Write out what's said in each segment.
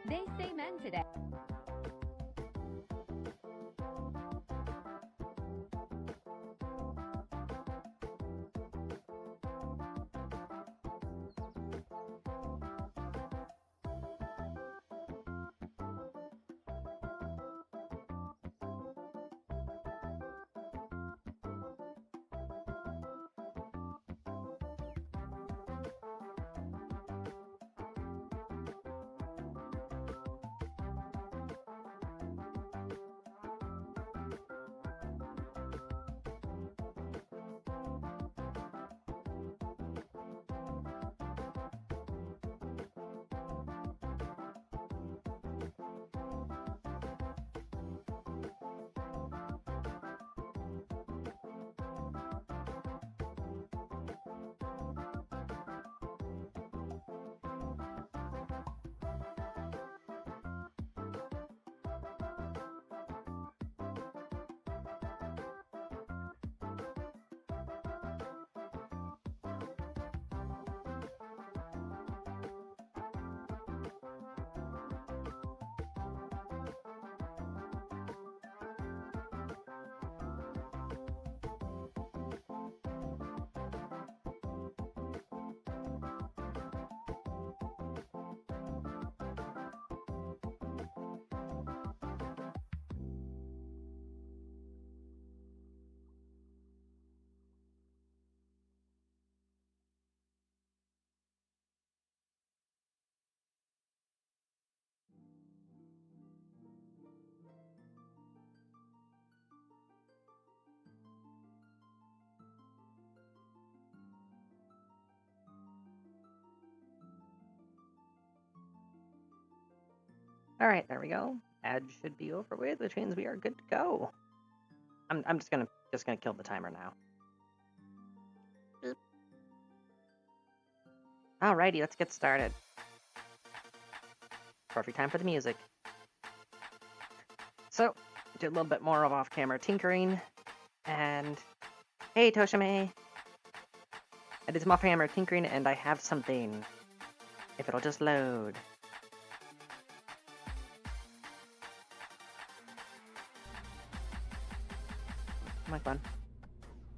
They say men today. All right, there we go. Ad should be over with, which means we are good to go. I'm just gonna kill the timer now. Boop. Alrighty, let's get started. Perfect time for the music. So, did a little bit more of off-camera tinkering, and hey, Toshime! I did some off-camera tinkering, and I have something. If it'll just load. Come on, come on.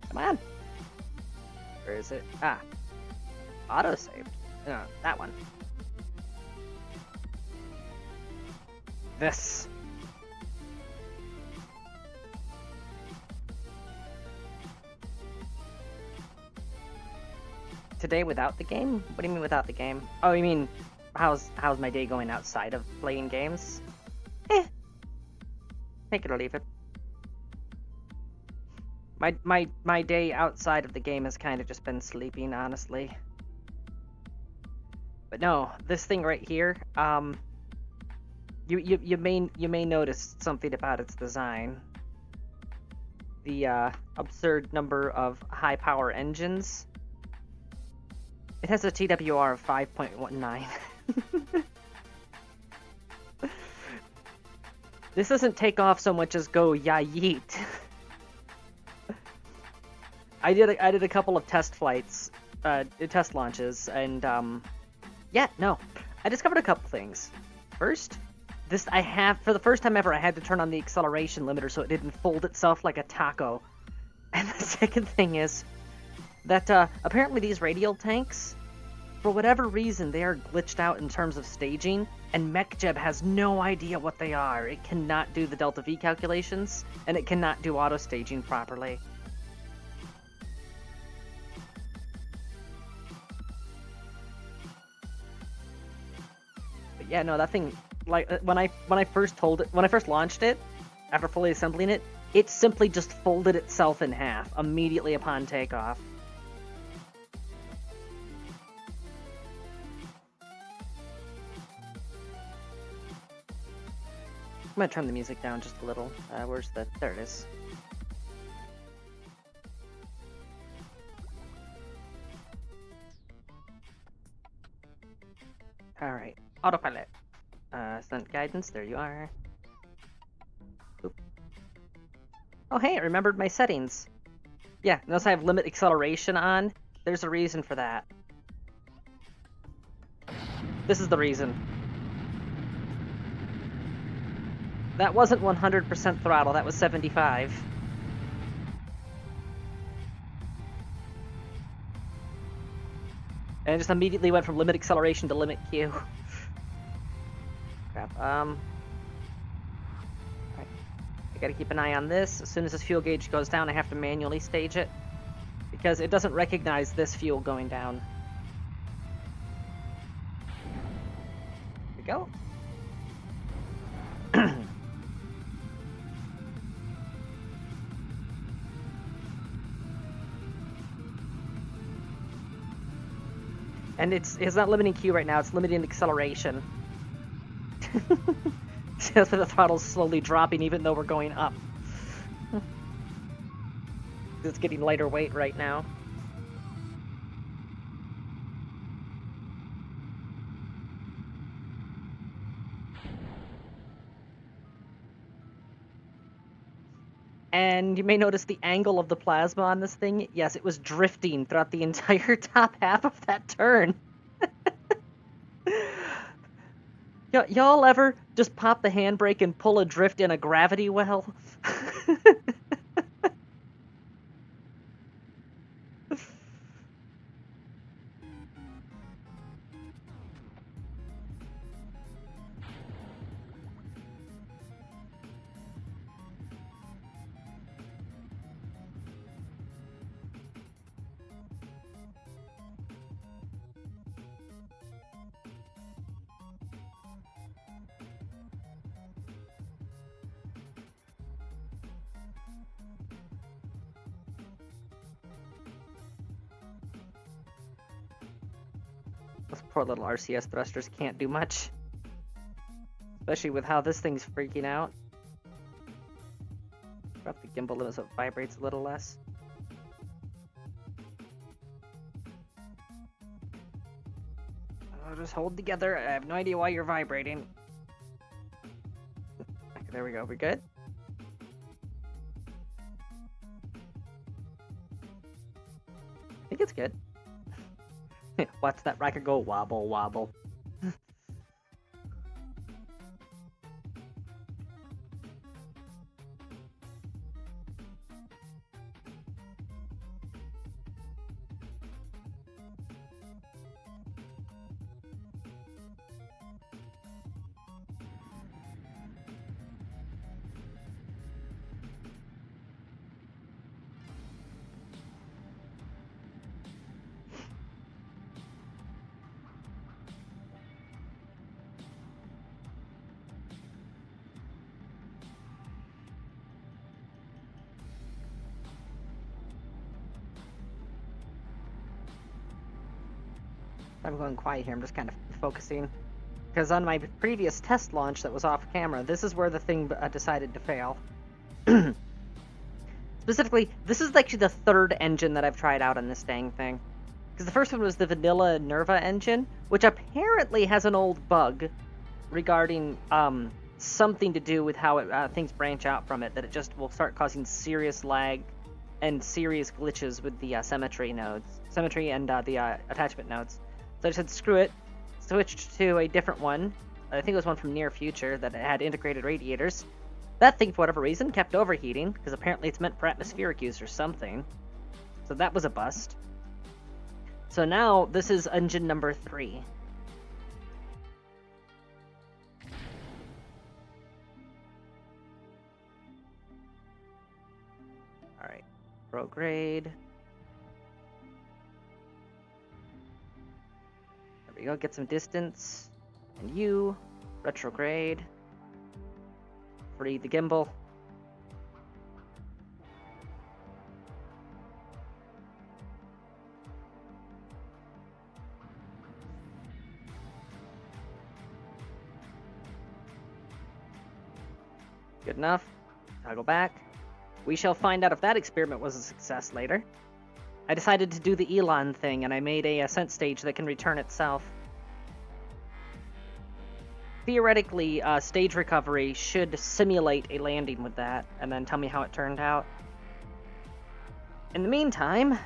Come on! Where is it? Ah. Auto-saved. No, that one. This. Today without the game? What do you mean without the game? Oh, you mean how's my day going outside of playing games? Take it or leave it. My day outside of the game has kind of just been sleeping, honestly. But no, this thing right here, you may notice something about its design. The absurd number of high power engines. It has a TWR of 5.19. This doesn't take off so much as go ya yeet. I did a couple of test flights, test launches, and yeah, no, I discovered a couple things. First, for the first time ever, I had to turn on the acceleration limiter so it didn't fold itself like a taco. And the second thing is that apparently these radial tanks, for whatever reason, they are glitched out in terms of staging, and MechJeb has no idea what they are. It cannot do the delta V calculations, and it cannot do auto staging properly. But yeah, no, that thing, like when I first launched it, after fully assembling it, it simply just folded itself in half immediately upon takeoff. I'm gonna turn the music down just a little. There it is. Alright, autopilot. Stunt guidance, there you are. Oop. Oh hey, I remembered my settings. Yeah, notice I have limit acceleration on. There's a reason for that. This is the reason. That wasn't 100% throttle, that was 75. And it just immediately went from limit acceleration to limit Q. Crap, Alright. I gotta keep an eye on this. As soon as this fuel gauge goes down, I have to manually stage it, because it doesn't recognize this fuel going down. Here we go. And it's not limiting Q right now, it's limiting acceleration. That's why the throttle's slowly dropping even though we're going up. It's getting lighter weight right now. And you may notice the angle of the plasma on this thing. Yes, it was drifting throughout the entire top half of that turn. Y'all ever just pop the handbrake and pull adrift in a gravity well? Those poor little RCS thrusters can't do much. Especially with how this thing's freaking out. Drop the gimbal limit so it vibrates a little less. Oh, just hold together. I have no idea why you're vibrating. Okay, there we go. We good? I think it's good. Watch that rocket go wobble, wobble. I'm going quiet here, I'm just kind of focusing. Because on my previous test launch that was off camera, this is where the thing decided to fail. Specifically, this is actually the third engine that I've tried out on this dang thing. Because the first one was the vanilla Nerva engine, which apparently has an old bug regarding something to do with how things branch out from it, that it just will start causing serious lag and serious glitches with the symmetry and the attachment nodes. So I just said, screw it, switched to a different one. I think it was one from Near Future that had integrated radiators. That thing, for whatever reason, kept overheating, because apparently it's meant for atmospheric use or something. So that was a bust. So now, this is engine number 3. Alright, prograde. There we go, get some distance. And you, retrograde. Free the gimbal. Good enough. Toggle back. We shall find out if that experiment was a success later. I decided to do the Elon thing, and I made a ascent stage that can return itself. Theoretically, stage recovery should simulate a landing with that, and then tell me how it turned out. In the meantime,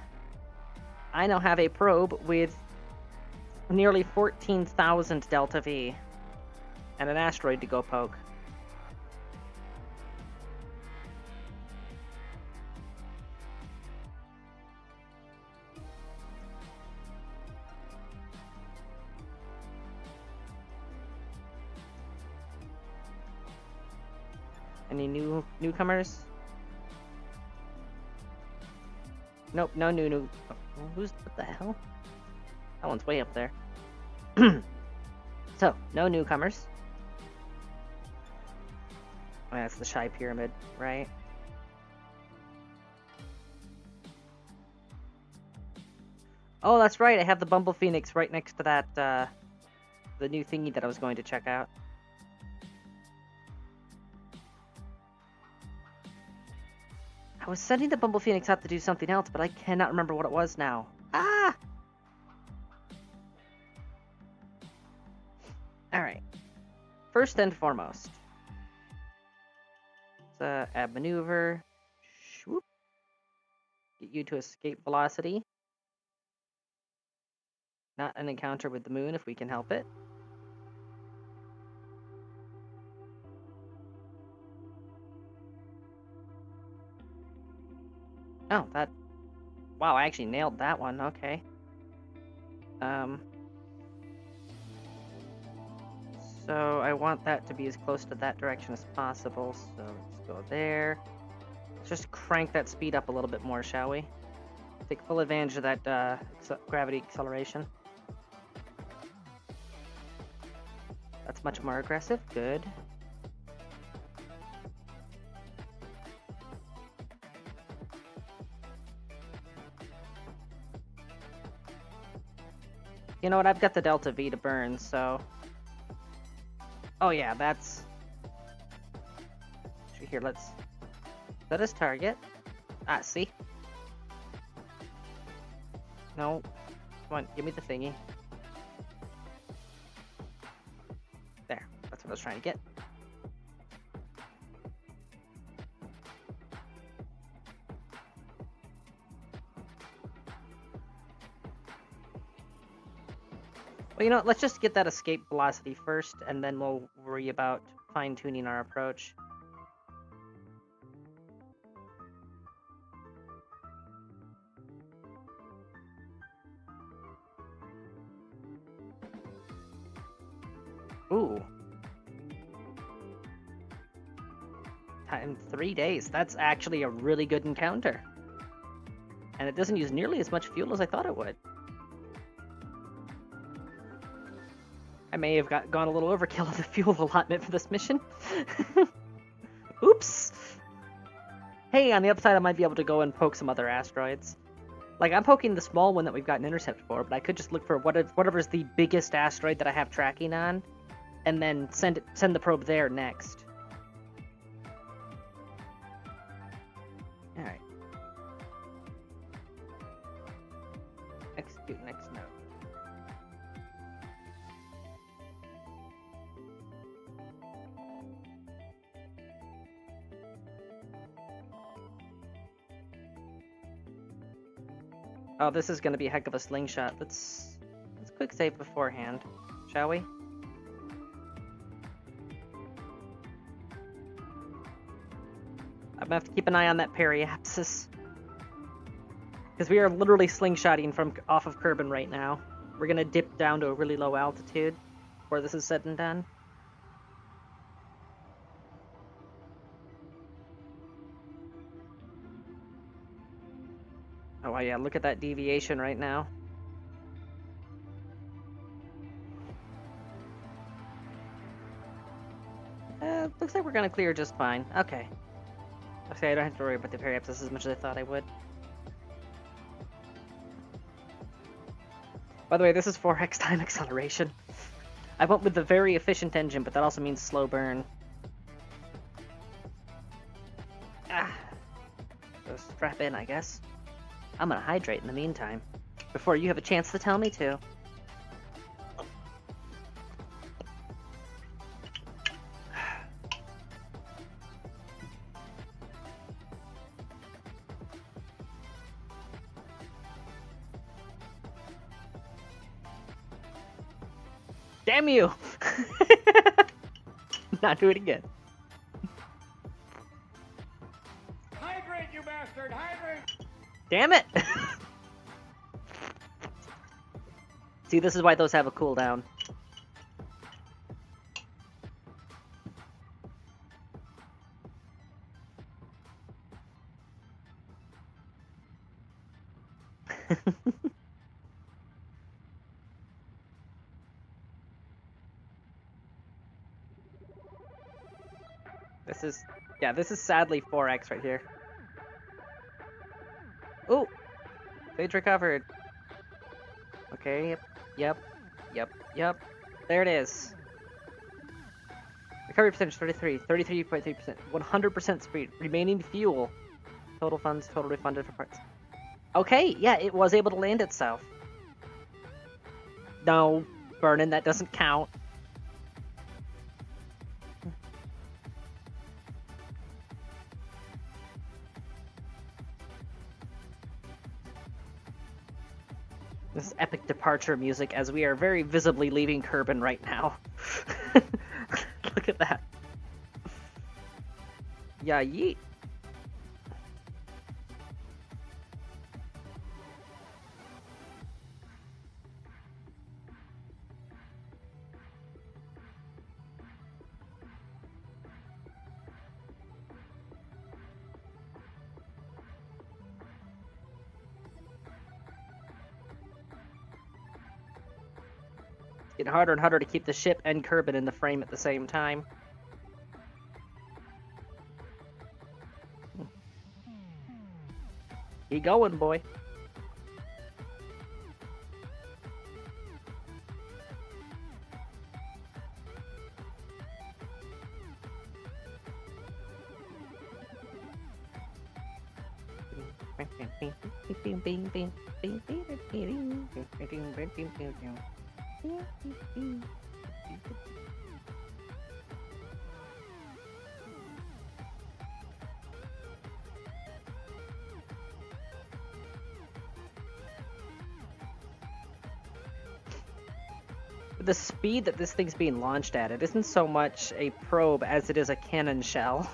I now have a probe with nearly 14,000 Delta V, and an asteroid to go poke. Any newcomers? Nope, no new. Oh, what the hell? That one's way up there. So, no newcomers. Oh, that's the Shy Pyramid, right? Oh, that's right. I have the Bumble Phoenix right next to that, the new thingy that I was going to check out. I was sending the Bumble Phoenix out to do something else, but I cannot remember what it was now. Ah! Alright. First and foremost. Let's add maneuver. Swoop. Get you to escape velocity. Not an encounter with the moon if we can help it. Oh, that... Wow, I actually nailed that one. Okay. So I want that to be as close to that direction as possible. So let's go there. Let's just crank that speed up a little bit more, shall we? Take full advantage of that gravity acceleration. That's much more aggressive. Good. You know what? I've got the Delta V to burn, so... Oh yeah, that's... Here, let's... Set as target. Ah, see? No. Come on, give me the thingy. There. That's what I was trying to get. Well, you know, let's just get that escape velocity first, and then we'll worry about fine-tuning our approach. Ooh. In 3 days. That's actually a really good encounter. And it doesn't use nearly as much fuel as I thought it would. I may have gone a little overkill on the fuel allotment for this mission. Oops! Hey, on the upside, I might be able to go and poke some other asteroids. Like, I'm poking the small one that we've got an intercept for, but I could just look for whatever's the biggest asteroid that I have tracking on, and then send the probe there next. Alright. Execute next node. Oh, this is going to be a heck of a slingshot. Let's quick save beforehand, shall we? I'm gonna have to keep an eye on that periapsis. Because we are literally slingshotting from off of Kerbal right now. We're gonna dip down to a really low altitude before this is said and done. Oh yeah, look at that deviation right now. Looks like we're gonna clear just fine. Okay. Okay, I don't have to worry about the periapsis as much as I thought I would. By the way, this is 4x time acceleration. I went with the very efficient engine, but that also means slow burn. Ah. So strap in, I guess. I'm gonna hydrate in the meantime, before you have a chance to tell me to. Damn you! Not do it again. Hydrate, you bastard! Hydrate! Damn it! See, this is why those have a cooldown. This is, yeah, this is sadly 4x right here. Ooh! Stage recovered. Okay, yep. There it is. Recovery percentage 33.3%, 100% speed, remaining fuel. Total funds, total refunded for parts. Okay, yeah, it was able to land itself. No, Vernon, that doesn't count. This is epic departure music as we are very visibly leaving Kerbin right now. Look at that. Yeah, yeet. It's getting harder and harder to keep the ship and Kerbin in the frame at the same time. Keep going, boy. The speed that this thing's being launched at, it isn't so much a probe as it is a cannon shell.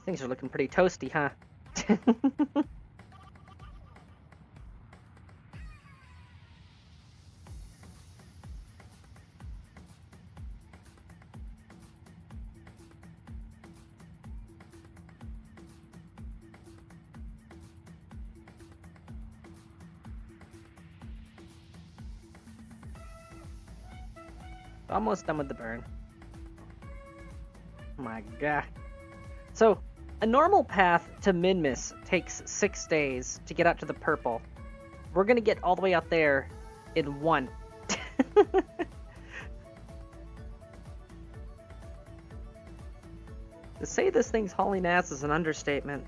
Things are looking pretty toasty, huh? Almost done with the burn. My god. So, a normal path to Minmus takes 6 days to get out to the purple. We're gonna get all the way out there in 1. To say this thing's hauling ass is an understatement.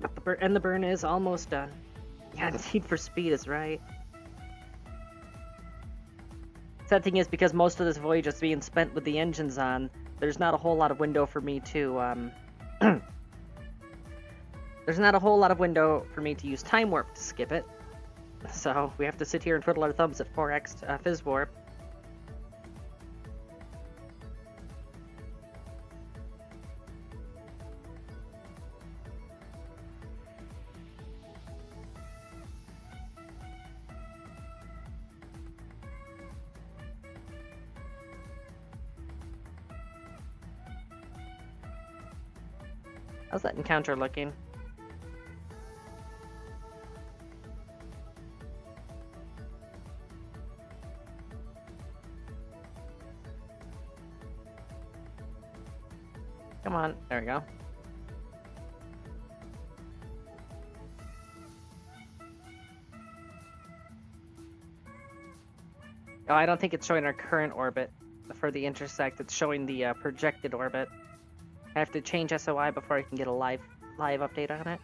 But the burn is almost done. Yeah, Need for Speed is right. Sad thing is, because most of this voyage is being spent with the engines on, there's not a whole lot of window for me to, there's not a whole lot of window for me to use Time Warp to skip it. So, we have to sit here and twiddle our thumbs at 4x Fizz Warp. How's that encounter looking? Come on, there we go. Oh, I don't think it's showing our current orbit for the intersect. It's showing the projected orbit. I have to change SOI before I can get a live update on it.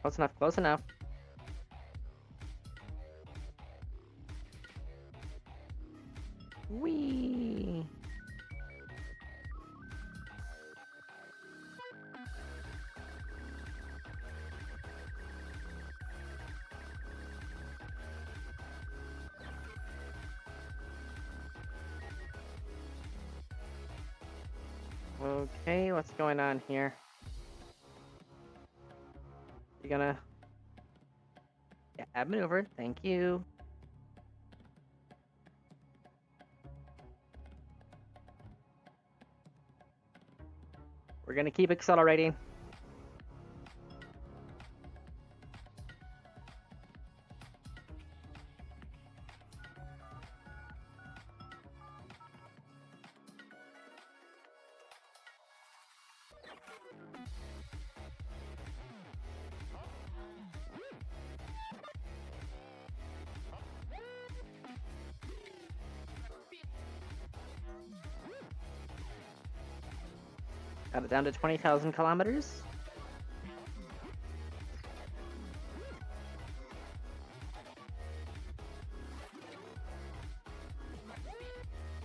Close enough, close enough. Whee! Okay, what's going on here? You gonna... Yeah, add maneuver. Thank you. We're gonna keep accelerating. Got it down to 20,000 kilometers.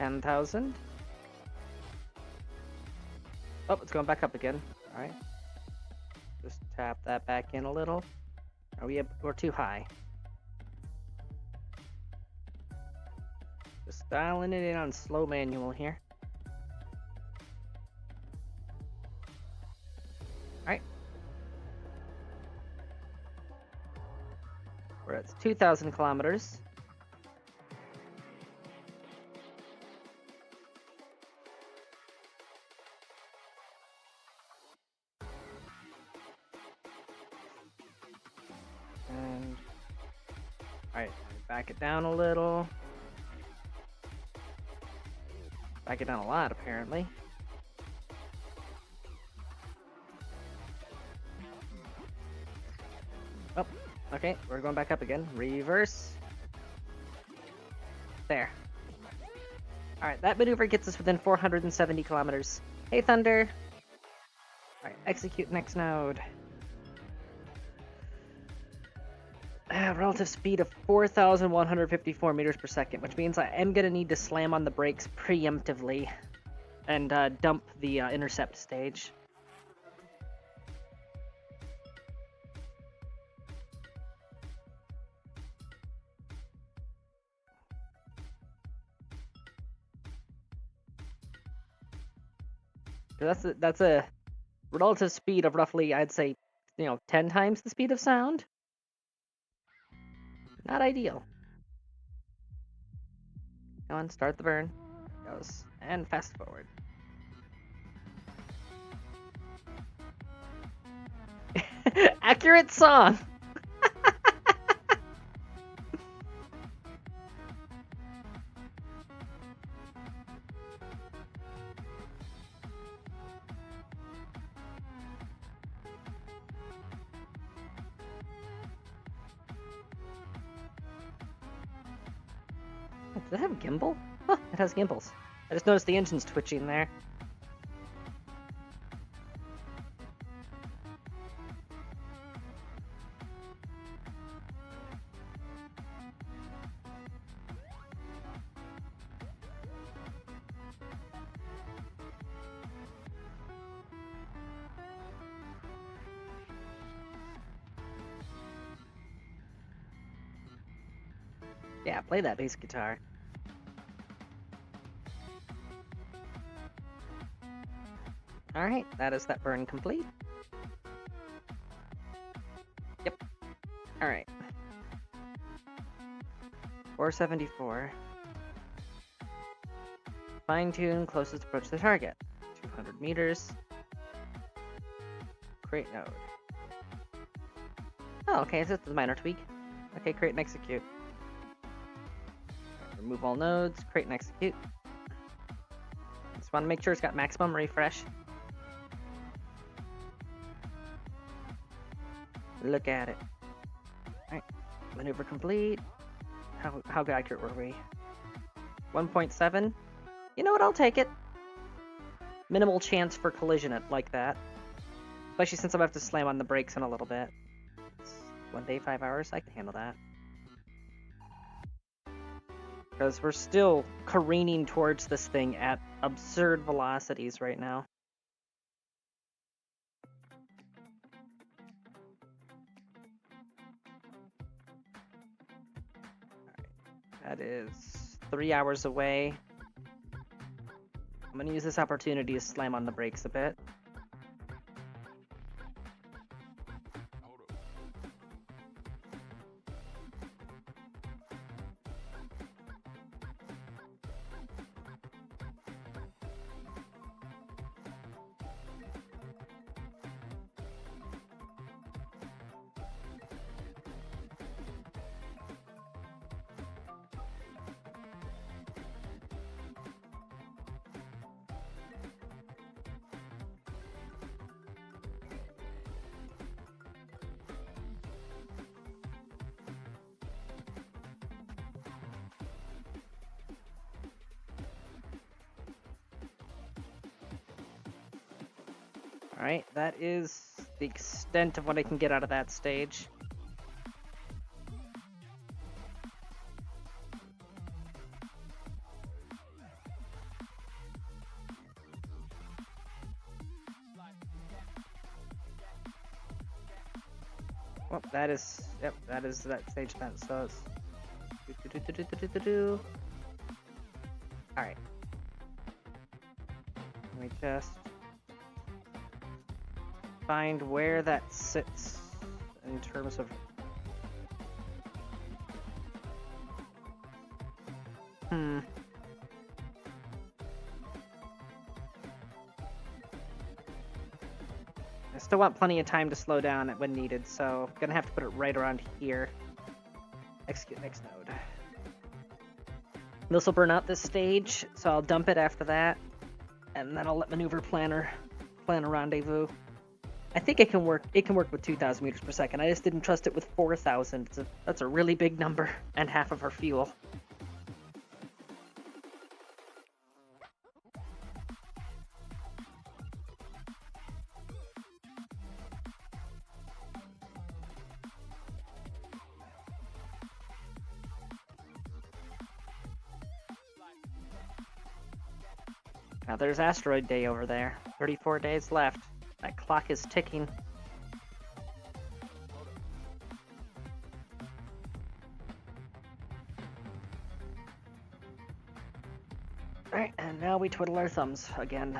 $10,000. Oh, it's going back up again. All right. Just tap that back in a little. We're too high. Just dialing it in on slow manual here. Alright. We're at 2,000 kilometers. And alright, back it down a little. Back it down a lot, apparently. Oh, okay, we're going back up again. Reverse. There. Alright, that maneuver gets us within 470 kilometers. Hey, Thunder. Alright, execute next node. Relative speed of 4,154 meters per second, which means I am going to need to slam on the brakes preemptively and dump the intercept stage. That's a relative speed of roughly, I'd say, 10 times the speed of sound. Not ideal. Come on, start the burn. Goes. And fast forward. Accurate song! Does it have gimbal? Huh, it has gimbals. I just noticed the engine's twitching there. Yeah, play that bass guitar. Alright, that is that burn complete. Yep. Alright. 474. Fine-tune closest approach to the target. 200 meters. Create node. Oh, okay, so it's a minor tweak. Okay, create and execute. Remove all nodes, create and execute. Just want to make sure it's got maximum refresh. Look at it. Alright, maneuver complete. How accurate were we? 1.7? You know what, I'll take it. Minimal chance for collision like that. Especially since I'm going to have to slam on the brakes in a little bit. It's 1 day, 5 hours, I can handle that. Because we're still careening towards this thing at absurd velocities right now. Alright, that is 3 hours away. I'm gonna use this opportunity to slam on the brakes a bit. Alright, that is the extent of what I can get out of that stage. Well, that is that stage spent, so it's... Alright. Let me just find where that sits in terms of... I still want plenty of time to slow down when needed, so I'm gonna have to put it right around here. Execute next node. This will burn out this stage, so I'll dump it after that, and then I'll let maneuver planner plan a rendezvous. I think it can work. It can work with 2,000 meters per second. I just didn't trust it with 4,000. That's a really big number, and half of our fuel. Now there's asteroid day over there. 34 days left. That clock is ticking. Alright, and now we twiddle our thumbs again.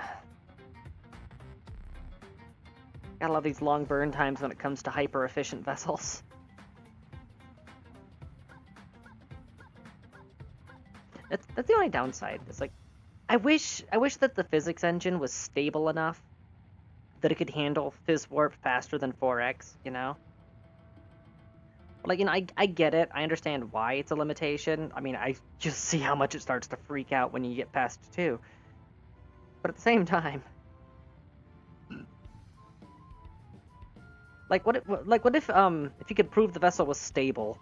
Gotta love these long burn times when it comes to hyper-efficient vessels. That's the only downside. It's like, I wish that the physics engine was stable enough that it could handle Fizz Warp faster than 4x, you know? Like, you know, I get it. I understand why it's a limitation. I mean, I just see how much it starts to freak out when you get past 2. But at the same time... Like, what if you could prove the vessel was stable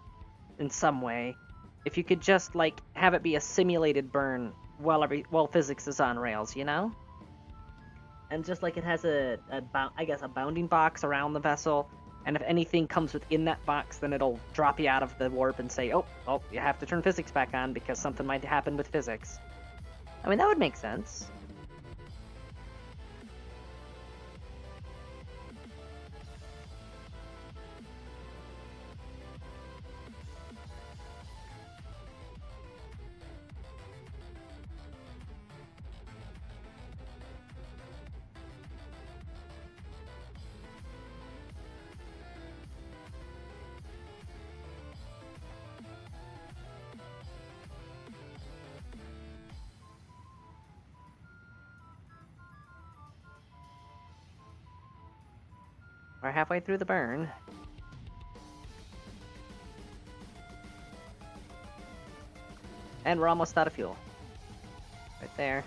in some way? If you could just, like, have it be a simulated burn while physics is on rails, you know? And just like it has a bounding box around the vessel, and if anything comes within that box, then it'll drop you out of the warp and say, oh, you have to turn physics back on because something might happen with physics. I mean, that would make sense. We're halfway through the burn. And we're almost out of fuel. Right there.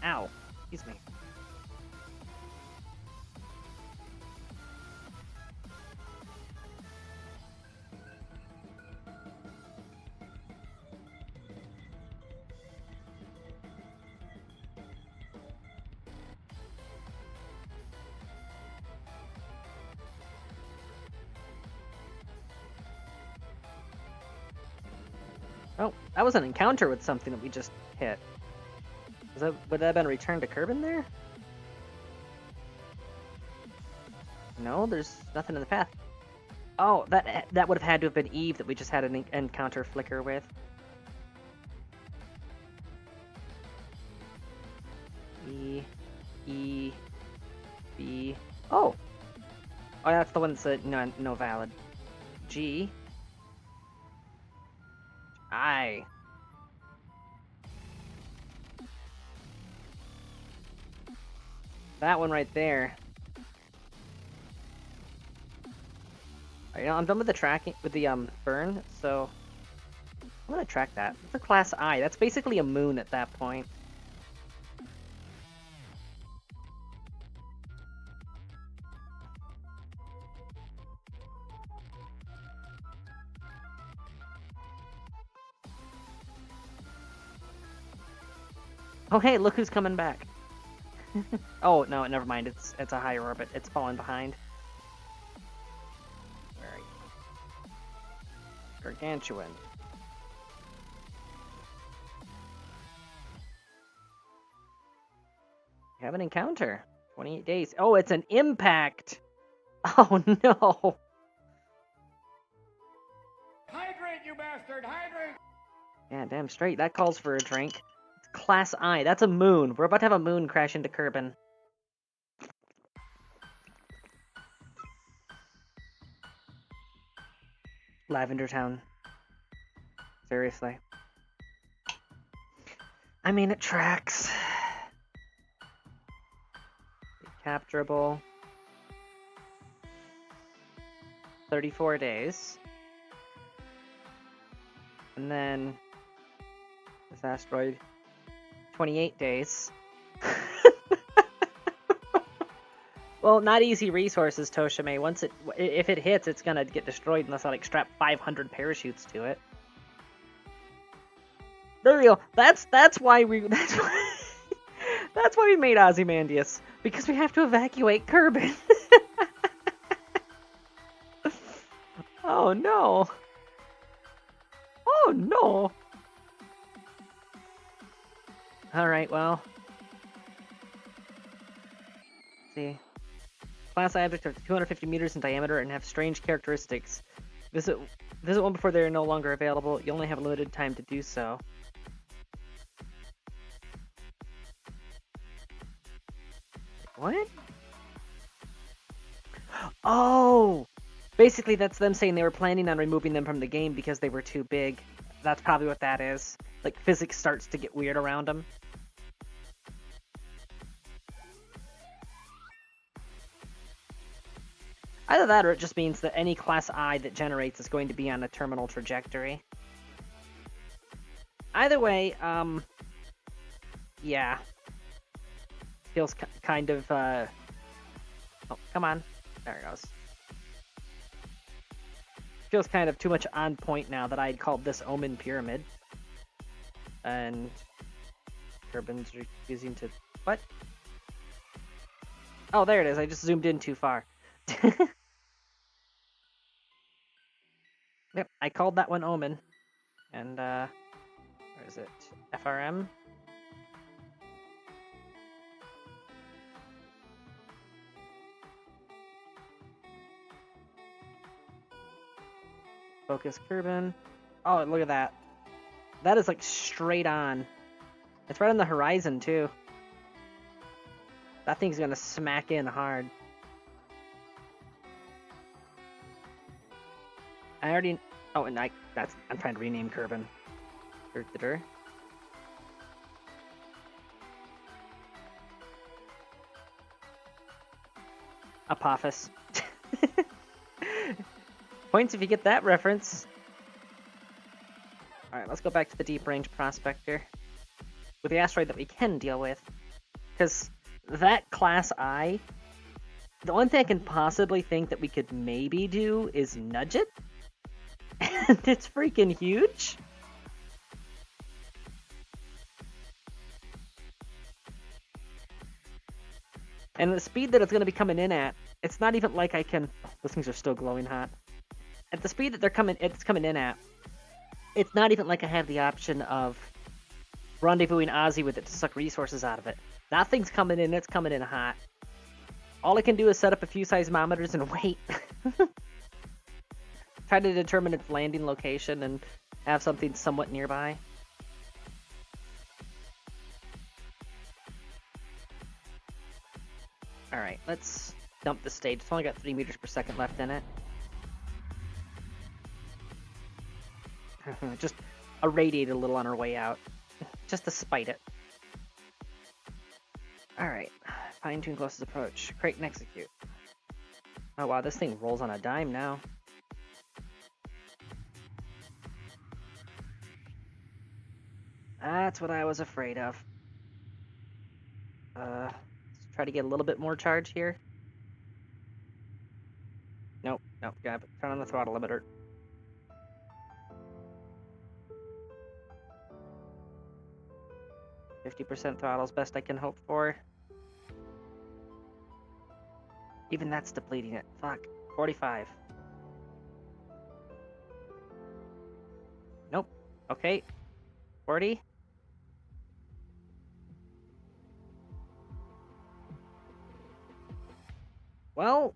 Ow. Excuse me. Oh, that was an encounter with something that we just hit. Would that have been a return to Kerbin there? No, there's nothing in the path. Oh, that would have had to have been Eve that we just had an encounter flicker with. E, E, B. Oh! Oh, that's the one that said no valid. G. I. That one right there. Alright, I'm done with the tracking, with the burn, so I'm gonna track that. It's a class I. That's basically a moon at that point. Oh hey, look who's coming back. Oh no, never mind. It's a higher orbit. It's falling behind. Where are you? Gargantuan. You have an encounter. 28 days. Oh, it's an impact. Oh no. Hydrate, you bastard! Hydrate! Yeah, damn straight. That calls for a drink. It's class I. That's a moon. We're about to have a moon crash into Kerbin. Lavender Town. Seriously. I mean, it tracks. Capturable. 34 days. And then this asteroid, 28 days. Well, not easy resources, Toshime. If it hits, it's gonna get destroyed unless I like strap 500 parachutes to it. There you go. That's why we that's why we made Ozymandias, because we have to evacuate Kerbin. Oh no. Oh no. Alright, well. Let's see. Class I objects are 250 meters in diameter and have strange characteristics. Visit one before they are no longer available. You only have a limited time to do so. What? Oh! Basically, that's them saying they were planning on removing them from the game because they were too big. That's probably what that is. Like, physics starts to get weird around them. Either that, or it just means that any class I that generates is going to be on a terminal trajectory. Either way, yeah. Feels kind of, oh, come on. There it goes. Feels kind of too much on point now that I'd called this Omen Pyramid. And Kerbin's refusing to... What? Oh, there it is. I just zoomed in too far. Yep, I called that one Omen. And, where is it? FRM? Focus Kerbin. Oh, look at that. That is like straight on. It's right on the horizon too. That thing's gonna smack in hard. I already... Oh, and I'm trying to rename Kerbin. Apophis. Points if you get that reference. Alright, let's go back to the deep range prospector. With the asteroid that we can deal with. Because that class I... The only thing I can possibly think that we could maybe do is nudge it. And it's freaking huge. And the speed that it's going to be coming in at, it's not even like I can... Those things are still glowing hot. At the speed that it's coming in at, it's not even like I have the option of rendezvousing Ozzy with it to suck resources out of it. That thing's coming in, it's coming in hot. All I can do is set up a few seismometers and wait. Try to determine its landing location and have something somewhat nearby. Alright, let's dump the stage. It's only got 3 meters per second left in it. Just irradiate a little on our way out. Just to spite it. Alright, fine-tune closest approach. Crate and execute. Oh wow, this thing rolls on a dime now. That's what I was afraid of. Let's try to get a little bit more charge here. Nope, gotta turn on the throttle limiter. %, throttle's best I can hope for. Even that's depleting it. Fuck. 45. Nope. Okay. 40. Well,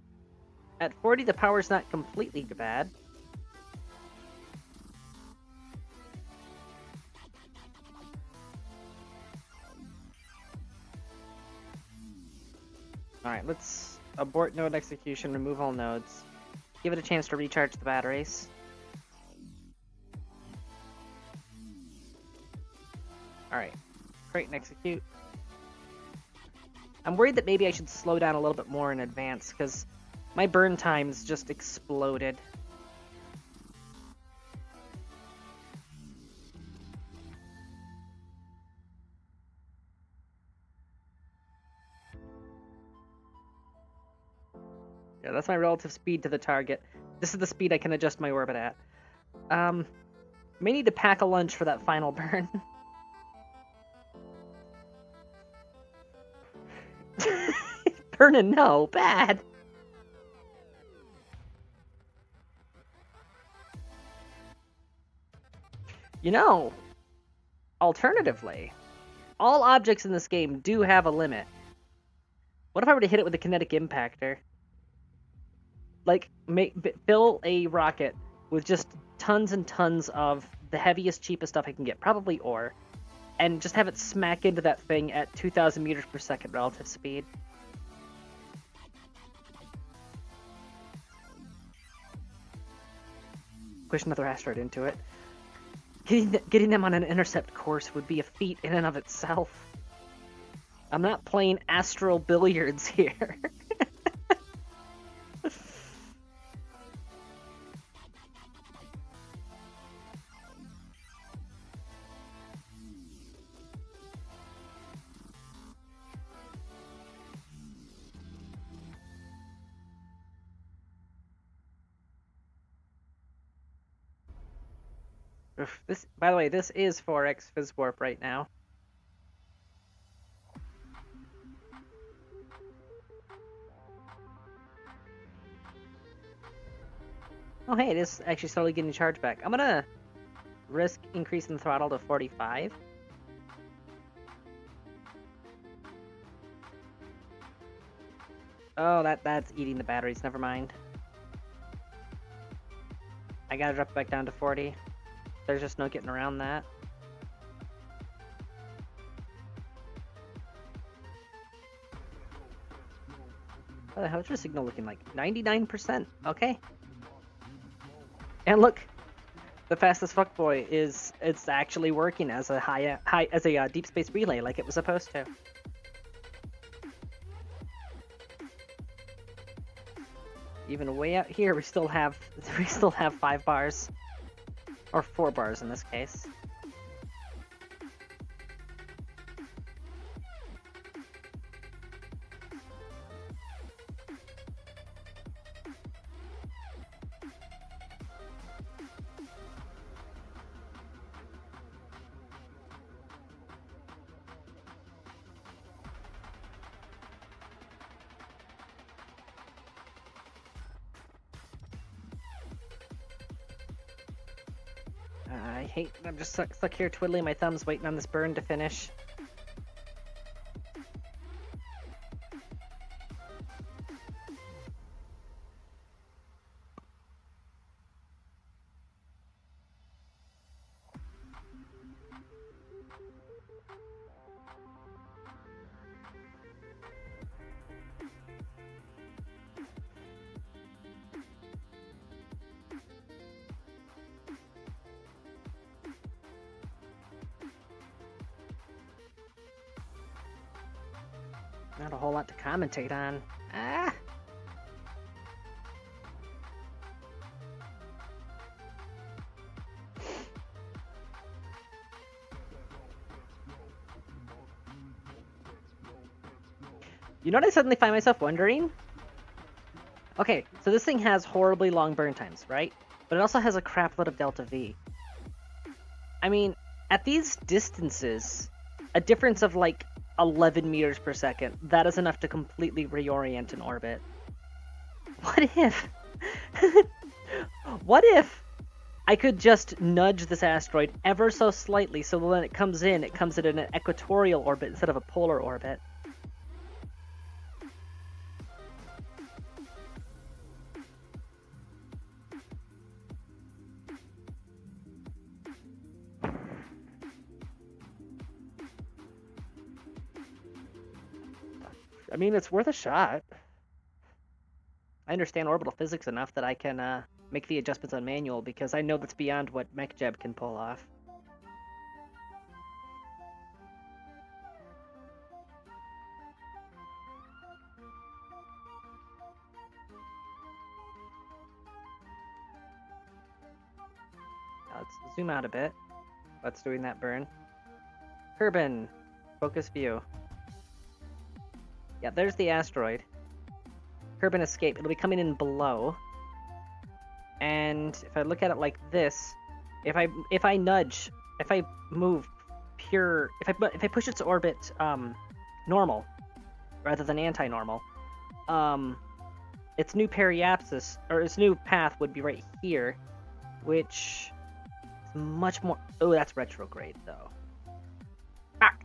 at 40 the power's not completely bad. Alright, let's abort node execution, remove all nodes. Give it a chance to recharge the batteries. Alright, crate and execute. I'm worried that maybe I should slow down a little bit more in advance, because my burn times just exploded. Yeah, that's my relative speed to the target. This is the speed I can adjust my orbit at. May need to pack a lunch for that final burn. Burning, no, bad. You know, alternatively, all objects in this game do have a limit. What if I were to hit it with a kinetic impactor? Like, fill a rocket with just tons and tons of the heaviest, cheapest stuff I can get, probably ore, and just have it smack into that thing at 2,000 meters per second relative speed. Push another asteroid into it. Getting them on an intercept course would be a feat in and of itself. I'm not playing astral billiards here. This, by the way, this is 4x Phys Warp right now. Oh hey, it is actually slowly getting charged back. I'm gonna risk increasing the throttle to 45. Oh, that's eating the batteries, never mind. I gotta drop it back down to 40. There's just no getting around that. How's your signal looking like? 99%. Okay. And look, the fastest fuckboy it's actually working as a deep space relay like it was supposed to. Even way out here, we still have 5 bars, or 4 bars in this case. I hate... I'm just stuck here twiddling my thumbs waiting on this burn to finish. Not a whole lot to commentate on. Ah! You know what I suddenly find myself wondering? Okay, so this thing has horribly long burn times, right? But it also has a crapload of delta V. I mean, at these distances, a difference of like 11 meters per second, that is enough to completely reorient an orbit. What if... what if I could just nudge this asteroid ever so slightly so when it comes in an equatorial orbit instead of a polar orbit? I mean, it's worth a shot. I understand orbital physics enough that I can make the adjustments on manual because I know that's beyond what MechJeb can pull off. Now let's zoom out a bit. Let's doing that burn. Kerbal, focus view. Yeah, there's the asteroid. Kerbal escape. It'll be coming in below. And if I look at it like this, if I move pure, if I push its orbit normal rather than anti-normal, its new periapsis or its new path would be right here, which is much more. Oh, that's retrograde though. Ah!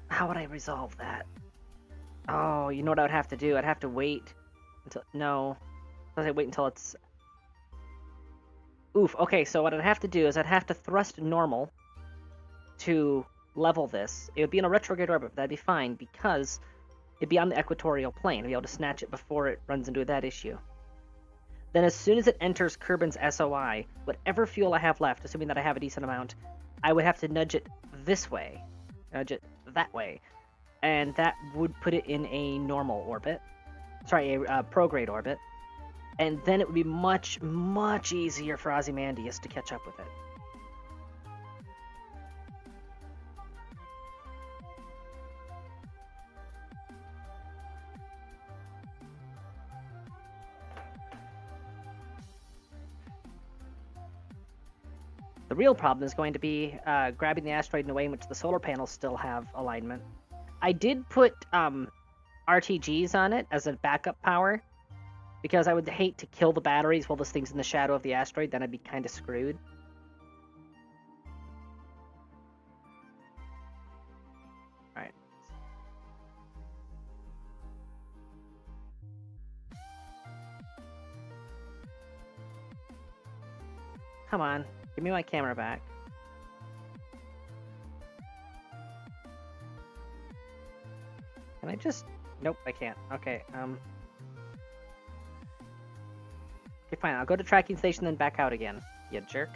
How would I resolve that? Oh, you know what I would have to do? I'd have to wait until... No. I'd wait until it's... Oof, okay, so what I'd have to do is I'd have to thrust normal to level this. It would be in a retrograde orbit, but that'd be fine because it'd be on the equatorial plane. I'd be able to snatch it before it runs into that issue. Then as soon as it enters Kerbin's SOI, whatever fuel I have left, assuming that I have a decent amount, I would have to nudge it this way. Nudge it that way. And that would put it in a normal orbit. Sorry, a prograde orbit. And then it would be much, much easier for Ozymandias to catch up with it. The real problem is going to be grabbing the asteroid in a way in which the solar panels still have alignment. I did put RTGs on it as a backup power, because I would hate to kill the batteries while this thing's in the shadow of the asteroid, then I'd be kind of screwed. Alright. Come on, give me my camera back. Can I just... Nope, I can't. Okay, Okay, fine, I'll go to tracking station then back out again, you jerk.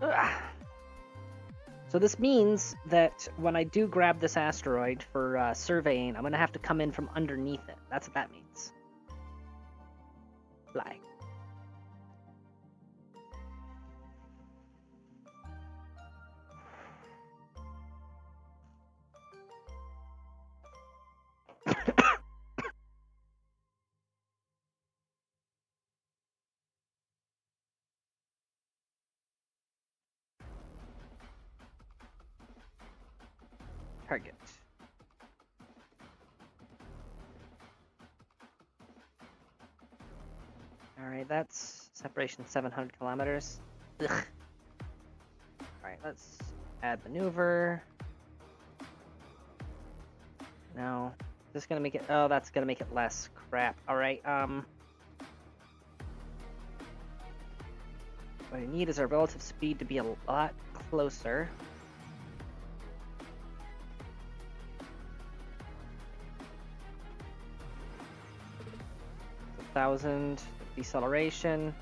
Ugh. So this means that when I do grab this asteroid for surveying, I'm going to have to come in from underneath it. That's what that means. Fly. Target. Alright, that's separation 700 kilometers. Ugh. Alright, let's add maneuver. No. This is gonna make it... Oh, that's gonna make it less. Crap. Alright, what I need is our relative speed to be a lot closer. 1,000 deceleration.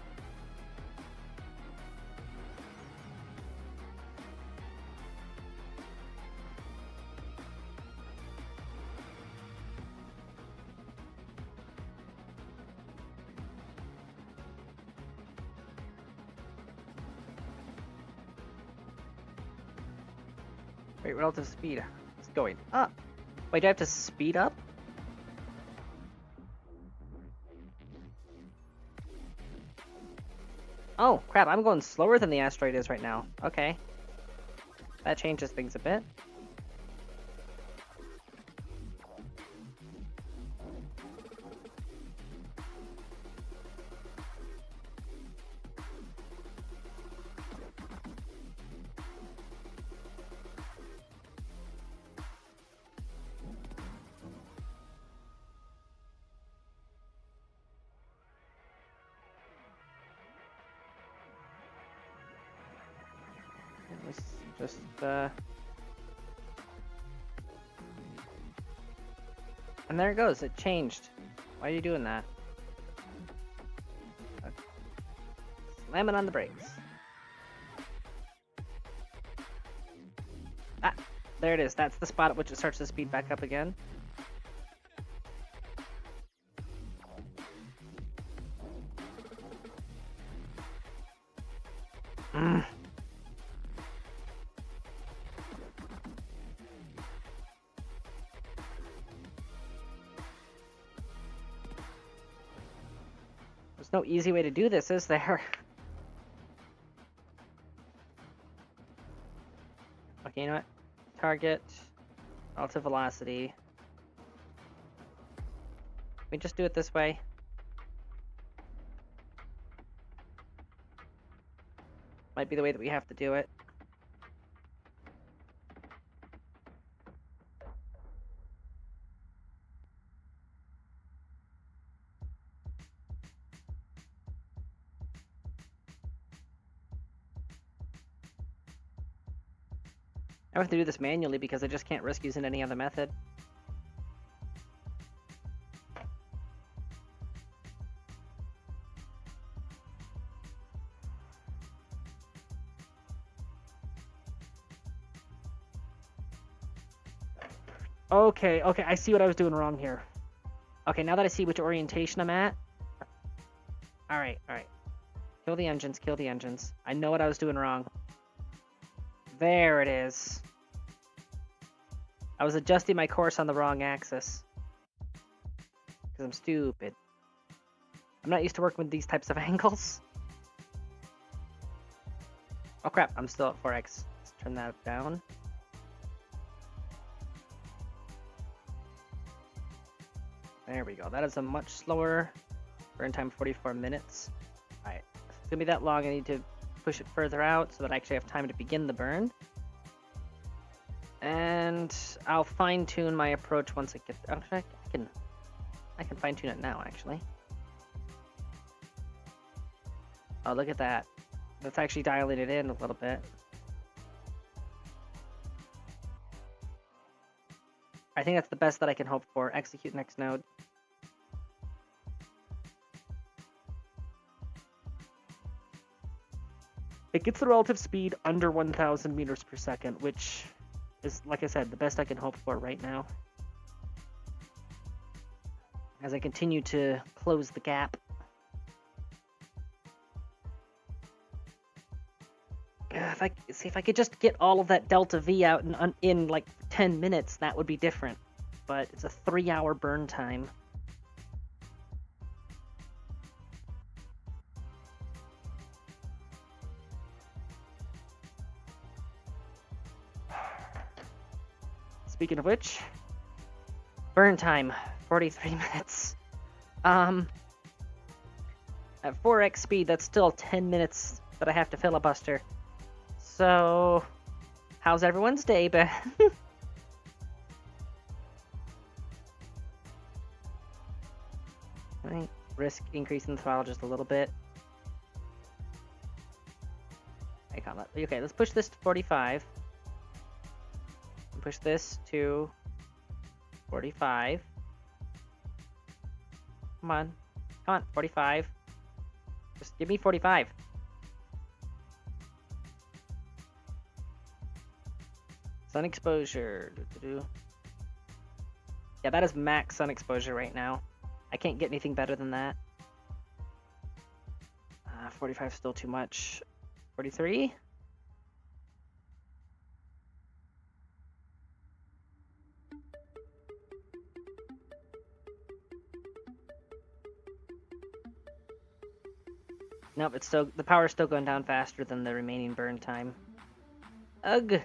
Wait, relative speed. It's going up. Wait, do I have to speed up? Oh, crap, I'm going slower than the asteroid is right now. Okay. That changes things a bit. Just, And there it goes, it changed. Why are you doing that? Okay. Slam it on the brakes. Ah, there it is. That's the spot at which it starts to speed back up again. There's no easy way to do this, is there? Okay, you know what? Target, relative velocity. Can we just do it this way? Might be the way that we have to do it. I have to do this manually because I just can't risk using any other method. Okay, I see what I was doing wrong here. Okay, now that I see which orientation I'm at. Alright. Kill the engines. I know what I was doing wrong. There it is. I was adjusting my course on the wrong axis. Because I'm stupid. I'm not used to working with these types of angles. Oh crap, I'm still at 4x. Let's turn that down. There we go. That is a much slower burn time, 44 minutes. Alright, if it's gonna be that long, I need to push it further out so that I actually have time to begin the burn. And I'll fine-tune my approach once it gets... Actually, I can fine-tune it now, actually. Oh, look at that. That's actually dialing it in a little bit. I think that's the best that I can hope for. Execute next node. It gets the relative speed under 1,000 meters per second, which is, like I said, the best I can hope for right now. As I continue to close the gap. If I could just get all of that delta V out in like 10 minutes, that would be different. But it's a 3-hour burn time. Speaking of which, burn time, 43 minutes. At 4x speed, that's still 10 minutes that I have to filibuster. So, how's everyone's day been? I risk increasing the throttle just a little bit. Okay, let's push this to 45. Push this to 45. Come on. Come on, 45. Just give me 45. Sun exposure. Yeah, that is max sun exposure right now. I can't get anything better than that. 45 is still too much. 43? Nope, it's still, the power's still going down faster than the remaining burn time. Ugh.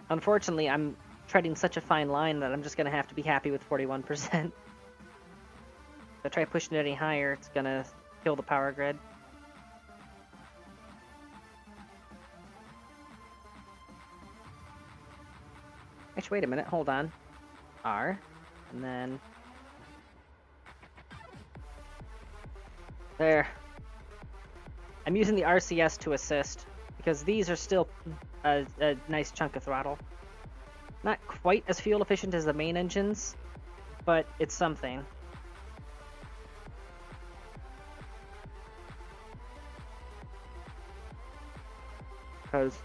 Unfortunately, I'm treading such a fine line that I'm just gonna have to be happy with 41%. If I try pushing it any higher, it's gonna kill the power grid. Actually, wait a minute, hold on. R, and then... There. I'm using the RCS to assist, because these are still a nice chunk of throttle. Not quite as fuel efficient as the main engines, but it's something. Because...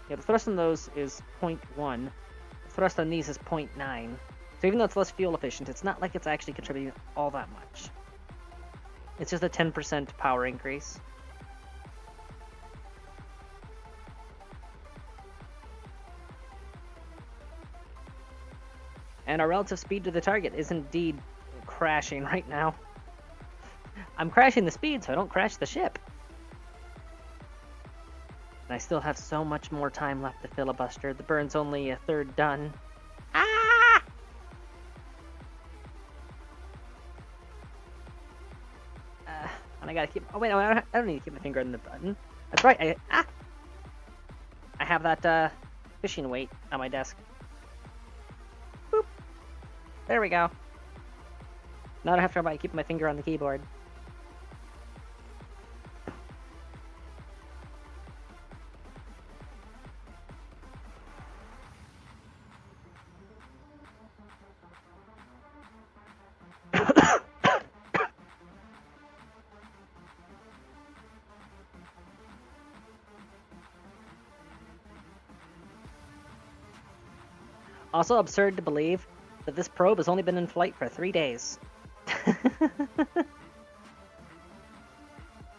yeah, the thrust on those is 0.1. The thrust on these is 0.9. So even though it's less fuel efficient, it's not like it's actually contributing all that much. It's just a 10% power increase. And our relative speed to the target is indeed crashing right now. I'm crashing the speed so I don't crash the ship. And I still have so much more time left to filibuster. The burn's only a third done. Ah! And I gotta keep... oh wait, no, I don't need to keep my finger on the button. That's right, I have that fishing weight on my desk. Boop. There we go. Now I don't have to worry about keeping my finger on the keyboard. Also absurd to believe that this probe has only been in flight for 3 days.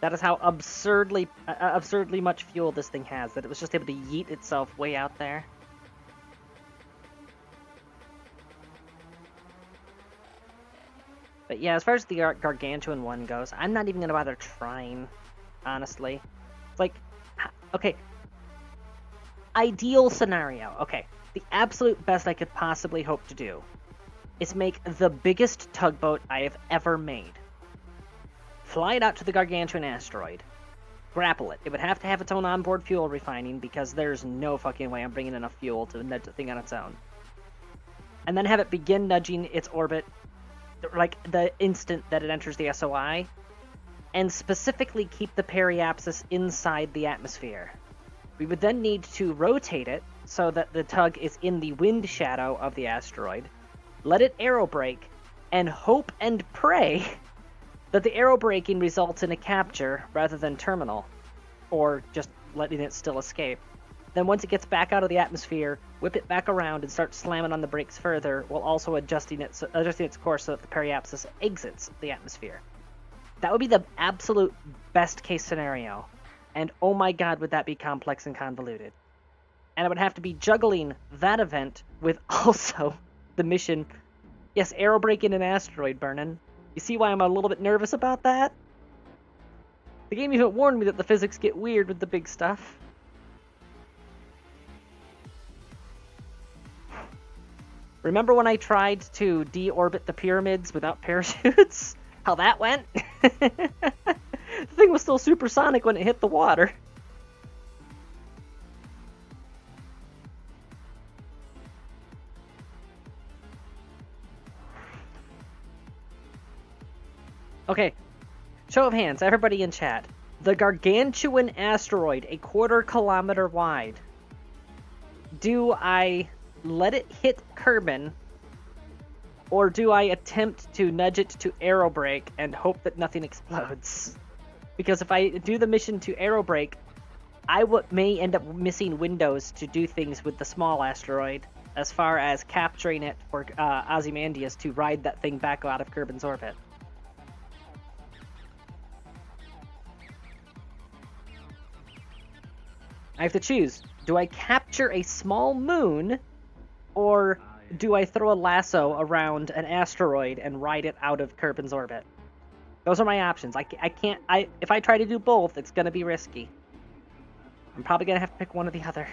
That is how absurdly much fuel this thing has, that it was just able to yeet itself way out there. But yeah, as far as the Gargantuan one goes, I'm not even going to bother trying, honestly. Like, okay, ideal scenario, okay. The absolute best I could possibly hope to do is make the biggest tugboat I have ever made. Fly it out to the Gargantuan asteroid. Grapple it. It would have to have its own onboard fuel refining because there's no fucking way I'm bringing enough fuel to nudge the thing on its own. And then have it begin nudging its orbit, like, the instant that it enters the SOI, and specifically keep the periapsis inside the atmosphere. We would then need to rotate it so that the tug is in the wind shadow of the asteroid, let it aerobrake, and hope and pray that the aerobraking results in a capture rather than terminal, or just letting it still escape. Then once it gets back out of the atmosphere, whip it back around and start slamming on the brakes further, while also adjusting its course so that the periapsis exits the atmosphere. That would be the absolute best case scenario, and oh my god would that be complex and convoluted. And I would have to be juggling that event with also the mission. Yes, aerobraking an asteroid burning. You see why I'm a little bit nervous about that? The game even warned me that the physics get weird with the big stuff. Remember when I tried to deorbit the pyramids without parachutes? How that went? The thing was still supersonic when it hit the water. Okay, show of hands, everybody in chat. The gargantuan asteroid, a 1/4 kilometer wide. Do I let it hit Kerbin, or do I attempt to nudge it to aerobrake and hope that nothing explodes? Because if I do the mission to aerobrake, I may end up missing windows to do things with the small asteroid, as far as capturing it for Ozymandias to ride that thing back out of Kerbin's orbit. I have to choose. Do I capture a small moon, or do I throw a lasso around an asteroid and ride it out of Kerbin's orbit? Those are my options. If I try to do both, it's gonna be risky. I'm probably gonna have to pick one or the other.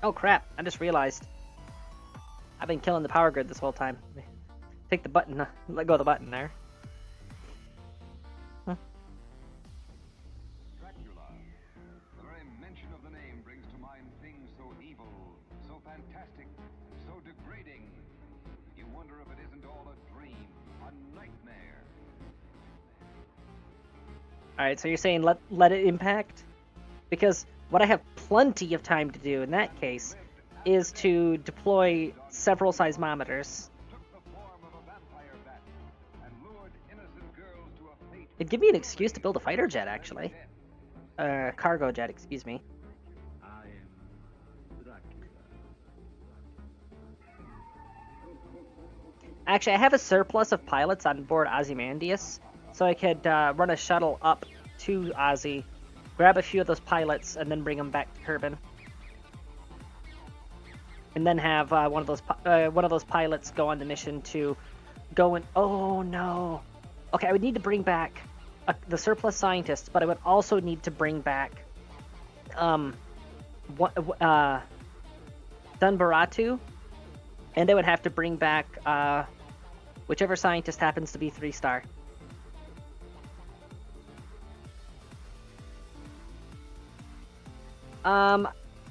Oh crap, I just realized. I've been killing the power grid this whole time. Take the button, let go of the button there. Dracula. The very mention of the name brings to mind things so evil, so fantastic, so degrading. You wonder if it isn't all a dream, a nightmare. Alright, so you're saying let it impact? Because what I have plenty of time to do in that case is to deploy several seismometers. Took the form of a vampire bat and lured innocent girls to a fate. It'd give me an excuse to build a fighter jet, actually. Cargo jet, excuse me. I am Dracula. Actually, I have a surplus of pilots on board Ozymandias, so I could run a shuttle up to Ozzy, grab a few of those pilots, and then bring them back to Kerbin. And then have one of those pilots go on the mission to go and... Oh, no. Okay, I would need to bring back the surplus scientists, but I would also need to bring back Dunbaratu, and I would have to bring back whichever scientist happens to be 3-star.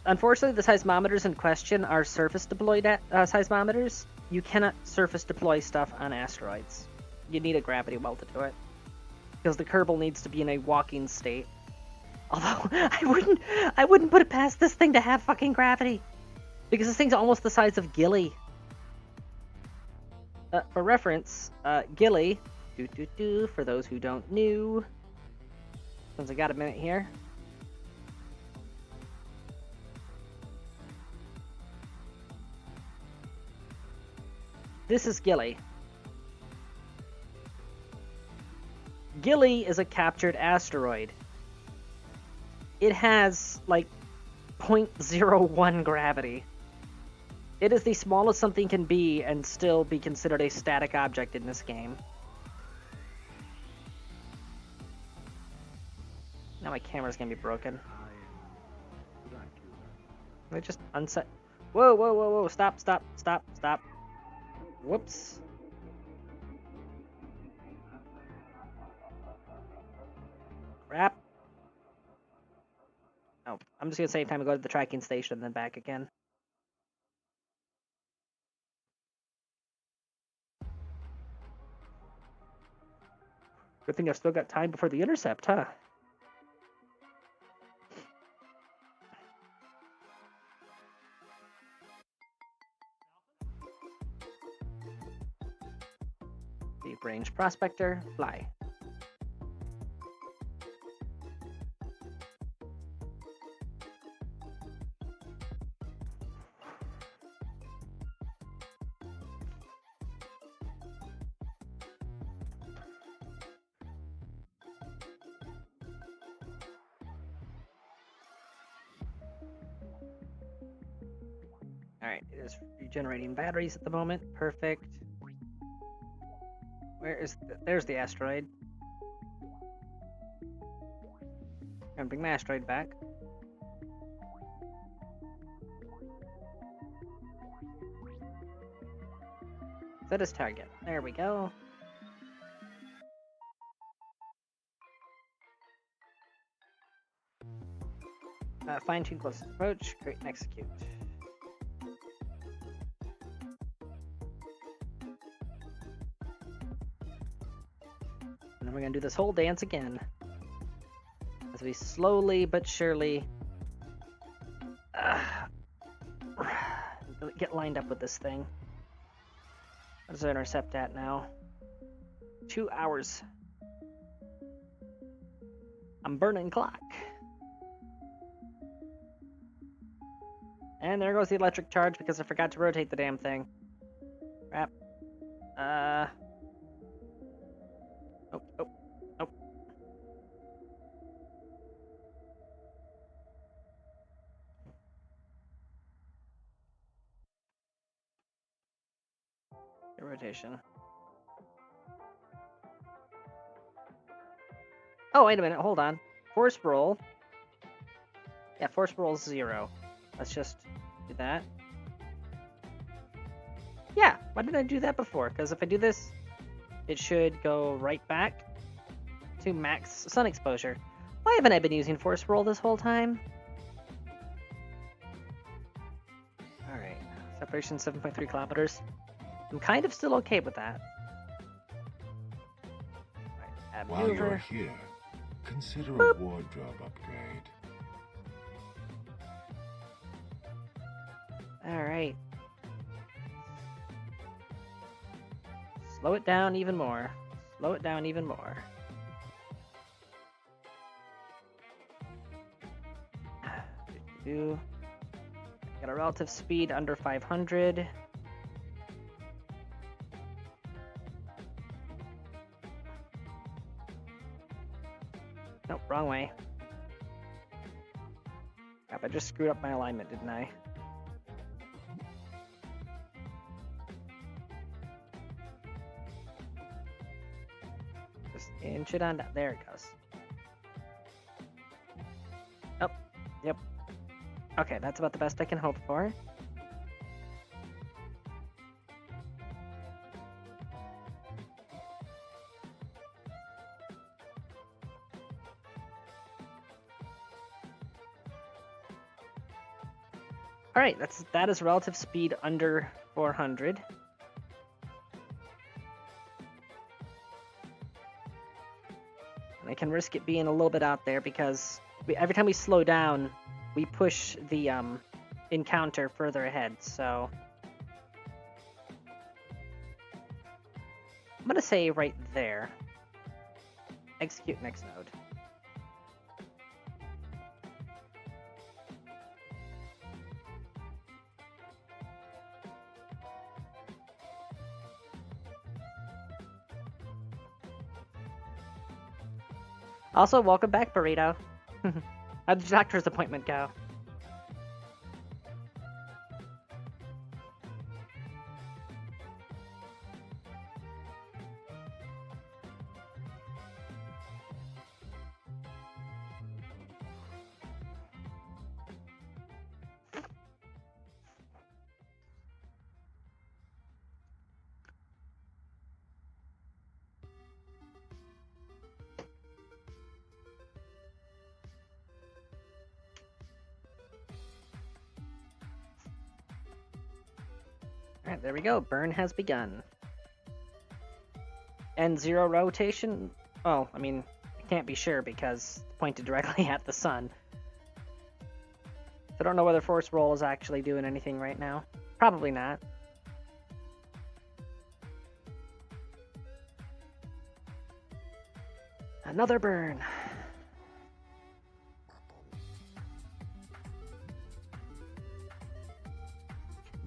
Unfortunately, the seismometers in question are surface deployed seismometers. You cannot surface deploy stuff on asteroids. You need a gravity well to do it, because the Kerbal needs to be in a walking state. Although I wouldn't put it past this thing to have fucking gravity, because this thing's almost the size of Gilly. For reference, Gilly, for those who don't know, since I got a minute here. This is Gilly. Gilly is a captured asteroid. It has, like, 0.01 gravity. It is the smallest something can be and still be considered a static object in this game. Now my camera's gonna be broken. Let me just unset. Whoa, whoa, whoa, whoa, stop, stop, stop, stop. Whoops. Crap. Oh, I'm just gonna save time to go to the tracking station and then back again. Good thing I've still got time before the intercept, huh? Deep range prospector, fly. There's regenerating batteries at the moment. Perfect. There's the asteroid. Gonna bring my asteroid back. Set his target. There we go. Fine-tune closest approach. Create and execute. And then we're gonna do this whole dance again. As we slowly but surely get lined up with this thing. What does our intercept at now? 2 hours. I'm burning clock. And there goes the electric charge because I forgot to rotate the damn thing. Crap. Oh. Rotation. Oh, wait a minute. Hold on. Force roll. Yeah, force roll is 0. Let's just do that. Yeah, why did I do that before? Because if I do this, it should go right back to max sun exposure. Why haven't I been using force roll this whole time? Alright, separation 7.3 kilometers. I'm kind of still okay with that. Right, While maneuver. you're here, consider Boop. a wardrobe upgrade. Alright. Slow it down even more. Slow it down even more. Got a relative speed under 500. Nope, wrong way. Crap, I just screwed up my alignment, didn't I? Just inch it on down. There it goes. Oh, yep. Okay, that's about the best I can hope for. Alright, that is relative speed under 400. And I can risk it being a little bit out there because every time we slow down, we push the encounter further ahead, so I'm gonna say right there. Execute next node. Also, welcome back, Burrito. How'd the doctor's appointment go? Alright, there we go. Burn has begun. And 0 rotation? Well, I mean, I can't be sure because it's pointed directly at the sun. I don't know whether force roll is actually doing anything right now. Probably not. Another burn.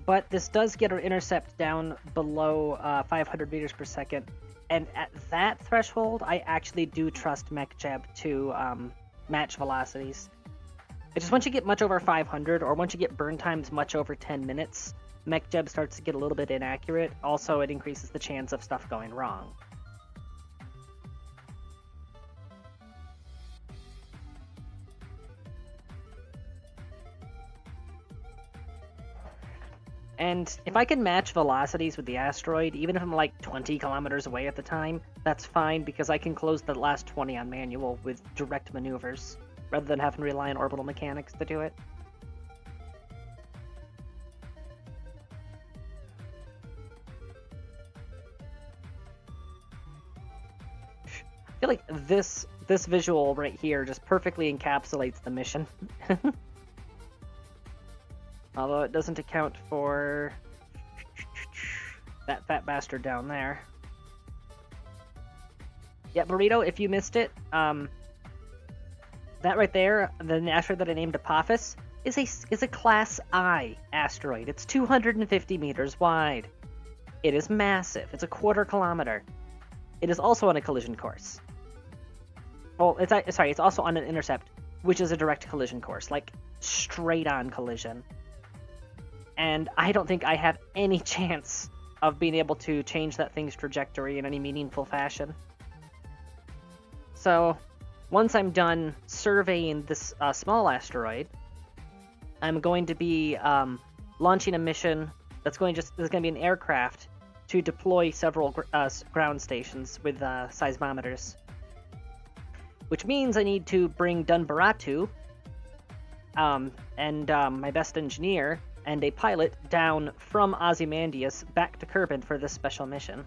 But this does get our intercept down below 500 meters per second. And at that threshold, I actually do trust MechJeb to match velocities. It's just once you get much over 500, or once you get burn times much over 10 minutes, MechJeb starts to get a little bit inaccurate. Also, it increases the chance of stuff going wrong. And if I can match velocities with the asteroid, even if I'm like 20 kilometers away at the time, that's fine because I can close the last 20 on manual with direct maneuvers, rather than having to rely on orbital mechanics to do it. I feel like this visual right here just perfectly encapsulates the mission. Although it doesn't account for that fat bastard down there. Yeah, Burrito, if you missed it, that right there, the asteroid that I named Apophis, is a Class I asteroid. It's 250 meters wide. It is massive. It's a quarter kilometer. It is also on a collision course. Oh, it's also on an intercept, which is a direct collision course, like straight on collision. And I don't think I have any chance of being able to change that thing's trajectory in any meaningful fashion. So, once I'm done surveying this small asteroid, I'm going to be launching a mission that's going to be an aircraft to deploy several ground stations with seismometers. Which means I need to bring Dunbaratu and my best engineer and a pilot down from Ozymandias back to Kerbal for this special mission.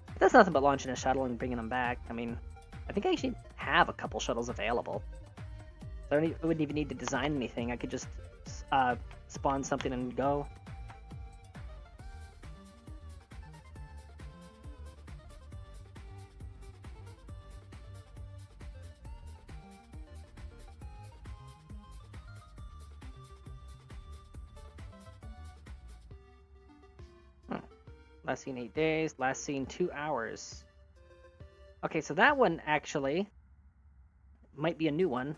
But that's nothing but launching a shuttle and bringing them back. I mean, I think I actually have a couple shuttles available. So I wouldn't even need to design anything. I could just spawn something and go. Last seen 8 days, last seen 2 hours. Okay, so that one actually might be a new one.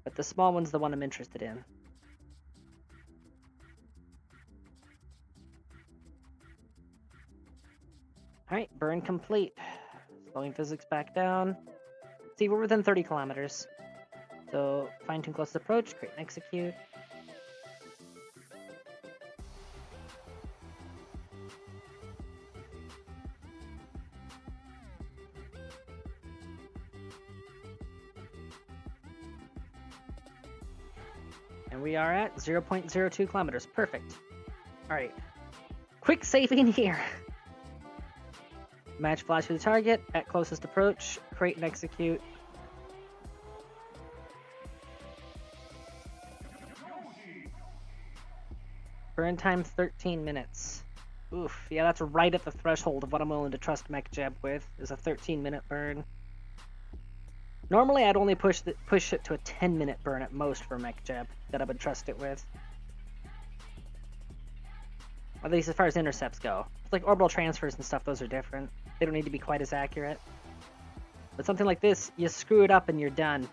But the small one's the one I'm interested in. Alright, burn complete. Slowing physics back down. See, we're within 30 kilometers. So, fine-tune close approach, create and execute. And we are at 0.02 kilometers. Perfect. Alright. Quick saving here. Match flash to the target at closest approach. Create and execute. Burn time 13 minutes. Oof. Yeah, that's right at the threshold of what I'm willing to trust MechJeb with, is a 13-minute burn. Normally, I'd only push it to a 10-minute burn at most for MechJeb that I would trust it with. At least as far as intercepts go. It's like orbital transfers and stuff, those are different. They don't need to be quite as accurate. But something like this, you screw it up and you're done.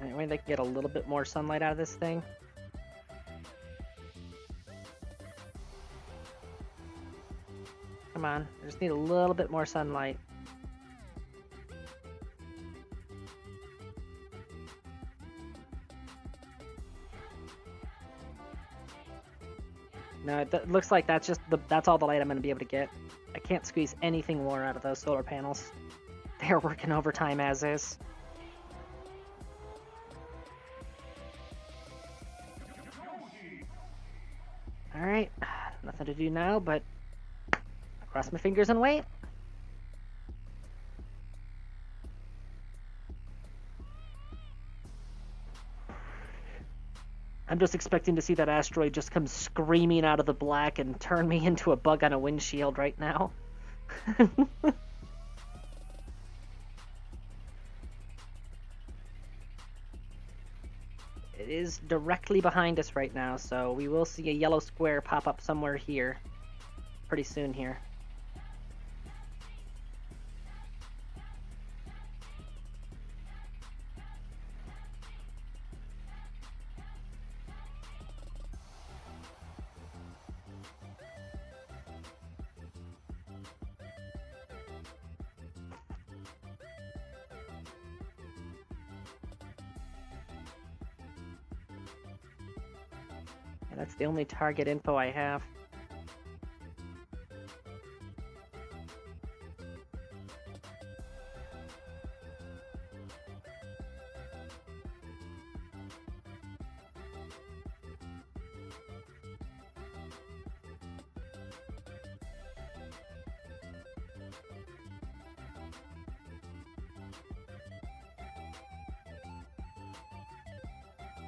Anyway, they can get a little bit more sunlight out of this thing. Come on, I just need a little bit more sunlight. No, it looks like that's all the light I'm going to be able to get. I can't squeeze anything more out of those solar panels. They're working overtime as is. Alright, nothing to do now, but cross my fingers and wait. I'm just expecting to see that asteroid just come screaming out of the black and turn me into a bug on a windshield right now. It is directly behind us right now, so we will see a yellow square pop up somewhere here pretty soon here. And that's the only target info I have.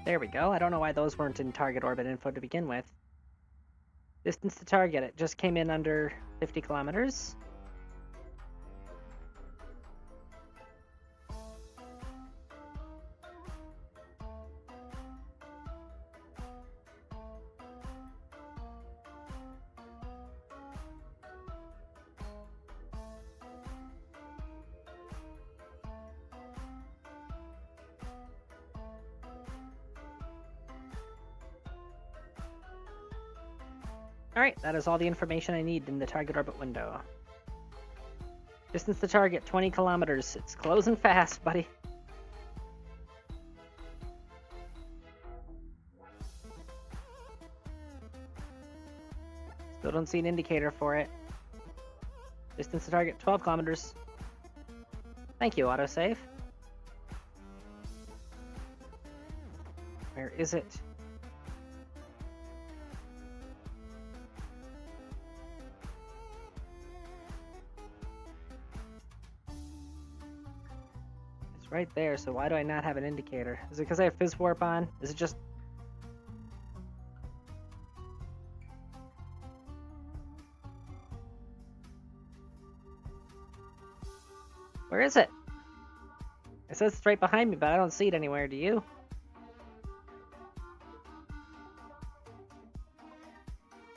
There we go. I don't know why those weren't in target orbit info to begin with. Distance to target, it just came in under 50 kilometers. Alright, that is all the information I need in the target orbit window. Distance to target, 20 kilometers. It's closing fast, buddy. Still don't see an indicator for it. Distance to target, 12 kilometers. Thank you, autosave. Where is it? It's right there, so why do I not have an indicator? Is it because I have Fizz Warp on? Is it just... Where is it? It says it's right behind me, but I don't see it anywhere. Do you?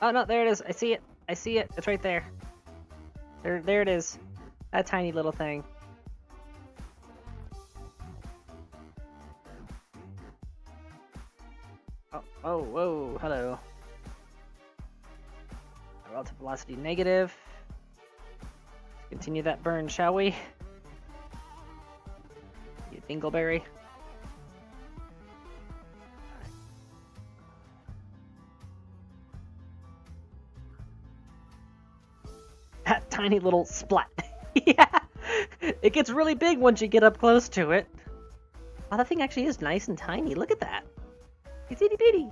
Oh, no, there it is. I see it. I see it. It's right there. There it is. That tiny little thing. Oh, whoa, hello. Relative velocity negative. Let's continue that burn, shall we? You dingleberry. That tiny little splat. Yeah! It gets really big once you get up close to it. Oh, that thing actually is nice and tiny. Look at that. It's itty bitty.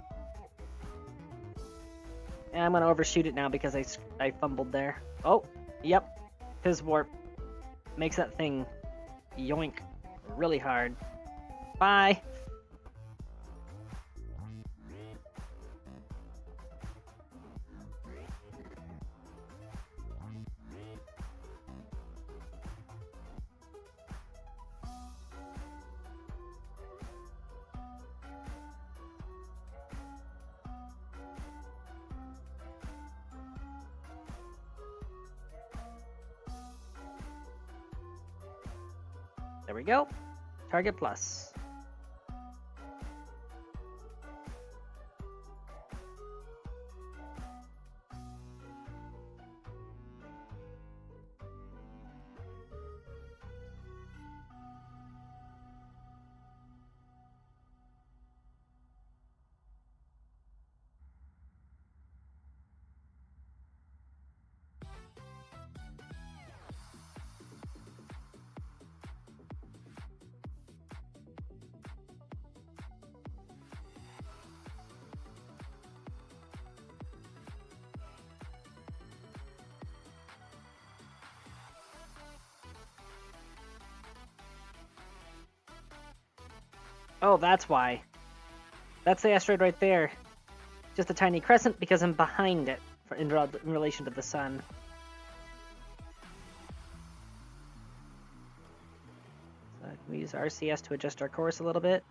Yeah, I'm gonna overshoot it now because I fumbled there. Oh, yep. Fizz Warp makes that thing yoink really hard. Bye. There we go. Target plus. Oh, that's why. That's the asteroid right there. Just a tiny crescent because I'm behind it in relation to the sun. So we use RCS to adjust our course a little bit.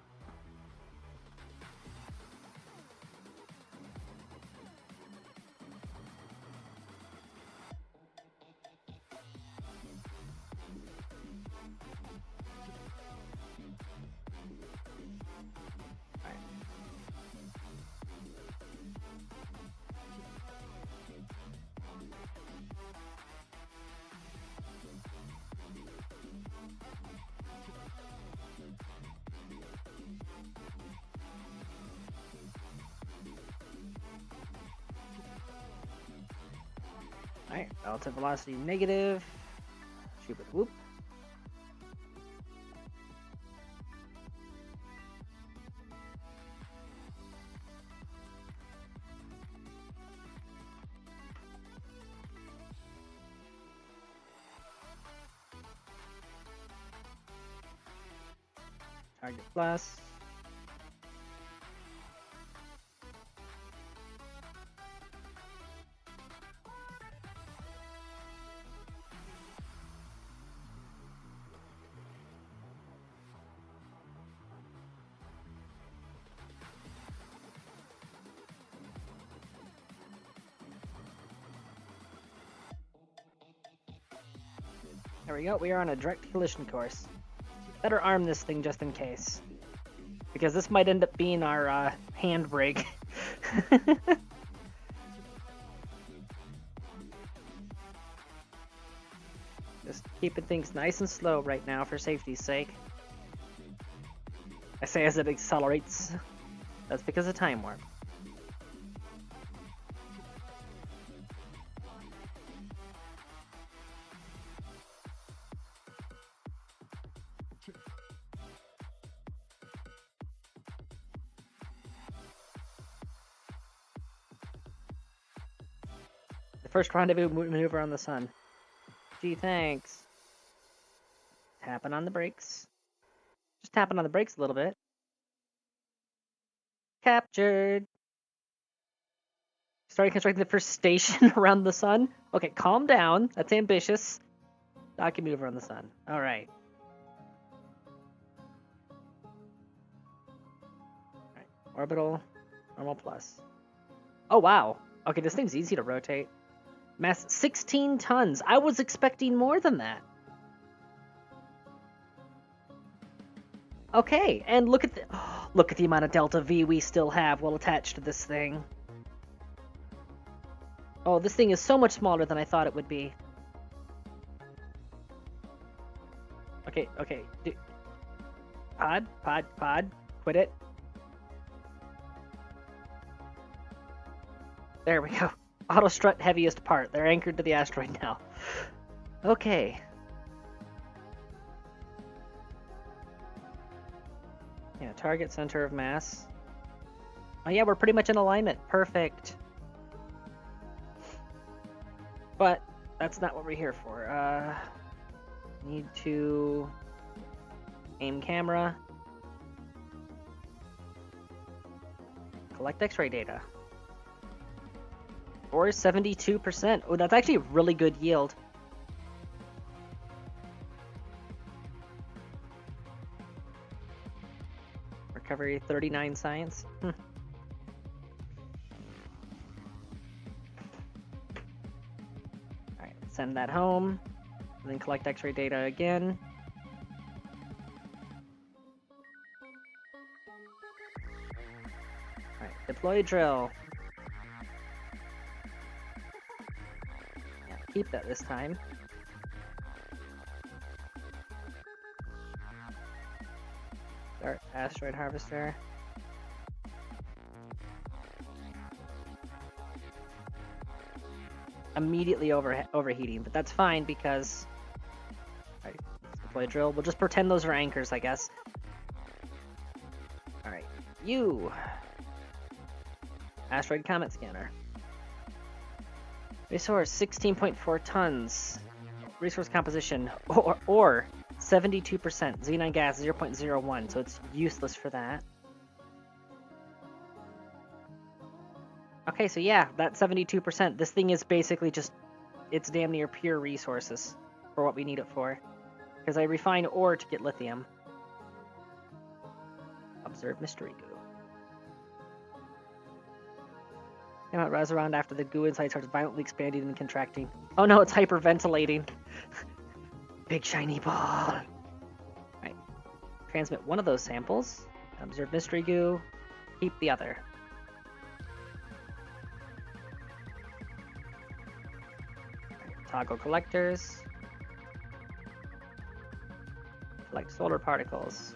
Alright, relative velocity negative. Shoot with whoop. Target plus. There we go, we are on a direct collision course. Better arm this thing just in case. Because this might end up being our handbrake. Just keeping things nice and slow right now for safety's sake. I say as it accelerates. That's because of time warp. The first rendezvous maneuver on the sun. Gee, thanks. Tapping on the brakes. Just tapping on the brakes a little bit. Captured. Starting constructing the first station around the sun. Okay, calm down. That's ambitious. Docky maneuver on the sun. Alright. Alright. Orbital. Normal plus. Oh, wow. Okay, this thing's easy to rotate. Mass 16 tons. I was expecting more than that. Okay, and look at the amount of delta V we still have while attached to this thing. Oh, this thing is so much smaller than I thought it would be. Okay. Pod. Quit it. There we go. Auto strut heaviest part. They're anchored to the asteroid now. Okay. Yeah, target center of mass. Oh yeah, we're pretty much in alignment. Perfect. But that's not what we're here for. Need to aim camera. Collect X-ray data. Or 72%. Oh, that's actually a really good yield. Recovery 39 science. Alright, send that home. And then collect X-ray data again. Alright, deploy drill. Yeah, keep that this time. Start asteroid harvester. Immediately overheating, but that's fine because... Alright, let's deploy drill. We'll just pretend those are anchors, I guess. Alright, you! Asteroid comet scanner. Resource, 16.4 tons. Resource composition, or 72%. Xenon gas, 0.01, so it's useless for that. Okay, so yeah, that 72%. This thing is basically just, it's damn near pure resources for what we need it for. Because I refine ore to get lithium. Observe mystery goo. It rises around after the goo inside starts violently expanding and contracting. Oh no, it's hyperventilating. Big shiny ball. Alright. Transmit one of those samples. Observe mystery goo. Keep the other. Toggle collectors. Collect solar particles.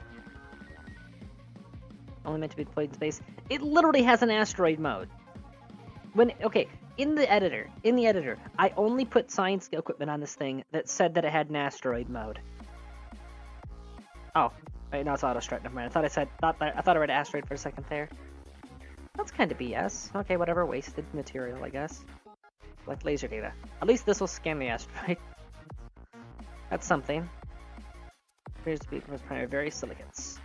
Only meant to be deployed in space. It literally has an asteroid mode. Okay, in the editor, I only put science equipment on this thing that said that it had an asteroid mode. Oh, wait, no, it's auto strut. Never mind. I thought I read asteroid for a second there. That's kind of BS. Okay, whatever. Wasted material, I guess. Like laser data. At least this will scan the asteroid. That's something. Appears to be from primary various silicates.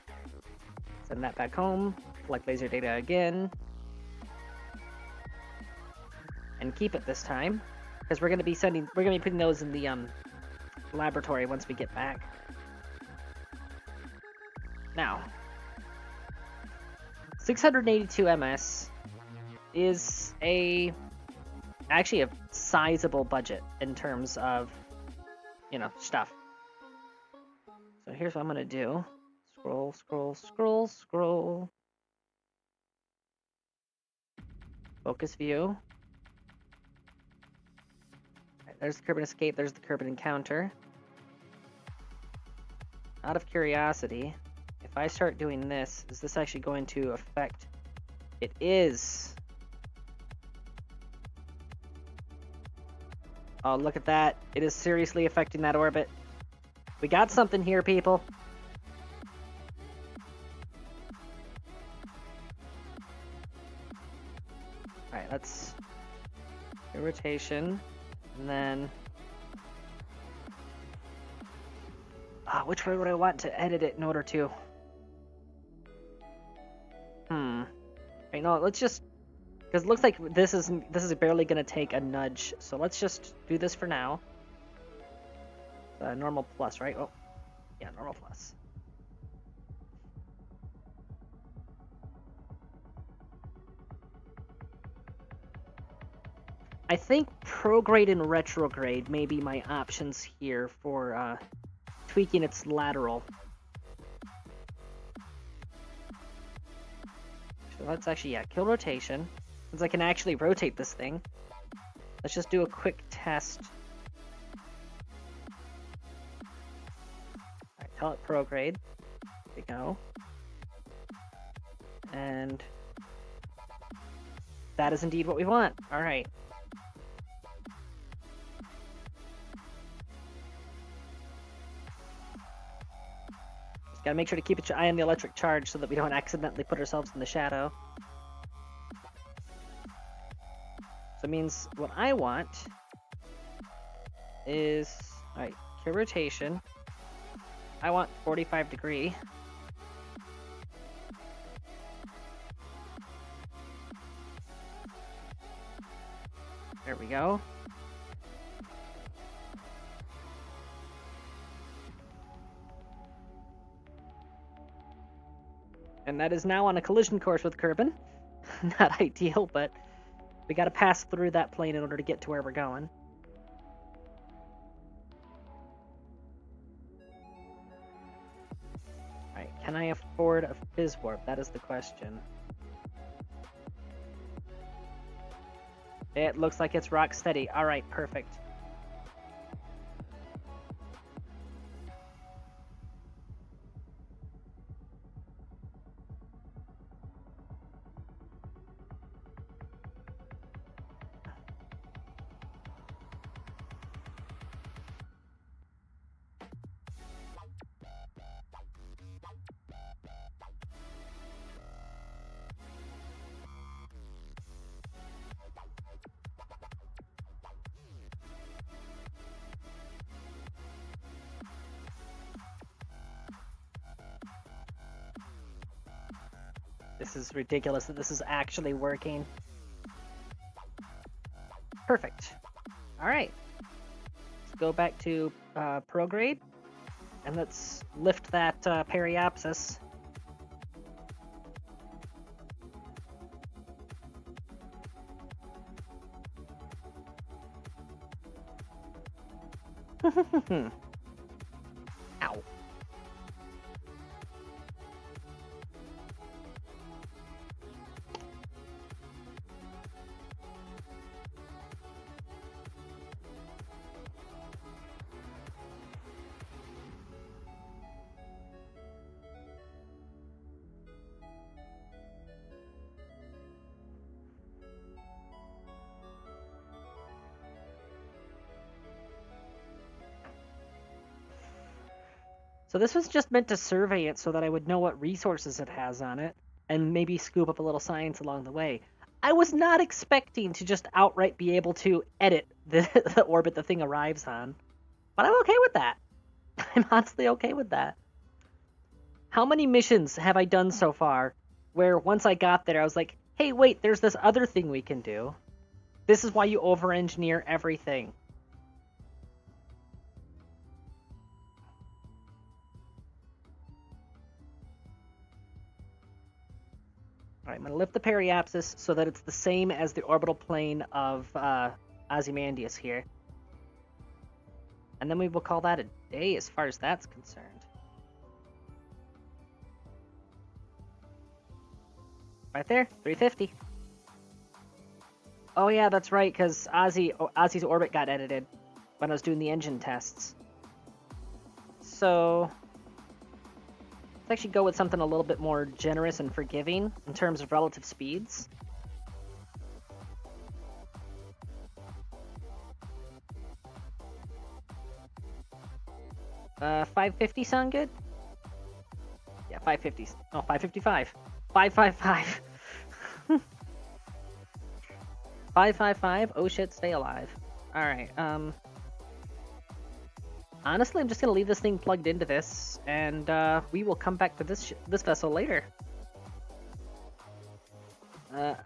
Send that back home. Collect laser data again. And keep it this time, because we're gonna be putting those in the laboratory once we get back. Now, 682 ms is actually a sizable budget in terms of, stuff. So here's what I'm gonna do. Scroll, scroll, scroll, scroll. Focus view. Right, there's the Kerbal escape, there's the Kerbal encounter. Out of curiosity, if I start doing this, is this actually going to affect? It is. Oh, look at that. It is seriously affecting that orbit. We got something here, people. Alright, let's do rotation, and then which way would I want to edit it in order to? Right, no, let's just, because it looks like this is barely gonna take a nudge, so let's just do this for now. Normal plus, right? Oh, yeah, normal plus. I think prograde and retrograde may be my options here for tweaking its lateral. So let's actually, kill rotation, since I can actually rotate this thing. Let's just do a quick test. Alright, tell it prograde. There we go. And that is indeed what we want. Alright. Gotta make sure to keep an eye on the electric charge so that we don't accidentally put ourselves in the shadow. So it means what I want is, alright, Q rotation. I want 45 degree. There we go. And that is now on a collision course with Kerbal. Not ideal, but we gotta pass through that plane in order to get to where we're going. Alright, can I afford a fizz warp? That is the question. It looks like it's rock steady. Alright, perfect. This is ridiculous that this is actually working. Perfect. Alright. Let's go back to prograde. And let's lift that periapsis. Ow. So this was just meant to survey it so that I would know what resources it has on it, and maybe scoop up a little science along the way. I was not expecting to just outright be able to edit the orbit the thing arrives on. But I'm okay with that. I'm honestly okay with that. How many missions have I done so far where once I got there, I was like, hey, wait, there's this other thing we can do. This is why you over-engineer everything. Alright, I'm going to lift the periapsis so that it's the same as the orbital plane of Ozymandias here. And then we will call that a day as far as that's concerned. Right there, 350. Oh yeah, that's right, because Ozzy's orbit got edited when I was doing the engine tests. So let's actually go with something a little bit more generous and forgiving in terms of relative speeds. Uh, 550 sound good? Yeah, 550. Oh, 555. 555. 555. Oh shit, stay alive. Alright, honestly, I'm just gonna leave this thing plugged into this, and we will come back to this vessel later.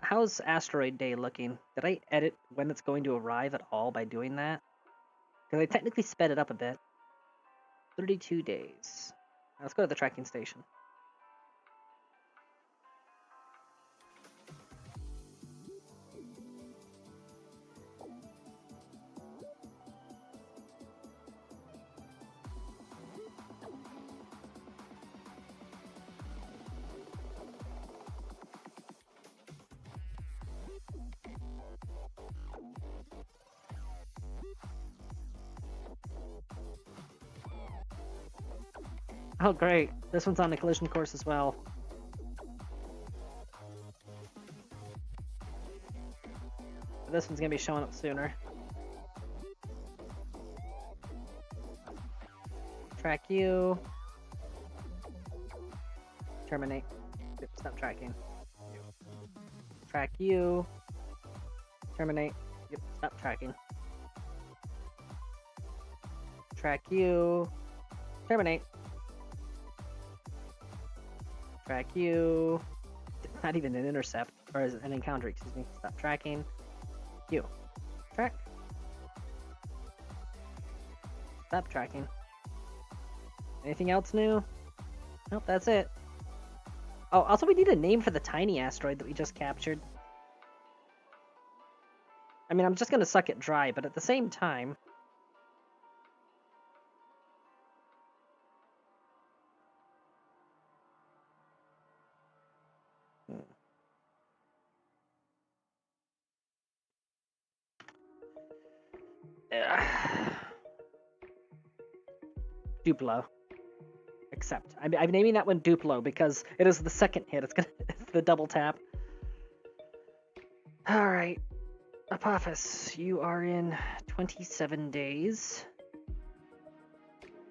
How's Asteroid Day looking? Did I edit when it's going to arrive at all by doing that? Because I technically sped it up a bit. 32 days. Let's go to the tracking station. Oh great, this one's on the collision course as well. This one's gonna be showing up sooner. Track you. Terminate. Yep, stop tracking. Track you. Terminate. Yep, stop tracking. Track you. Terminate. Track you. Not even an intercept, or an encounter, excuse me. Stop tracking. You. Track. Stop tracking. Anything else new? Nope, that's it. Oh, also we need a name for the tiny asteroid that we just captured. I mean, I'm just gonna suck it dry, but at the same time... Duplo. Accept. I'm naming that one Duplo because it is the second hit. It's the double tap. Alright. Apophis, you are in 27 days.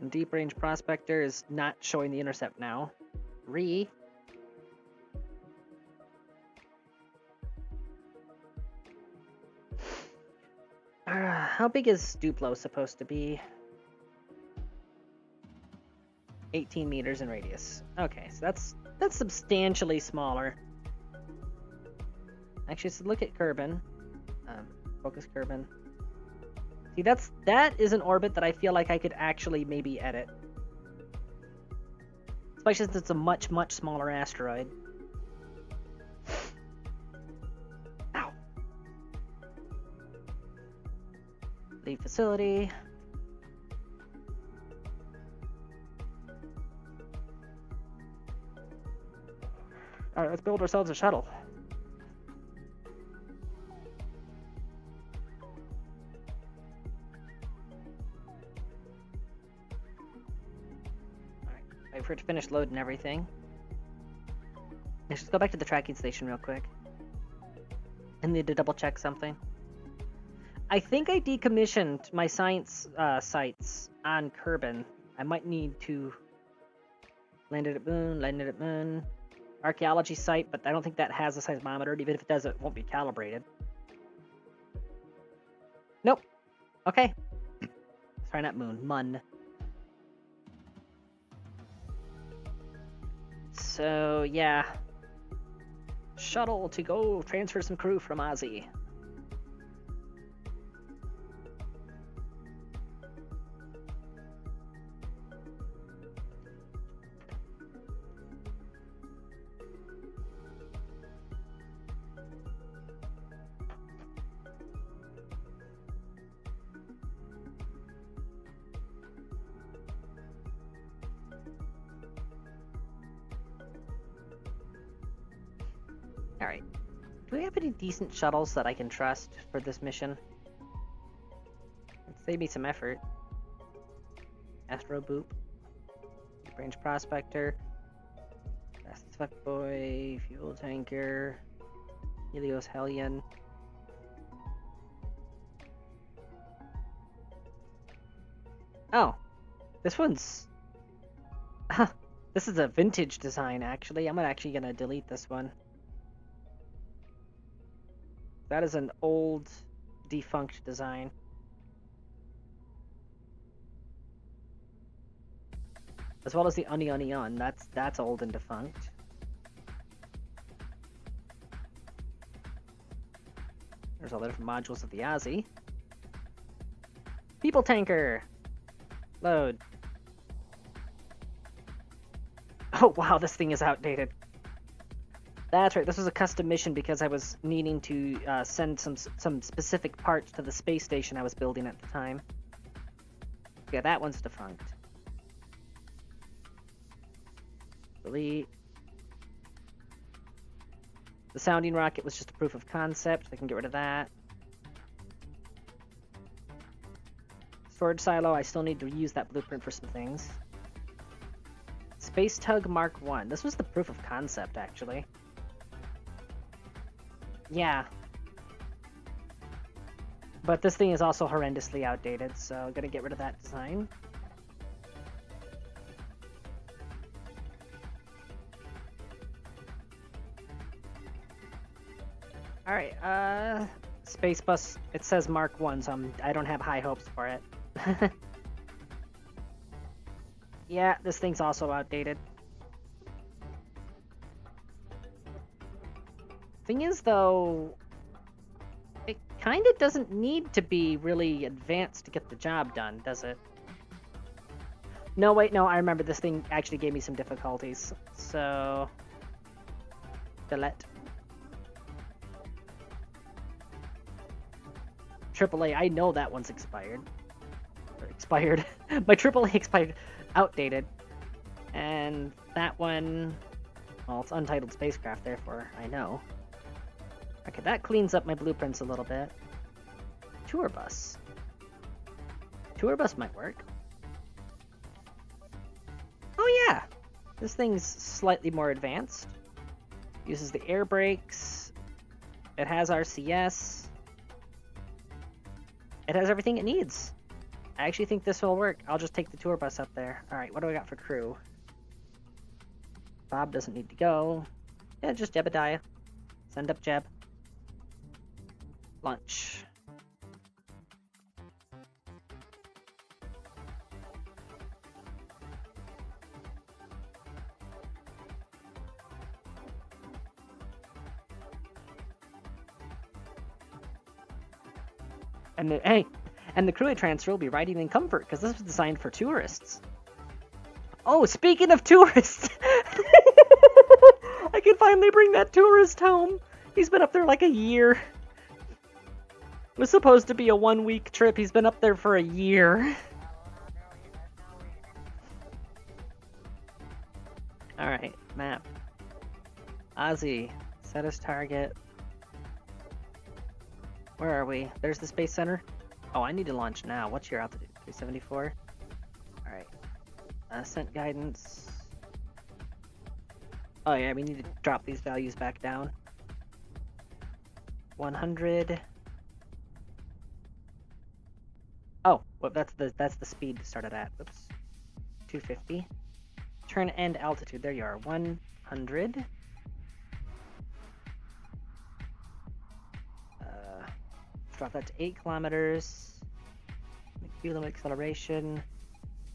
And Deep Range Prospector is not showing the intercept now. How big is Duplo supposed to be? 18 meters in radius. Okay, so that's substantially smaller. Actually, so look at Kerbin. Focus Kerbin. See, that is an orbit that I feel like I could actually maybe edit. Especially since it's a much, much smaller asteroid. Ow. Leave facility. Alright, let's build ourselves a shuttle. Alright, wait for it to finish loading everything. Let's just go back to the tracking station real quick. I need to double check something. I think I decommissioned my science sites on Kerbin. I might need to Landed at moon, landed at moon. Archaeology site, but I don't think that has a seismometer. Even if it does, it won't be calibrated. Nope. Okay. Sorry, not moon. Mun. So, yeah. Shuttle to go transfer some crew from Ozzy. Alright. Do we have any decent shuttles that I can trust for this mission? It'd save me some effort. Astro Boop. Range Prospector. Fast Fuck Boy. Fuel Tanker. Helios Hellion. Oh. This one's... this is a vintage design, actually. I'm actually gonna delete this one. That is an old, defunct design. As well as the Onion, that's old and defunct. There's all the different modules of the Ozzy. People Tanker! Load. Oh wow, this thing is outdated. That's right, this was a custom mission because I was needing to send some specific parts to the space station I was building at the time. Yeah, that one's defunct. Delete. The sounding rocket was just a proof of concept. I can get rid of that. Storage silo, I still need to use that blueprint for some things. Space Tug Mark 1. This was the proof of concept, actually. Yeah. But this thing is also horrendously outdated, so I'm gonna get rid of that design. Alright, Space Bus, it says Mark 1, so I don't have high hopes for it. Yeah, this thing's also outdated. Thing is, though, it kind of doesn't need to be really advanced to get the job done, does it? No, wait, no, I remember this thing actually gave me some difficulties, so... delete. AAA, I know that one's expired. Or expired. My AAA expired. Outdated. And that one... well, it's Untitled Spacecraft, therefore I know. Okay, that cleans up my blueprints a little bit. Tour bus. Tour bus might work. Oh yeah! This thing's slightly more advanced. Uses the air brakes. It has RCS. It has everything it needs. I actually think this will work. I'll just take the tour bus up there. Alright, what do I got for crew? Bob doesn't need to go. Yeah, just Jebediah. Send up Jeb. Lunch. And the crew transfer will be riding in comfort because this was designed for tourists. Oh, speaking of tourists, I can finally bring that tourist home. He's been up there like a year. It was supposed to be a 1-week trip. He's been up there for a year. Alright, map. Ozzy, set as target. Where are we? There's the Space Center. Oh, I need to launch now. What's your altitude? 374? Alright. Ascent guidance. Oh yeah, we need to drop these values back down. 100. Oh, well, that's the speed to start it at. Oops. 250. turn and altitude. There you are. 100. Drop that to 8 kilometers. Fuel limit acceleration.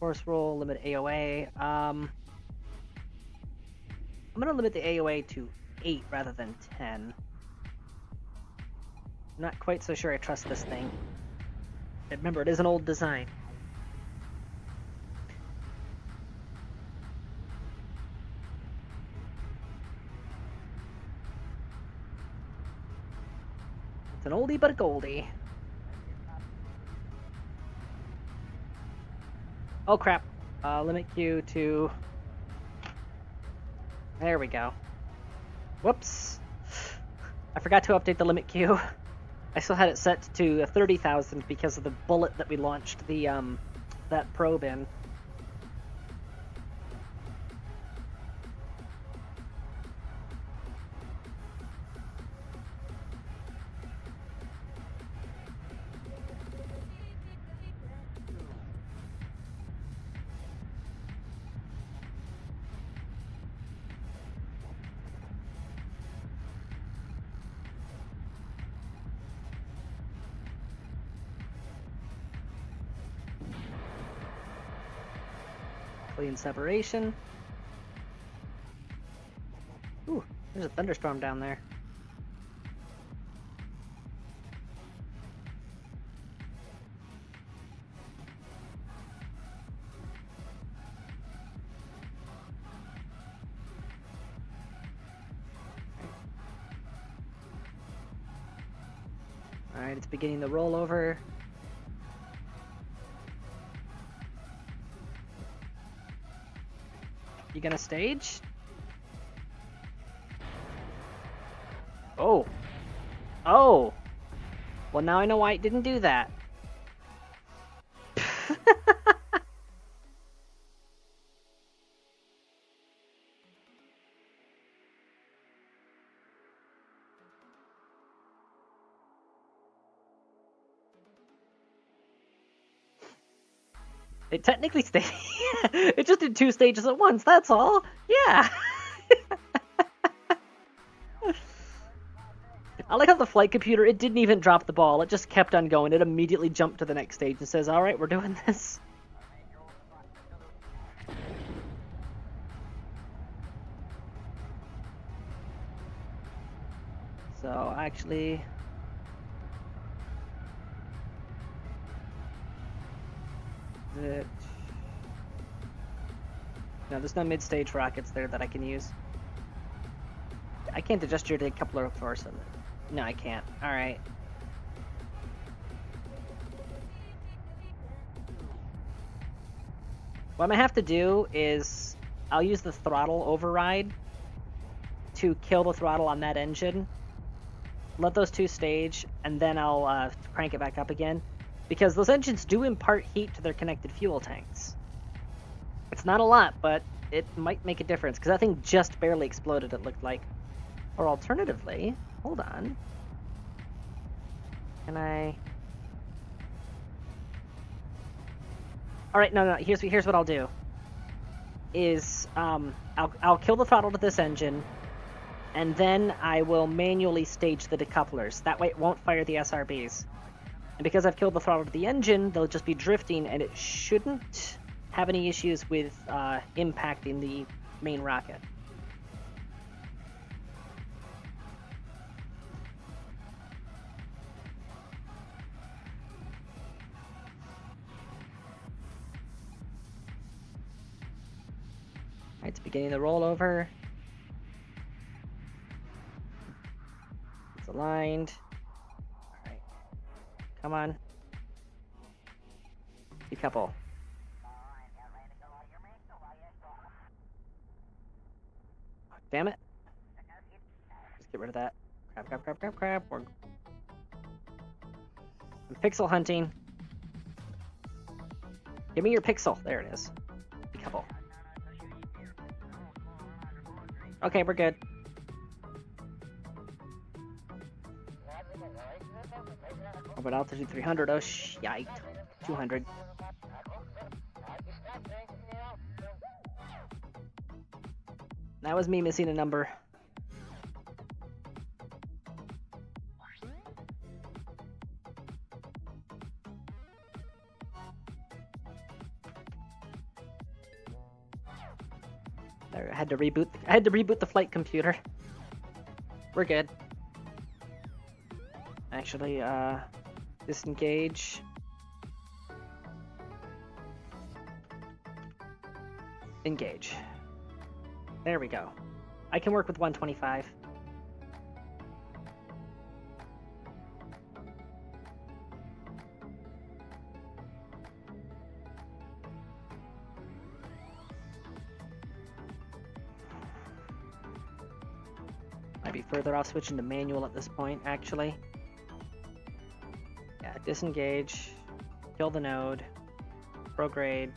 Force roll, limit AOA. I'm gonna limit the AOA to 8 rather than 10. I'm not quite so sure I trust this thing. Remember, it is an old design. It's an oldie but a goldie. Oh crap. Limit Q to... There we go. Whoops. I forgot to update the limit Q. I still had it set to 30,000 because of the bullet that we launched the that probe in. Clean separation. Ooh, there's a thunderstorm down there. Alright, it's beginning the rollover. You gonna stage? Oh. Oh! Well, now I know why it didn't do that. It technically stayed. It just did 2 stages at once, that's all. Yeah. I like how the flight computer, it didn't even drop the ball. It just kept on going. It immediately jumped to the next stage and says, alright, we're doing this. So, actually... No, there's no mid-stage rockets there that I can use. I can't adjust your decoupler force. No, I can't. Alright. What I'm gonna have to do is I'll use the throttle override to kill the throttle on that engine. Let those 2 stage, and then I'll crank it back up again. Because those engines do impart heat to their connected fuel tanks. It's not a lot, but it might make a difference, because that thing just barely exploded, it looked like. Or alternatively, hold on. Can I... Alright, no, here's what I'll do. Is, I'll kill the throttle to this engine, and then I will manually stage the decouplers. That way it won't fire the SRBs. And because I've killed the throttle to the engine, they'll just be drifting, and it shouldn't have any issues with impacting the main rocket. Alright, it's beginning the rollover. It's aligned. Alright. Come on. Decouple. Damn it. Just get rid of that. Crap. I'm pixel hunting. Give me your pixel. There it is. Decouple. Okay, we're good. Oh, but altitude 300. Oh, shite. 200. That was me missing a number. There, I had to reboot the flight computer. We're good. Actually, disengage. Engage. There we go. I can work with 125. Might be further off switching to manual at this point, actually. Yeah, disengage, kill the node, prograde.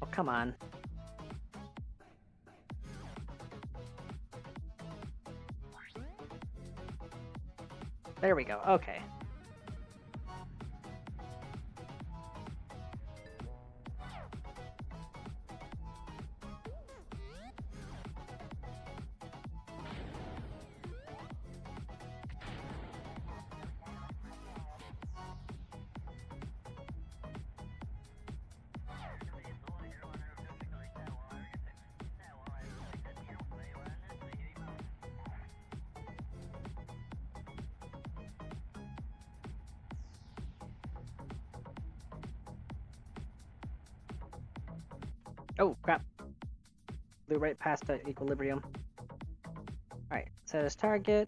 Oh, come on. There we go. Okay. Oh, crap. Flew right past the equilibrium. Alright, set as target.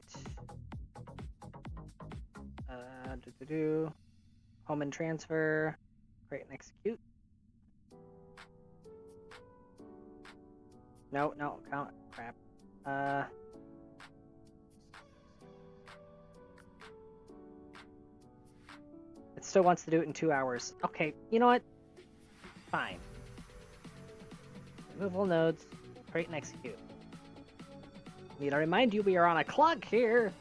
Home and transfer. Create and execute. No, count. Crap. It still wants to do it in 2 hours. Okay, you know what? Fine. Removal nodes, create and execute. Need to remind you we are on a clock here.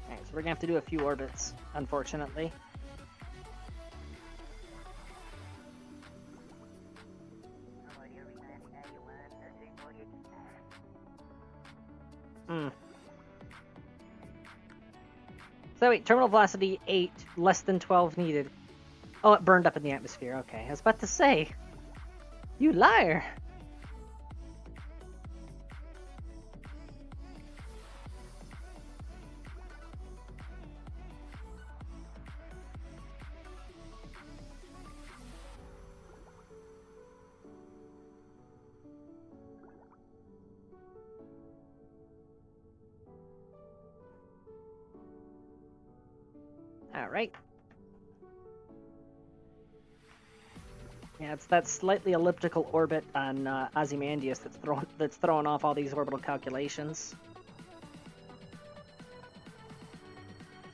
Alright, so we're gonna have to do a few orbits, unfortunately. So wait, terminal velocity 8, less than 12 needed. Oh, it burned up in the atmosphere. Okay, I was about to say. You liar! Alright. Yeah, it's that slightly elliptical orbit on Ozymandias that's throwing off all these orbital calculations.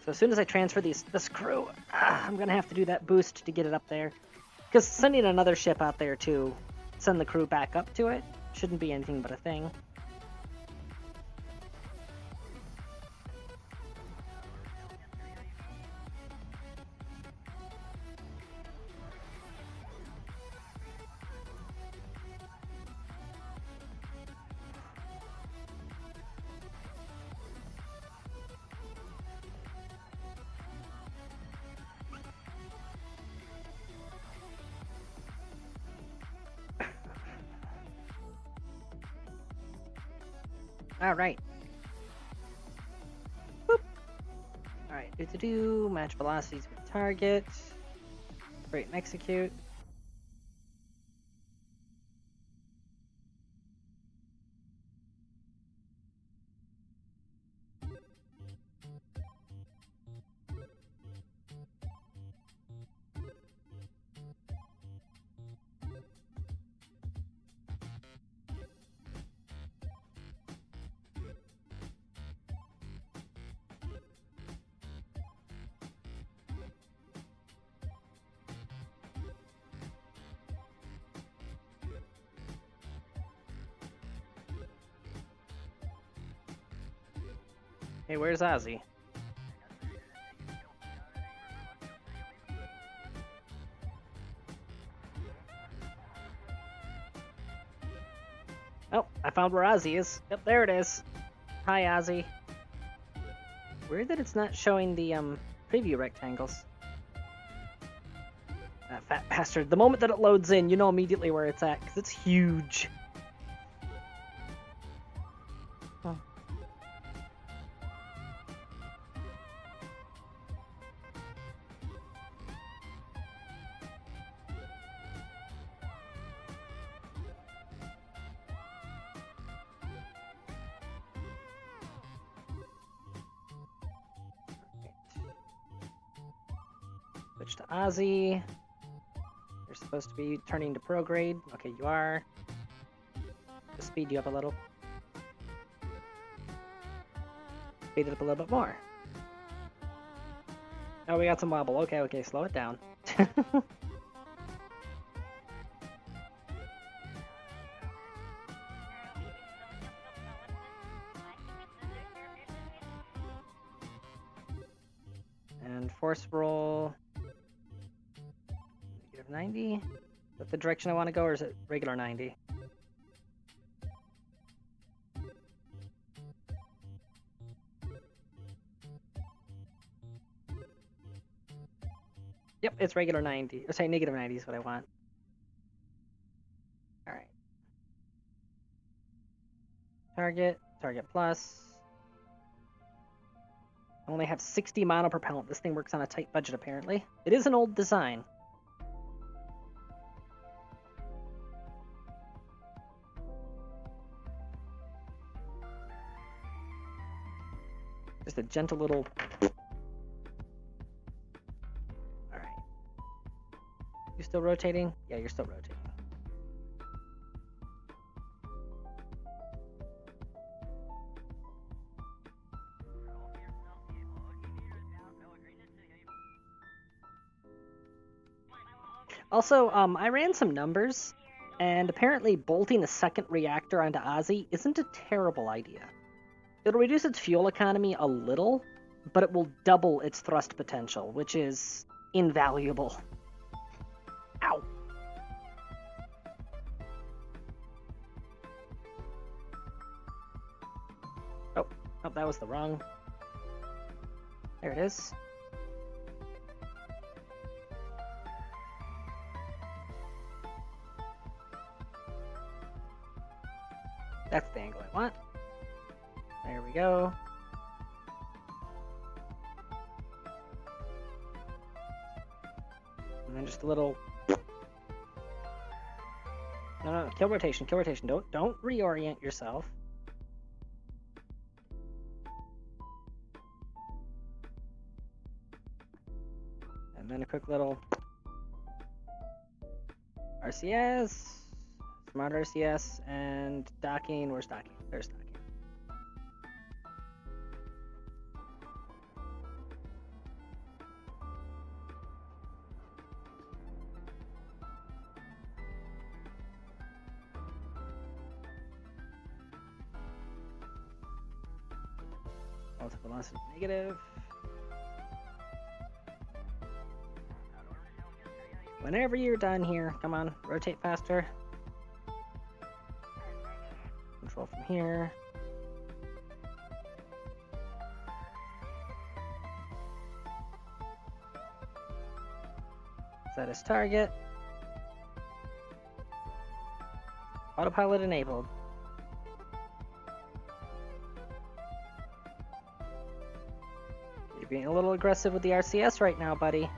So as soon as I transfer this crew, I'm gonna have to do that boost to get it up there. Because sending another ship out there to send the crew back up to it shouldn't be anything but a thing. Alright. Match velocities with target. Create and execute. Hey, where's Ozzy? Oh, I found where Ozzy is. Yep, there it is. Hi, Ozzy. Weird that it's not showing the preview rectangles. That fat bastard. The moment that it loads in, you know immediately where it's at, because it's huge. Huh. Switch to Ozzy. You're supposed to be turning to pro grade. Okay, you are. Just speed you up a little. Speed it up a little bit more. Oh, we got some wobble. Okay, slow it down. And force roll. -90? Is that the direction I want to go, or is it regular 90? Yep, it's regular 90. Or say negative 90 is what I want. Alright. Target plus. I only have 60 monopropellant. This thing works on a tight budget, apparently. It is an old design. Just a gentle little... Alright. You still rotating? Yeah, you're still rotating. Also, I ran some numbers, and apparently bolting a second reactor onto Ozzy isn't a terrible idea. It'll reduce its fuel economy a little, but it will double its thrust potential, which is invaluable. Ow! Oh, that was the wrong... There it is. That's the angle I want. There we go. And then just a little... No, kill rotation. Don't reorient yourself. And then a quick little... RCS... Smart RCS, and docking. Where's docking? There's docking. Relative velocity negative. Whenever you're done here, come on, rotate faster. Control from here. Set as target. Autopilot enabled. being a little aggressive with the RCS right now, buddy.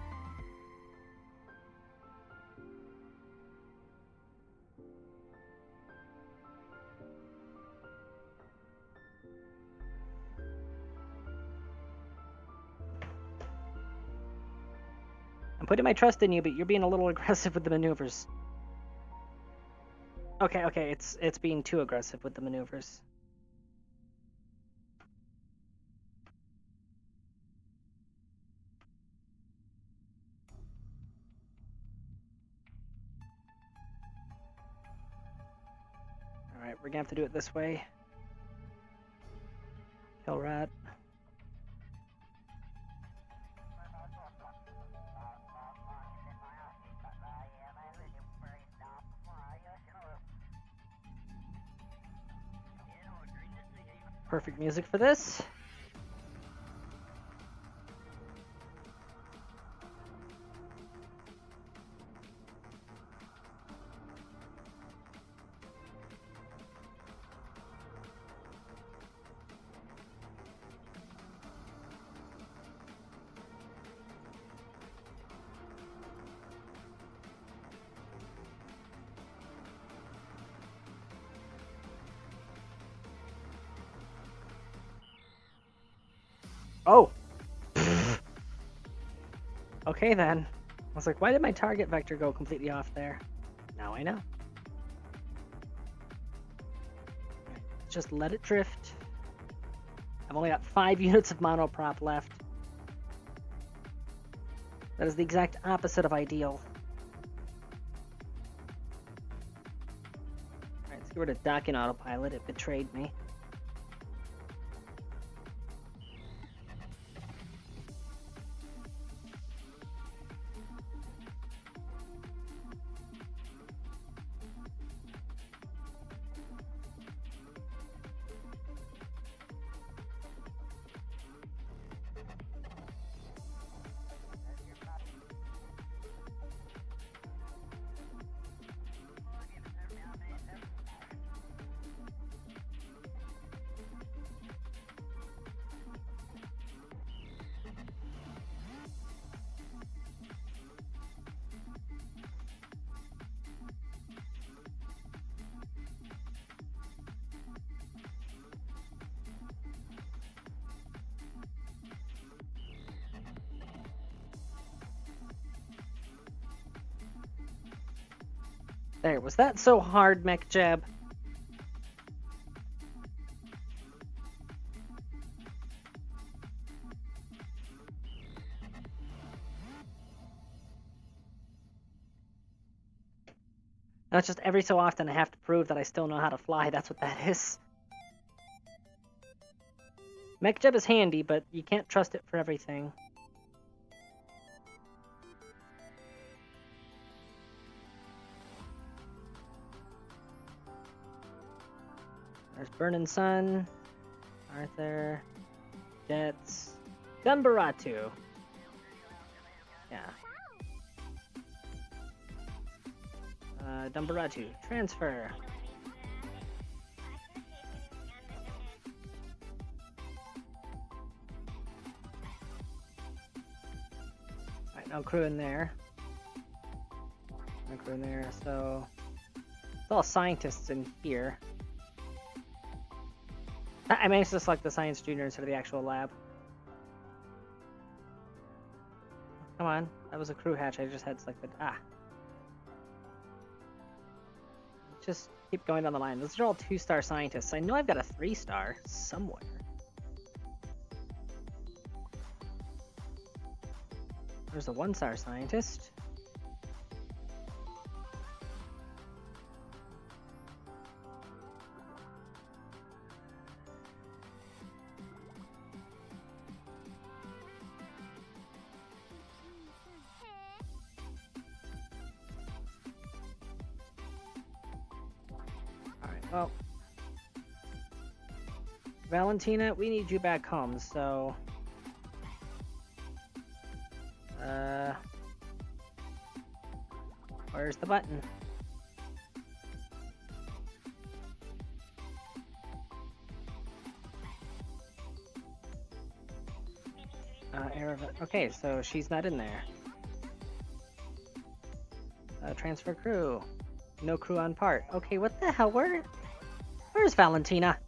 I'm putting my trust in you, but you're being a little aggressive with the maneuvers. Okay, it's being too aggressive with the maneuvers. Alright, we're gonna have to do it this way. Kill rat. Perfect music for this. Oh! Okay then. I was like, why did my target vector go completely off there? Now I know. Just let it drift. I've only got 5 units of monoprop left. That is the exact opposite of ideal. Alright, let's get rid of docking autopilot. It betrayed me. There, was that so hard, Mech Jab? Now it's just every so often I have to prove that I still know how to fly, that's what that is. Mech Jab is handy, but you can't trust it for everything. There's Burning Sun, Arthur, Jets, Gumbaratu. Yeah. Dumbaratu, transfer. Alright, no crew in there. No crew in there, so it's all scientists in here. I managed to select the science junior instead of the actual lab. Come on, that was a crew hatch I just had selected. Ah. Just keep going down the line. Those are all 2-star scientists. I know I've got a 3-star somewhere. There's a 1-star scientist. Well, Valentina, we need you back home, so... where's the button? Okay, so she's not in there. Transfer crew. No crew on part. Okay, what the hell? Where's Valentina?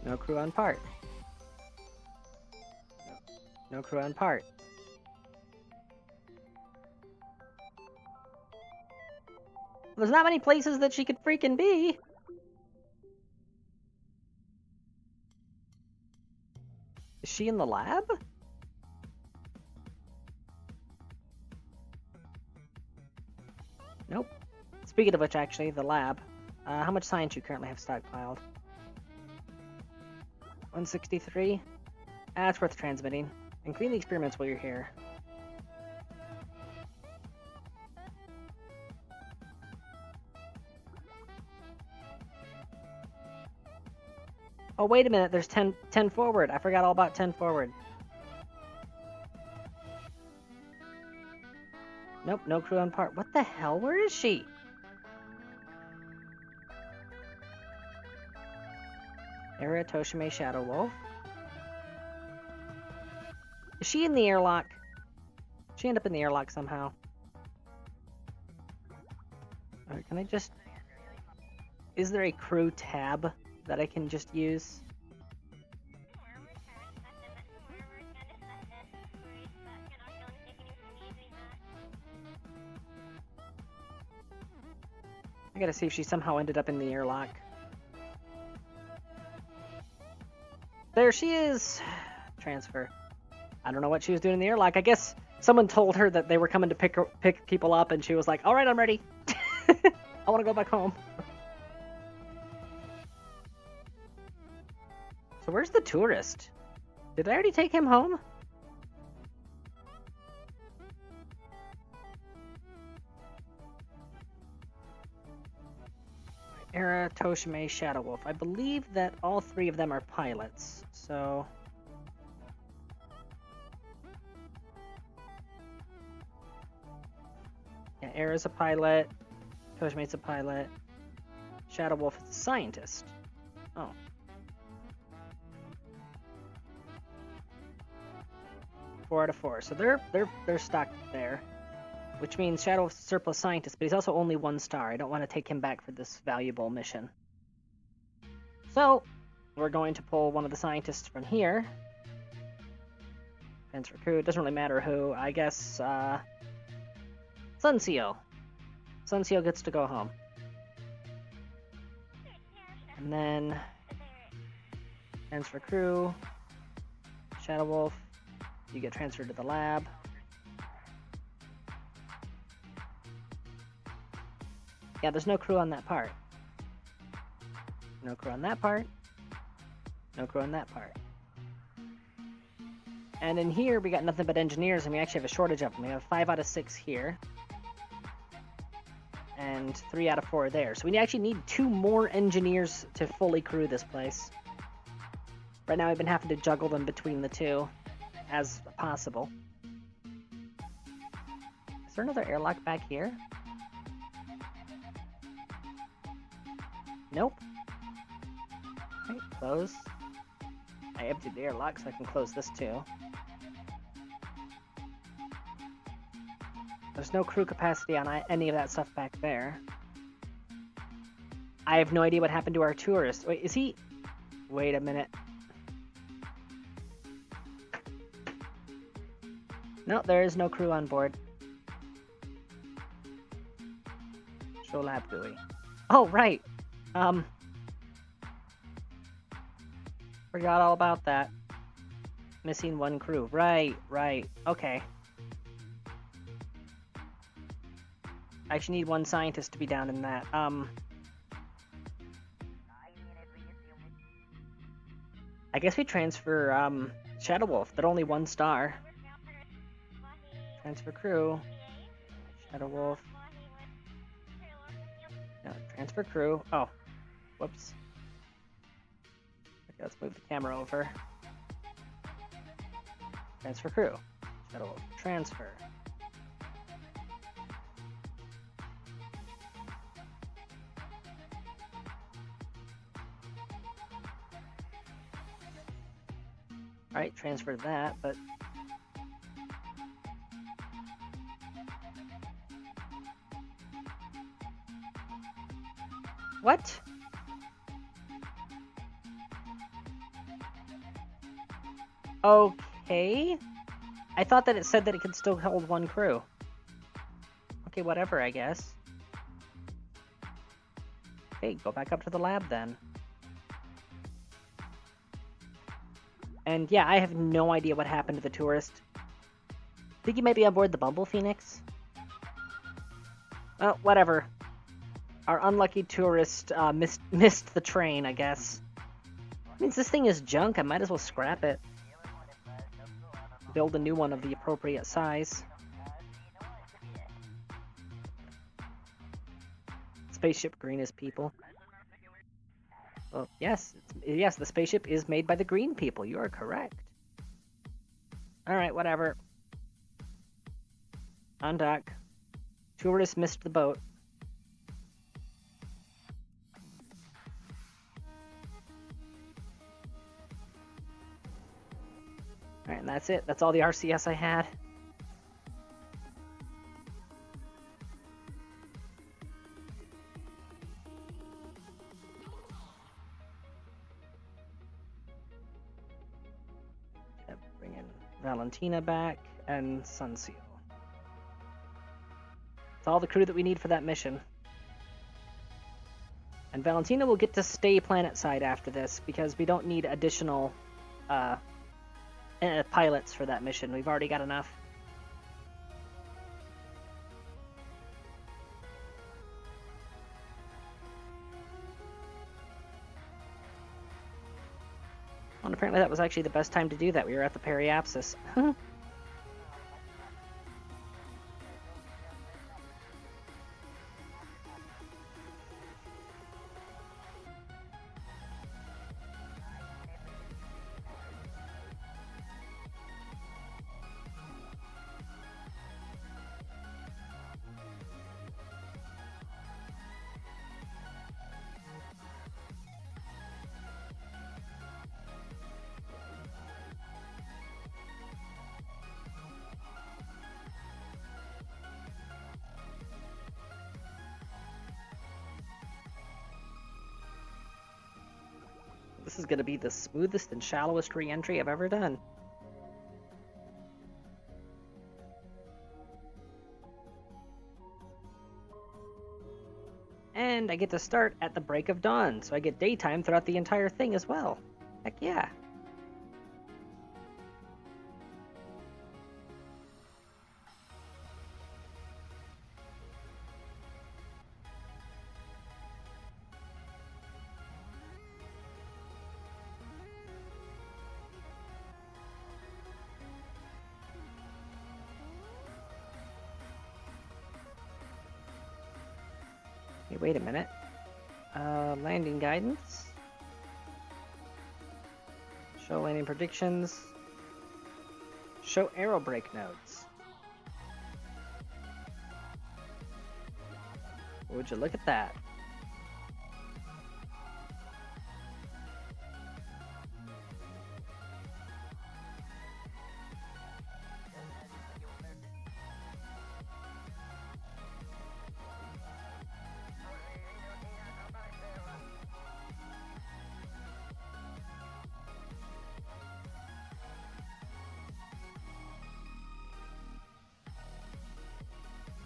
No crew on part. No crew on part. There's not many places that she could freaking be. Is she in the lab? Nope. Speaking of which, actually, the lab. How much science you currently have stockpiled? 163? That's worth transmitting. And clean the experiments while you're here. Oh, wait a minute. There's 10 forward. I forgot all about 10 forward. Nope, no crew on part. What the hell? Where is she? Era Toshime Shadow Wolf. Is she in the airlock? She end up in the airlock somehow. Alright, can I just... Is there a crew tab that I can just use? I gotta see if she somehow ended up in the airlock. There she is! Transfer. I don't know what she was doing in the airlock. I guess someone told her that they were coming to pick people up, and she was like, alright, I'm ready. I want to go back home. So where's the tourist? Did I already take him home? Era, Toshime, Shadow Wolf. I believe that all three of them are pilots, so... Yeah, Era's a pilot, Toshime's a pilot, Shadow Wolf is a scientist. Oh. Four out of 4, so they're stuck there. Which means Shadow Wolf's a surplus scientist, but he's also only 1 star. I don't want to take him back for this valuable mission. So, we're going to pull one of the scientists from here. Transfer crew, it doesn't really matter who. I guess, Sunseal. Sunseal gets to go home. And then, transfer crew. Shadow Wolf, you get transferred to the lab. Yeah, there's no crew on that part. No crew on that part. No crew on that part. And in here, we got nothing but engineers, and we actually have a shortage of them. We have 5 out of 6 here. And 3 out of 4 there. So we actually need 2 more engineers to fully crew this place. Right now, I've been having to juggle them between the 2 as possible. Is there another airlock back here? Nope. Okay, close. I emptied the airlock so I can close this too. There's no crew capacity on any of that stuff back there. I have no idea what happened to our tourist. Wait, is he... Wait a minute. No, there is no crew on board. Show lab buoy. Oh, right! Forgot all about that. Missing 1 crew. Right. Okay. I actually need 1 scientist to be down in that. I guess we transfer, Shadow Wolf. They're only 1 star. Transfer crew. Shadow Wolf. No, transfer crew. Oh. Whoops. Okay, let's move the camera over. Transfer crew. Shadow Wolf. Transfer. Alright, transfer that, but... What? Okay. I thought that it said that it could still hold one crew. Okay, whatever, I guess. Okay, go back up to the lab then. And yeah, I have no idea what happened to the tourist. Think he might be on board the Bumble Phoenix? Oh, whatever. Our unlucky tourist missed the train, I guess. Means this thing is junk, I might as well scrap it. Build a new one of the appropriate size. Spaceship green is people. Well, yes, yes, the spaceship is made by the green people. You are correct. Alright, whatever. On dock. Tourists missed the boat. Alright, and that's it. That's all the RCS I had. Bring in Valentina back and Sunseal. It's all the crew that we need for that mission. And Valentina will get to stay planetside after this because we don't need additional pilots for that mission. We've already got enough. Well, apparently that was actually the best time to do that. We were at the periapsis. This is going to be the smoothest and shallowest re-entry I've ever done. And I get to start at the break of dawn, so I get daytime throughout the entire thing as well. Heck yeah. Hey, wait a minute. Landing guidance. Show landing predictions. Show aero brake nodes. Would you look at that?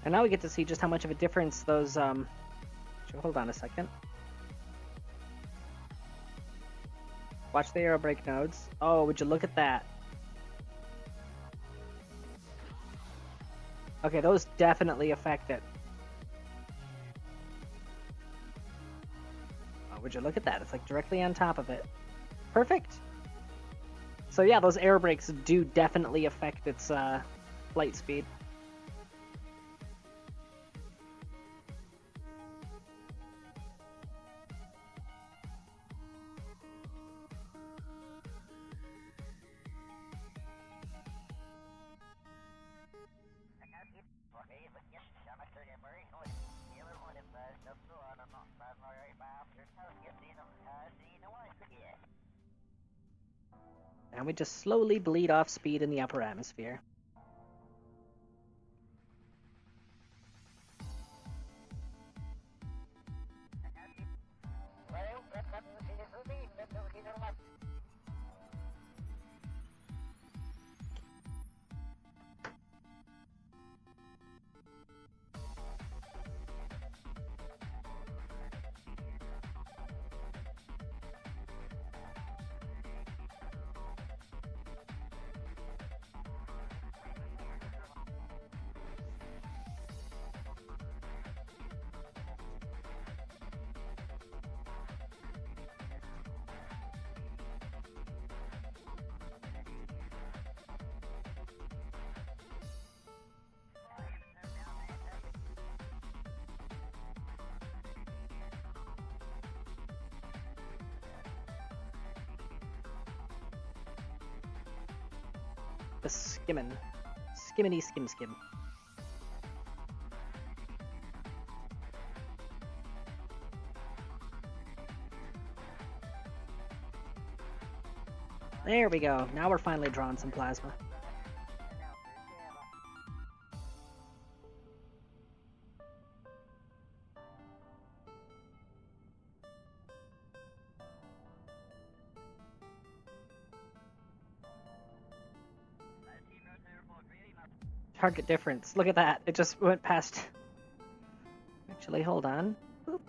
And now we get to see just how much of a difference those, hold on a second. Watch the aero brake nodes. Oh, would you look at that? Okay, those definitely affect it. Oh, would you look at that? It's like directly on top of it. Perfect. So yeah, those air brakes do definitely affect its flight speed. And we just slowly bleed off speed in the upper atmosphere. The skimmin'. Skimmity skim skim. There we go. Now we're finally drawing some plasma. Target difference. Look at that. It just went past. Actually, hold on. Boop.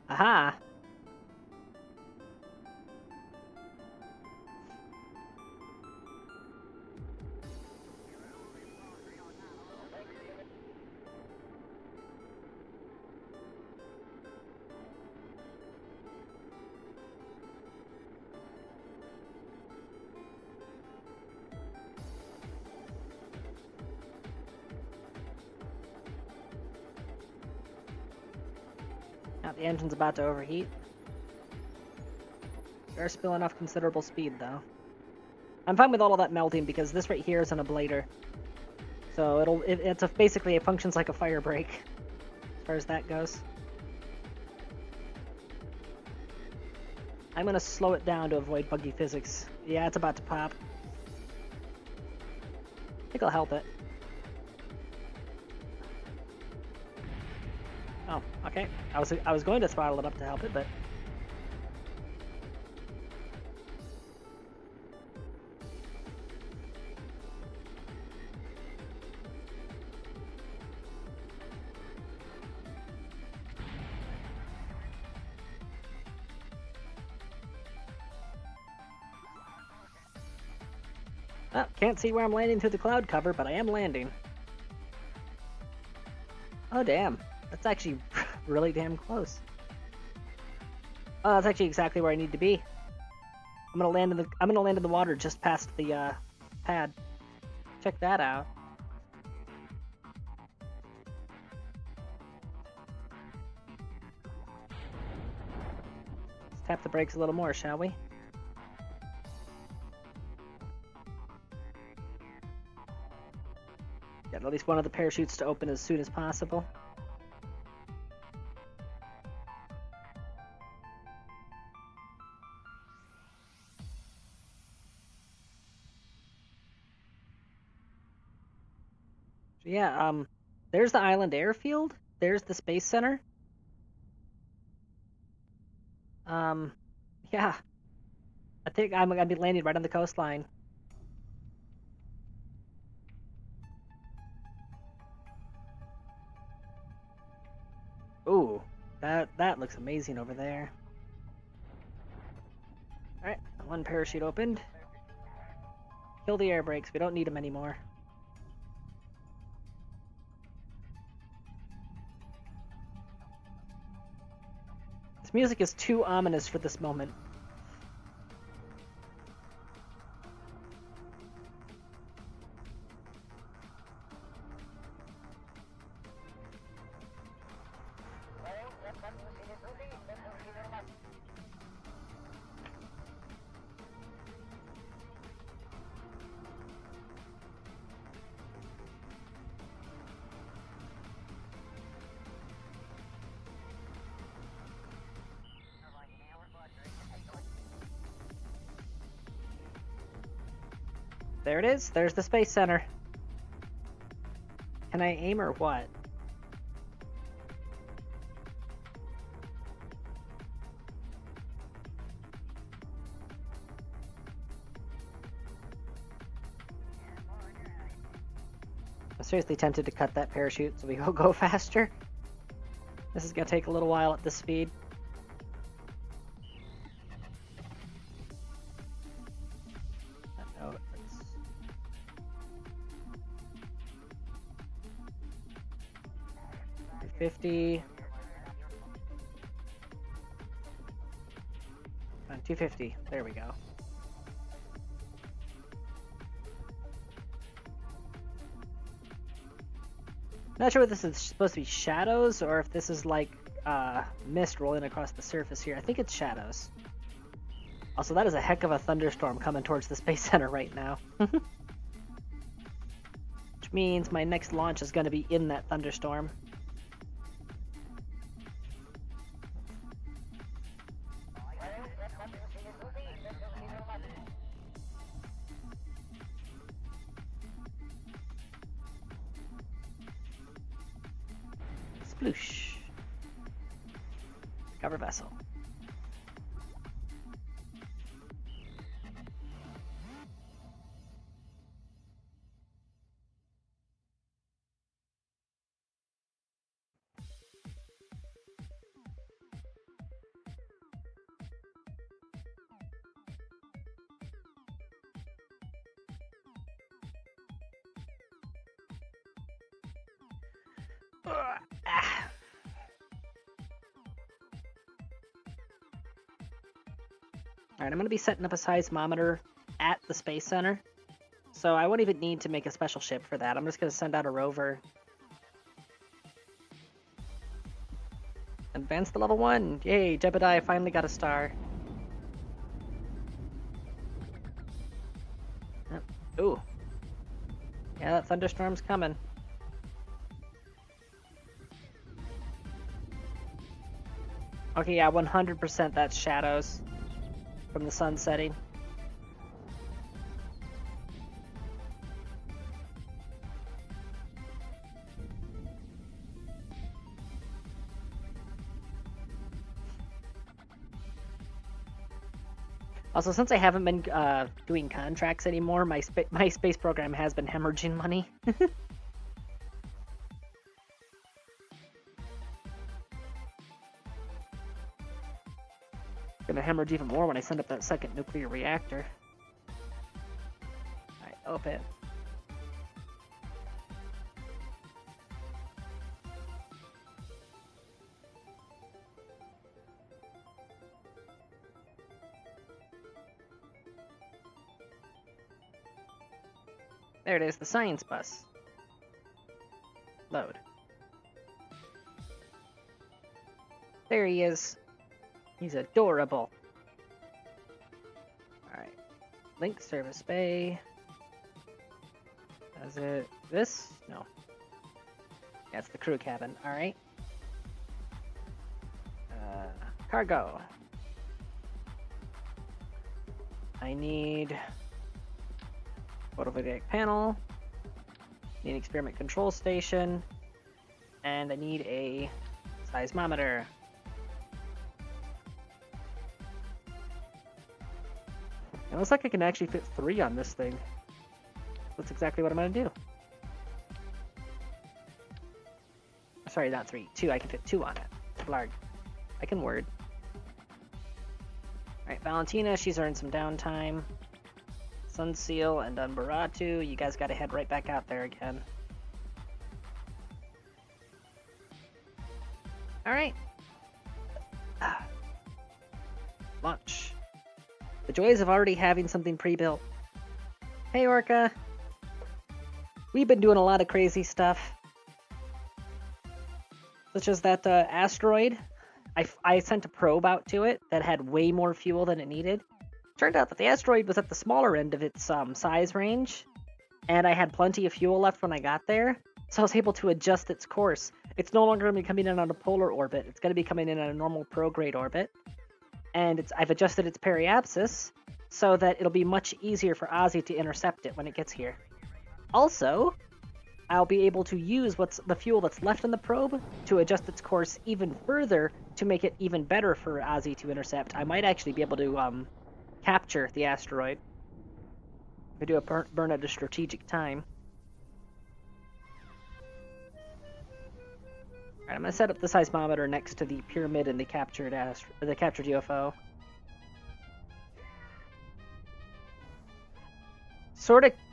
Aha! Now the engine's about to overheat. They're spilling off considerable speed, though. I'm fine with all of that melting because this right here is an ablator. So basically it functions like a fire break, as far as that goes. I'm gonna slow it down to avoid buggy physics. Yeah, it's about to pop. I think I'll help it. Oh, okay. I was going to throttle it up to help it, but oh, can't see where I'm landing through the cloud cover, but I am landing. Oh damn. That's actually really damn close. Oh, that's actually exactly where I need to be. I'm gonna land in the water just past the pad. Check that out. Let's tap the brakes a little more, shall we? Get at least one of the parachutes to open as soon as possible. Yeah, there's the island airfield. There's the space center. Yeah. I think I'm gonna be landing right on the coastline. Ooh, that looks amazing over there. Alright, one parachute opened. Kill the air brakes, we don't need them anymore. This music is too ominous for this moment. there it is. There's the Space Center. Can I aim or what? I'm seriously tempted to cut that parachute so we go faster. This is gonna take a little while at this speed. No, it's... 250. 250. There we go. Not sure if this is supposed to be shadows or if this is like mist rolling across the surface here. I think it's shadows. Also, that is a heck of a thunderstorm coming towards the Space Center right now. Which means my next launch is going to be in that thunderstorm. Sploosh. Cover vessel. Alright, I'm going to be setting up a seismometer at the Space Center. So I won't even need to make a special ship for that. I'm just going to send out a rover. Advance to level 1! Yay, Jebediah finally got a star. Ooh. Yeah, that thunderstorm's coming. Okay, yeah, 100% that's shadows from the sun setting. Also, since I haven't been doing contracts anymore, my space program has been hemorrhaging money. Gonna hemorrhage even more when I send up that second nuclear reactor. Alright, open. There it is, the science bus. Load. There he is. He's adorable. Alright. Link service bay. Is it this? No. That's the crew cabin. Alright. Cargo. I need photovoltaic panel. Need an experiment control station. And I need a seismometer. It looks like I can actually fit 3 on this thing. That's exactly what I'm going to do. Sorry, not 3. 2. I can fit 2 on it. Blarg. I can word. Alright, Valentina, she's earned some downtime. Sunseal and Unbaratu, you guys gotta head right back out there again. Alright. Launch. The joys of already having something pre-built. Hey, Orca. We've been doing a lot of crazy stuff. Such as that asteroid. I sent a probe out to it that had way more fuel than it needed. Turned out that the asteroid was at the smaller end of its size range, and I had plenty of fuel left when I got there, so I was able to adjust its course. It's no longer going to be coming in on a polar orbit, it's going to be coming in on a normal prograde orbit, and I've adjusted its periapsis, so that it'll be much easier for Ozzy to intercept it when it gets here. Also, I'll be able to use what's the fuel that's left in the probe to adjust its course even further to make it even better for Ozzy to intercept. I might actually be able to capture the asteroid. If I do a burn at a strategic time. Alright, I'm gonna set up the seismometer next to the pyramid and the captured UFO.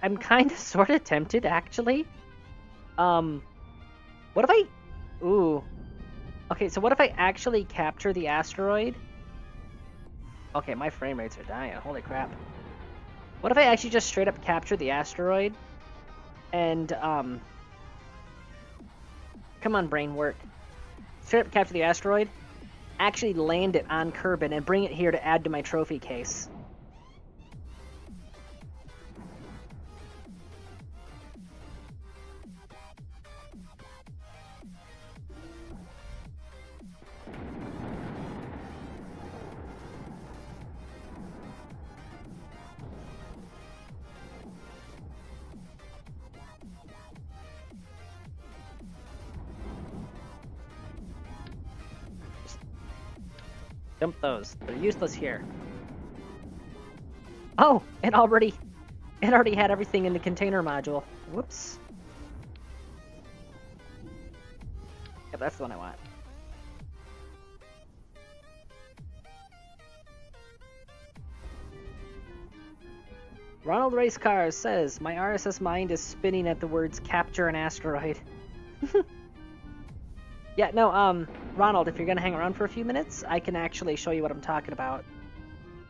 I'm kind of sort of tempted actually. What if I... Ooh. Okay, so what if I actually capture the asteroid? Okay, my frame rates are dying. Holy crap. What if I actually just straight up capture the asteroid? And, come on, brain, work. Straight up capture the asteroid, actually land it on Kerbin, and bring it here to add to my trophy case. Dump those. They're useless here. Oh, it already had everything in the container module. Whoops. Yep, that's the one I want. Ronald Race Cars says, my RSS mind is spinning at the words capture an asteroid. Yeah, no, Ronald, if you're gonna hang around for a few minutes, I can actually show you what I'm talking about.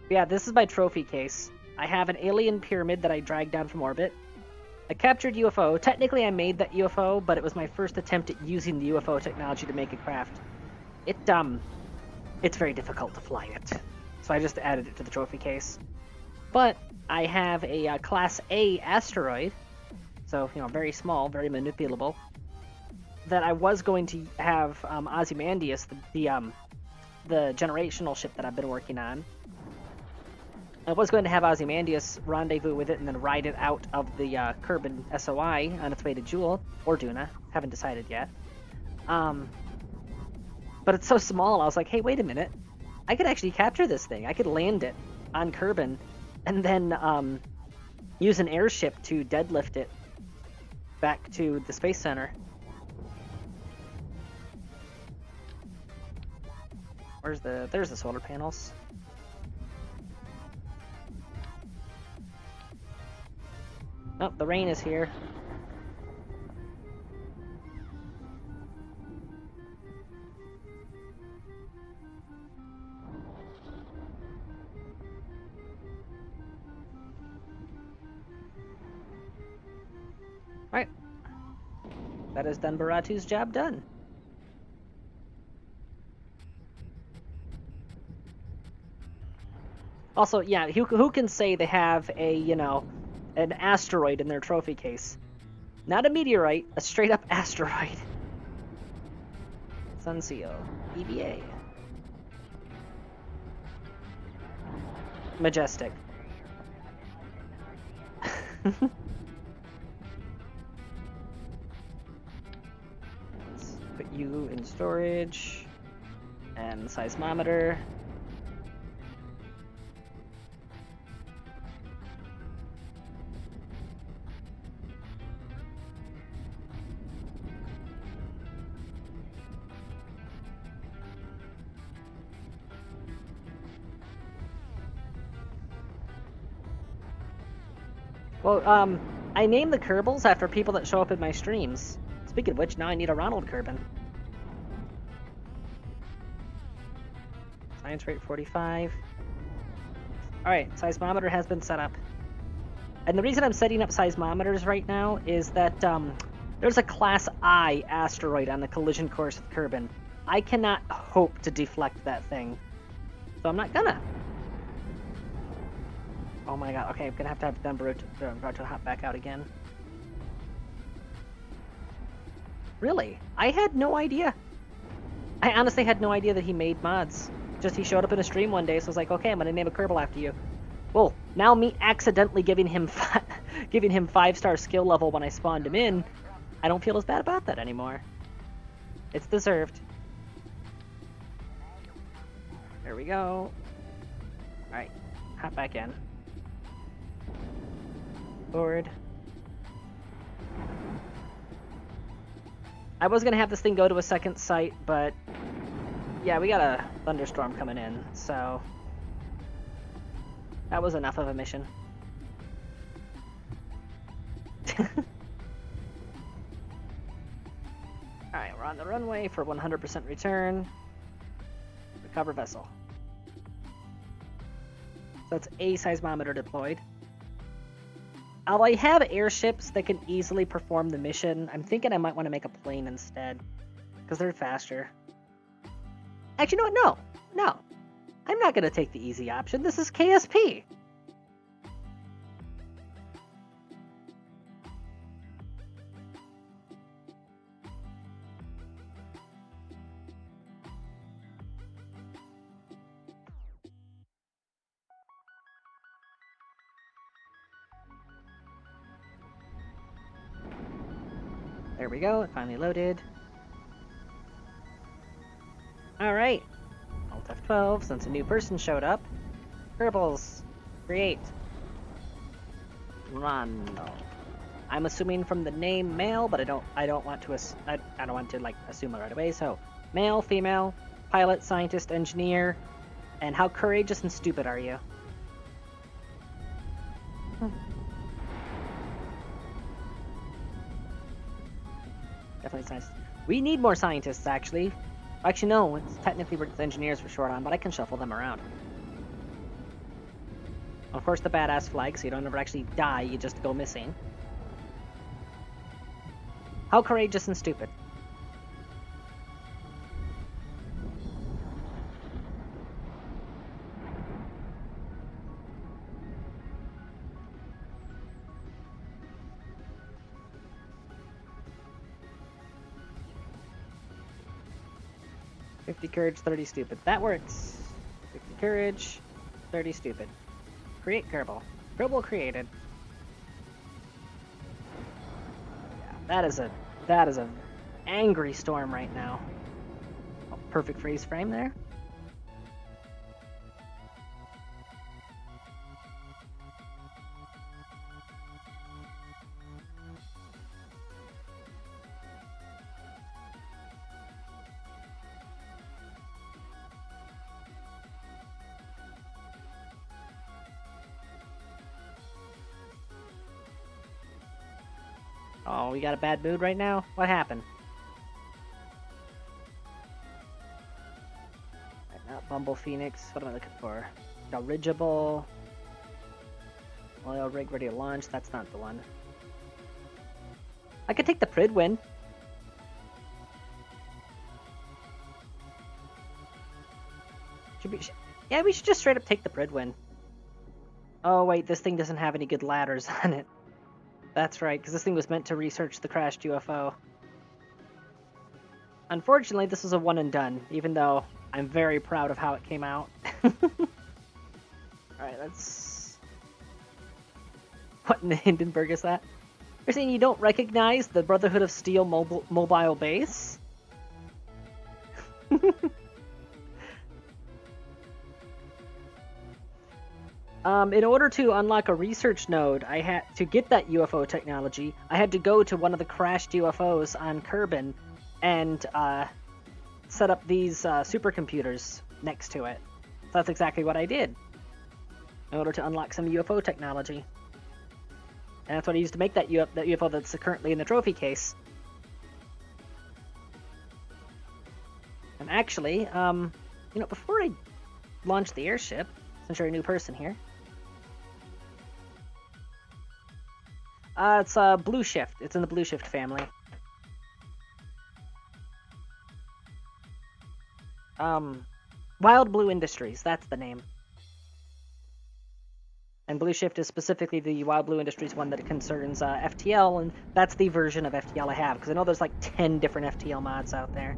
Yeah, this is my trophy case. I have an alien pyramid that I dragged down from orbit. A captured UFO. Technically, I made that UFO, but it was my first attempt at using the UFO technology to make a craft. It's very difficult to fly it, so I just added it to the trophy case. But I have a Class A asteroid, so, you know, very small, very manipulable, that I was going to have Ozymandias, the generational ship that I've been working on. I was going to have Ozymandias rendezvous with it and then ride it out of the Kerbal SOI on its way to Jewel, or Duna, haven't decided yet. But it's so small, I was like, hey, wait a minute. I could actually capture this thing. I could land it on Kerbal and then use an airship to deadlift it back to the Space Center. There's the solar panels. Oh, the rain is here. Alright. That has done Baratu's job done. Also, yeah, who can say they have a, you know, an asteroid in their trophy case? Not a meteorite, a straight up asteroid. Sunseal. EVA. Majestic. Let's put you in storage. And seismometer. Well, I named the Kerbals after people that show up in my streams. Speaking of which, now I need a Ronald Kerbin. Science rate 45. Alright, seismometer has been set up. And the reason I'm setting up seismometers right now is that there's a Class I asteroid on the collision course with Kerbin. I cannot hope to deflect that thing. So I'm not gonna. Oh my god, okay, I'm gonna have to have Naruto hop back out again. Really? I had no idea. I honestly had no idea that he made mods. Just he showed up in a stream one day, so I was like, okay, I'm gonna name a Kerbal after you. well, now me accidentally giving him 5-star skill level when I spawned him in, I don't feel as bad about that anymore. It's deserved. There we go. Alright, hop back in. Forward. I was gonna have this thing go to a second site, but yeah, we got a thunderstorm coming in, so that was enough of a mission. Alright, we're on the runway for 100% return. Recover vessel. So that's a seismometer deployed. I have airships that can easily perform the mission. I'm thinking I might want to make a plane instead, because they're faster. Actually, you know what? No. I'm not going to take the easy option. This is KSP. There we go, it finally loaded. Alright. Alt F12, since a new person showed up. Kerbals. Create. Run. I'm assuming from the name male, but I don't want to like assume it right away, so male, female, pilot, scientist, engineer, and how courageous and stupid are you? Definitely scientists. We need more scientists, actually. Actually, no, it's technically it's engineers we're short on, but I can shuffle them around. Of course, the badass flag, so you don't ever actually die, you just go missing. How courageous and stupid. "50 courage, 30 stupid." That works. 50 courage, 30 stupid. Create Kerbal. Kerbal created. Yeah, that is a angry storm right now. Oh, perfect freeze frame there. Oh, we got a bad mood right now? What happened? Right, not Bumble Phoenix. What am I looking for? Dirigible. Oil rig ready to launch. That's not the one. I could take the Pridwin. Yeah, we should just straight up take the Pridwin. Oh wait, this thing doesn't have any good ladders on it. That's right, because this thing was meant to research the crashed UFO. Unfortunately, this was a one and done, even though I'm very proud of how it came out. Alright, let's... What in the Hindenburg is that? You're saying you don't recognize the Brotherhood of Steel mobile base? In order to unlock a research node, I had to get that UFO technology. I had to go to one of the crashed UFOs on Kerbal and set up these supercomputers next to it. So that's exactly what I did in order to unlock some UFO technology. And that's what I used to make that UFO that's currently in the trophy case. And actually, before I launch the airship, since you're a new person here, it's Blue Shift. It's in the Blue Shift family. Wild Blue Industries, that's the name. And Blue Shift is specifically the Wild Blue Industries one that concerns FTL, and that's the version of FTL I have, because I know there's like 10 different FTL mods out there.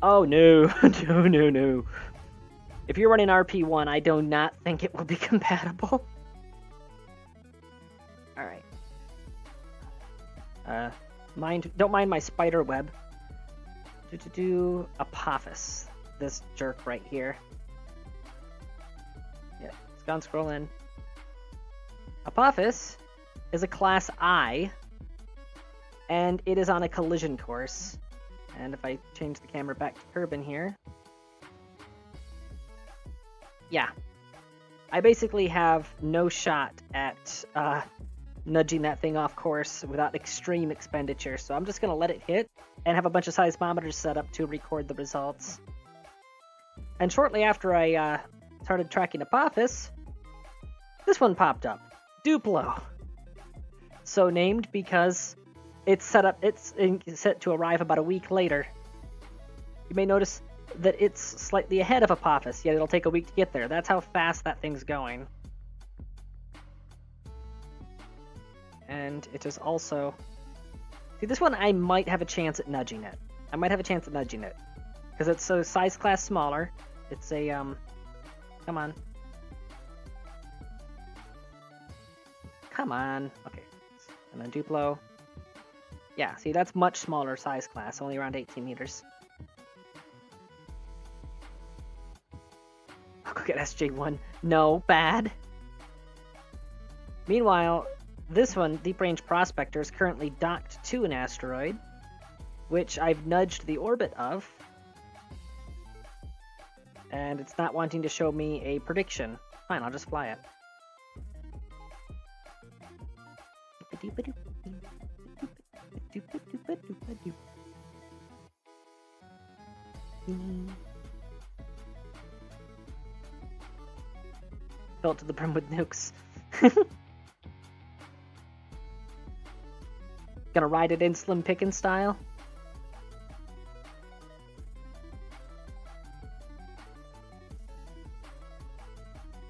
Oh no, no, no, no. If you're running RP1, I do not think it will be compatible. Alright. Don't mind my spider web. Apophis. This jerk right here. Yeah, it's gone scrolling. Apophis is a class I, and it is on a collision course. And if I change the camera back to Kerbal here, yeah, I basically have no shot at nudging that thing off course without extreme expenditure. So I'm just gonna let it hit and have a bunch of seismometers set up to record the results. And shortly after I started tracking Apophis, this one popped up, Duplo. So named because it's set to arrive about a week later. You may notice that it's slightly ahead of Apophis, yet it'll take a week to get there. That's how fast that thing's going. And it is also... See, this one I might have a chance at nudging it. Because it's so size class smaller. It's a, Come on. Come on. Okay. And then Duplo. Yeah, see, that's much smaller size class, only around 18 meters. I'll go get SJ1. No, bad. Meanwhile, this one, Deep Range Prospector, is currently docked to an asteroid, which I've nudged the orbit of, and it's not wanting to show me a prediction. Fine, I'll just fly it. Filled to the brim with nukes. Gonna ride it in Slim Pickens style.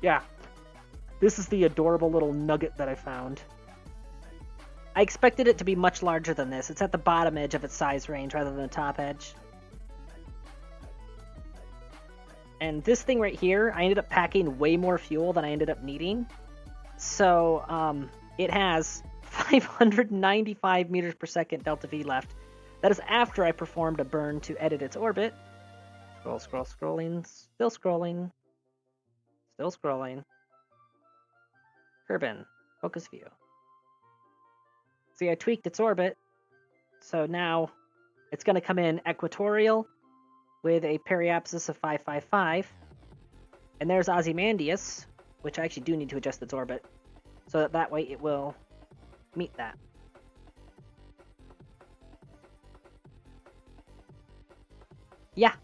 Yeah. This is the adorable little nugget that I found. I expected it to be much larger than this. It's at the bottom edge of its size range rather than the top edge. And this thing right here, I ended up packing way more fuel than I ended up needing. So, it has 595 meters per second delta V left. That is after I performed a burn to edit its orbit. Scrolling, still scrolling. Still scrolling. Kerbal, focus view. See, I tweaked its orbit, so now it's going to come in equatorial with a periapsis of 555. And there's Ozymandias, which I actually do need to adjust its orbit, so that way it will meet that. Yeah,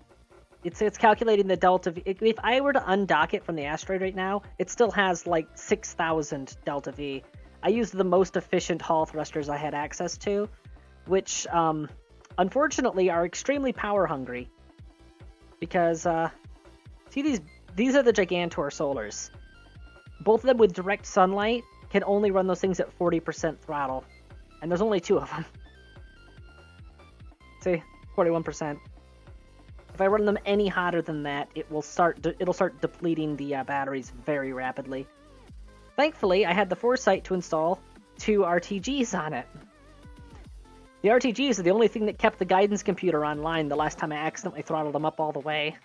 it's calculating the delta V. If I were to undock it from the asteroid right now, it still has like 6,000 delta V. I used the most efficient Hall thrusters I had access to, which unfortunately are extremely power hungry. Because see, these are the Gigantor solars. Both of them with direct sunlight can only run those things at 40% throttle, and there's only 2 of them. See, 41%. If I run them any hotter than that, it'll start depleting the batteries very rapidly. Thankfully, I had the foresight to install 2 RTGs on it. The RTGs are the only thing that kept the guidance computer online the last time I accidentally throttled them up all the way.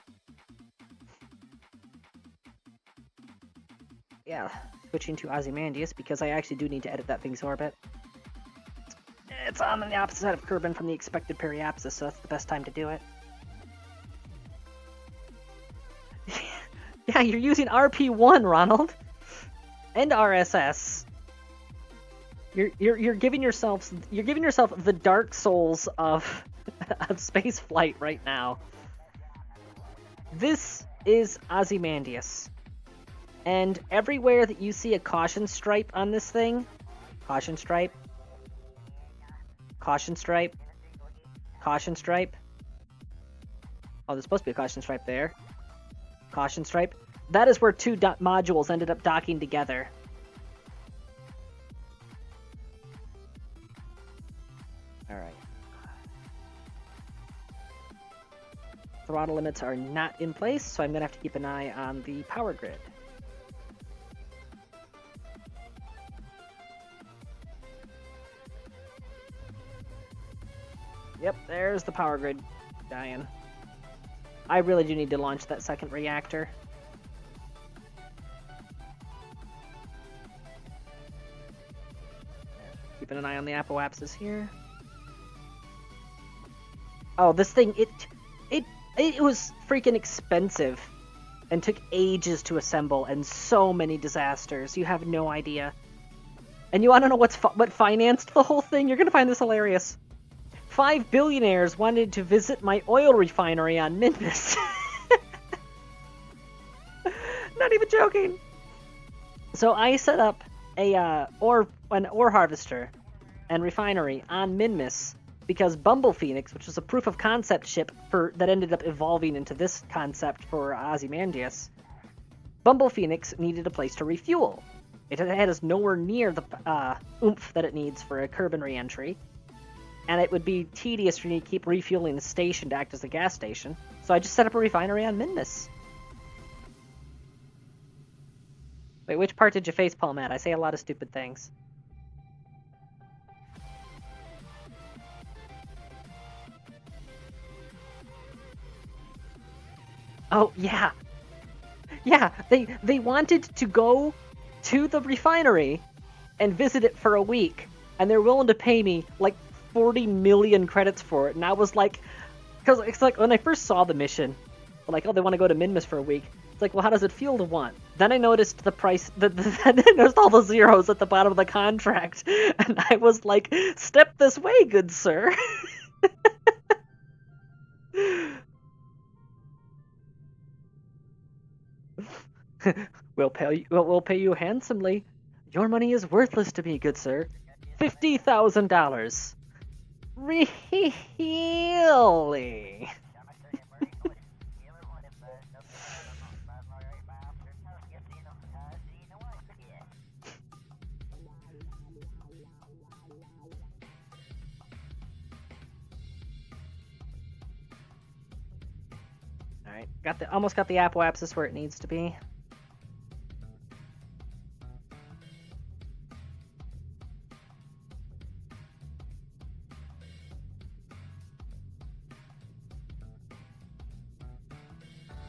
Yeah, switching to Ozymandias because I actually do need to edit that thing's orbit. It's on the opposite side of Kerbal from the expected periapsis, so that's the best time to do it. Yeah, you're using RP1, Ronald, and RSS. You're giving yourself the Dark Souls of space flight right now. This is Ozymandias, and everywhere that you see a caution stripe on this thing, caution stripe, caution stripe, caution stripe. Oh, there's supposed to be a caution stripe there. Caution stripe. That is where 2 modules ended up docking together. Alright. throttle limits are not in place, so I'm going to have to keep an eye on the power grid. Yep, there's the power grid dying. I really do need to launch that second reactor. Keeping an eye on the apoapsis here. Oh, this thing, it was freaking expensive and took ages to assemble and so many disasters. You have no idea. And you want to know what financed the whole thing? You're going to find this hilarious. 5 billionaires wanted to visit my oil refinery on Minmus. Not even joking. So I set up an ore harvester and refinery on Minmus because Bumble Phoenix, which was a proof of concept ship that ended up evolving into this concept for Ozymandias, Bumble Phoenix needed a place to refuel. It had us nowhere near the oomph that it needs for a Kerbal re-entry, and it would be tedious for me to keep refueling the station to act as a gas station, so I just set up a refinery on Minmus. Wait, which part did you facepalm at? I say a lot of stupid things. Oh, yeah. Yeah, they wanted to go to the refinery and visit it for a week, and they're willing to pay me like 40 million credits for it, and I was like, because it's like when I first saw the mission, like, oh, they want to go to Minmus for a week. It's like, well, how does it feel to want? Then I noticed the price, then I noticed all the zeros at the bottom of the contract, and I was like, step this way, good sir. We'll pay you handsomely. Your money is worthless to me, good sir. $50,000. Really? Alright, almost got the apoapsis where it needs to be.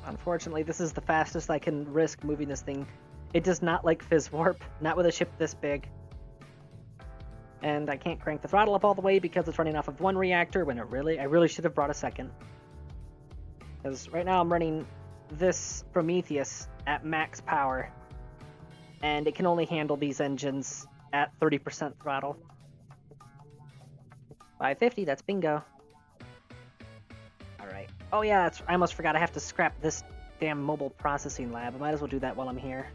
Unfortunately, this is the fastest I can risk moving this thing. It does not like fizz warp, not with a ship this big. And I can't crank the throttle up all the way because it's running off of one reactor when I really should have brought a second. Because right now I'm running this Prometheus at max power, and it can only handle these engines at 30% throttle. 550, that's bingo. Alright. Oh yeah, I almost forgot I have to scrap this damn mobile processing lab. I might as well do that while I'm here.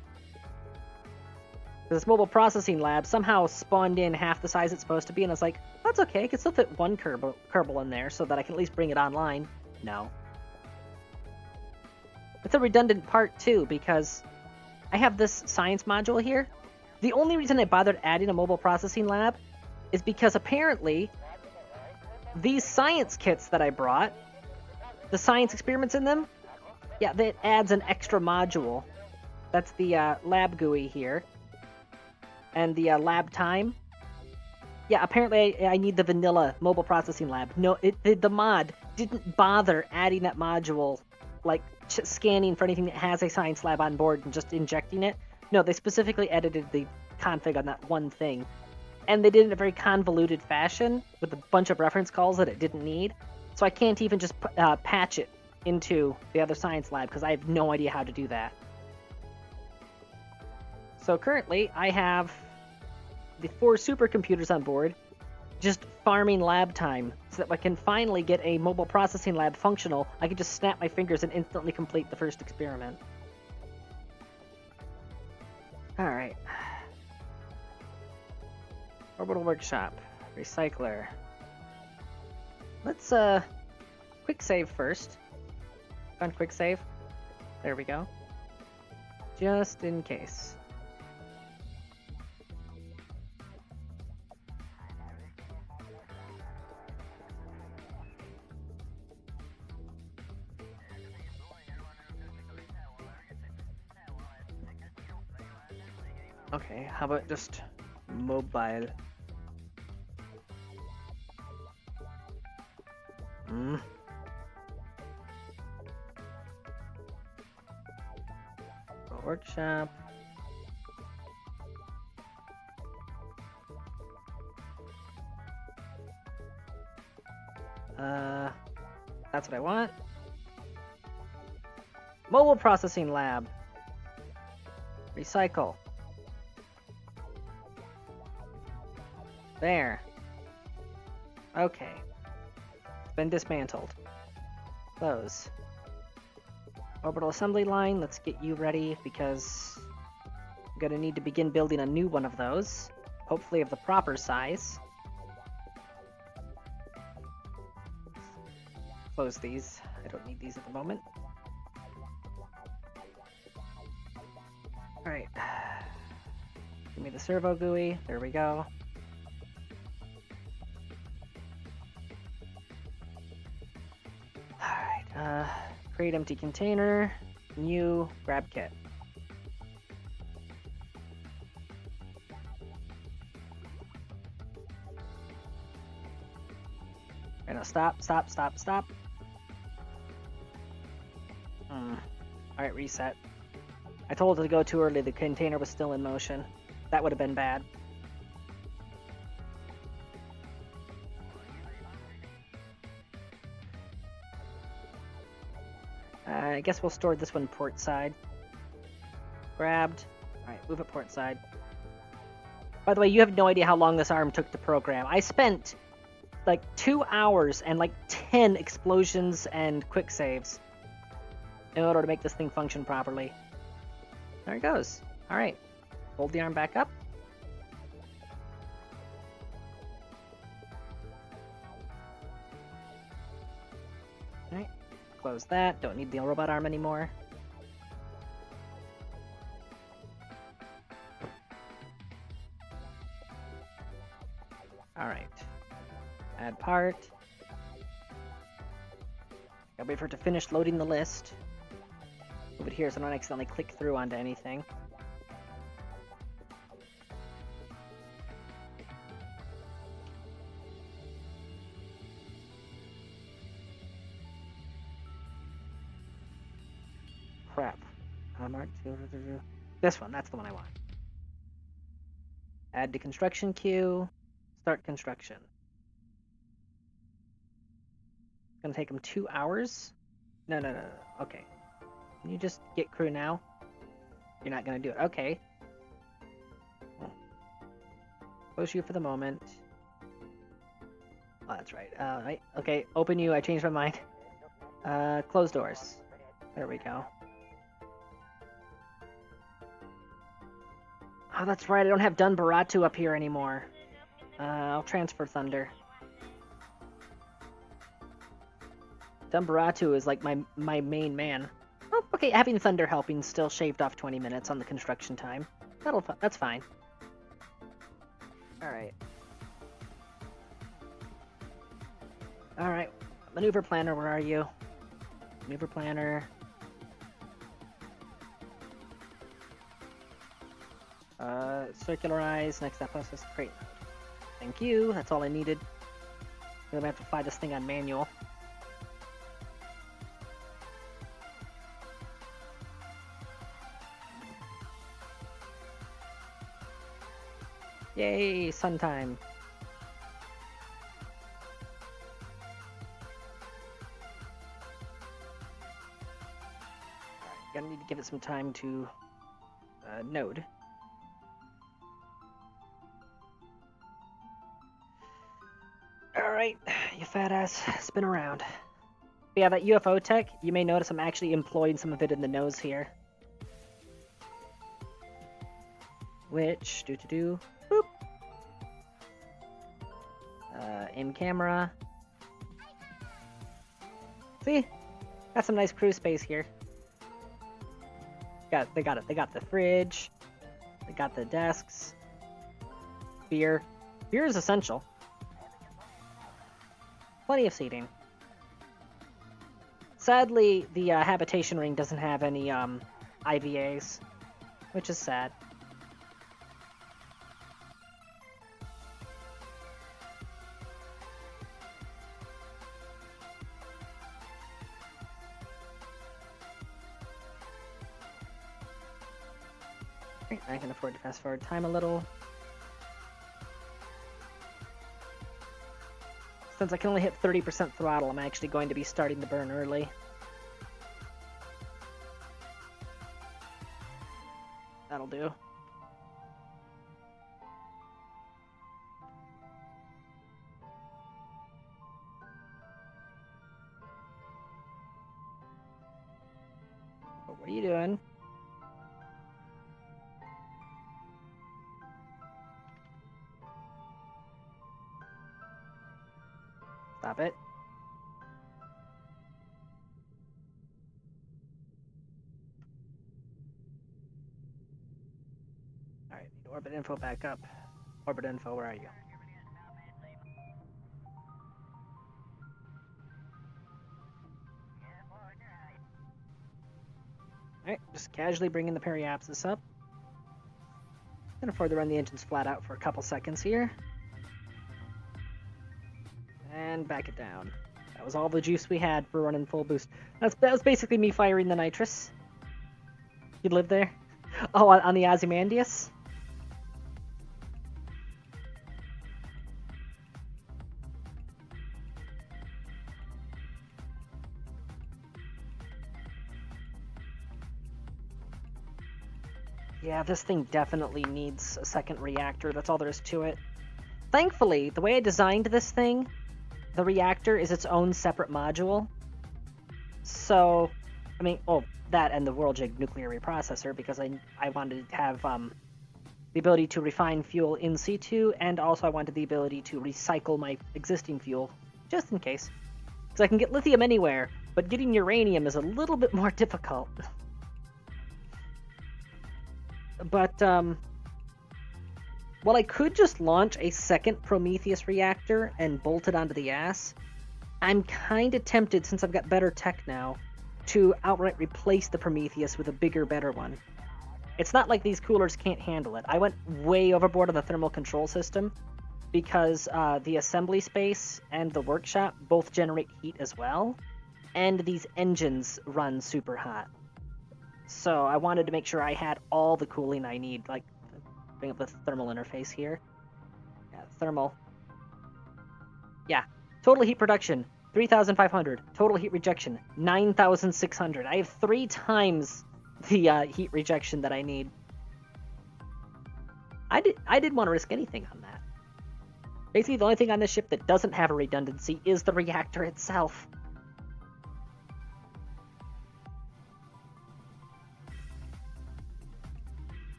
This mobile processing lab somehow spawned in half the size it's supposed to be, and I was like, that's okay, I can still fit one Kerbal in there so that I can at least bring it online. No. It's a redundant part too, because I have this science module here. The only reason I bothered adding a mobile processing lab is because apparently these science kits that I brought, the science experiments in them, yeah, that adds an extra module. That's the lab GUI here. And the lab time. Yeah, apparently I need the vanilla mobile processing lab. No, the mod didn't bother adding that module, like scanning for anything that has a science lab on board and just injecting it. No, they specifically edited the config on that one thing. And they did it in a very convoluted fashion with a bunch of reference calls that it didn't need. So I can't even just patch it into the other science lab because I have no idea how to do that. So currently, I have the 4 supercomputers on board just farming lab time so that I can finally get a mobile processing lab functional. I can just snap my fingers and instantly complete the first experiment. Alright. Orbital Workshop. Recycler. Let's, quick save first. Find quick save. There we go. Just in case. Okay, how about just mobile? Hmm. Workshop. That's what I want. Mobile processing lab. Recycle. There. Okay. It's been dismantled. Close. Orbital assembly line, let's get you ready because I'm gonna need to begin building a new one of those. Hopefully of the proper size. Close these. I don't need these at the moment. Alright. Give me the servo GUI. There we go. Alright, create empty container. New grab kit. Right, now stop. Alright, reset. I told it to go too early, the container was still in motion. That would have been bad. I guess we'll store this one port side. Grabbed. Alright, move it port side. By the way, you have no idea how long this arm took to program. I spent like 2 hours and like 10 explosions and quick saves in order to make this thing function properly. There it goes. Alright. Hold the arm back up. Alright. Close that. Don't need the robot arm anymore. Alright. Add part. Gotta wait for it to finish loading the list. Move it here so I don't accidentally click through onto anything. Crap. This one, that's the one I want. Add to construction queue. Start construction. It's gonna take them 2 hours? No. Okay. Can you just get crew now? You're not gonna do it. Okay. Close you for the moment. Oh, that's right. Right. Okay, open you. I changed my mind. Close doors. There we go. Oh, that's right. I don't have Dunbaratu up here anymore. I'll transfer Thunder. Dunbaratu is like my main man. Oh, okay, having Thunder helping still shaved off 20 minutes on the construction time. That's fine. Alright. Alright, maneuver planner, where are you? Maneuver planner. Circularize, next up, process crate. Thank you, that's all I needed. I'm gonna have to fly this thing on manual. Yay, sun time. Gonna need to give it some time to node. Alright, you fat ass, spin around. But yeah, that UFO tech, you may notice I'm actually employing some of it in the nose here. Which, boop. In camera. See? Got some nice crew space here. They got it. They got the fridge. They got the desks. Beer. Beer is essential. Plenty of seating. Sadly, the habitation ring doesn't have any IVAs, which is sad. Okay, I can afford to fast forward time a little. Since I can only hit 30% throttle, I'm actually going to be starting the burn early. That'll do. What are you doing? Stop it. Alright, need orbit info back up. Orbit info, where are you? Alright, just casually bringing the periapsis up. Can afford to run the engines flat out for a couple seconds here. And back it down. That was all the juice we had for running full boost. That was basically me firing the nitrous. You live there? Oh, on the Ozymandias? Yeah, this thing definitely needs a second reactor. That's all there is to it. Thankfully, the way I designed this thing, the reactor is its own separate module. So, I mean, well, that and the WorldJig nuclear reprocessor, because I wanted to have the ability to refine fuel in situ, and also I wanted the ability to recycle my existing fuel, just in case. Because I can get lithium anywhere, but getting uranium is a little bit more difficult. But, while I could just launch a second Prometheus reactor and bolt it onto the ass, I'm kind of tempted, since I've got better tech now, to outright replace the Prometheus with a bigger, better one. It's not like these coolers can't handle it. I went way overboard on the thermal control system, because the assembly space and the workshop both generate heat as well, and these engines run super hot. So I wanted to make sure I had all the cooling I need, like, bring up the thermal interface here. Yeah, thermal. Yeah, total heat production, 3,500. Total heat rejection, 9,600. I have 3 times the heat rejection that I need. I didn't want to risk anything on that. Basically, the only thing on this ship that doesn't have a redundancy is the reactor itself.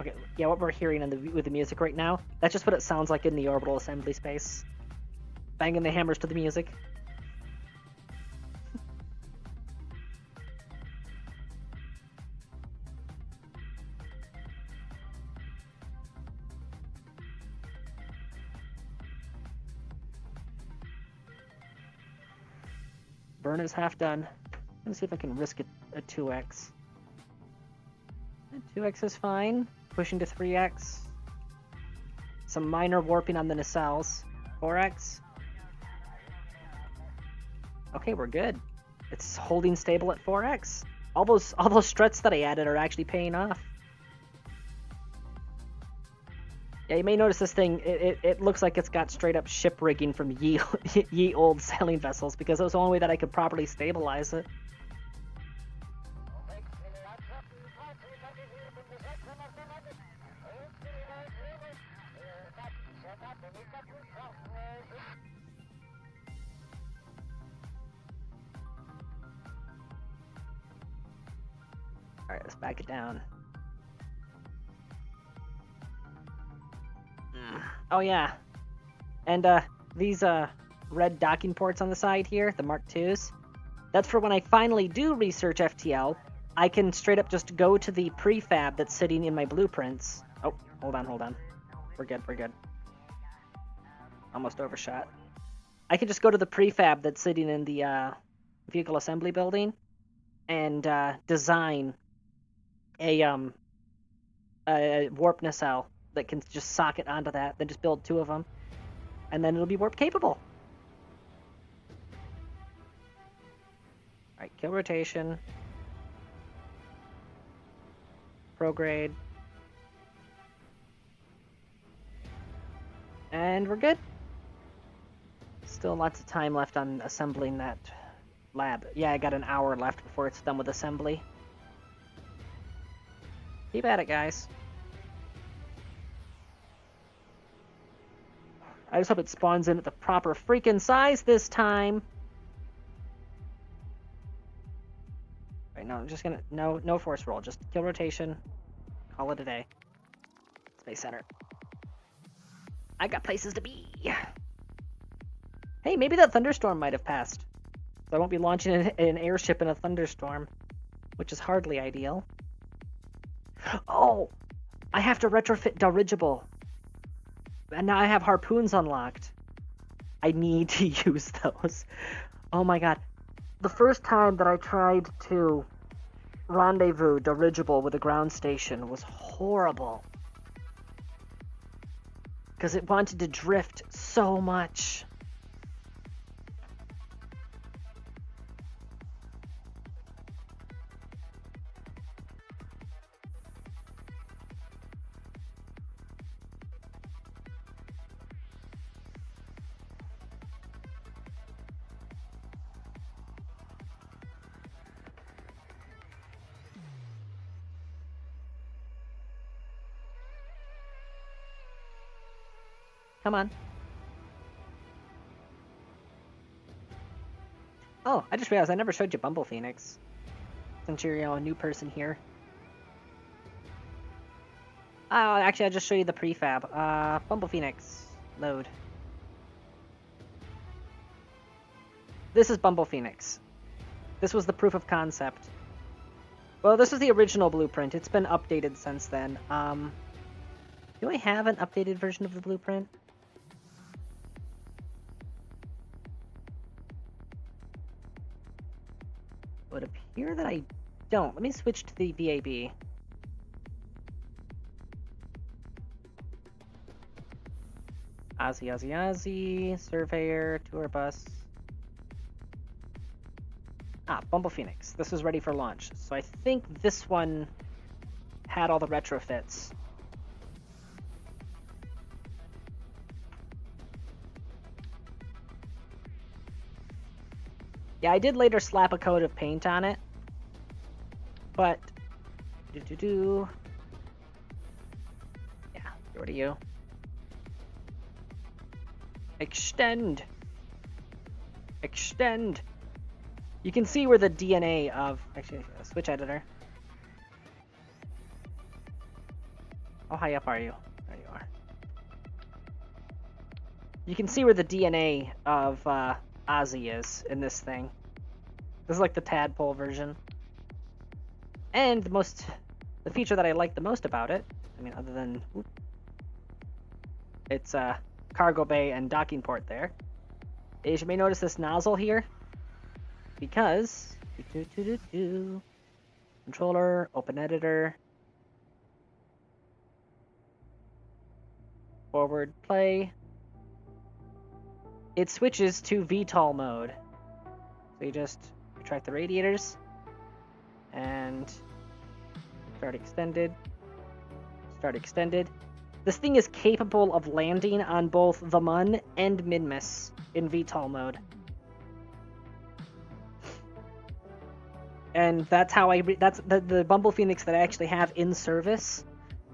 Okay, yeah, what we're hearing with the music right now, that's just what it sounds like in the orbital assembly space. Banging the hammers to the music. Burn is half done. Let me see if I can risk a 2x. 2x is fine. Pushing to 3x. Some minor warping on the nacelles. 4x. Okay, we're good. It's holding stable at 4x. All those struts that I added are actually paying off. Yeah, you may notice this thing, it looks like it's got straight up ship rigging from ye old sailing vessels, because it was the only way that I could properly stabilize it. Alright, let's back it down. Oh yeah. And these red docking ports on the side here, the Mark IIs, that's for when I finally do research FTL, I can straight up just go to the prefab that's sitting in my blueprints. Oh, hold on. We're good. Almost overshot. I can just go to the prefab that's sitting in the vehicle assembly building and design a warp nacelle that can just socket onto that, then just build 2 of them, and then it'll be warp capable. Alright, kill rotation. prograde. And we're good. Still lots of time left on assembling that lab. Yeah, I got an hour left before it's done with assembly. Keep at it, guys. I just hope it spawns in at the proper freaking size this time. Right, no, I'm just gonna... No force roll. Just kill rotation. Call it a day. Space Center. I got places to be. Hey, maybe that thunderstorm might have passed. So I won't be launching an airship in a thunderstorm, which is hardly ideal. Oh! I have to retrofit dirigible. And now I have harpoons unlocked. I need to use those. Oh my god. The first time that I tried to rendezvous dirigible with a ground station was horrible. Because it wanted to drift so much. Come on. Oh, I just realized I never showed you Bumble Phoenix. Since you're, a new person here. Oh, actually, I'll just show you the prefab. Bumble Phoenix. Load. This is Bumble Phoenix. This was the proof of concept. Well, this was the original blueprint. It's been updated since then. Do I have an updated version of the blueprint? It would appear that I don't. Let me switch to the VAB. Ozzy, Surveyor, Tour Bus. Bumble Phoenix. This was ready for launch. So I think this one had all the retrofits. Yeah, I did later slap a coat of paint on it. But... Yeah, go to you. Extend! Extend! You can see where the DNA of... Actually, switch editor. How high up are you? There you are. You can see where the DNA of Ozzy is in this thing. This is like the tadpole version. And the feature that I like the most about it, I mean, other than... It's cargo bay and docking port there. Is you may notice this nozzle here. Because... Controller, open editor. Forward play. It switches to VTOL mode. So you just retract the radiators. And start extended. Start extended. This thing is capable of landing on both the Mun and Minmus in VTOL mode. And that's how that's the Bumble Phoenix that I actually have in service.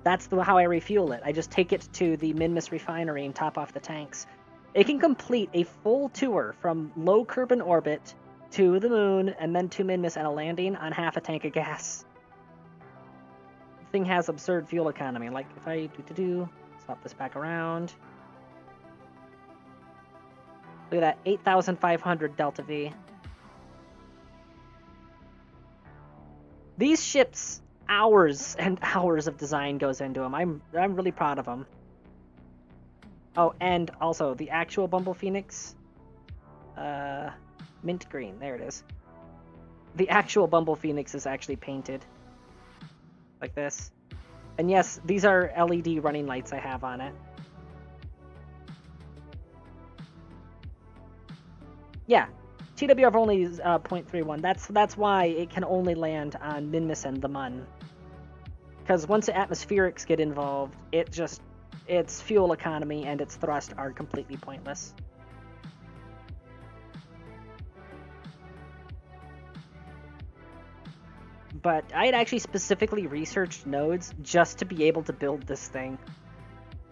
That's how I refuel it. I just take it to the Minmus refinery and top off the tanks. It can complete a full tour from low Kerbal orbit to the moon and then to Minmus and a landing on half a tank of gas. The thing has absurd fuel economy. Like if I swap this back around. Look at that, 8,500 Delta V. These ships, hours and hours of design goes into them. I'm really proud of them. Oh, and also the actual Bumble Phoenix, mint green. There it is. The actual Bumble Phoenix is actually painted like this. And yes, these are LED running lights I have on it. Yeah. TWR only is 0.31. That's why it can only land on Minmus and the Mun. Because once the atmospherics get involved, its fuel economy and its thrust are completely pointless. But I had actually specifically researched nodes just to be able to build this thing.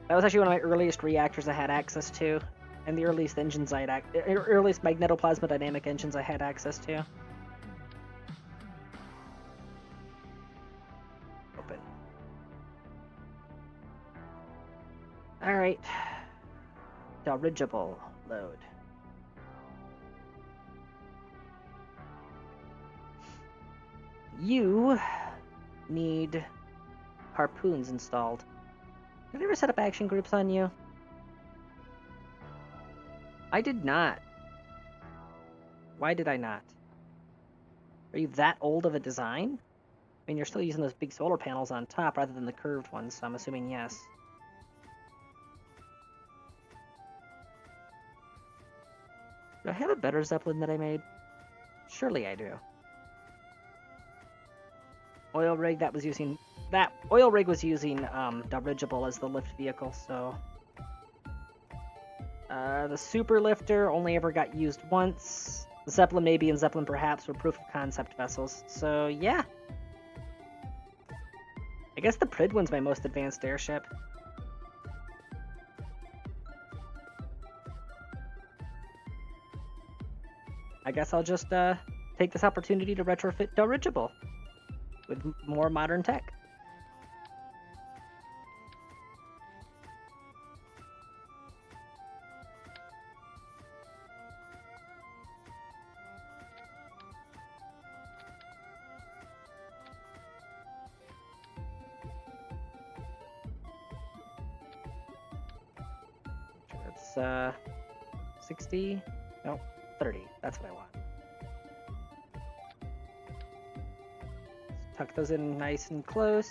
That was actually one of my earliest reactors I had access to, and the earliest engines earliest magnetoplasma dynamic engines I had access to. Open. All right. Dirigible load. You need harpoons installed. Did I ever set up action groups on you? I did not. Why did I not? Are you that old of a design? I mean, you're still using those big solar panels on top rather than the curved ones, so I'm assuming yes. Do I have a better Zeppelin that I made? Surely I do. Oil rig was using dirigible as the lift vehicle, so the super lifter only ever got used once. The Zeppelin maybe and Zeppelin perhaps were proof of concept vessels, so yeah. I guess the Prid one's my most advanced airship. I guess I'll just take this opportunity to retrofit dirigible with more modern tech. It's 60, no, 30. That's what I want. Tuck those in nice and close.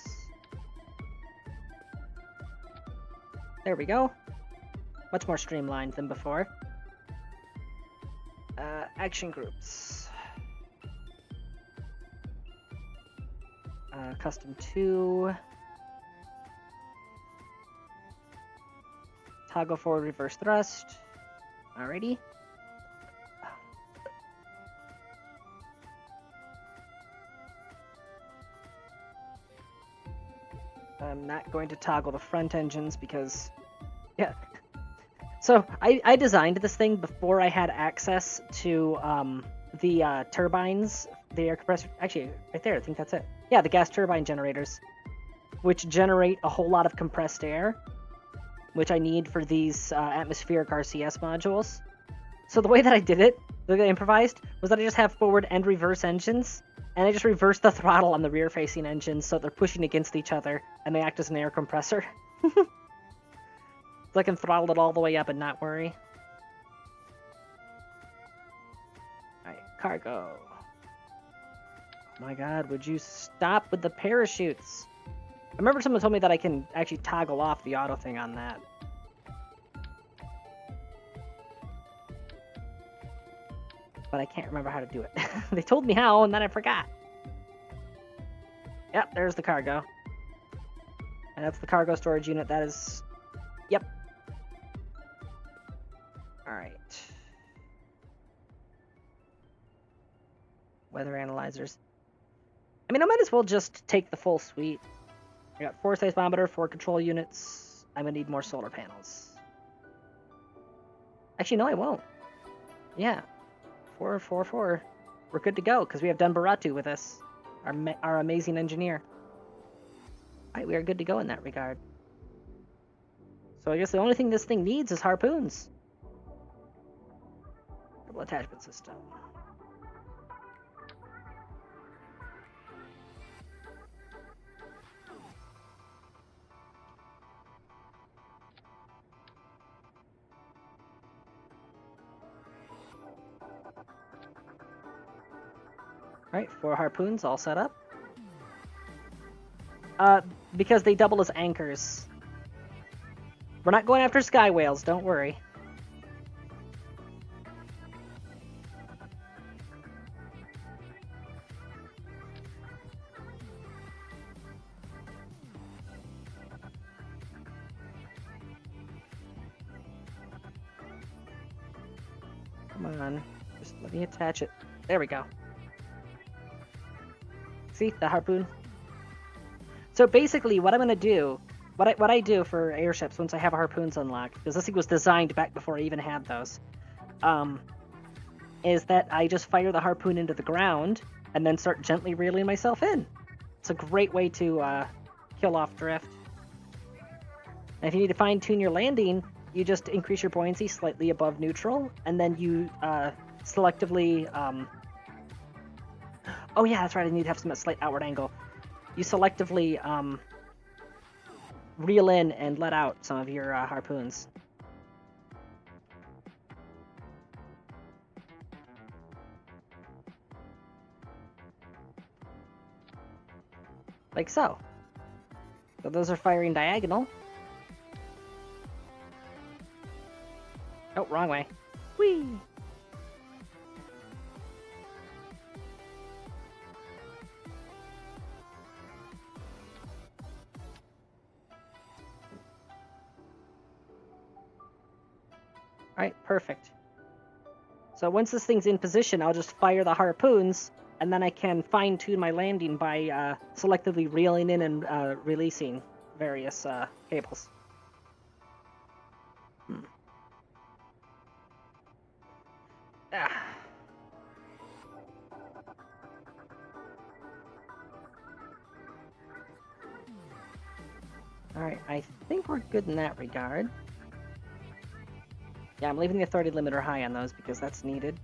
There we go. Much more streamlined than before. Action groups. Custom 2. Toggle forward reverse thrust. Alrighty. I'm not going to toggle the front engines because, yeah. So I designed this thing before I had access to the turbines, the air compressor. Actually, right there, I think that's it. Yeah, the gas turbine generators, which generate a whole lot of compressed air, which I need for these atmospheric RCS modules. So the way that I did it, the way I improvised, was that I just have forward and reverse engines, and I just reverse the throttle on the rear-facing engines so they're pushing against each other, and they act as an air compressor. So I can throttle it all the way up and not worry. Alright, cargo. Oh my god, would you stop with the parachutes? I remember someone told me that I can actually toggle off the auto thing on that. But I can't remember how to do it. They told me how, and then I forgot. Yep, there's the cargo. And that's the cargo storage unit. That is... Yep. Alright. Weather analyzers. I mean, I might as well just take the full suite. I got 4 seismometer, 4 control units. I'm gonna need more solar panels. Actually, no, I won't. Yeah. 4, 4, 4. We're good to go, because we have Dunbaratu with us. Our amazing engineer. Alright, we are good to go in that regard. So I guess the only thing this thing needs is harpoons. Double attachment system. Alright, 4 harpoons all set up. Because they double as anchors. We're not going after sky whales, don't worry. Come on. Just let me attach it. There we go. See? The harpoon? So basically, what I'm going to do... What I do for airships once I have harpoons unlocked, because this thing was designed back before I even had those, is that I just fire the harpoon into the ground and then start gently reeling myself in. It's a great way to kill off drift. And if you need to fine-tune your landing, you just increase your buoyancy slightly above neutral, and then you selectively... Oh yeah, that's right, I need to have some slight outward angle. You selectively reel in and let out some of your harpoons. Like so. So those are firing diagonal. Oh, wrong way. Whee! Alright, perfect. So once this thing's in position, I'll just fire the harpoons, and then I can fine-tune my landing by selectively reeling in and releasing various cables. Ah. Alright, I think we're good in that regard. Yeah, I'm leaving the authority limiter high on those because that's needed.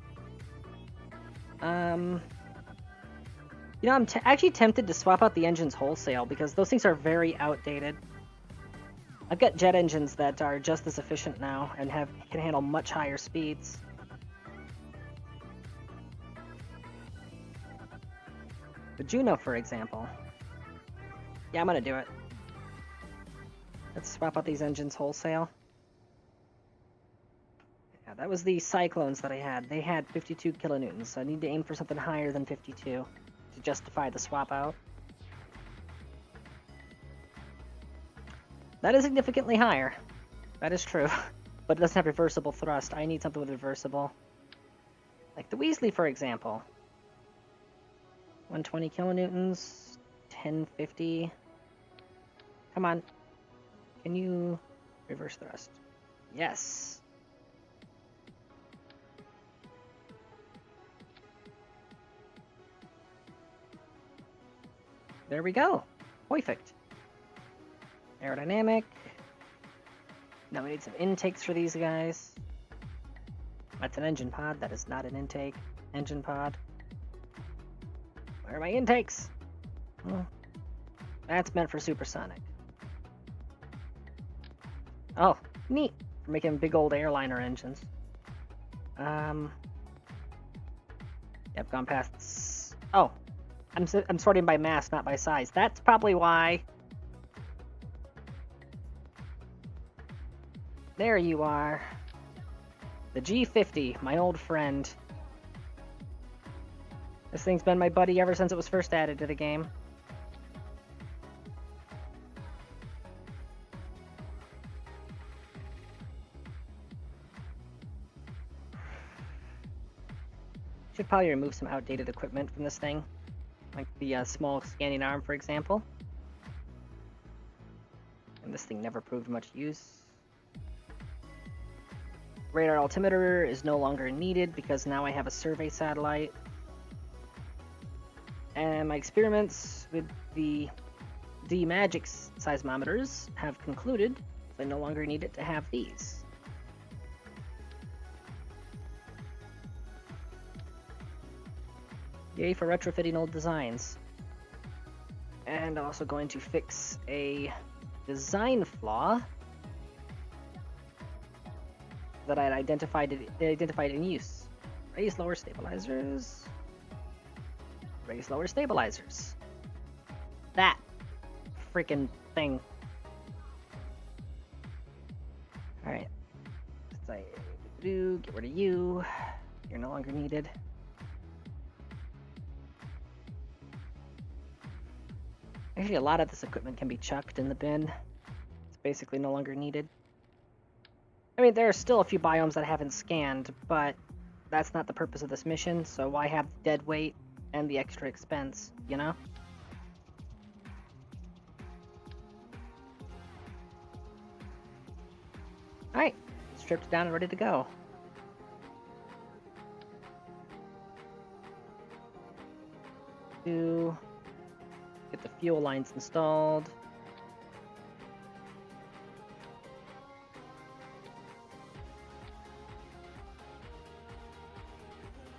You know, I'm actually tempted to swap out the engines wholesale because those things are very outdated. I've got jet engines that are just as efficient now and can handle much higher speeds. The Juno, for example. Yeah, I'm gonna do it. Let's swap out these engines wholesale. Yeah, that was the Cyclones that I had. They had 52 kilonewtons, so I need to aim for something higher than 52 to justify the swap out. That is significantly higher. That is true. But it doesn't have reversible thrust. I need something with reversible. Like the Weasley, for example. 120 kilonewtons, 1050. Come on. Can you reverse thrust? Yes. There we go. Perfect. Aerodynamic. Now we need some intakes for these guys. That's an engine pod. That is not an intake. Engine pod. Where are my intakes? Oh, that's meant for supersonic. Oh, neat. For making big old airliner engines. Yep, gone past... Oh, I'm sorting by mass, not by size. That's probably why. There you are. The G50, my old friend. This thing's been my buddy ever since it was first added to the game. Should probably remove some outdated equipment from this thing. Like the small scanning arm, for example. And this thing never proved much use. Radar altimeter is no longer needed because now I have a survey satellite. And my experiments with the D-Magic seismometers have concluded. I no longer need it to have these. Yay for retrofitting old designs. And also going to fix a design flaw that I had identified in use. Raise lower stabilizers. Raise lower stabilizers. That freaking thing. Alright. Let's get rid of you. You're no longer needed. Actually, a lot of this equipment can be chucked in the bin. It's basically no longer needed. I mean, there are still a few biomes that I haven't scanned, but that's not the purpose of this mission, so why have the dead weight and the extra expense, you know? Alright, stripped down and ready to go. Get the fuel lines installed.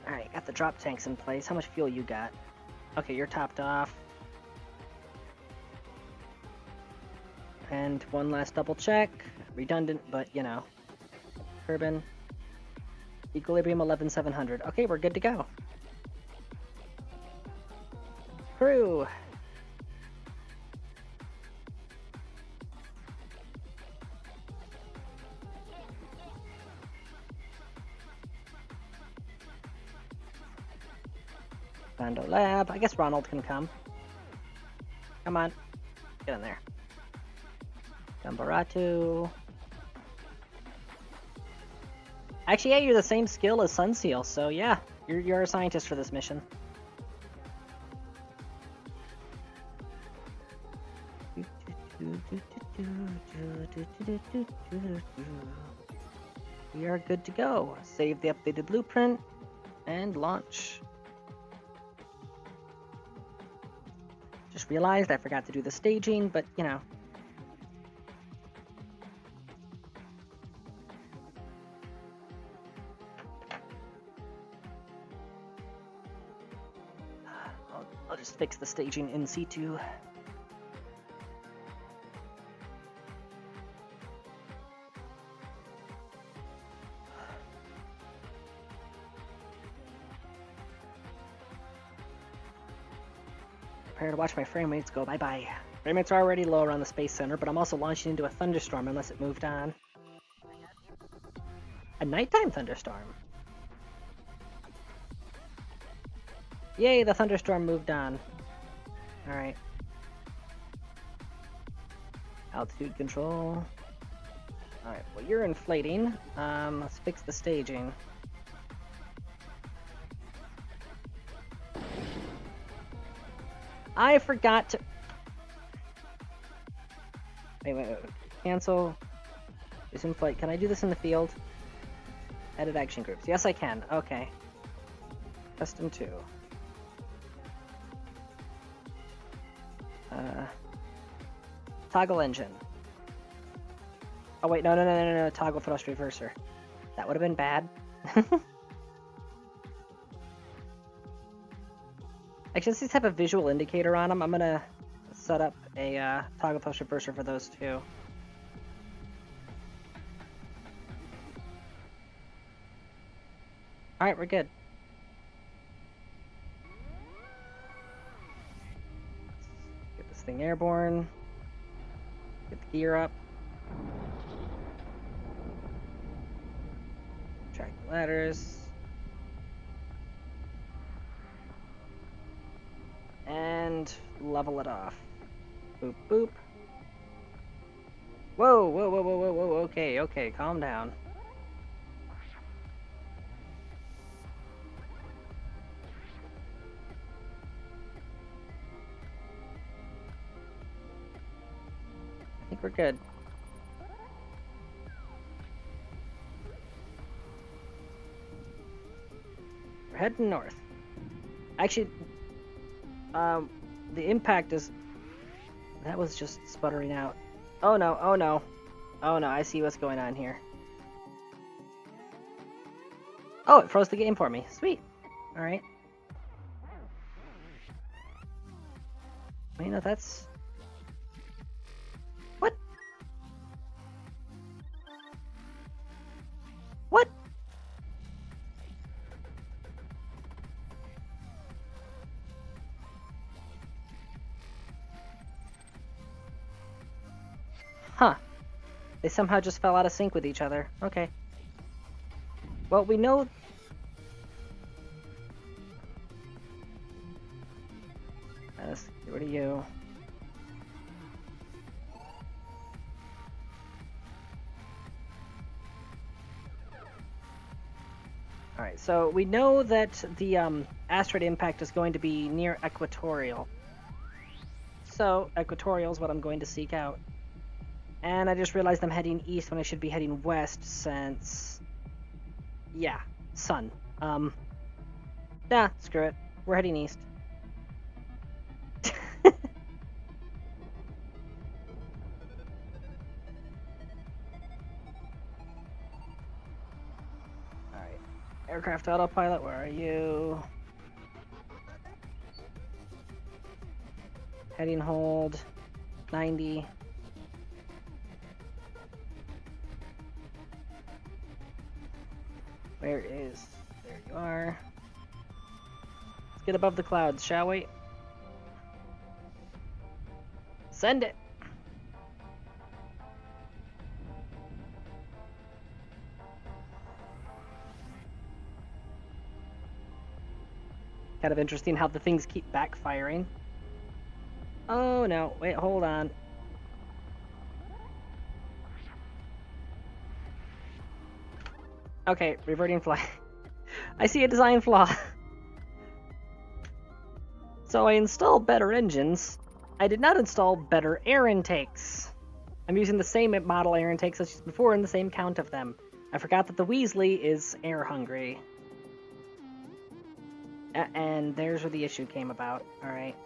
Alright, got the drop tanks in place. How much fuel you got? Okay, you're topped off. And one last double check. Redundant, but you know. Turbine. Equilibrium 11700. Okay, we're good to go. Crew. Bando Lab. I guess Ronald can come. Come on. Get in there. Gambaratu. Actually, yeah, you're the same skill as Sunseal, so yeah, you're a scientist for this mission. We are good to go. Save the updated blueprint and launch. Just realized I forgot to do the staging, but you know. I'll just fix the staging in C2. Prepare to watch my frame rates go bye-bye. Frame rates are already low around the Space Center, but I'm also launching into a thunderstorm unless it moved on. A nighttime thunderstorm. Yay, the thunderstorm moved on. Alright. Altitude control. Alright, well you're inflating. Let's fix the staging. I forgot to... Wait. Cancel. Resume flight. Can I do this in the field? Edit action groups. Yes, I can. Okay. Custom 2. Toggle engine. Oh wait, no. Toggle thrust reverser. That would have been bad. Actually, since these have a visual indicator on them, I'm gonna set up a toggle thrust reverser for those two. Alright, we're good. Get this thing airborne. Get the gear up. Track the ladders. And level it off. Boop, boop. Whoa. Okay, calm down. I think we're good. We're heading north. Actually, the impact is... That was just sputtering out. Oh no, I see what's going on here. Oh, it froze the game for me. Sweet. Alright. Wait, no, that's... What? What? Huh. They somehow just fell out of sync with each other. Okay. Well, we know... Let's get rid of you. Alright, so we know that the asteroid impact is going to be near equatorial. So, equatorial is what I'm going to seek out. And I just realized I'm heading east when I should be heading west since... Yeah, sun. Nah, screw it. We're heading east. Alright. Aircraft autopilot, where are you? Heading hold. 90. Where is... There you are. Let's get above the clouds, shall we? Send it! Kind of interesting how the things keep backfiring. Oh no, wait, hold on. Okay, reverting flight. I see a design flaw. So I installed better engines. I did not install better air intakes. I'm using the same model air intakes as before and the same count of them. I forgot that the Weasley is air hungry. And there's where the issue came about. Alright.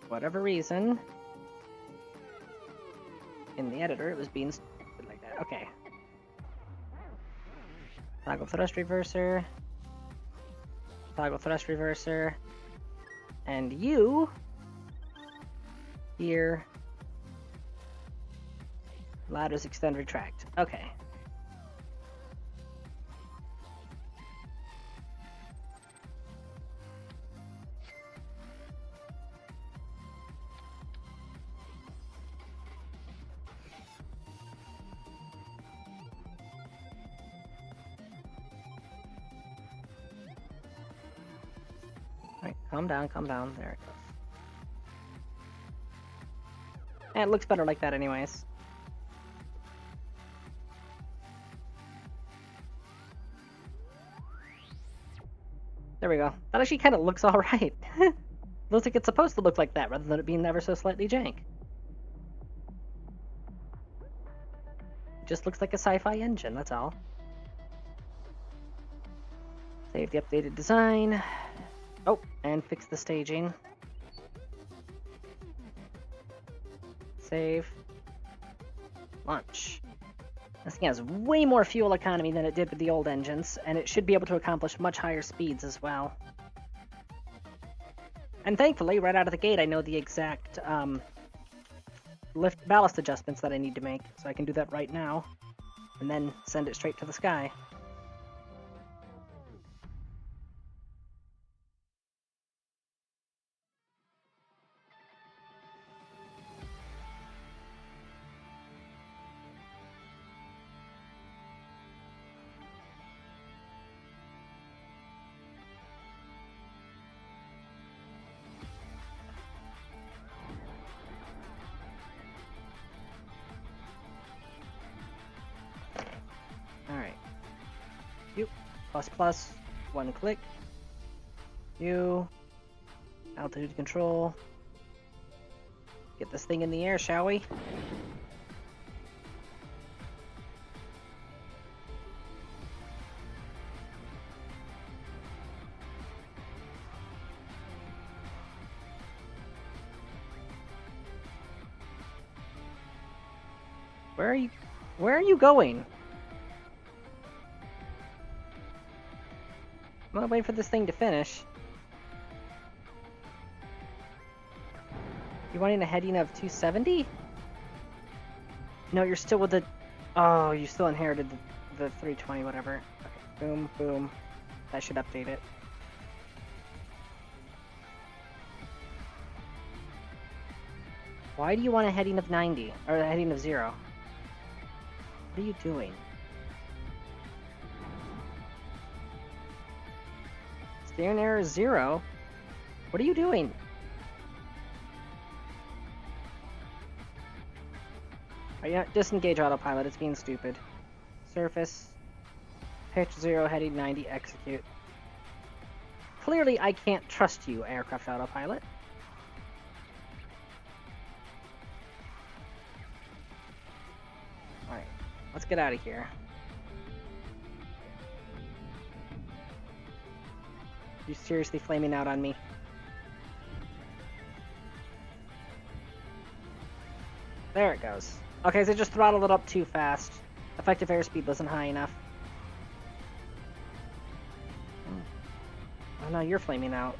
Whatever reason, in the editor it was being stupid like that. Okay. Toggle thrust reverser. Toggle thrust reverser. And you... Here. Ladders extend retract. Okay. Alright, calm down, calm down. There it goes. And it looks better like that anyways. There we go. That actually kind of looks alright. Looks like it's supposed to look like that, rather than it being ever so slightly jank. It just looks like a sci-fi engine, that's all. Save the updated design. Oh, and fix the staging. Save. Launch. This thing has way more fuel economy than it did with the old engines, and it should be able to accomplish much higher speeds as well. And thankfully, right out of the gate, I know the exact lift ballast adjustments that I need to make, so I can do that right now, and then send it straight to the sky. Alright. U, plus, one click. U, altitude control. Get this thing in the air, shall we? Where are you going? I'm gonna wait for this thing to finish. You wanting a heading of 270? No, you're still with the... Oh, you still inherited the 320, whatever. Okay, boom, boom. That should update it. Why do you want a heading of 90? Or a heading of 0? What are you doing? Steering error is 0. What are you doing? Disengage autopilot, it's being stupid. Surface, Pitch 0, heading 90, execute. Clearly, I can't trust you, aircraft autopilot. Alright, let's get out of here. You seriously flaming out on me? There it goes. Okay, so just throttled it up too fast. Effective airspeed wasn't high enough. Oh no, you're flaming out.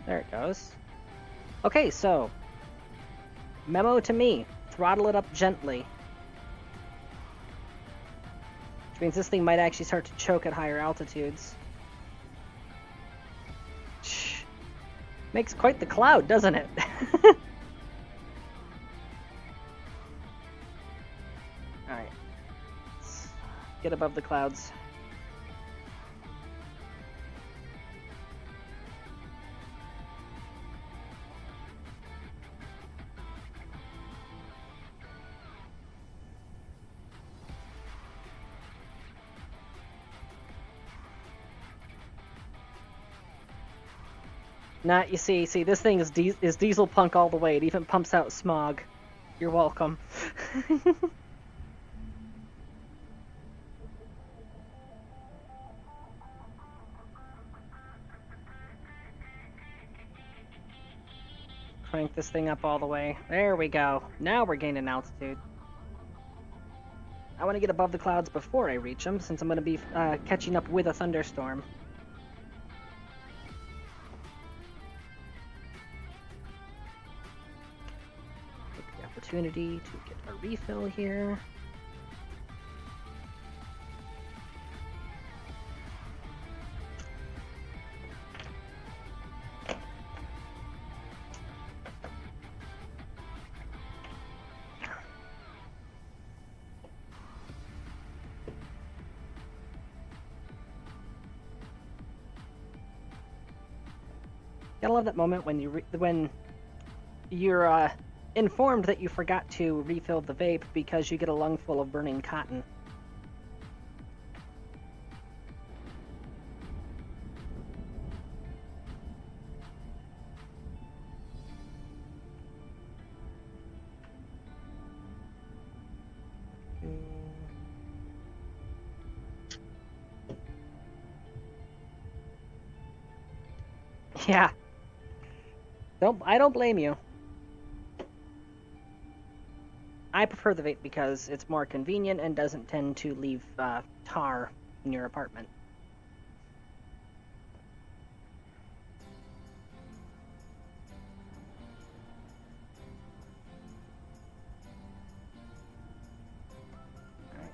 There it goes. Okay, so memo to me, throttle it up gently. Which means this thing might actually start to choke at higher altitudes. Shh. Makes quite the cloud, doesn't it? Alright. Let's get above the clouds. You see, this thing is diesel punk all the way. It even pumps out smog. You're welcome. Crank this thing up all the way. There we go. Now we're gaining altitude. I want to get above the clouds before I reach them, since I'm going to be catching up with a thunderstorm. Opportunity to get a refill here. Gotta love that moment when you're informed that you forgot to refill the vape because you get a lungful of burning cotton. Yeah. I don't blame you. I prefer the vape because it's more convenient and doesn't tend to leave tar in your apartment. Alright.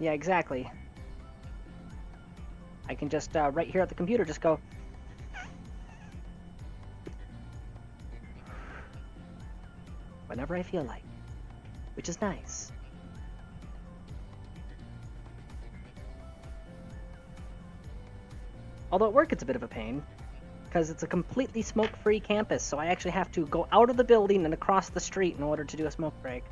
Yeah, exactly. I can just, right here at the computer, just go... whenever I feel like, which is nice. Although at work it's a bit of a pain, because it's a completely smoke-free campus, so I actually have to go out of the building and across the street in order to do a smoke break.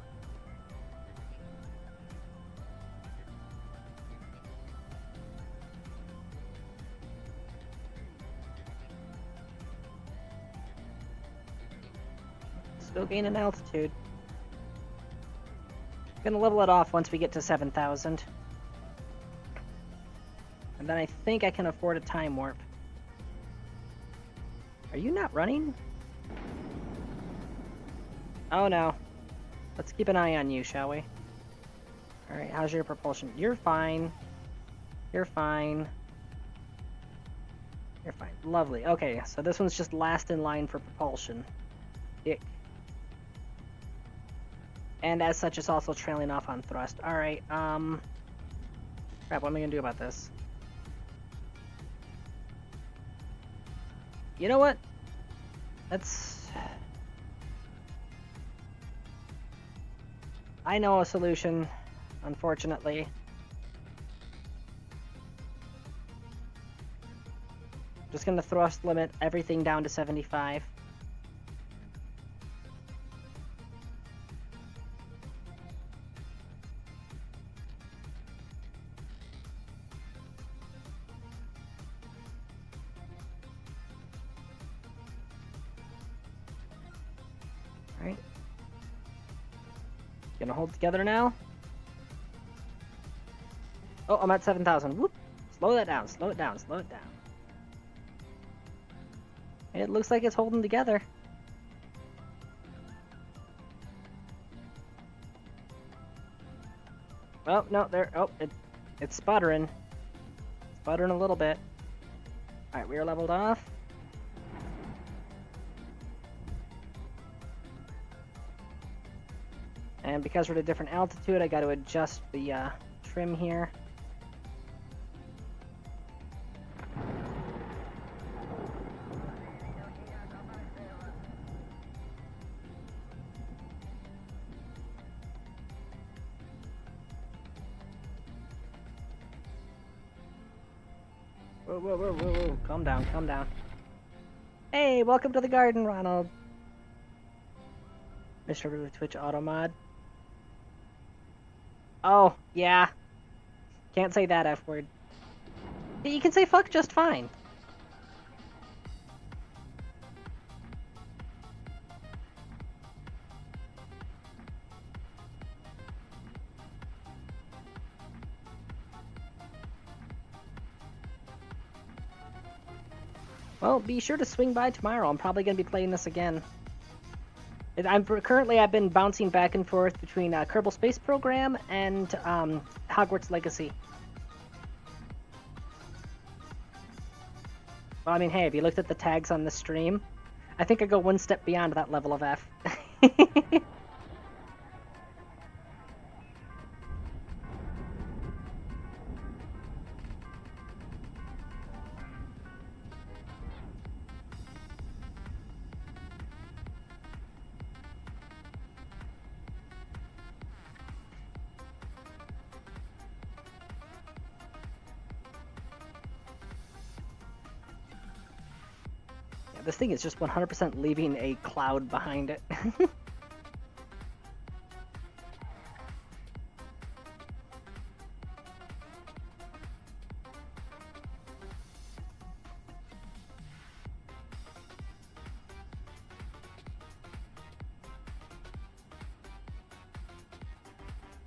Still gaining altitude. Gonna level it off once we get to 7,000. And then I think I can afford a time warp. Are you not running? Oh no. Let's keep an eye on you, shall we? Alright, how's your propulsion? You're fine. You're fine. You're fine. Lovely. Okay, so this one's just last in line for propulsion. Ick. And as such, it's also trailing off on thrust. Alright, crap, what am I gonna do about this? You know what? I know a solution, unfortunately. Just gonna thrust limit everything down to 75. Alright. Gonna hold together now. Oh, I'm at 7,000. Whoop! Slow that down, slow it down, slow it down. It looks like it's holding together. Oh, no, there. Oh, it's sputtering. Sputtering a little bit. Alright, we are leveled off. And because we're at a different altitude, I got to adjust the trim here. Whoa, whoa, whoa, whoa, whoa. Calm down, calm down. Hey, welcome to the garden, Ronald. Mr. Twitch Auto Mod. Oh, yeah. Can't say that F word. You can say fuck just fine. Well, be sure to swing by tomorrow. I'm probably going to be playing this again. Currently, I've been bouncing back and forth between Kerbal Space Program and Hogwarts Legacy. Well, I mean, hey, have you looked at the tags on the stream? I think I go one step beyond that level of F. This thing is just 100% leaving a cloud behind it.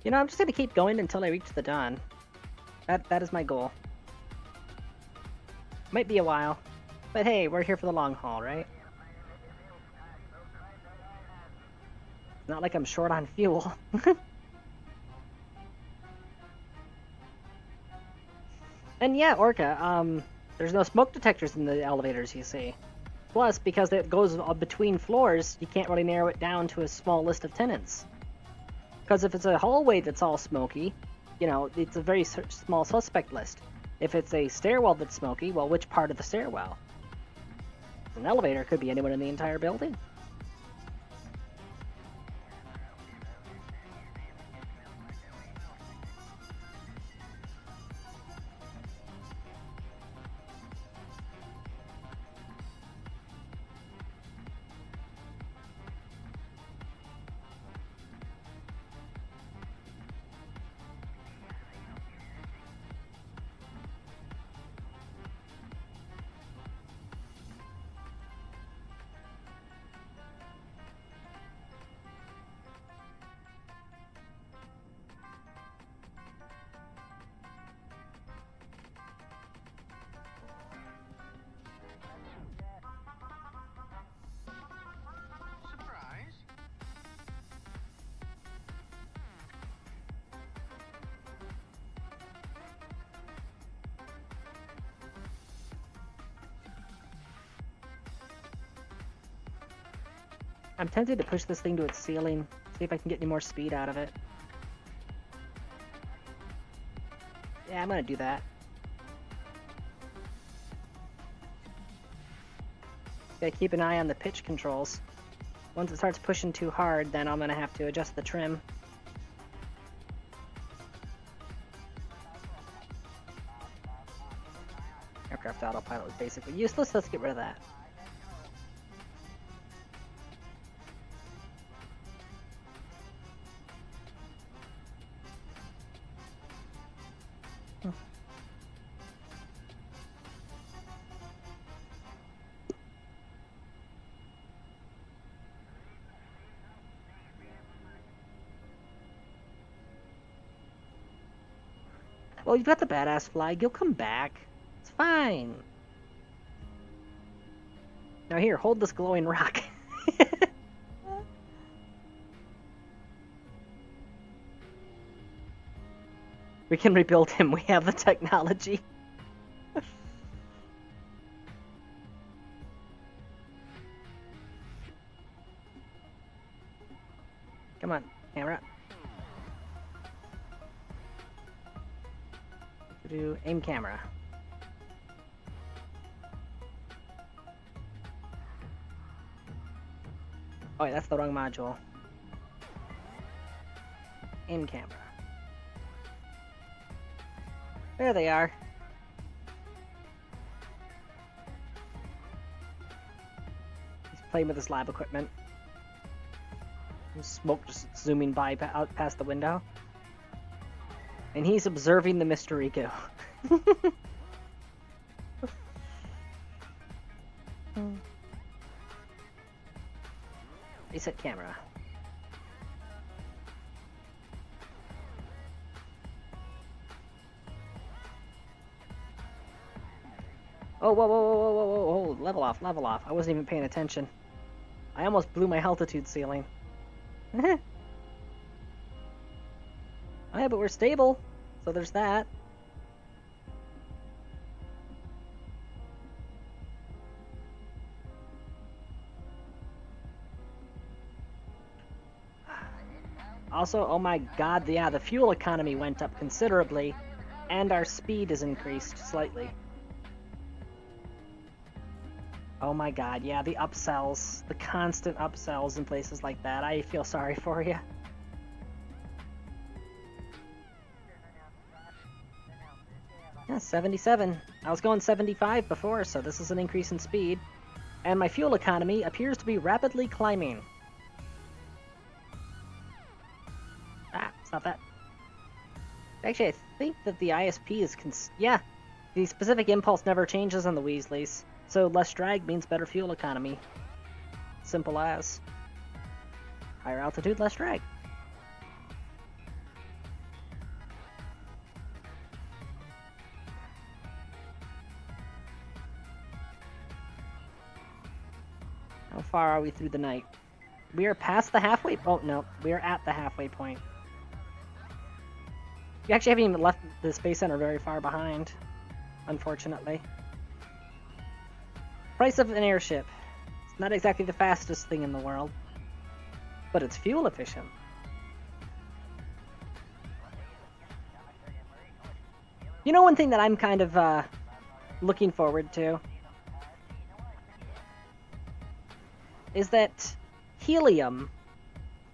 You know, I'm just gonna keep going until I reach the dawn. That is my goal. Might be a while. But hey, we're here for the long haul, right? It's not like I'm short on fuel. And yeah, Orca, there's no smoke detectors in the elevators, you see. Plus, because it goes between floors, you can't really narrow it down to a small list of tenants. Because if it's a hallway that's all smoky, you know, it's a very small suspect list. If it's a stairwell that's smoky, well, which part of the stairwell? An elevator could be anyone in the entire building. I'm tempted to push this thing to its ceiling, see if I can get any more speed out of it. Yeah, I'm gonna do that. Gotta keep an eye on the pitch controls. Once it starts pushing too hard, then I'm gonna have to adjust the trim. Aircraft left autopilot was basically useless. Let's get rid of that. Well, you've got the badass flag. You'll come back. It's fine. Now here, hold this glowing rock. We can rebuild him. We have the technology. Come on, camera. Do aim camera. Oh wait, that's the wrong module. Aim camera. There they are. He's playing with his lab equipment. Smoke just zooming by out past the window. And he's observing the Mr. Ego. Reset camera. Oh, whoa, whoa, whoa, whoa, whoa, whoa, whoa, level off, level off. I wasn't even paying attention. I almost blew my altitude ceiling. Oh yeah, but we're stable, so there's that. Also, oh my god, yeah, the fuel economy went up considerably, and our speed is increased slightly. Oh my god, yeah, the upsells, the constant upsells in places like that. I feel sorry for you. Yeah, 77. I was going 75 before, so this is an increase in speed. And my fuel economy appears to be rapidly climbing. Ah, it's not that. Actually, I think that the ISP is yeah, the specific impulse never changes on the Weasleys. So less drag means better fuel economy. Simple as. Higher altitude, less drag. How far are we through the night? We are past the halfway... Oh, no. We are at the halfway point. You actually haven't even left the Space Center very far behind, unfortunately. Price of an airship. It's not exactly the fastest thing in the world, but it's fuel efficient. You know, one thing that I'm kind of looking forward to is that helium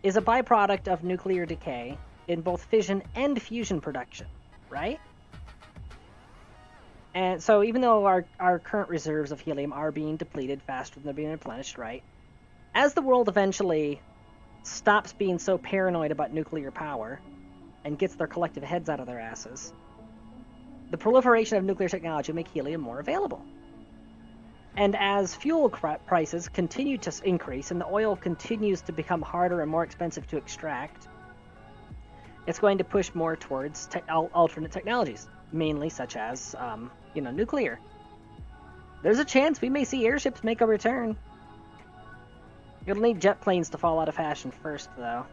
is a byproduct of nuclear decay in both fission and fusion production, right? And so even though our current reserves of helium are being depleted faster than they're being replenished, right? As the world eventually stops being so paranoid about nuclear power and gets their collective heads out of their asses, the proliferation of nuclear technology will make helium more available. And as fuel prices continue to increase and the oil continues to become harder and more expensive to extract, it's going to push more towards alternate technologies, mainly such as, nuclear. There's a chance we may see airships make a return. You'll need jet planes to fall out of fashion first, though.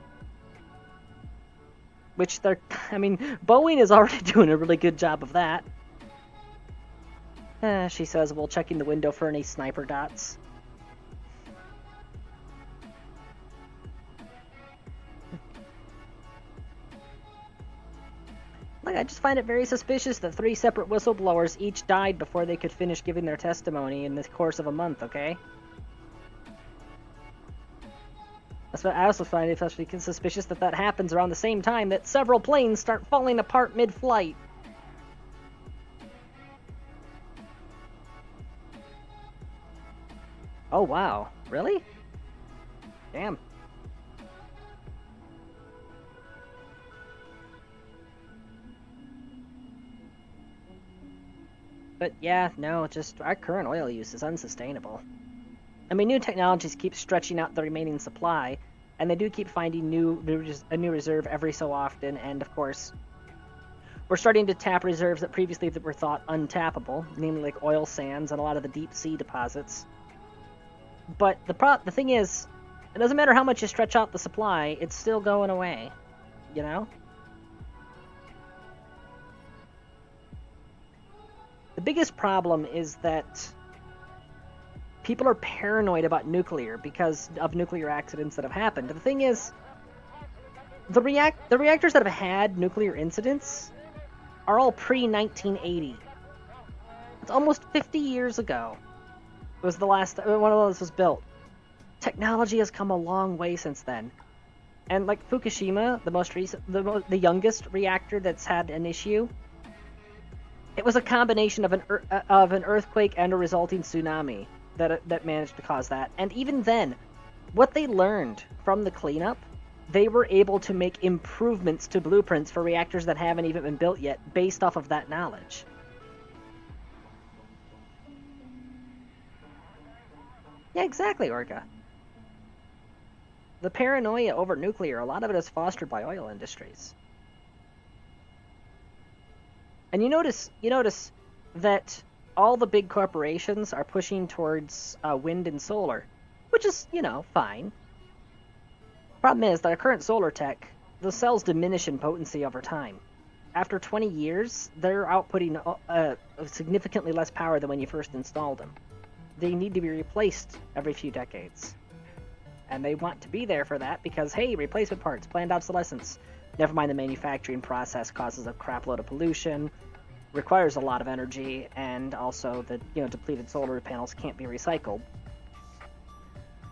Which Boeing is already doing a really good job of that. She says, while checking the window for any sniper dots. Look, I just find it very suspicious that 3 separate whistleblowers each died before they could finish giving their testimony in the course of a month, okay? I also find it especially suspicious that that happens around the same time that several planes start falling apart mid-flight. Oh, wow. Really? Damn. But yeah, no, just our current oil use is unsustainable. I mean, new technologies keep stretching out the remaining supply, and they do keep finding a new reserve every so often, and of course, we're starting to tap reserves that previously were thought untappable, namely like oil sands and a lot of the deep sea deposits. But the thing is, it doesn't matter how much you stretch out the supply, it's still going away, you know? The biggest problem is that people are paranoid about nuclear because of nuclear accidents that have happened. The thing is, the reactors that have had nuclear incidents are all pre-1980. It's almost 50 years ago. It was the last one of those was built. Technology has come a long way since then. And like Fukushima, the most recent, the youngest reactor that's had an issue, it was a combination of an earthquake and a resulting tsunami that managed to cause that. And even then, what they learned from the cleanup, they were able to make improvements to blueprints for reactors that haven't even been built yet based off of that knowledge. Yeah, exactly, Orca. The paranoia over nuclear, a lot of it is fostered by oil industries. And you notice that all the big corporations are pushing towards wind and solar, which is, fine. Problem is that our current solar tech, the cells diminish in potency over time. After 20 years, they're outputting significantly less power than when you first installed them. They need to be replaced every few decades. And they want to be there for that because, hey, replacement parts, planned obsolescence. Never mind the manufacturing process causes a crapload of pollution, requires a lot of energy, and also the depleted solar panels can't be recycled.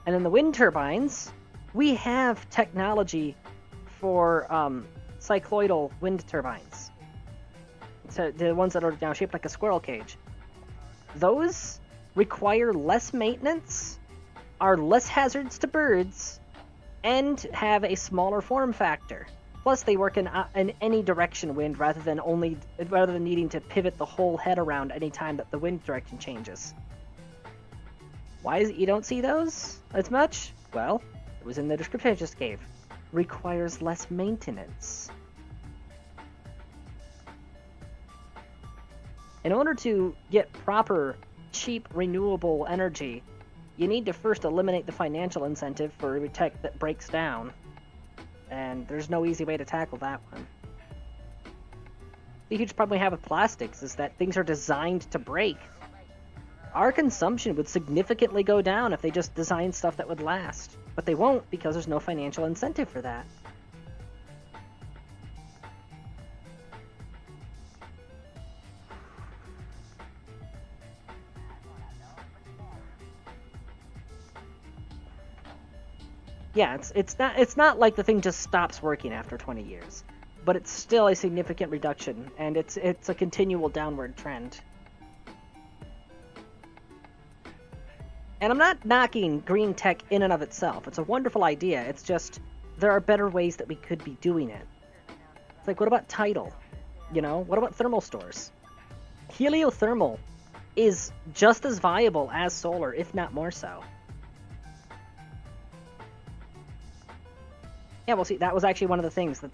And in the wind turbines, we have technology for cycloidal wind turbines. So the ones that are now shaped like a squirrel cage. Those require less maintenance, are less hazards to birds, and have a smaller form factor. Plus, they work in any direction wind rather than needing to pivot the whole head around any time that the wind direction changes. Why is it you don't see those as much? Well, it was in the description I just gave. Requires less maintenance. In order to get proper, cheap, renewable energy, you need to first eliminate the financial incentive for tech that breaks down. And there's no easy way to tackle that one. The huge problem we have with plastics is that things are designed to break. Our consumption would significantly go down if they just designed stuff that would last. But they won't because there's no financial incentive for that. Yeah, it's not like the thing just stops working after 20 years, but it's still a significant reduction, and it's a continual downward trend. And I'm not knocking green tech in and of itself. It's a wonderful idea. It's just there are better ways that we could be doing it. It's like, what about tidal? What about thermal stores? Heliothermal is just as viable as solar, if not more so. Yeah, well, see, that was actually one of the things that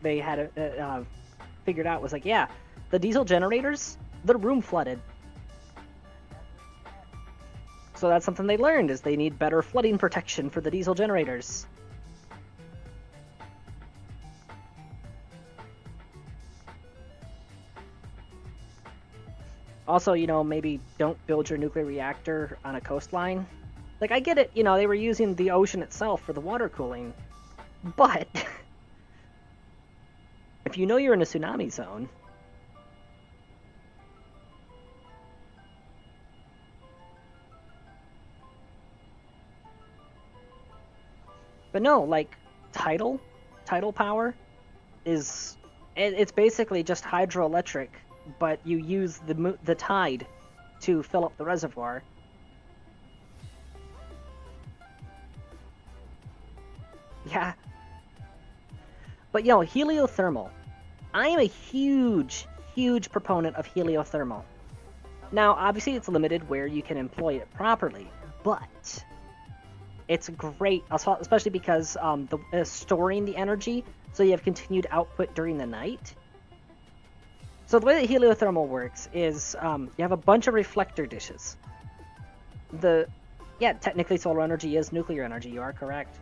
they had figured out was like, yeah, the diesel generators, they're room flooded. So that's something they learned, is they need better flooding protection for the diesel generators. Also, maybe don't build your nuclear reactor on a coastline. Like, I get it, they were using the ocean itself for the water cooling. But if you know you're in a tsunami zone, but no, like tidal power is it's basically just hydroelectric, but you use the tide to fill up the reservoir. Yeah. But, heliothermal. I am a huge, huge proponent of heliothermal. Now, obviously, it's limited where you can employ it properly, but it's great, especially because storing the energy, so you have continued output during the night. So the way that heliothermal works is you have a bunch of reflector dishes. Technically solar energy is nuclear energy, you are correct.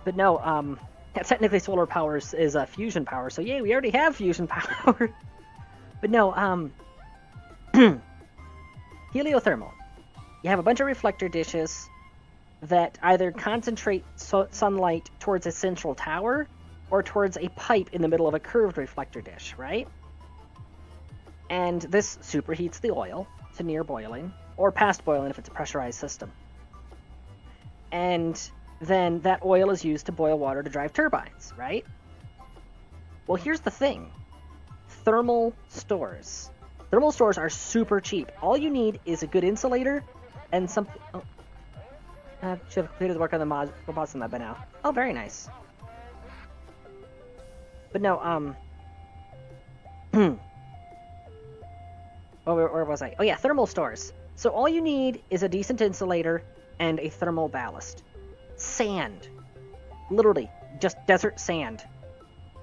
But no, technically solar power is fusion power, so yay, we already have fusion power. But no, heliothermal. You have a bunch of reflector dishes that either concentrate sunlight towards a central tower or towards a pipe in the middle of a curved reflector dish, right? And this superheats the oil to near boiling, or past boiling if it's a pressurized system. And then that oil is used to boil water to drive turbines, right? Well, here's the thing. Thermal stores. Thermal stores are super cheap. All you need is a good insulator and something... Oh. I should have completed the work on the robots on that by now. Oh, very nice. But no, where was I? Oh yeah, thermal stores. So all you need is a decent insulator and a thermal ballast. Sand. Literally, just desert sand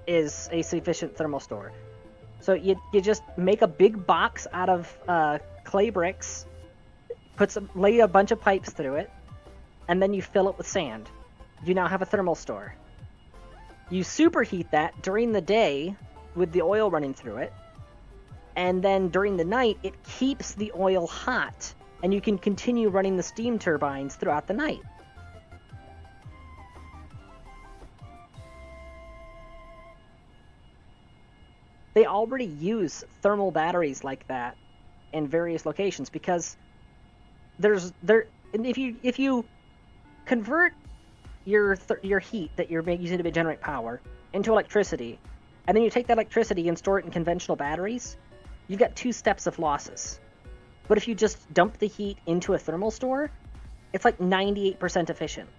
is a sufficient thermal store. So you just make a big box out of clay bricks, lay a bunch of pipes through it, and then you fill it with sand. You now have a thermal store. You superheat that during the day with the oil running through it, and then during the night it keeps the oil hot, and you can continue running the steam turbines throughout the night. They already use thermal batteries like that in various locations because if you convert your heat that you're using to generate power into electricity, and then you take that electricity and store it in conventional batteries, you've got 2 steps of losses. But if you just dump the heat into a thermal store, it's like 98% efficient.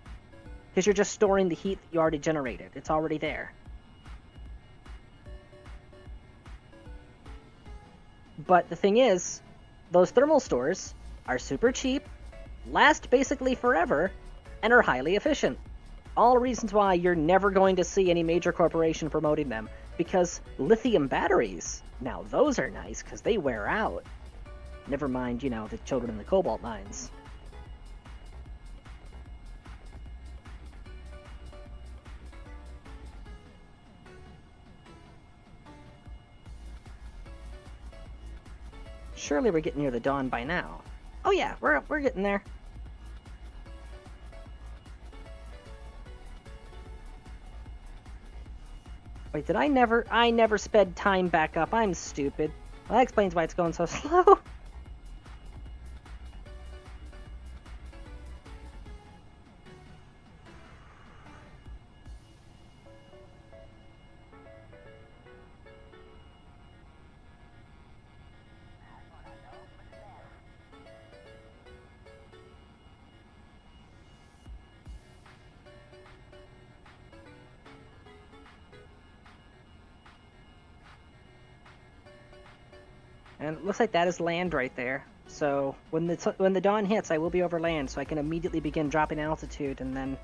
Because you're just storing the heat that you already generated. It's already there. But the thing is, those thermal stores are super cheap, last basically forever, and are highly efficient. All reasons why you're never going to see any major corporation promoting them. Because lithium batteries, now those are nice because they wear out. Never mind, the children in the cobalt mines. Surely we're getting near the dawn by now. Oh yeah, we're getting there. Wait, I never sped time back up. I'm stupid. Well, that explains why it's going so slow. And it looks like that is land right there. So when the dawn hits, I will be over land, so I can immediately begin dropping altitude and then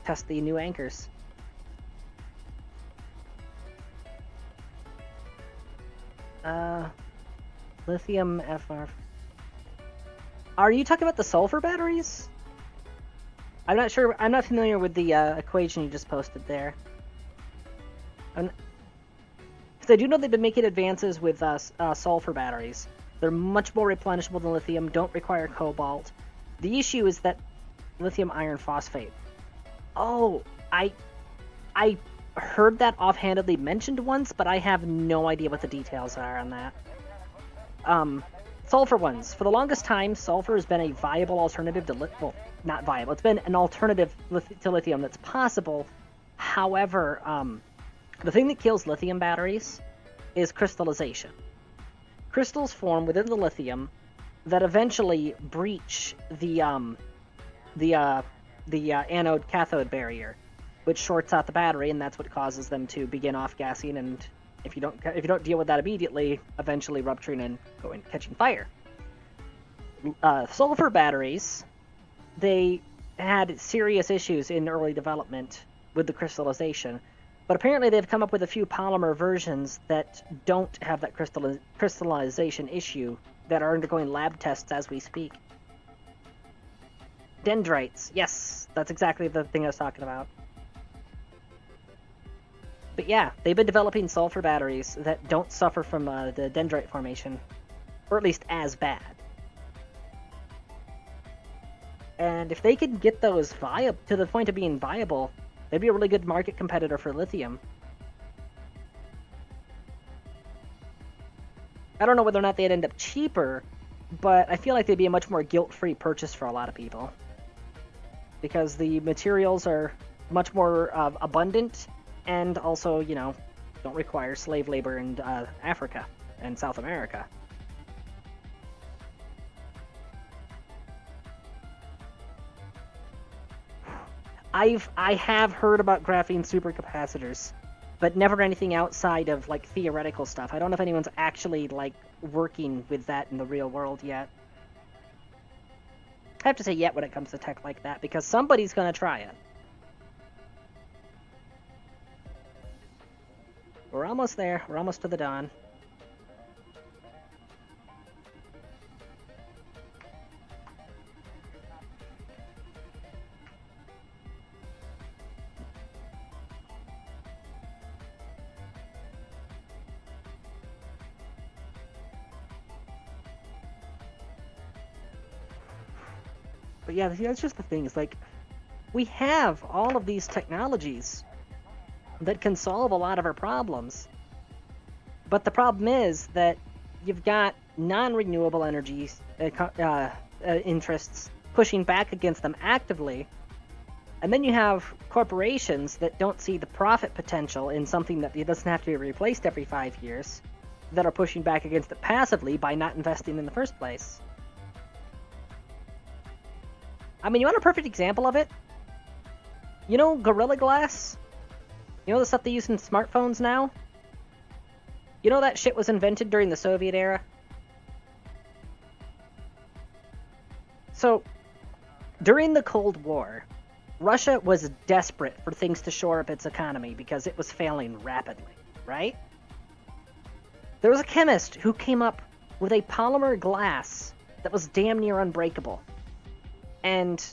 test the new anchors. Lithium FR. Are you talking about the sulfur batteries? I'm not sure. I'm not familiar with the equation you just posted there. Because I do know they've been making advances with sulfur batteries. They're much more replenishable than lithium, don't require cobalt. The issue is that lithium iron phosphate. Oh, I heard that offhandedly mentioned once, but I have no idea what the details are on that. Sulfur ones. For the longest time, sulfur has been a viable alternative to well, not viable. It's been an alternative to lithium that's possible. However, the thing that kills lithium batteries is crystallization. Crystals form within the lithium that eventually breach the the anode-cathode barrier, which shorts out the battery, and that's what causes them to begin off-gassing. And if you don't deal with that immediately, eventually rupturing and catching fire. Sulfur batteries, they had serious issues in early development with the crystallization, but apparently they've come up with a few polymer versions that don't have that crystallization issue that are undergoing lab tests as we speak. Dendrites, yes, that's exactly the thing I was talking about. But yeah, they've been developing sulfur batteries that don't suffer from the dendrite formation, or at least as bad. And if they could get those to the point of being viable, they'd be a really good market competitor for lithium. I don't know whether or not they'd end up cheaper, but I feel like they'd be a much more guilt-free purchase for a lot of people. Because the materials are much more abundant, and also, don't require slave labor in Africa and South America. I have heard about graphene supercapacitors, but never anything outside of theoretical stuff. I don't know if anyone's actually working with that in the real world yet. I have to say yet when it comes to tech like that, because somebody's gonna try it. We're almost there. We're almost to the dawn. But yeah, that's just the thing. It's we have all of these technologies that can solve a lot of our problems. But the problem is that you've got non-renewable energies interests pushing back against them actively, and then you have corporations that don't see the profit potential in something that doesn't have to be replaced every 5 years, that are pushing back against it passively by not investing in the first place. I mean, you want a perfect example of it? You know Gorilla Glass? You know the stuff they use in smartphones now? You know that shit was invented during the Soviet era? So, during the Cold War, Russia was desperate for things to shore up its economy because it was failing rapidly, right? There was a chemist who came up with a polymer glass that was damn near unbreakable. And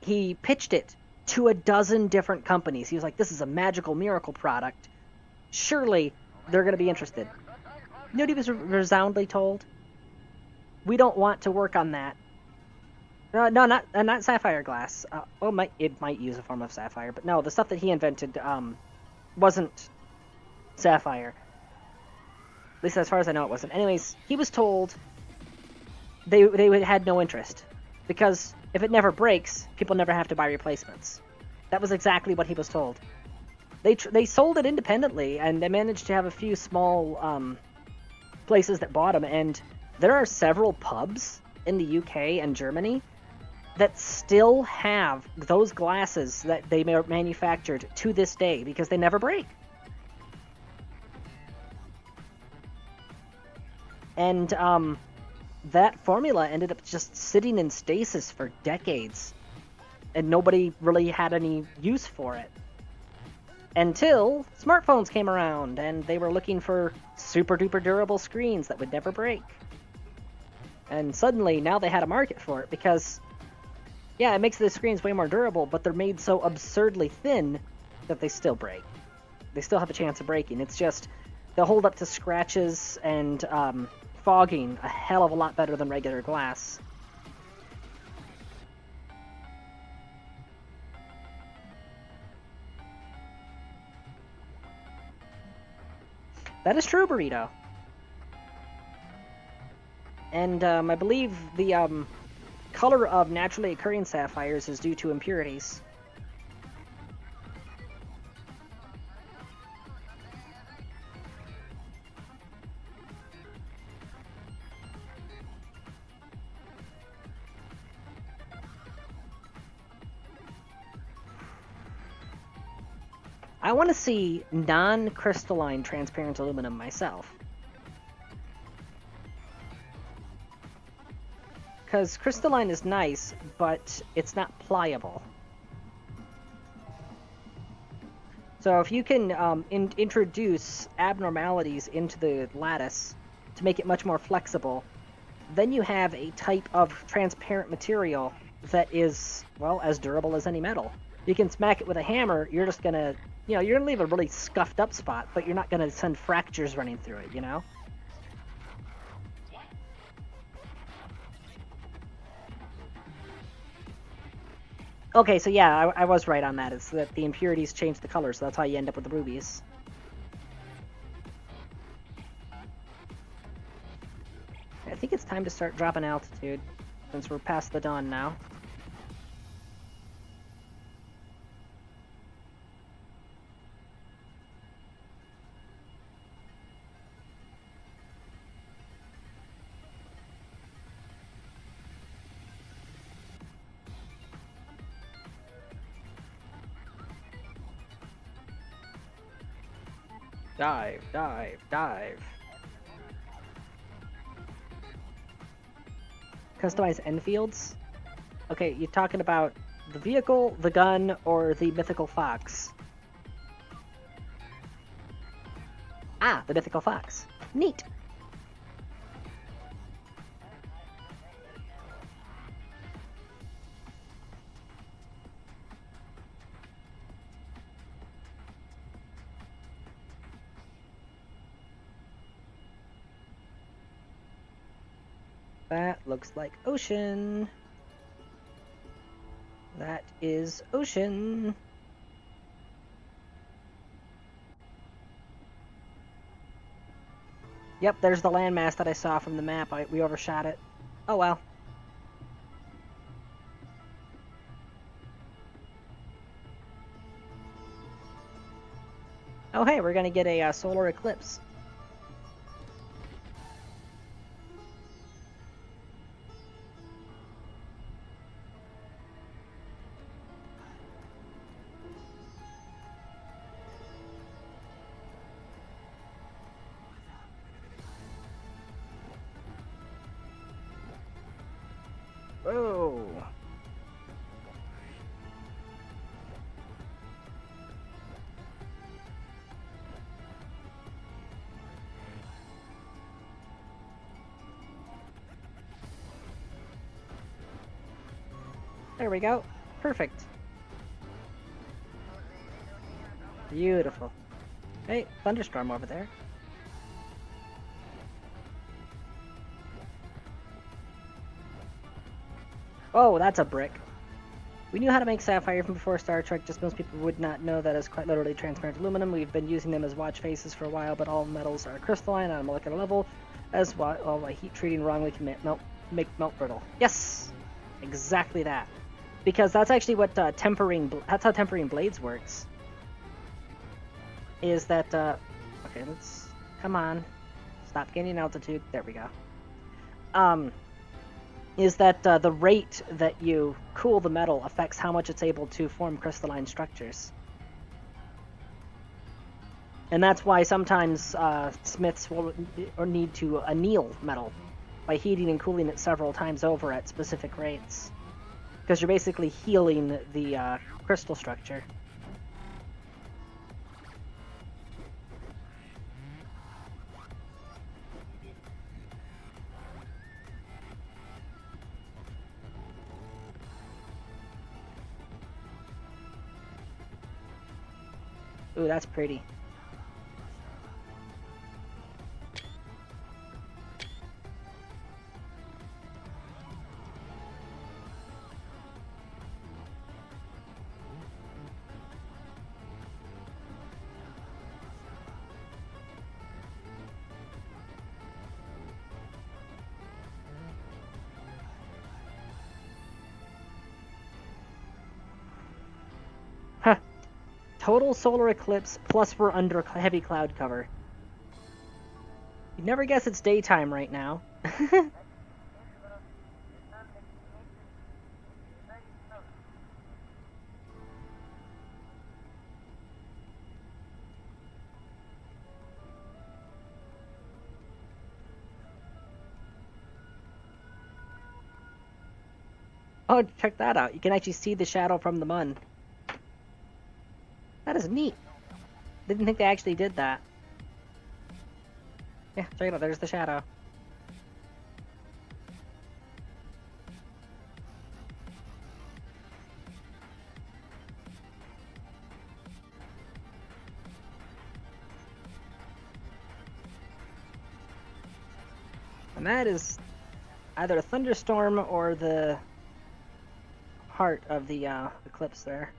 he pitched it to a dozen different companies. He was like, this is a magical miracle product. Surely they're going to be interested. You know what he was resoundingly told? We don't want to work on that. No, not sapphire glass. It might use a form of sapphire, but no, the stuff that he invented wasn't sapphire. At least as far as I know, it wasn't. Anyways, he was told they had no interest. Because if it never breaks, people never have to buy replacements. That was exactly what he was told. They sold it independently, and they managed to have a few small places that bought them. And there are several pubs in the UK and Germany that still have those glasses that they manufactured to this day because they never break. And that formula ended up just sitting in stasis for decades, and nobody really had any use for it. Until smartphones came around, and they were looking for super duper durable screens that would never break. And suddenly, now they had a market for it, because, yeah, it makes the screens way more durable, but they're made so absurdly thin that they still break. They still have a chance of breaking. It's just, they'll hold up to scratches and fogging a hell of a lot better than regular glass. That is true, Burrito. And I believe the color of naturally occurring sapphires is due to impurities. I want to see non-crystalline transparent aluminum myself. Because crystalline is nice, but it's not pliable. So if you can introduce abnormalities into the lattice to make it much more flexible, then you have a type of transparent material that is, well, as durable as any metal. You can smack it with a hammer, you're just gonna, you're gonna leave a really scuffed up spot, but you're not gonna send fractures running through it, Okay, so yeah, I was right on that. It's that the impurities change the color, so that's how you end up with the rubies. I think it's time to start dropping altitude, since we're past the dawn now. Dive, dive, dive. Customize Enfields? Okay, you're talking about the vehicle, the gun, or the mythical fox? Ah, the mythical fox. Neat. That looks like ocean. That is ocean. Yep, there's the landmass that I saw from the map. We overshot it. Oh well. Oh hey, we're gonna get a solar eclipse. Whoa. There we go. Perfect. Beautiful. Hey, thunderstorm over there. Oh, that's a brick. We knew how to make sapphire from before Star Trek, just most people would not know that is quite literally transparent aluminum. We've been using them as watch faces for a while, but all metals are crystalline on a molecular level, as well by heat treating wrongly can make melt brittle. Yes! Exactly that. Because that's actually what that's how tempering blades works. Is that, okay, let's, come on. Stop gaining altitude. There we go. Is that the rate that you cool the metal affects how much it's able to form crystalline structures. And that's why sometimes smiths will need to anneal metal by heating and cooling it several times over at specific rates. Because you're basically healing the crystal structure. Ooh, that's pretty. Huh. Total solar eclipse, plus we're under heavy cloud cover. You'd never guess it's daytime right now. Oh, check that out. You can actually see the shadow from the mun. That is neat. Didn't think they actually did that. Yeah, check it out. There's the shadow. And that is either a thunderstorm or the heart of the eclipse there.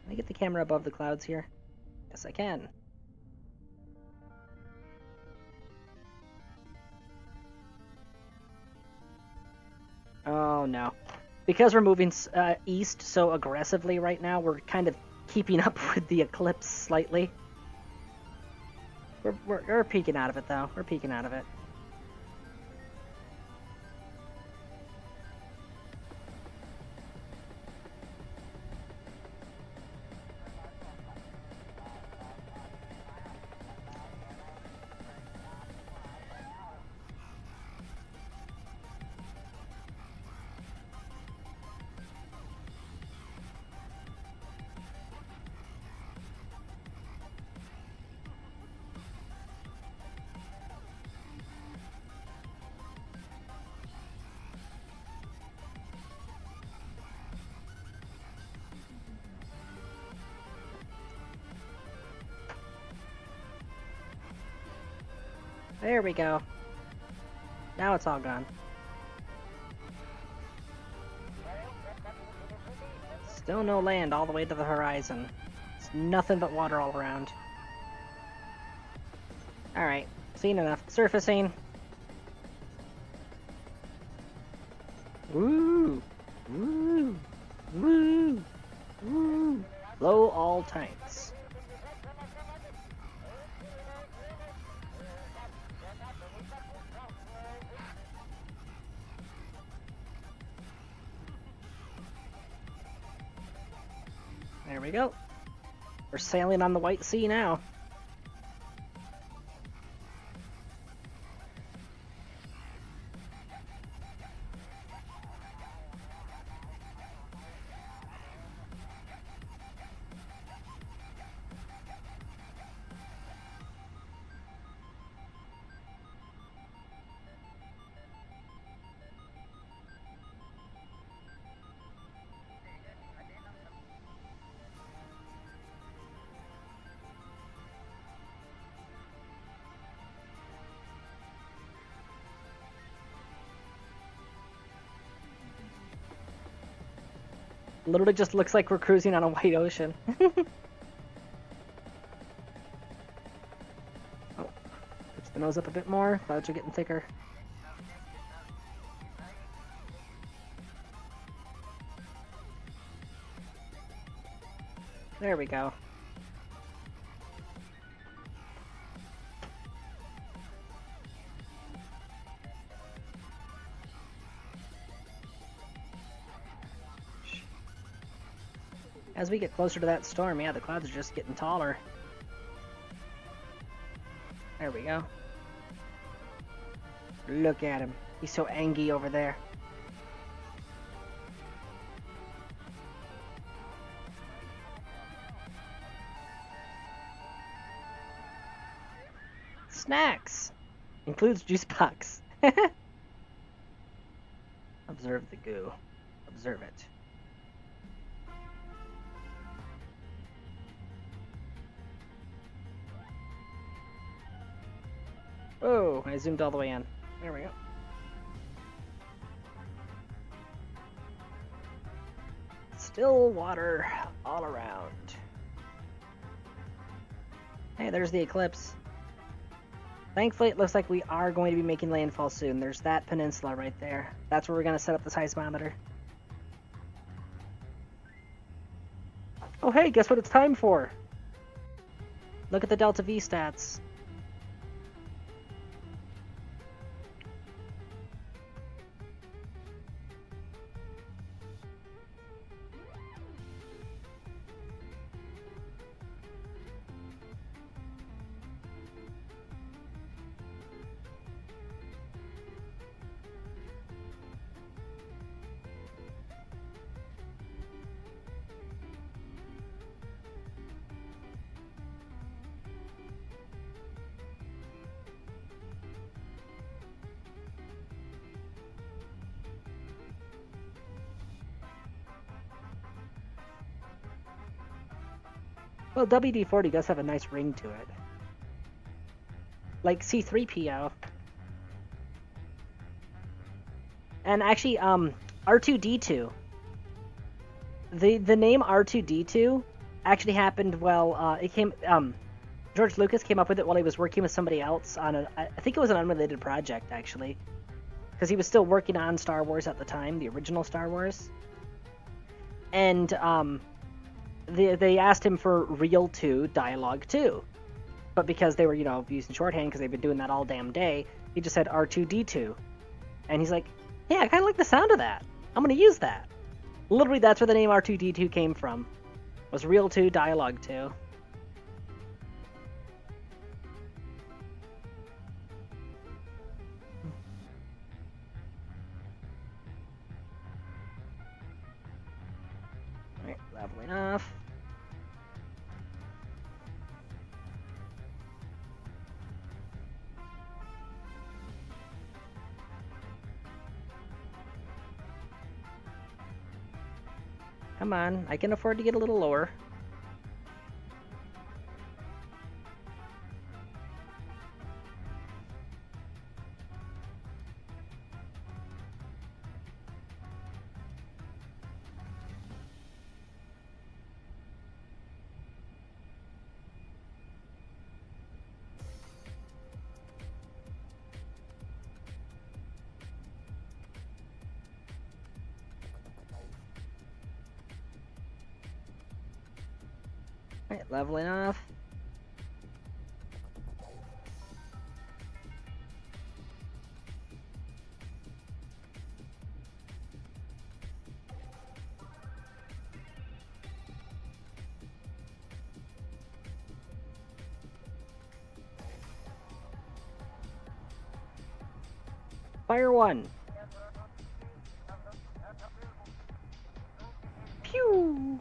Can I get the camera above the clouds here? Yes, I can. Oh no. Because we're moving east so aggressively right now, we're kind of keeping up with the eclipse slightly. We're peeking out of it, though. We're peeking out of it. There we go. Now it's all gone. Still no land all the way to the horizon. It's nothing but water all around. Alright, seen enough. Surfacing. Woo! Woo! Woo! Woo! Blow all tanks. There we go. We're sailing on the White Sea now. Literally just looks like we're cruising on a white ocean. Oh, pitch the nose up a bit more. Clouds are getting thicker. There we go. As we get closer to that storm, yeah, the clouds are just getting taller. There we go. Look at him. He's so angry over there. Snacks! Includes juice box. Observe the goo. Observe it. Oh, I zoomed all the way in. There we go. Still water all around. Hey, there's the eclipse. Thankfully, it looks like we are going to be making landfall soon. There's that peninsula right there. That's where we're going to set up the seismometer. Oh, hey, guess what it's time for? Look at the Delta V stats. Well, WD-40 does have a nice ring to it. Like C-3PO. And actually, R2-D2. The name R2-D2 actually happened George Lucas came up with it while he was working with somebody else on I think it was an unrelated project, actually. Because he was still working on Star Wars at the time, the original Star Wars. And, they asked him for Reel 2, Dialogue 2. But because they were, using shorthand because they've been doing that all damn day, he just said R2-D2. And he's like, yeah, I kind of like the sound of that. I'm going to use that. Literally, that's where the name R2-D2 came from. Was Reel 2, Dialogue 2. Alright, leveling off. Come on, I can afford to get a little lower. Alright, leveling off. Fire 1. Pew!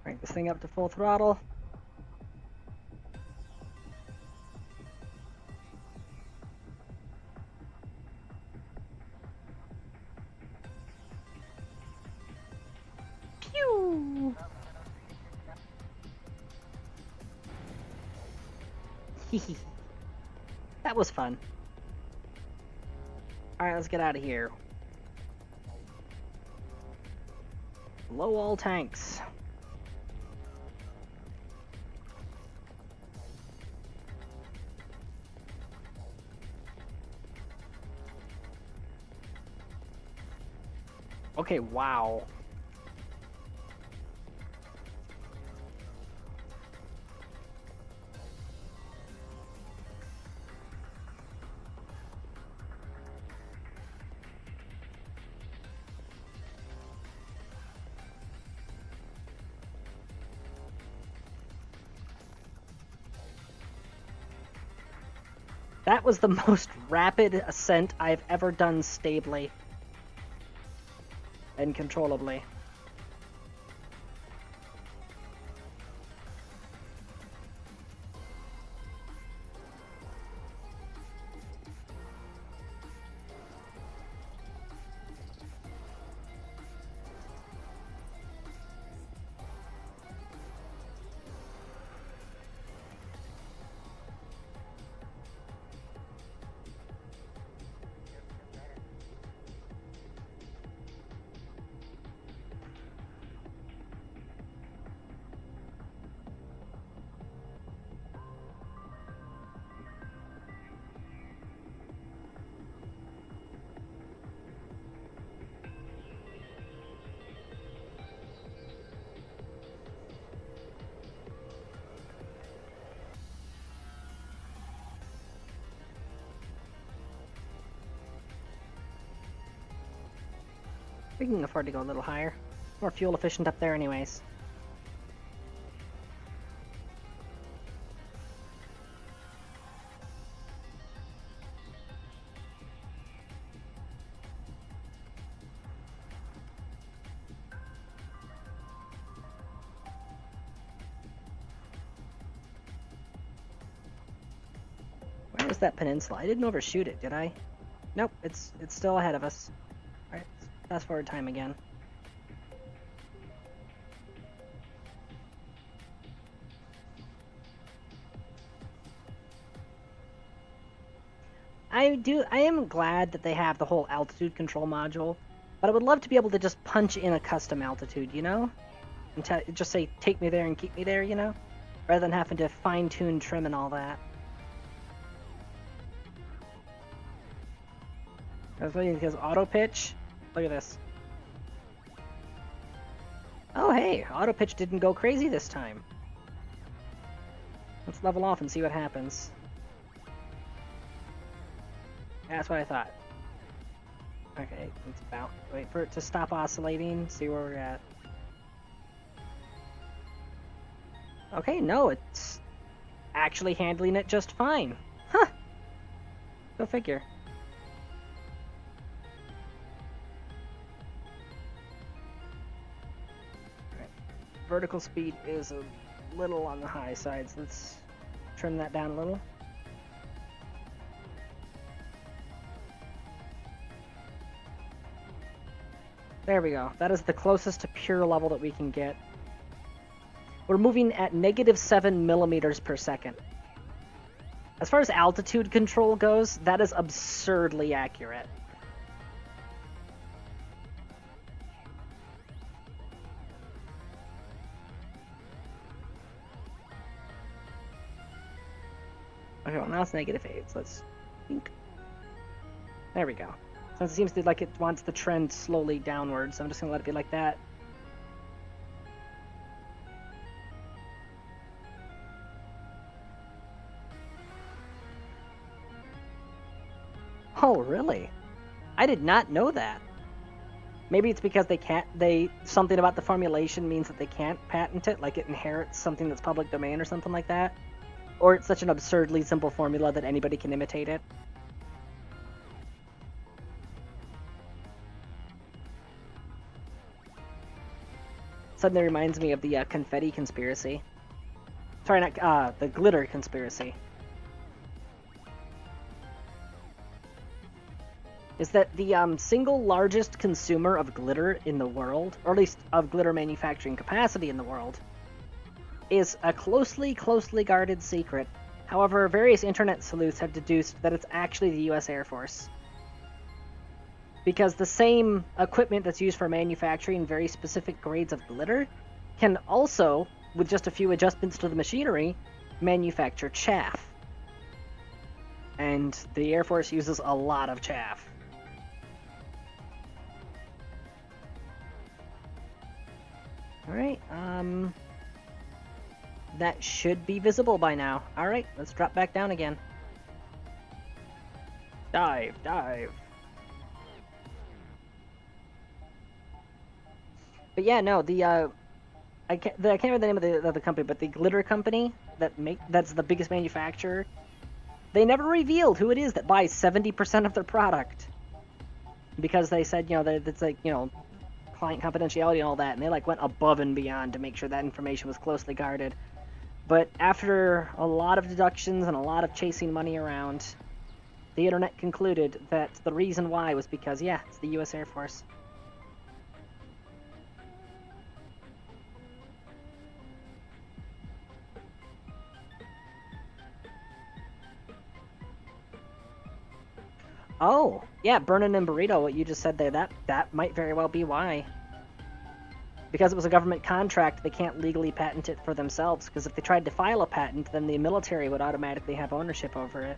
Crank this thing up to full throttle. Pew! Hehe. That was fun. Alright, let's get out of here. Low all tanks. Okay, wow. That was the most rapid ascent I've ever done stably and controllably. We can afford to go a little higher. More fuel efficient up there anyways. Where was that peninsula? I didn't overshoot it, did I? Nope, it's still ahead of us. Alright, fast forward time again. I am glad that they have the whole altitude control module, but I would love to be able to just punch in a custom altitude, you know? And just say, take me there and keep me there, you know? Rather than having to fine-tune trim and all that. That's funny because auto pitch. Look at this. Oh hey, auto pitch didn't go crazy this time. Let's level off and see what happens. Yeah, that's what I thought. Okay, let's wait for it to stop oscillating, see where we're at. Okay, no, it's actually handling it just fine. Huh! Go figure. Right. Vertical speed is a little on the high side, so let's trim that down a little. There we go. That is the closest to pure level that we can get. We're moving at -7 millimeters per second. As far as altitude control goes, that is absurdly accurate. Okay, well now it's -8, so let's think. There we go. Since it seems to like it wants the trend slowly downwards, so I'm just gonna let it be like that. Oh, really? I did not know that. Maybe it's because something about the formulation means that they can't patent it, like it inherits something that's public domain or something like that. Or it's such an absurdly simple formula that anybody can imitate it. Suddenly reminds me of the confetti conspiracy. Sorry, not the glitter conspiracy. Is that the single largest consumer of glitter in the world, or at least of glitter manufacturing capacity in the world, is a closely guarded secret. However, various internet sleuths have deduced that it's actually the US Air Force. Because the same equipment that's used for manufacturing very specific grades of glitter can also, with just a few adjustments to the machinery, manufacture chaff. And the Air Force uses a lot of chaff. Alright, that should be visible by now. Alright, let's drop back down again. Dive, dive. But yeah, no, I can't remember the name of the company, but the glitter company that's the biggest manufacturer, they never revealed who it is that buys 70% of their product. Because they said, you know, that it's like, you know, client confidentiality and all that, and they like went above and beyond to make sure that information was closely guarded. But after a lot of deductions and a lot of chasing money around, the internet concluded that the reason why was because, yeah, it's the US Air Force. Oh, yeah, Burnin' and Burrito, what you just said there, that might very well be why. Because it was a government contract, they can't legally patent it for themselves, because if they tried to file a patent, then the military would automatically have ownership over it.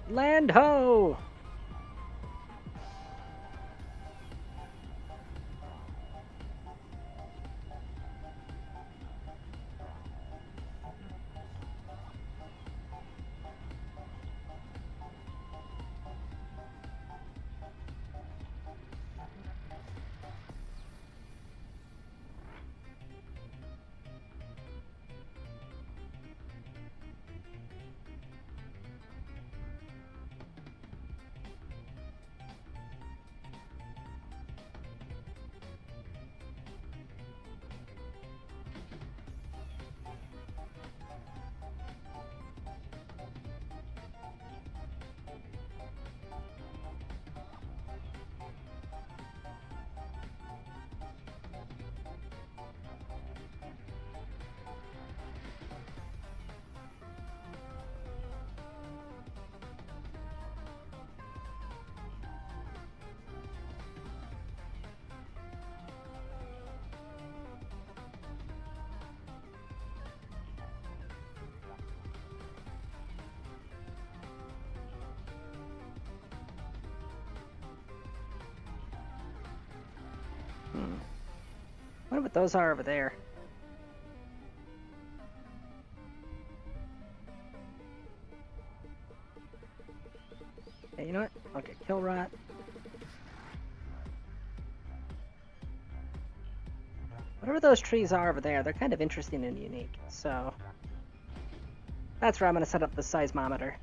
Land ho! Wonder what those are over there. Hey, you know what? I'll get kill rot. Whatever those trees are over there, they're kind of interesting and unique. So that's where I'm going to set up the seismometer.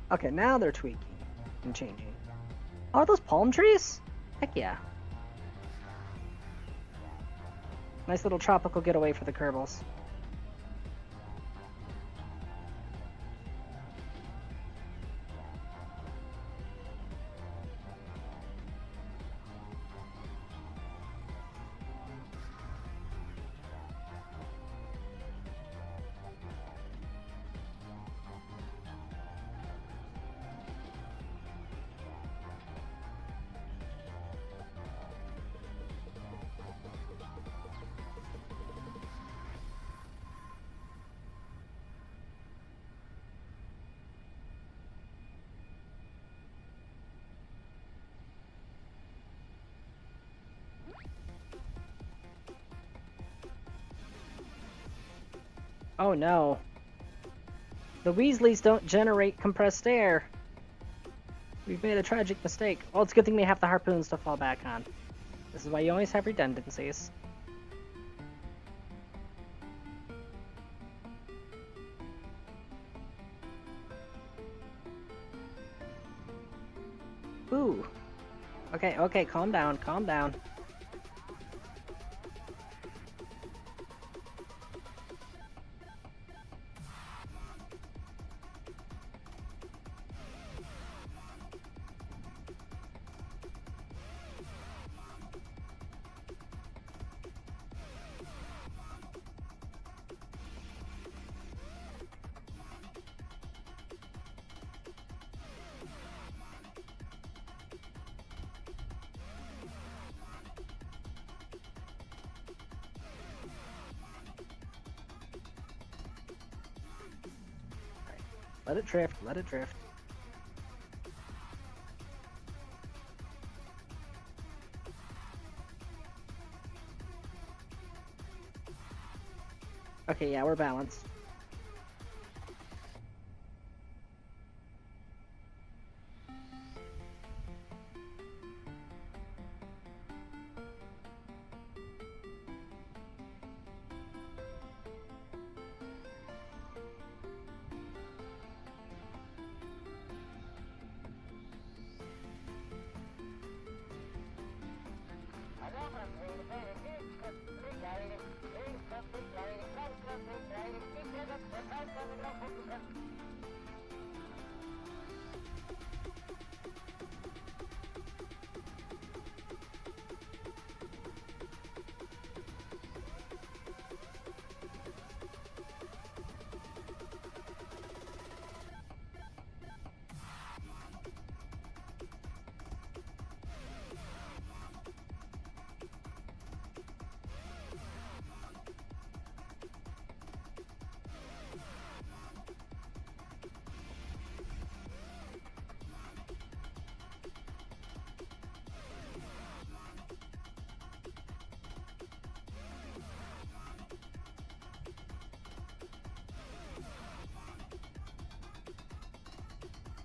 Okay, now they're tweaking and changing. Oh, are those palm trees? Heck yeah. Nice little tropical getaway for the Kerbals. Oh no. The Weasleys don't generate compressed air. We've made a tragic mistake. Well, it's a good thing we have the harpoons to fall back on. This is why you always have redundancies. Ooh. Okay, calm down, calm down. Let it drift, let it drift. Okay, yeah, we're balanced.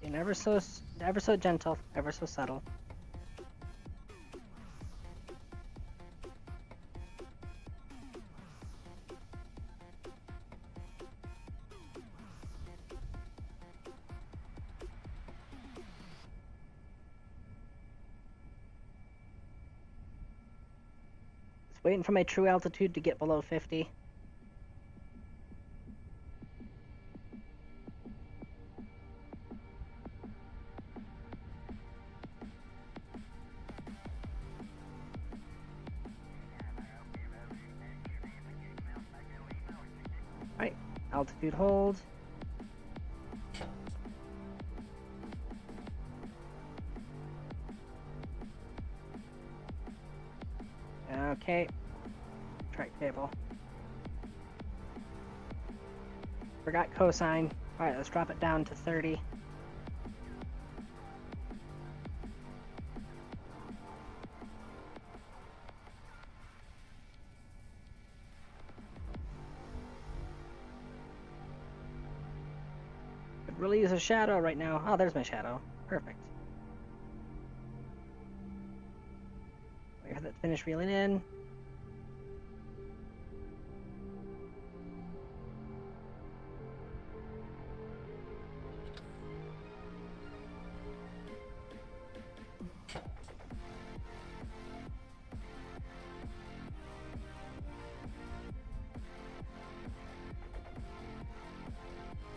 And ever so gentle, ever so subtle. Just waiting for my true altitude to get below 50. Alright, altitude hold. Okay. Track table. Forgot cosine. Alright, let's drop it down to 30. Could really use a shadow right now. Oh, there's my shadow. Perfect. Wait for that to finish reeling in.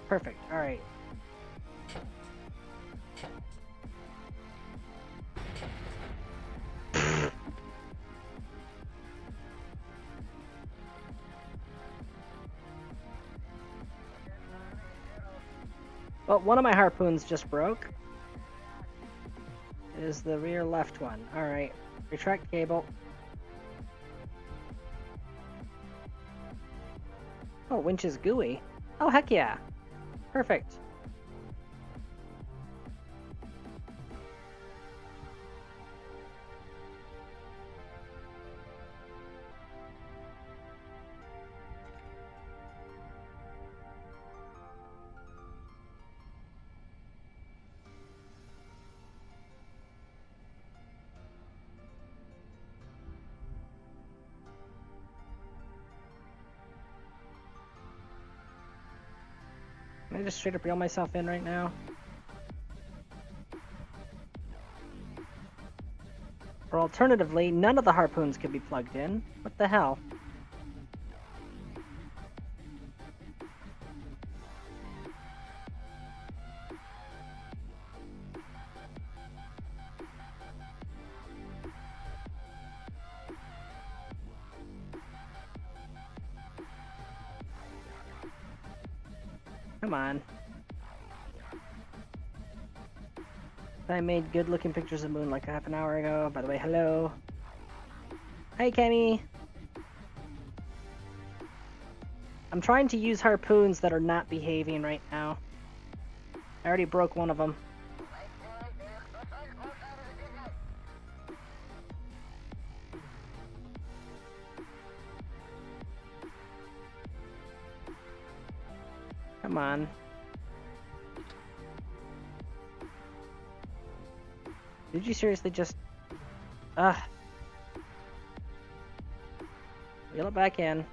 Perfect. All right. Well, one of my harpoons just broke. It is the rear left one. All right. Retract cable. Oh, winch is gooey. Oh, heck yeah. Perfect. Can I just straight up reel myself in right now? Or alternatively, none of the harpoons could be plugged in. What the hell? Come on. I made good looking pictures of Moon like half an hour ago. By the way, hello. Hi, Kenny. I'm trying to use harpoons that are not behaving right now. I already broke one of them. Come on. Did you seriously just... Ugh. Reel it back in.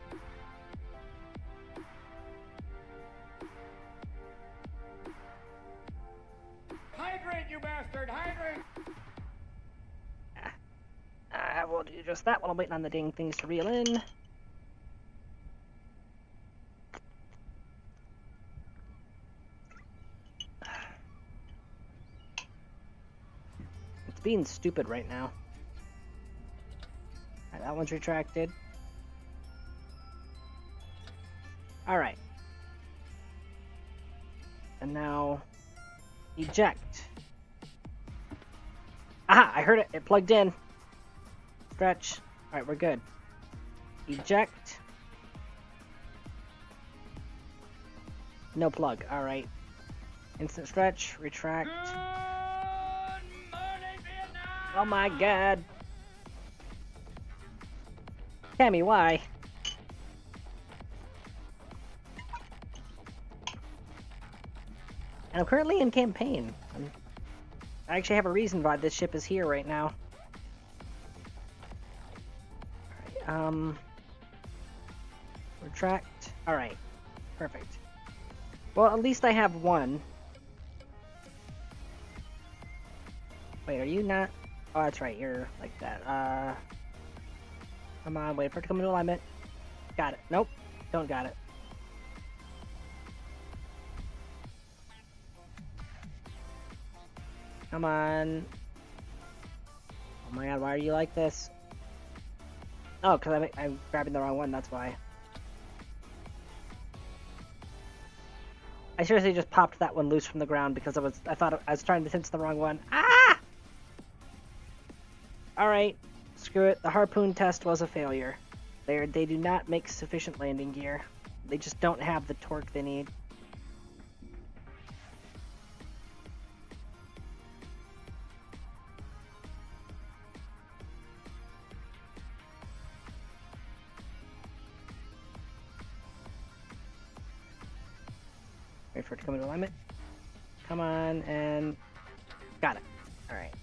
Hydrate, you bastard! Hydrate! We'll do just that while I'm waiting on the dang things to reel in. It's being stupid right now. Alright, that one's retracted. Alright. And now... eject. Aha! I heard it! It plugged in. Stretch. Alright, we're good. Eject. No plug. Alright. Instant stretch. Retract. Oh my god. Cammy, why? And I'm currently in campaign. I actually have a reason why this ship is here right now. Alright, retract. Alright. Perfect. Well, at least I have one. Wait, are you not? Oh, that's right, you're like that. Come on, wait for it to come into alignment. Got it. Nope, don't got it. Come on. Oh my god, why are you like this? Oh, because I'm grabbing the wrong one, that's why. I seriously just popped that one loose from the ground because I thought I was trying to sense the wrong one. Ah! Alright. Screw it. The harpoon test was a failure. They do not make sufficient landing gear. They just don't have the torque they need. Wait for it to come into alignment. Come on, and got it. All right.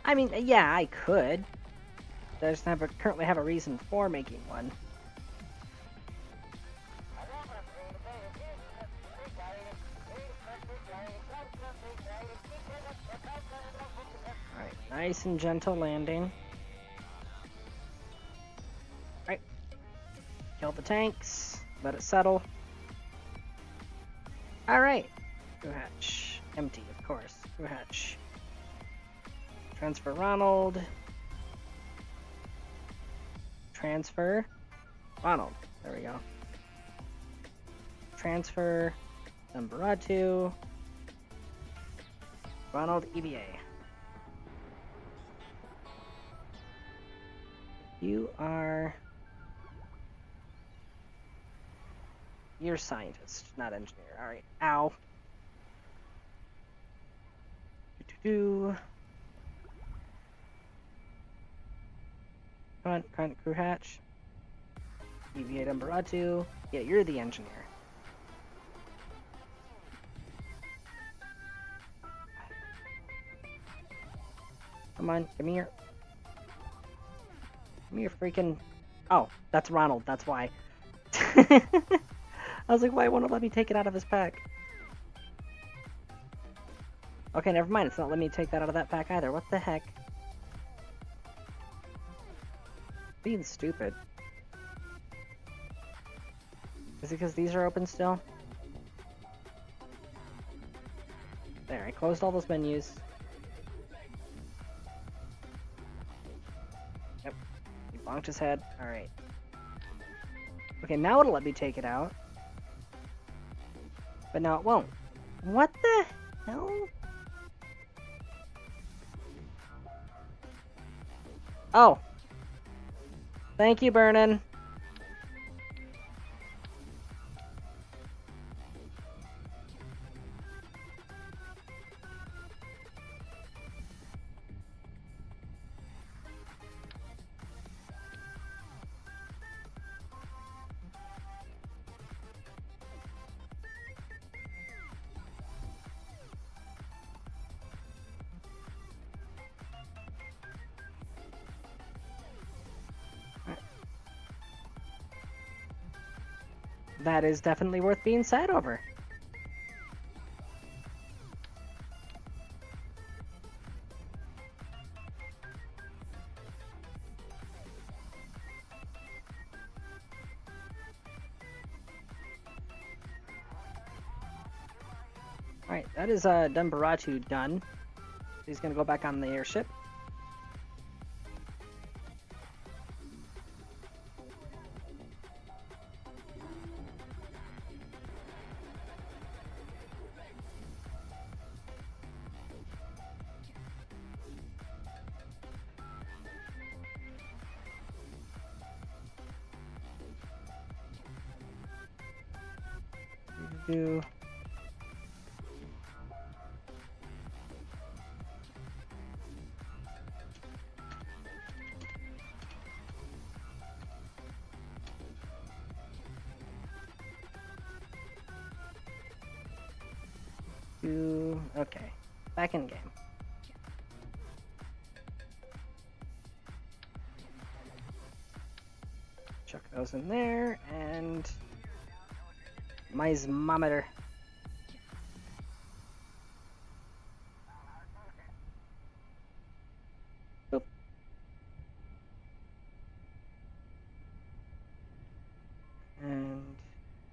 I mean, yeah, I could. I just currently have a reason for making one. Alright, nice and gentle landing. Alright. Kill the tanks. Let it settle. Alright. Crew hatch. Empty, of course. Crew hatch. Transfer Ronald. Transfer Ronald. There we go. Transfer Zambaratu. Ronald EVA. You are... You're scientist, not engineer. Alright. Ow. Do-do-do. Come on, crew hatch. EVA Zambaratu. Yeah, you're the engineer. Come on, give me your... Give me your freaking... Oh, that's Ronald, that's why. I was like, why won't it let me take it out of his pack? Okay, never mind, it's not letting me take that out of that pack either. What the heck? Being stupid. Is it because these are open still? There, I closed all those menus. Yep. He bonked his head. Alright. Okay, now it'll let me take it out. But now it won't. What the hell? Oh. Thank you, Burnin. That is definitely worth being sad over. Alright, that is Zambaratu done. He's gonna go back on the airship. Do okay, back in game. Chuck those in there, and my seismometer. Boop. And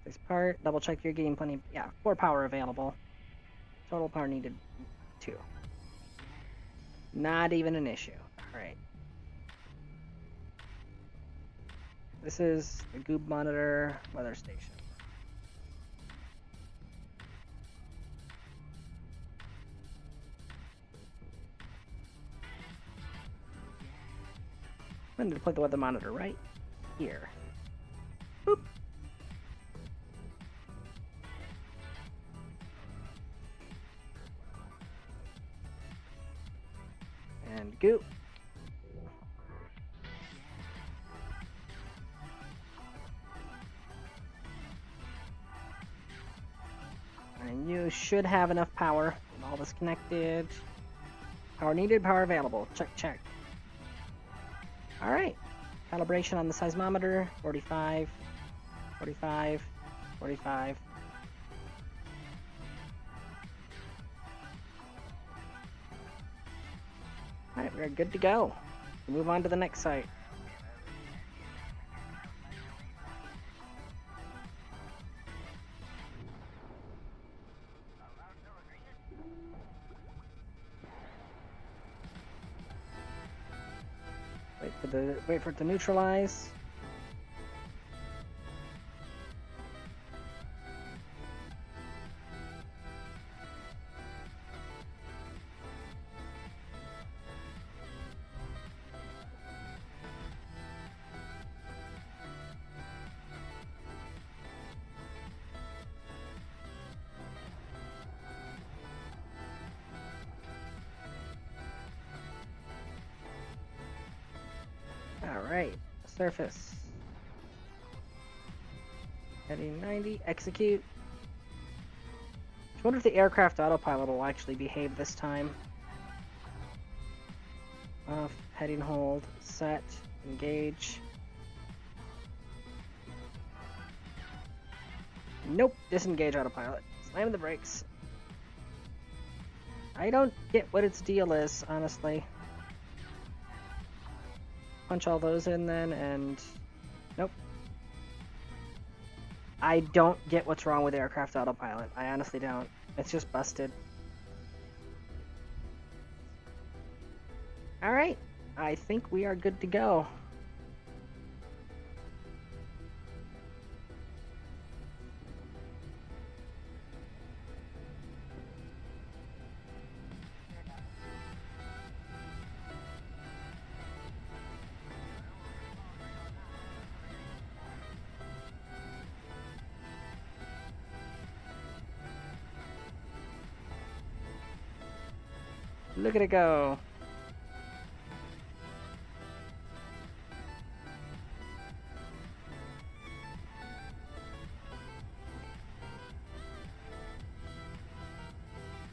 this part, double check you're getting plenty. Yeah, 4 power available. Total power needed 2. Not even an issue. Alright. This is the Goob Monitor weather station. I'm going to put the weather monitor right here. Boop. And go. And you should have enough power. All this connected. Power needed, power available. Check, check. Alright. Calibration on the seismometer. 45. 45. 45. Alright, we're good to go. Move on to the next site. Wait for it to neutralize. Alright, surface. Heading 90, execute. I wonder if the aircraft autopilot will actually behave this time. Off, heading hold, set, engage. Nope, disengage autopilot. Slam the brakes. I don't get what its deal is, honestly. Punch all those in then, and nope. I don't get what's wrong with aircraft autopilot. I honestly don't. It's just busted. Alright, I think we are good to go. Look at it go.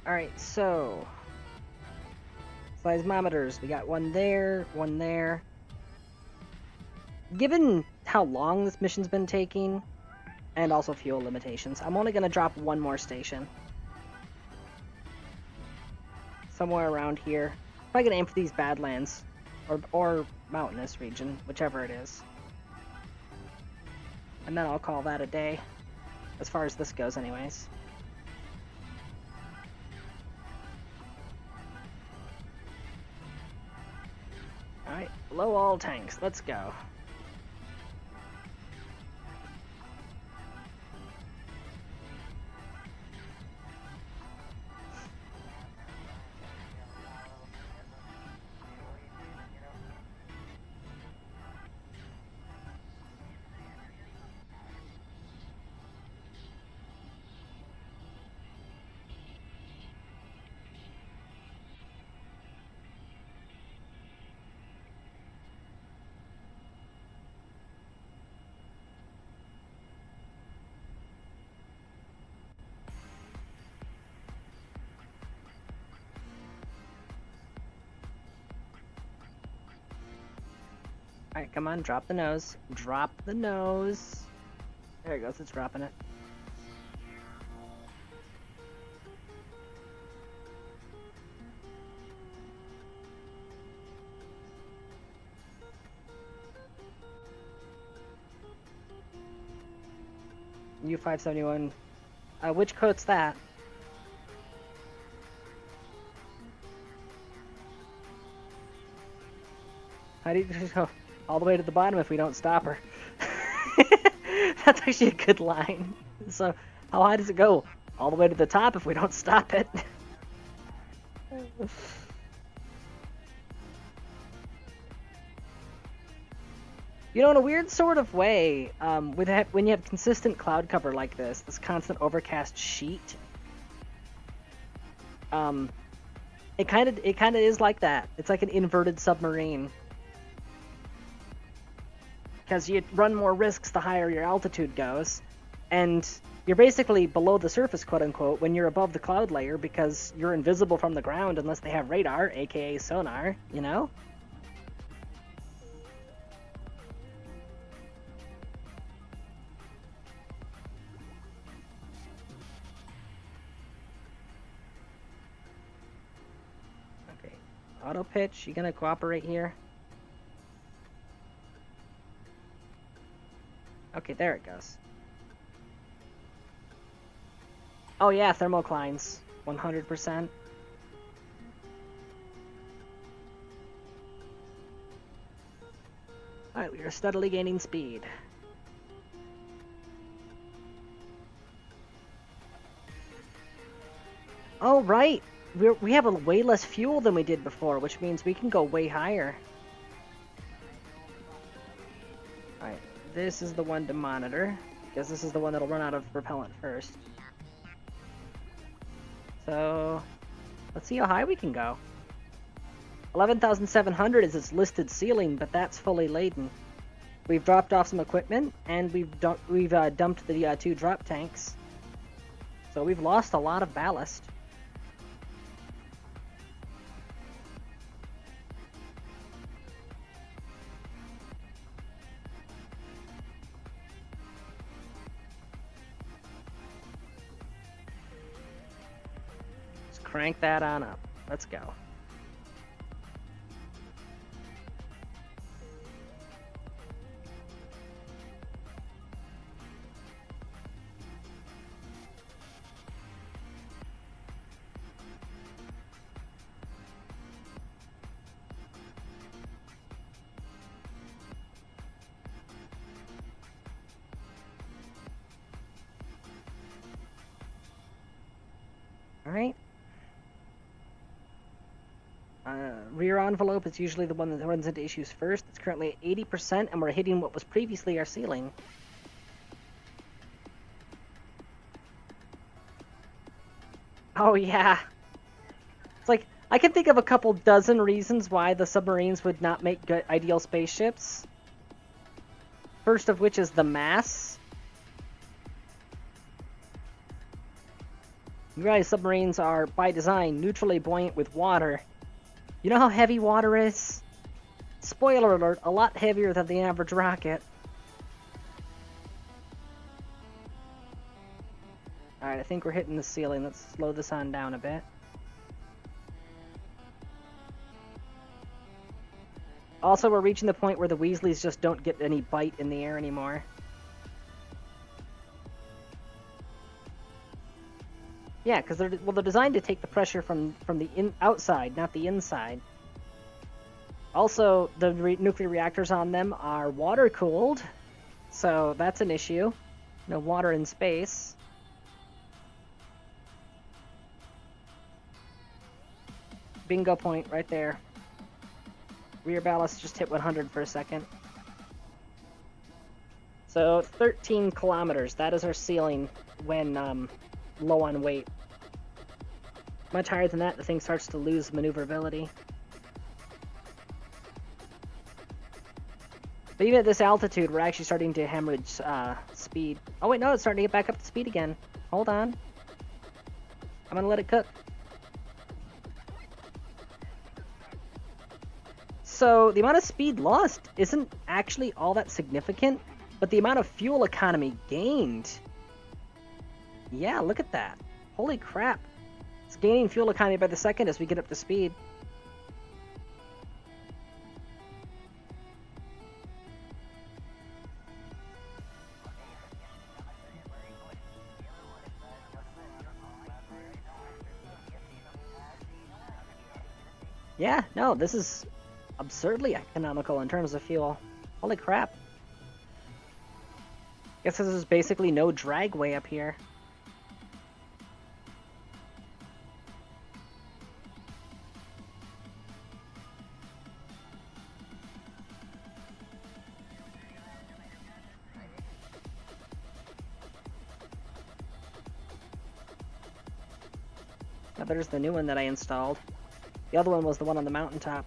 Alright, so seismometers, we got one there, one there. Given how long this mission's been taking, and also fuel limitations, I'm only going to drop one more station. Somewhere around here. Probably going to aim for these Badlands, or mountainous region, whichever it is. And then I'll call that a day, as far as this goes anyways. Alright, blow all tanks, let's go. Alright, come on, drop the nose. Drop the nose. There it goes, it's dropping it. U-571. Which coat's that? How do you go all the way to the bottom if we don't stop her? That's actually a good line. So, how high does it go? All the way to the top if we don't stop it. You know, in a weird sort of way, when you have consistent cloud cover like this constant overcast sheet, it kind of is like that. It's like an inverted submarine. Because you run more risks the higher your altitude goes, and you're basically below the surface, quote unquote, when you're above the cloud layer because you're invisible from the ground unless they have radar, aka sonar, you know? Okay. Auto pitch, you gonna cooperate here? Okay, there it goes. Oh yeah, thermoclines. 100%. Alright, we are steadily gaining speed. Oh, right! We have a way less fuel than we did before, which means we can go way higher. Alright, this is the one to monitor, because this is the one that'll run out of propellant first. So, let's see how high we can go. 11,700 is its listed ceiling, but that's fully laden. We've dropped off some equipment, and we've dumped the 2 drop tanks. So we've lost a lot of ballast. Let's crank that on up. Let's go. Alright. Rear envelope is usually the one that runs into issues first. It's currently at 80%, and we're hitting what was previously our ceiling. Oh yeah. It's like, I can think of a couple dozen reasons why the submarines would not make good ideal spaceships. First of which is the mass. You realize submarines are, by design, neutrally buoyant with water. You know how heavy water is? Spoiler alert, a lot heavier than the average rocket. Alright, I think we're hitting the ceiling. Let's slow this on down a bit. Also, we're reaching the point where the Weasleys just don't get any bite in the air anymore. Yeah, because they're designed to take the pressure from the outside, not the inside. Also, the nuclear reactors on them are water cooled, so that's an issue. No water in space. Bingo point right there. Rear ballast just hit 100 for a second. So 13 kilometers. That is our ceiling when low on weight. Much higher than that, the thing starts to lose maneuverability. But even at this altitude, we're actually starting to hemorrhage speed. Oh wait, no, it's starting to get back up to speed again. Hold on. I'm gonna let it cook. So the amount of speed lost isn't actually all that significant, but the amount of fuel economy gained. Yeah, look at that. Holy crap. It's gaining fuel economy by the second as we get up to speed. Yeah, no, this is absurdly economical in terms of fuel. Holy crap. Guess this is basically no drag way up here. Now there's the new one that I installed. The other one was the one on the mountaintop.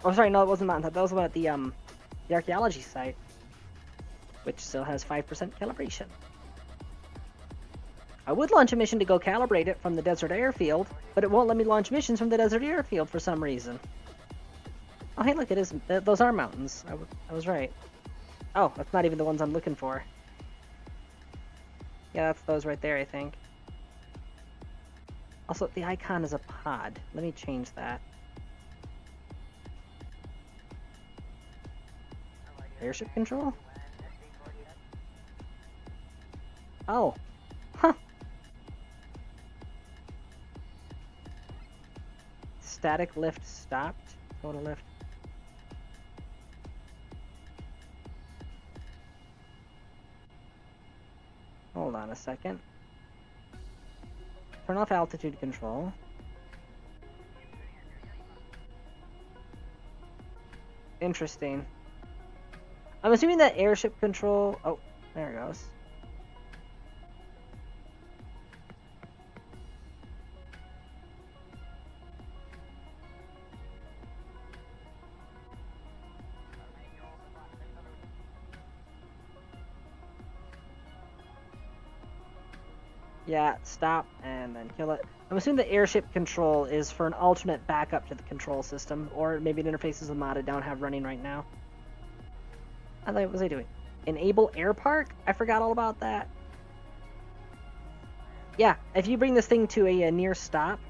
Oh, sorry, no, it wasn't mountaintop. That was the one at the archaeology site, which still has 5% calibration. I would launch a mission to go calibrate it from the desert airfield, but it won't let me launch missions from the desert airfield for some reason. Oh, hey, look, it is. Those are mountains. I was right. Oh, that's not even the ones I'm looking for. Yeah, that's those right there, I think. Also, the icon is a pod. Let me change that. Airship control? Oh. Huh. Static lift stopped. Total lift. Hold on a second. Turn off altitude control. Interesting. I'm assuming that airship control... Oh, there it goes. Yeah, stop and then kill it. I'm assuming the airship control is for an alternate backup to the control system, or maybe the interfaces with modded don't have running right now. What was I doing? Enable air park? I forgot all about that. Yeah, if you bring this thing to a near stop,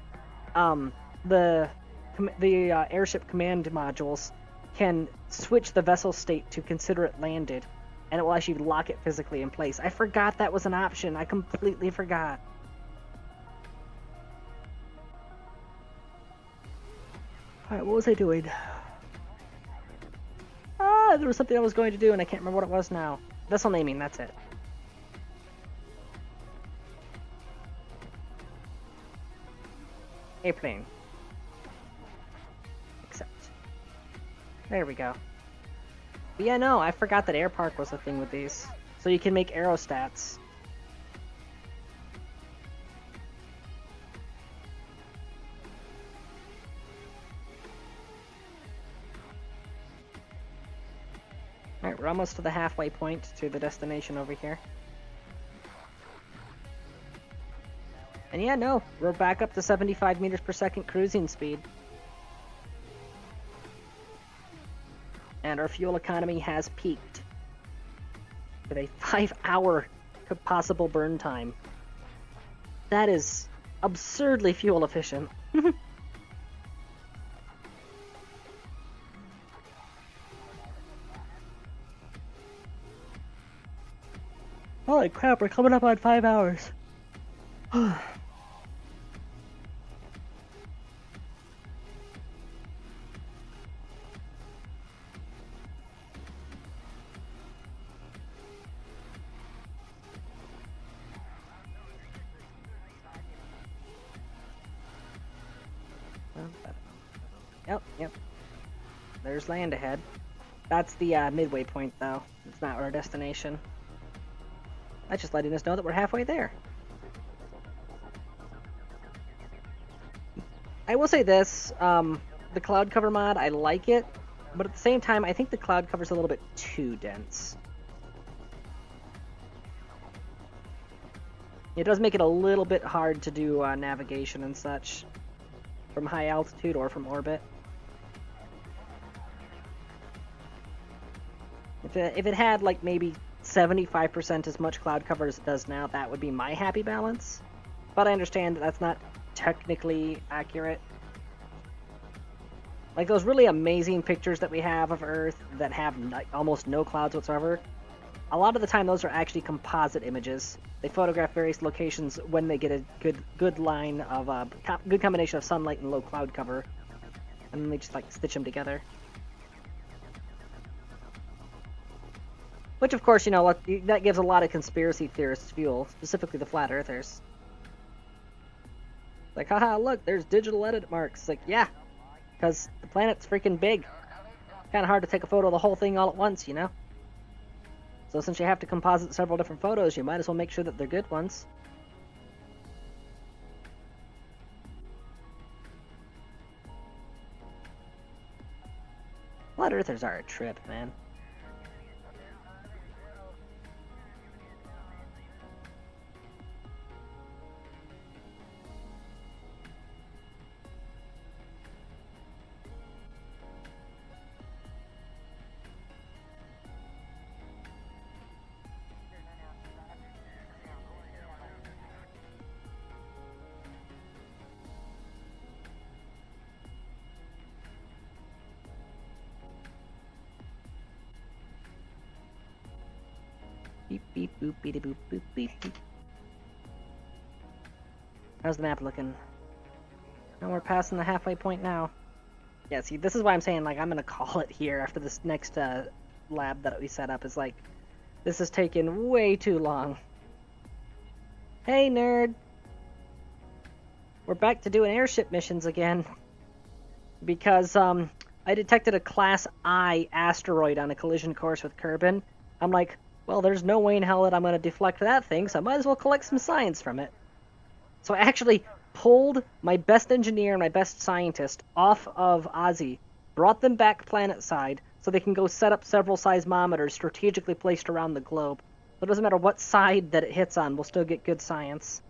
the airship command modules can switch the vessel state to consider it landed, and it will actually lock it physically in place. I forgot that was an option. I completely forgot. Alright, what was I doing? Ah, there was something I was going to do, and I can't remember what it was now. Vessel naming, that's it. Airplane. Accept. There we go. But yeah, no, I forgot that air park was a thing with these. So you can make aerostats. Alright, we're almost to the halfway point to the destination over here. And yeah, no, we're back up to 75 meters per second cruising speed. And our fuel economy has peaked with a 5-hour possible burn time. That is absurdly fuel efficient. Holy crap, we're coming up on 5 hours. Yep. There's land ahead. That's the midway point, though. It's not our destination. That's just letting us know that we're halfway there. I will say this, the cloud cover mod, I like it, but at the same time, I think the cloud cover's a little bit too dense. It does make it a little bit hard to do navigation and such from high altitude or from orbit. If it had like maybe 75% as much cloud cover as it does now, that would be my happy balance. But I understand that that's not technically accurate. Like those really amazing pictures that we have of Earth that have almost no clouds whatsoever, a lot of the time those are actually composite images. They photograph various locations when they get a good line of good combination of sunlight and low cloud cover, and then they just like stitch them together. Which, of course, you know, that gives a lot of conspiracy theorists fuel, specifically the flat earthers. Like, haha, look, there's digital edit marks. Like, yeah, because the planet's freaking big. Kind of hard to take a photo of the whole thing all at once, you know? So since you have to composite several different photos, you might as well make sure that they're good ones. Flat Earthers are a trip, man. Beep beep boop beep boop boop beep beep. How's the map looking? Oh, we're passing the halfway point now. Yeah, see, this is why I'm saying, like, I'm gonna call it here after this next lab that we set up. Is like, this is taking way too long. Hey, nerd! We're back to doing airship missions again. Because, I detected a Class I asteroid on a collision course with Kerbin. I'm like, well, there's no way in hell that I'm gonna deflect that thing, so I might as well collect some science from it. So I actually pulled my best engineer and my best scientist off of Ozzy, brought them back planet side, so they can go set up several seismometers strategically placed around the globe. So it doesn't matter what side that it hits on, we'll still get good science.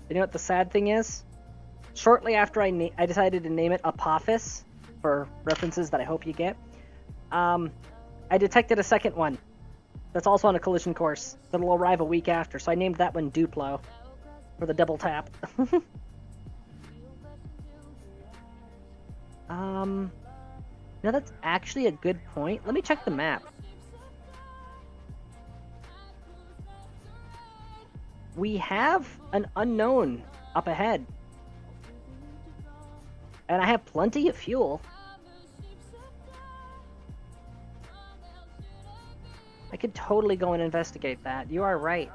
You know what the sad thing is? Shortly after I decided to name it Apophis, for references that I hope you get, I detected a second one that's also on a collision course that'll arrive a week after, so I named that one Duplo for the double tap. Now that's actually a good point. Let me check the map. We have an unknown up ahead. And I have plenty of fuel. I could totally go and investigate that. You are right.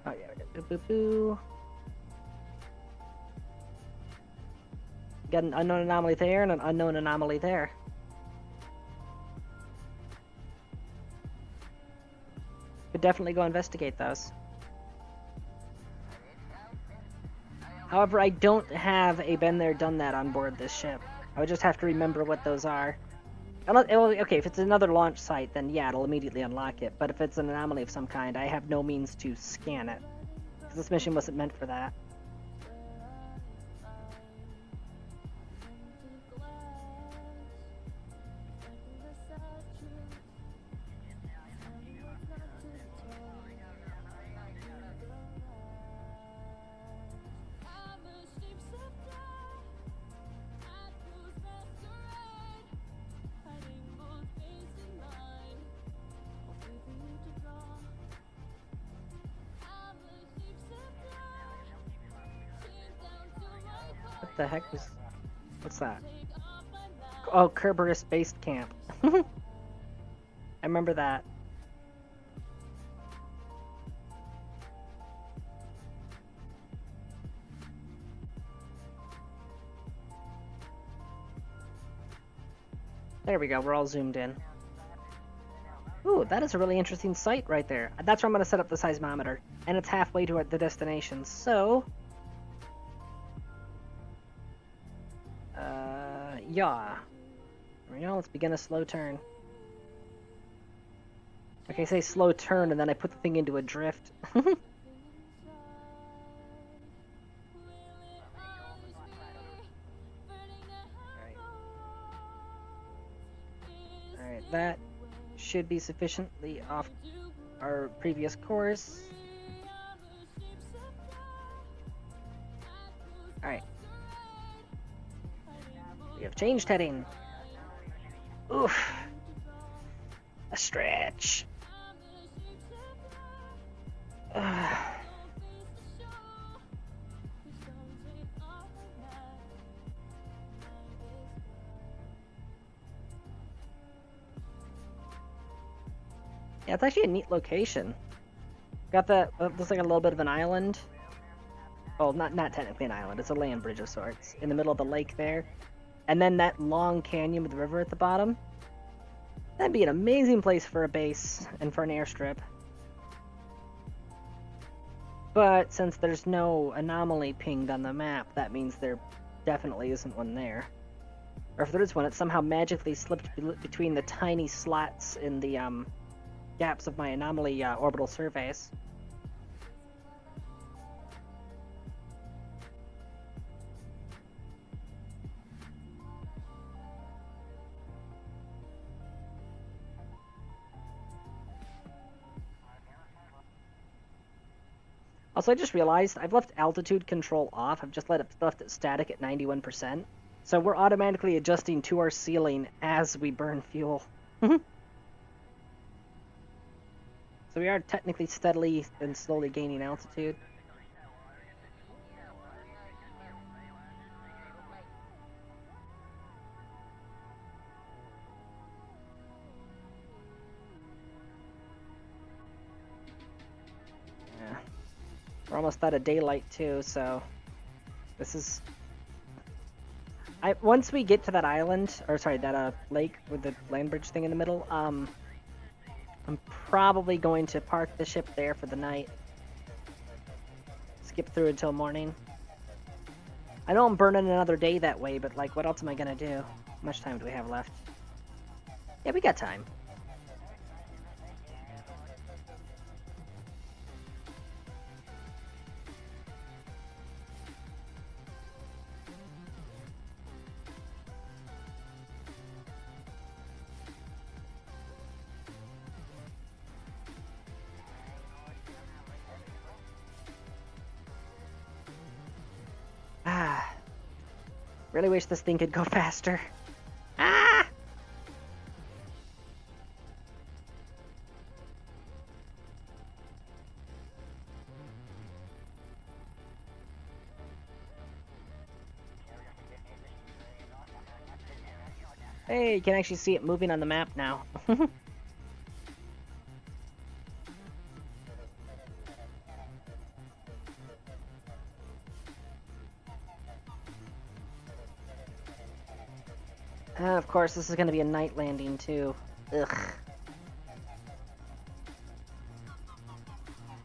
Oh yeah, boo. Got an unknown anomaly there and an unknown anomaly there. Could definitely go investigate those. However, I don't have a been there, done that on board this ship. I would just have to remember what those are. Okay, if it's another launch site, then yeah, it'll immediately unlock it. But if it's an anomaly of some kind, I have no means to scan it. Because this mission wasn't meant for that. What the heck was... What's that? Oh, Kerberos Base Camp. I remember that. There we go, we're all zoomed in. Ooh, that is a really interesting site right there. That's where I'm going to set up the seismometer. And it's halfway to the destination, so... yeah. There we go, let's begin a slow turn. Okay, say slow turn, and then I put the thing into a drift. Alright. Alright, that should be sufficiently off our previous course. Alright. We have changed heading. Oof. A stretch. Ugh. Yeah, it's actually a neat location. Got the looks like a little bit of an island. Well, not technically an island. It's a land bridge of sorts in the middle of the lake there, and then that long canyon with the river at the bottom. That'd be an amazing place for a base and for an airstrip. But since there's no anomaly pinged on the map, that means there definitely isn't one there. Or if there is one, it somehow magically slipped between the tiny slots in the gaps of my anomaly orbital surveys. Also, I just realized I've left altitude control off. I've just left it static at 91%. So we're automatically adjusting to our ceiling as we burn fuel. So we are technically steadily and slowly gaining altitude. Yeah. We're almost out of daylight too, so this is... once we get to that island, or sorry, that lake with the land bridge thing in the middle, I'm probably going to park the ship there for the night. Skip through until morning. I know I'm burning another day that way, but like, what else am I gonna do? How much time do we have left? Yeah, we got time. Ah, really wish this thing could go faster. Ah! Hey, you can actually see it moving on the map now. Of course, this is going to be a night landing, too. Ugh.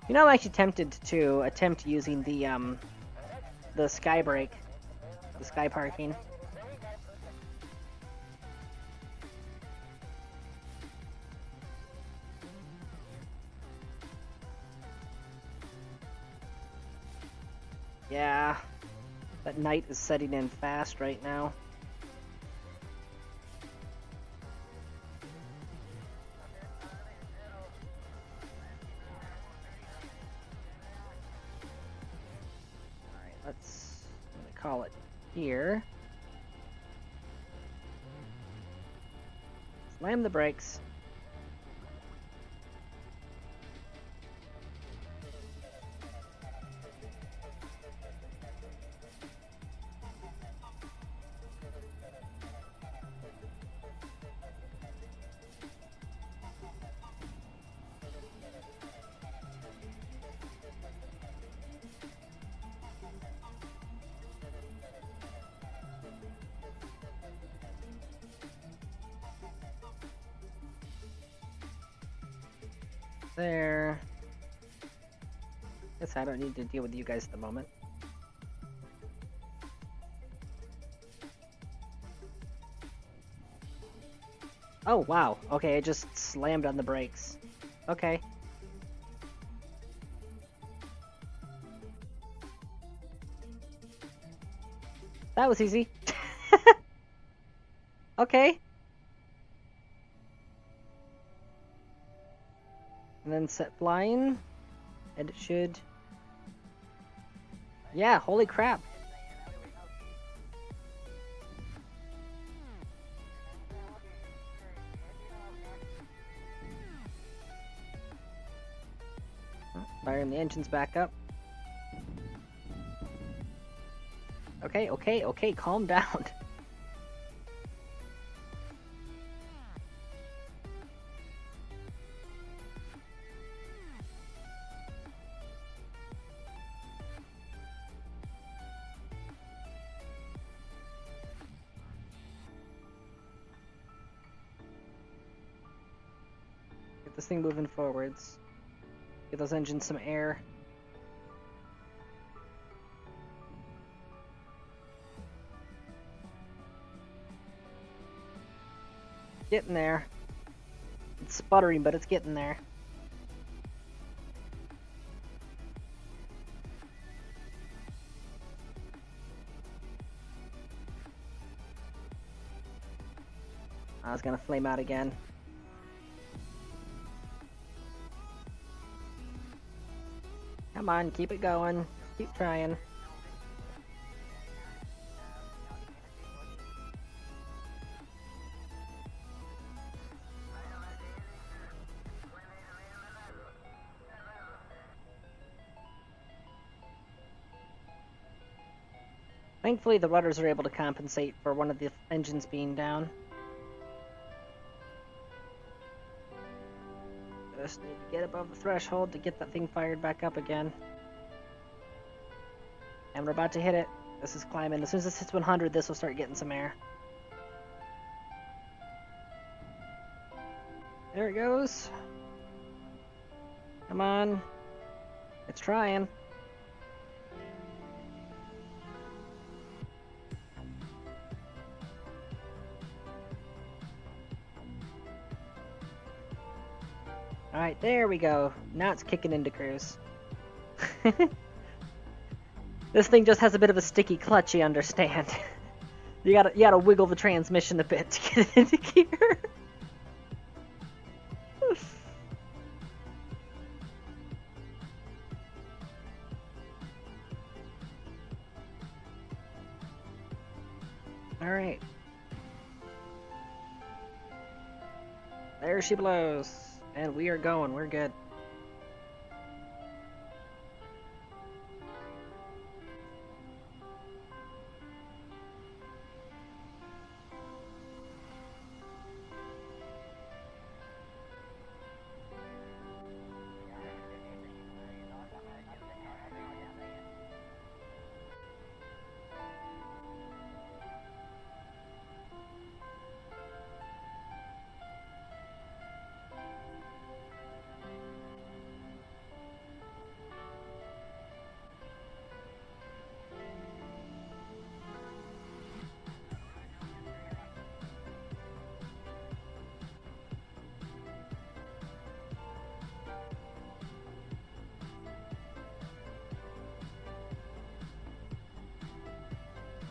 You know, I'm actually tempted to attempt using the sky brake. The sky parking. Yeah. That night is setting in fast right now. Let's call it here. Slam the brakes. There. Guess I don't need to deal with you guys at the moment. Oh, wow. Okay, I just slammed on the brakes. Okay. That was easy. Okay. And then set flying. And it should... Yeah, holy crap. Firing the engines back up. Okay, calm down. Get this thing moving forwards. Get those engines some air. Getting there. It's sputtering, but it's getting there. I was gonna flame out again. Come on, keep it going. Keep trying. Thankfully, the rudders are able to compensate for one of the engines being down. Just need to get above the threshold to get that thing fired back up again. And we're about to hit it. This is climbing. As soon as this hits 100, this will start getting some air. There it goes. Come on. It's trying. Alright, there we go. Now it's kicking into cruise. This thing just has a bit of a sticky clutch, you understand. you gotta wiggle the transmission a bit to get it into gear. Alright. There she blows. And we are going. We're good.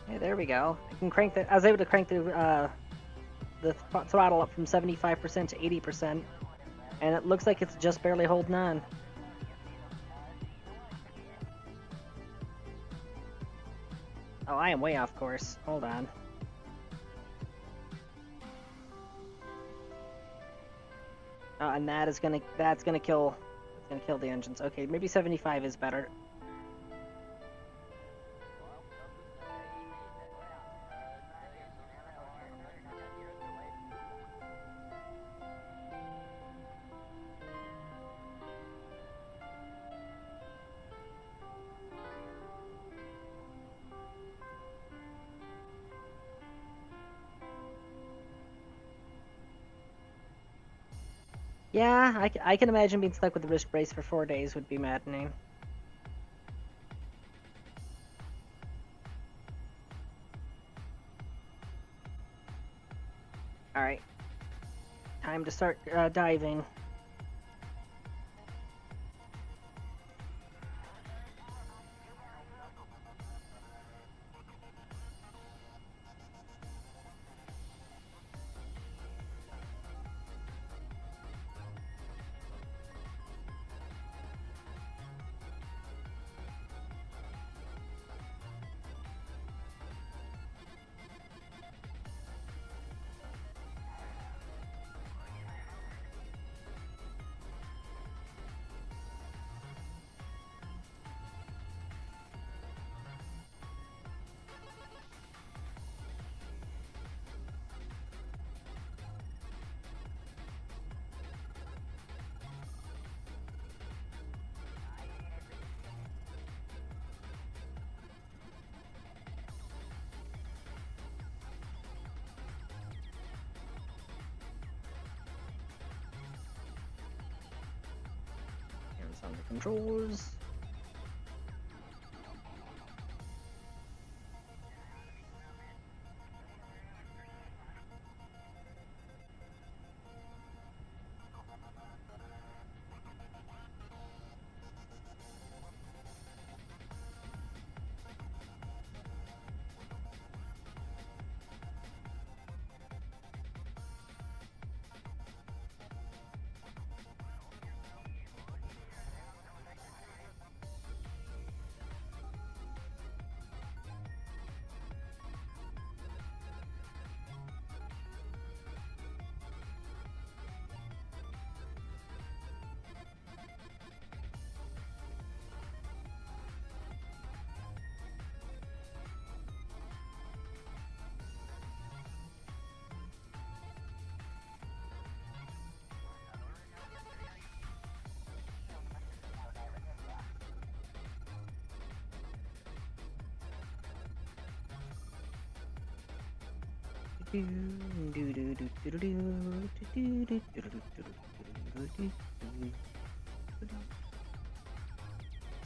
Hey, there we go. I was able to crank the throttle up from 75% to 80%, and it looks like it's just barely holding on. Oh, I am way off course. Hold on. Oh, and that's gonna kill the engines. Okay, maybe 75 is better. Yeah, I can imagine being stuck with the wrist brace for 4 days would be maddening. Alright. Time to start diving. on the controls.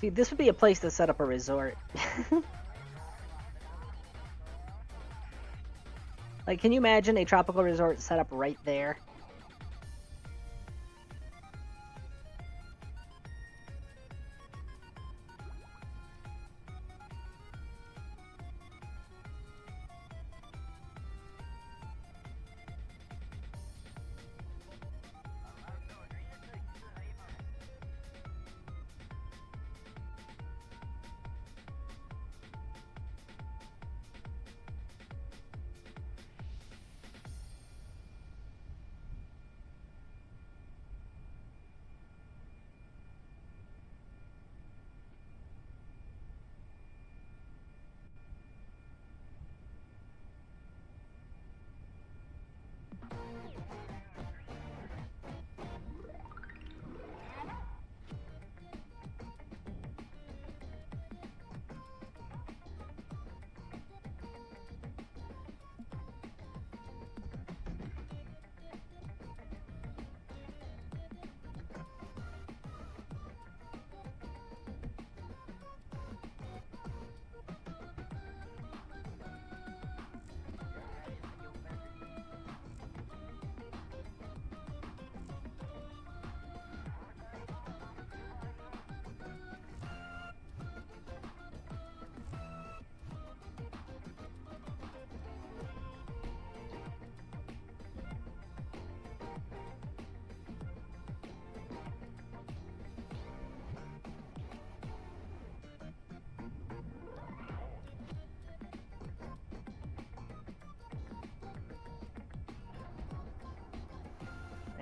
See, this would be a place to set up a resort. Like, can you imagine a tropical resort set up right there?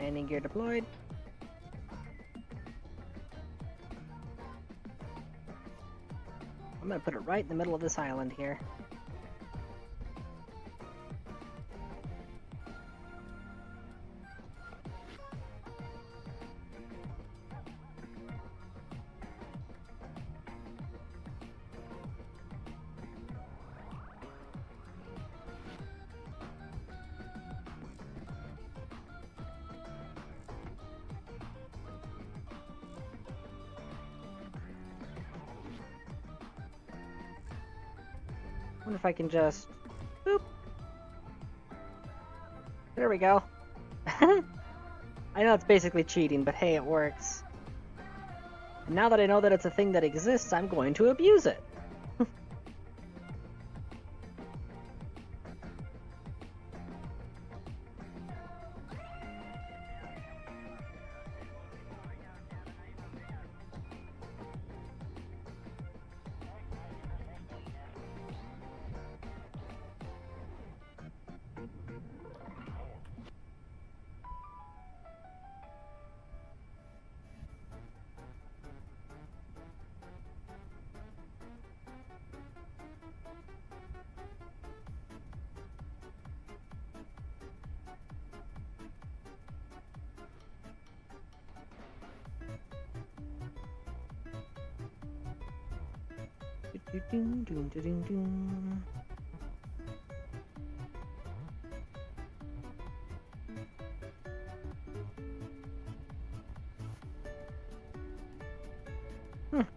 Landing gear deployed. I'm gonna put it right in the middle of this island here. I wonder if I can just... Boop. There we go. I know it's basically cheating, but hey, it works. And now that I know that it's a thing that exists, I'm going to abuse it.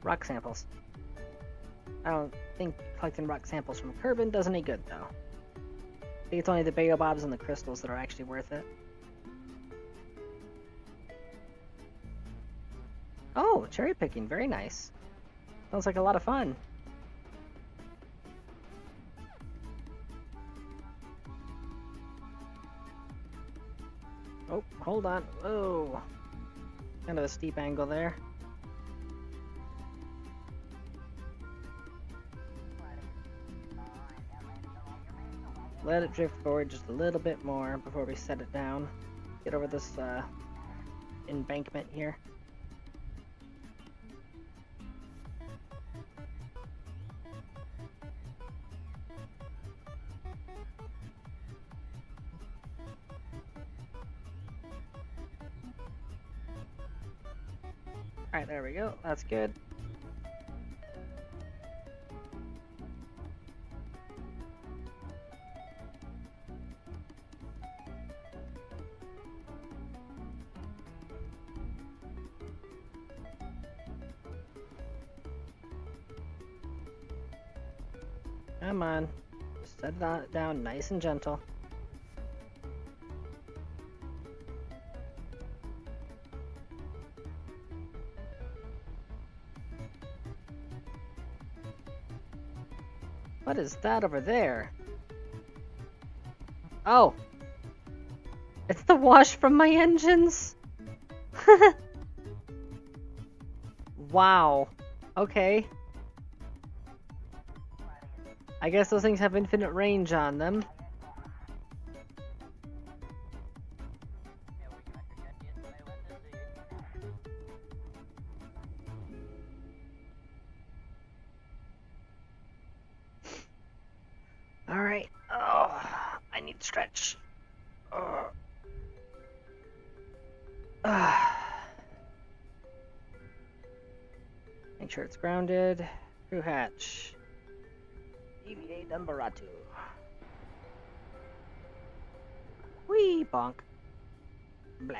Rock samples. I don't think collecting rock samples from Kerbal does any good, though. I think it's only the baobabs and the crystals that are actually worth it. Oh, cherry picking. Very nice. Sounds like a lot of fun. Oh, hold on. Whoa. Kind of a steep angle there. Let it drift forward just a little bit more before we set it down. Get over this embankment here. Alright, there we go. That's good. Come on. Set it down nice and gentle. What is that over there? Oh! It's the wash from my engines! Wow. Okay. I guess those things have infinite range on them. Alright. Oh, I need to stretch. Make sure it's grounded. Crew hatch. EVA Dumbaratu. Whee! Bonk. Blah.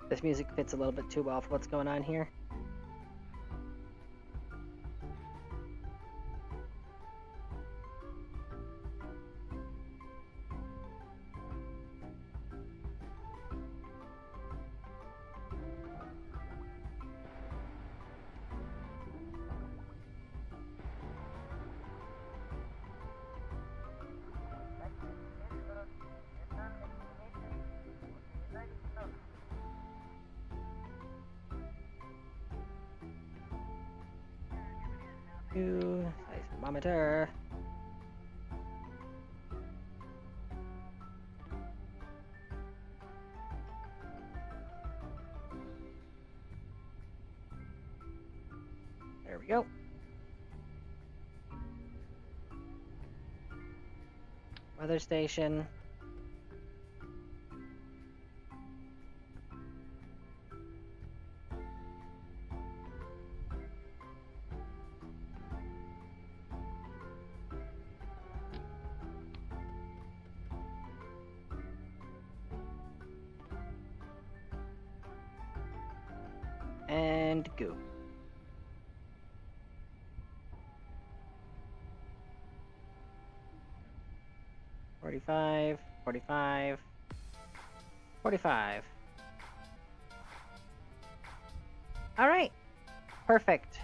This music fits a little bit too well for what's going on here. Seismometer. There we go. Weather station. And go. $45, $45, $45. All right, perfect.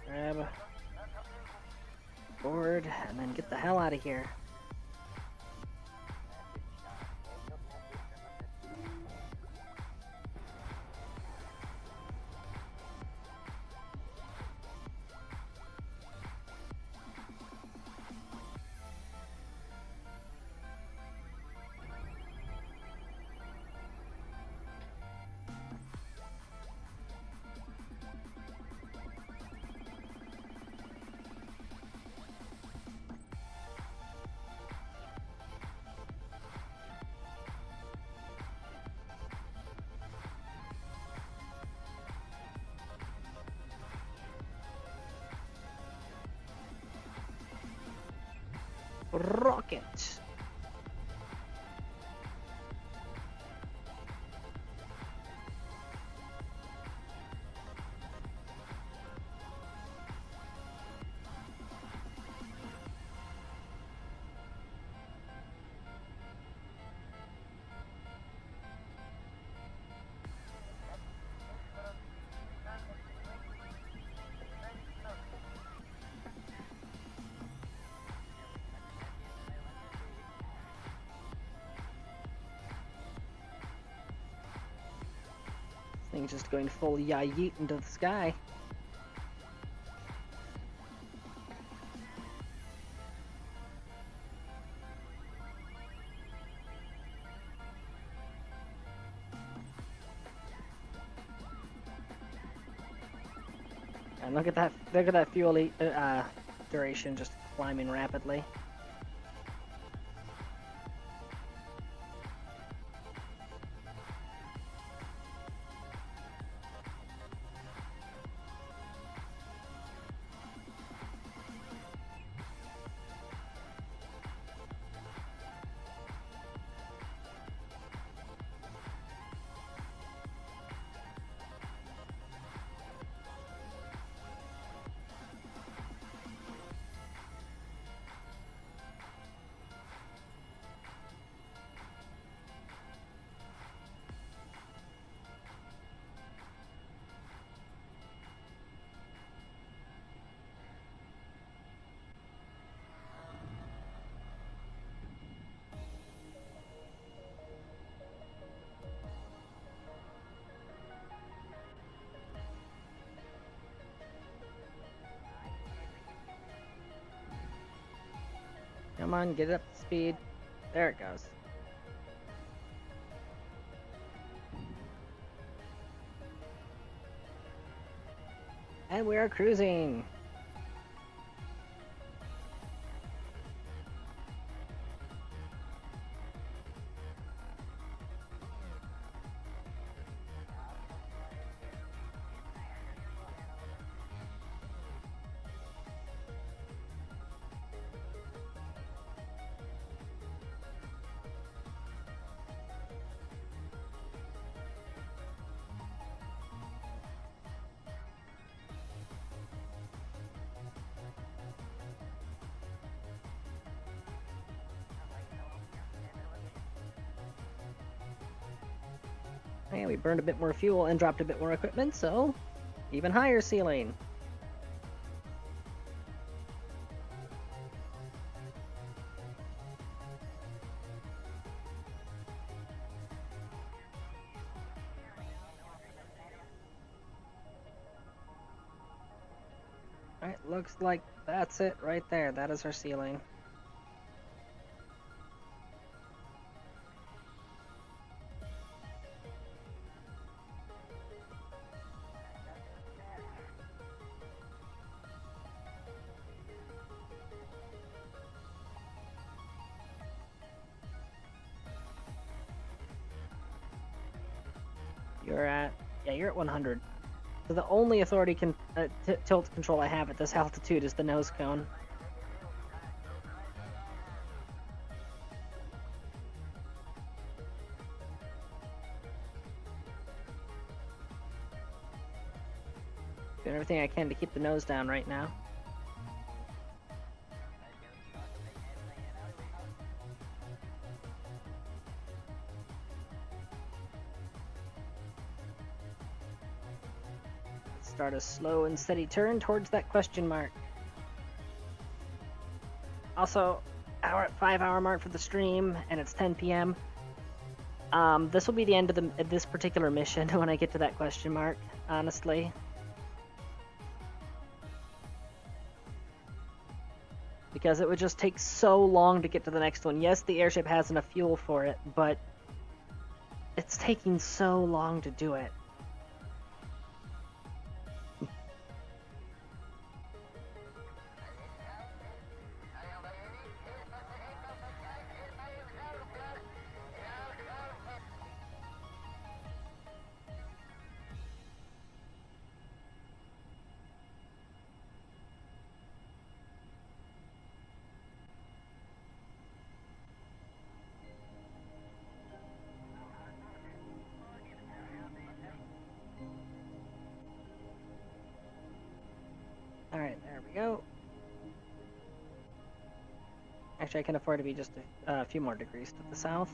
Grab a board and then get the hell out of here. Rocket. Thing's just going full yeet into the sky. And look at that fuel duration just climbing rapidly. Come on, get it up to speed. There it goes. And we are cruising. And we burned a bit more fuel and dropped a bit more equipment, so even higher ceiling. Alright, looks like that's it right there. That is our ceiling. You're at 100. So the only authority tilt control I have at this altitude is the nose cone. Doing everything I can to keep the nose down right now. Start a slow and steady turn towards that question mark. Also, we're at 5-hour mark for the stream, and it's 10 p.m. This will be the end of this particular mission when I get to that question mark, honestly. Because it would just take so long to get to the next one. Yes, the airship has enough fuel for it, but it's taking so long to do it. Actually, I can afford to be just a few more degrees to the south.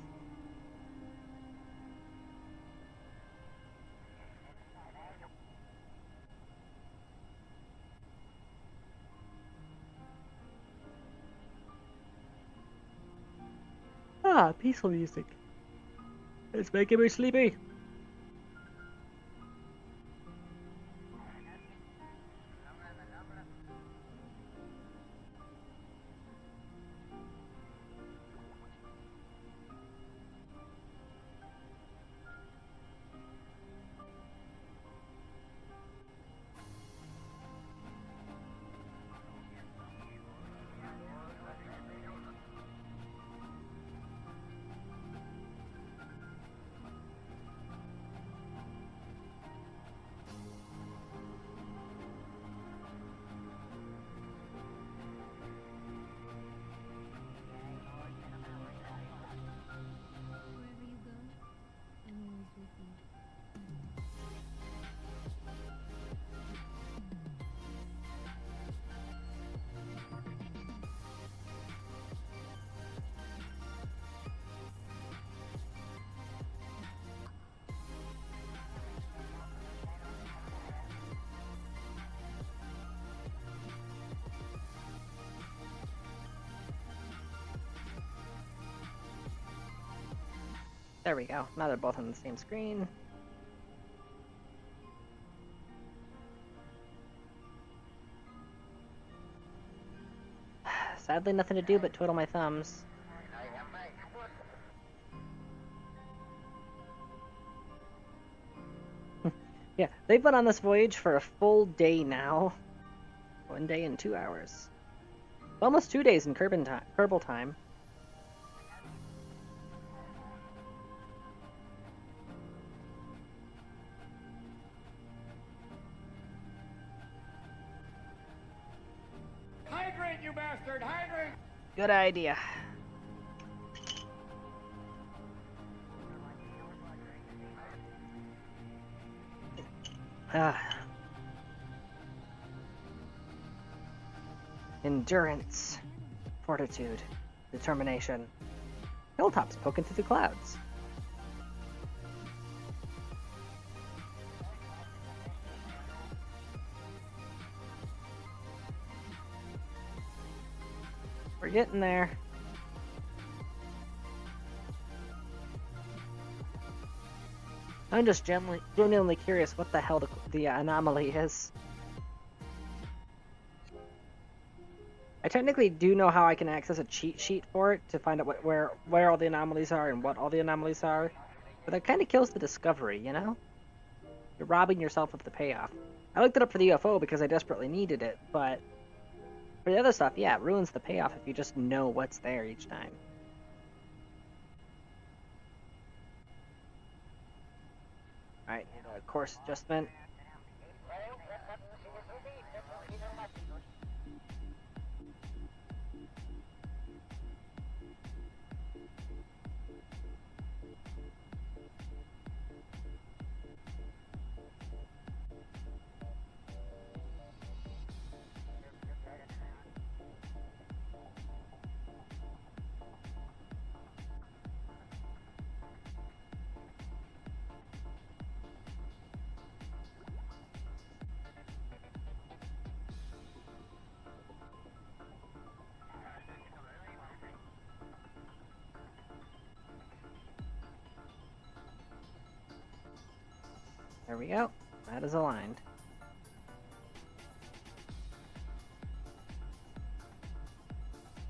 Ah, peaceful music. It's making me sleepy. Wherever you go, I'm always with you. There we go. Now they're both on the same screen. Sadly, nothing to do but twiddle my thumbs. Yeah, they've been on this voyage for a full day now. 1 day and 2 hours. Almost 2 days in Kerbal time. Hydrate, you bastard! Hydrate! Good idea. Ah. Endurance, fortitude, determination. Hilltops poking through the clouds. We're getting there. I'm just genuinely curious what the hell the anomaly is. I technically do know how I can access a cheat sheet for it to find out where all the anomalies are and what all the anomalies are, but that kind of kills the discovery, you know? You're robbing yourself of the payoff. I looked it up for the UFO because I desperately needed it, but for the other stuff, yeah, it ruins the payoff if you just know what's there each time. Alright, need a course adjustment. There we go. That is aligned.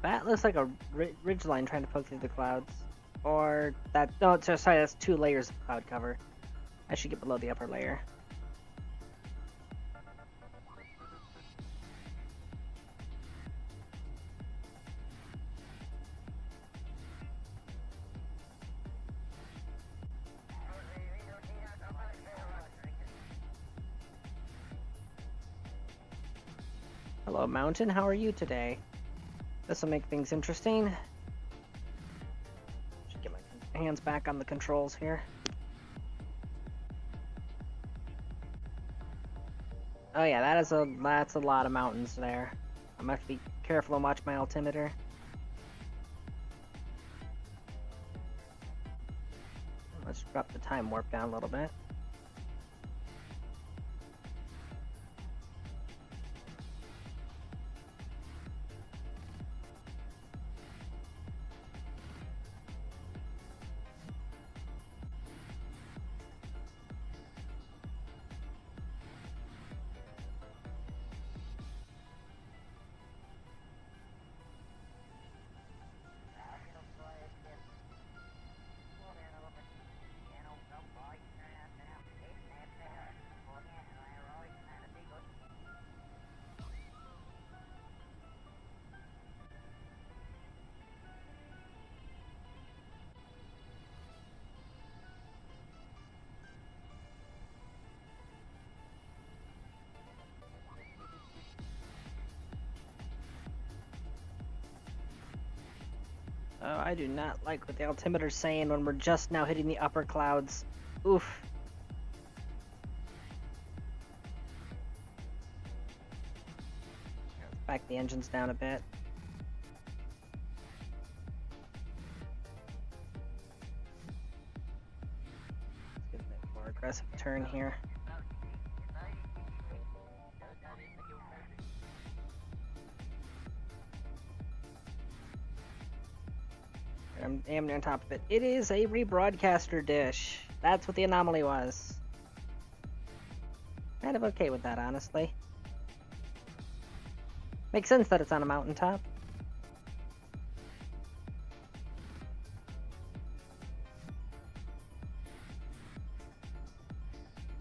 That looks like a ridge line trying to poke through the clouds. Or that... No, sorry, that's 2 layers of cloud cover. I should get below the upper layer. Hello, Mountain. How are you today? This will make things interesting. Should get my hands back on the controls here. Oh yeah, that's a lot of mountains there. I'm gonna have to be careful and watch my altimeter. Let's drop the time warp down a little bit. Oh, I do not like what the altimeter's saying when we're just now hitting the upper clouds. Oof. Let's back the engines down a bit. Let's get a bit more aggressive turn here. I'm damn near on top of it. It is a rebroadcaster dish. That's what the anomaly was. Kind of okay with that, honestly. Makes sense that it's on a mountaintop.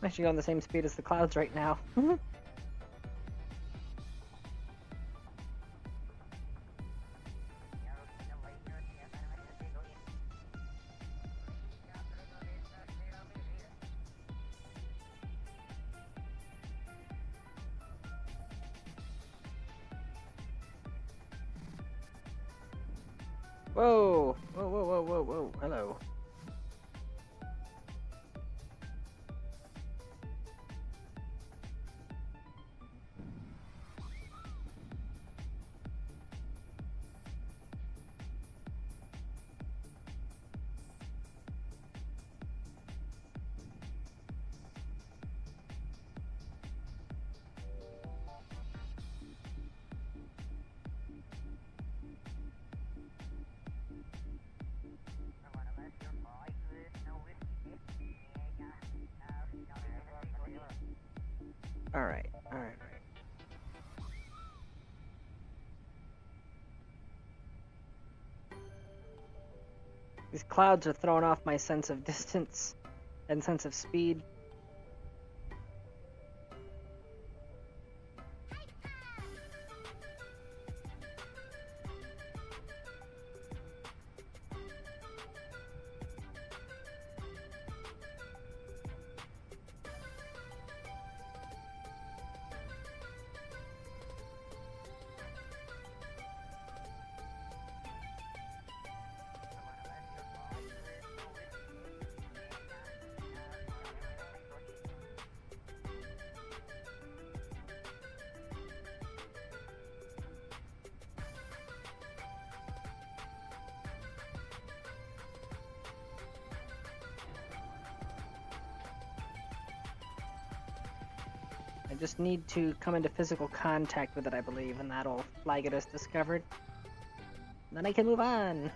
I'm actually going the same speed as the clouds right now. Whoa! Whoa, whoa, whoa, whoa, whoa. Hello. Alright, alright. These clouds are throwing off my sense of distance and sense of speed. I just need to come into physical contact with it, I believe, and that'll flag it as discovered. Then I can move on.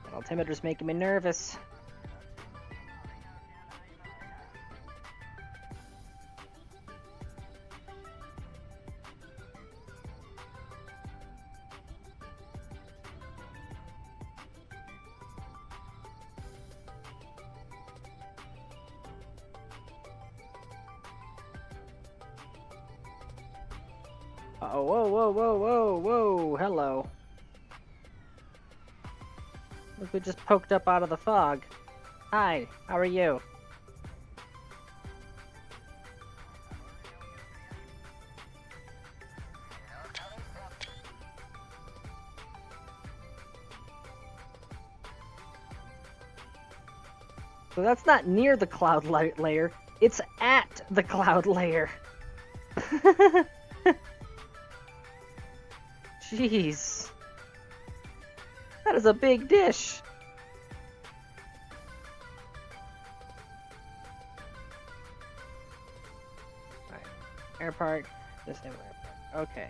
That altimeter's making me nervous. Uh-oh, whoa, whoa, whoa, whoa, whoa, hello. Look who just poked up out of the fog. Hi, how are you? So that's not near the cloud layer, it's at the cloud layer. Jeez. That is a big dish. Alright. Air part. This name air part. Okay.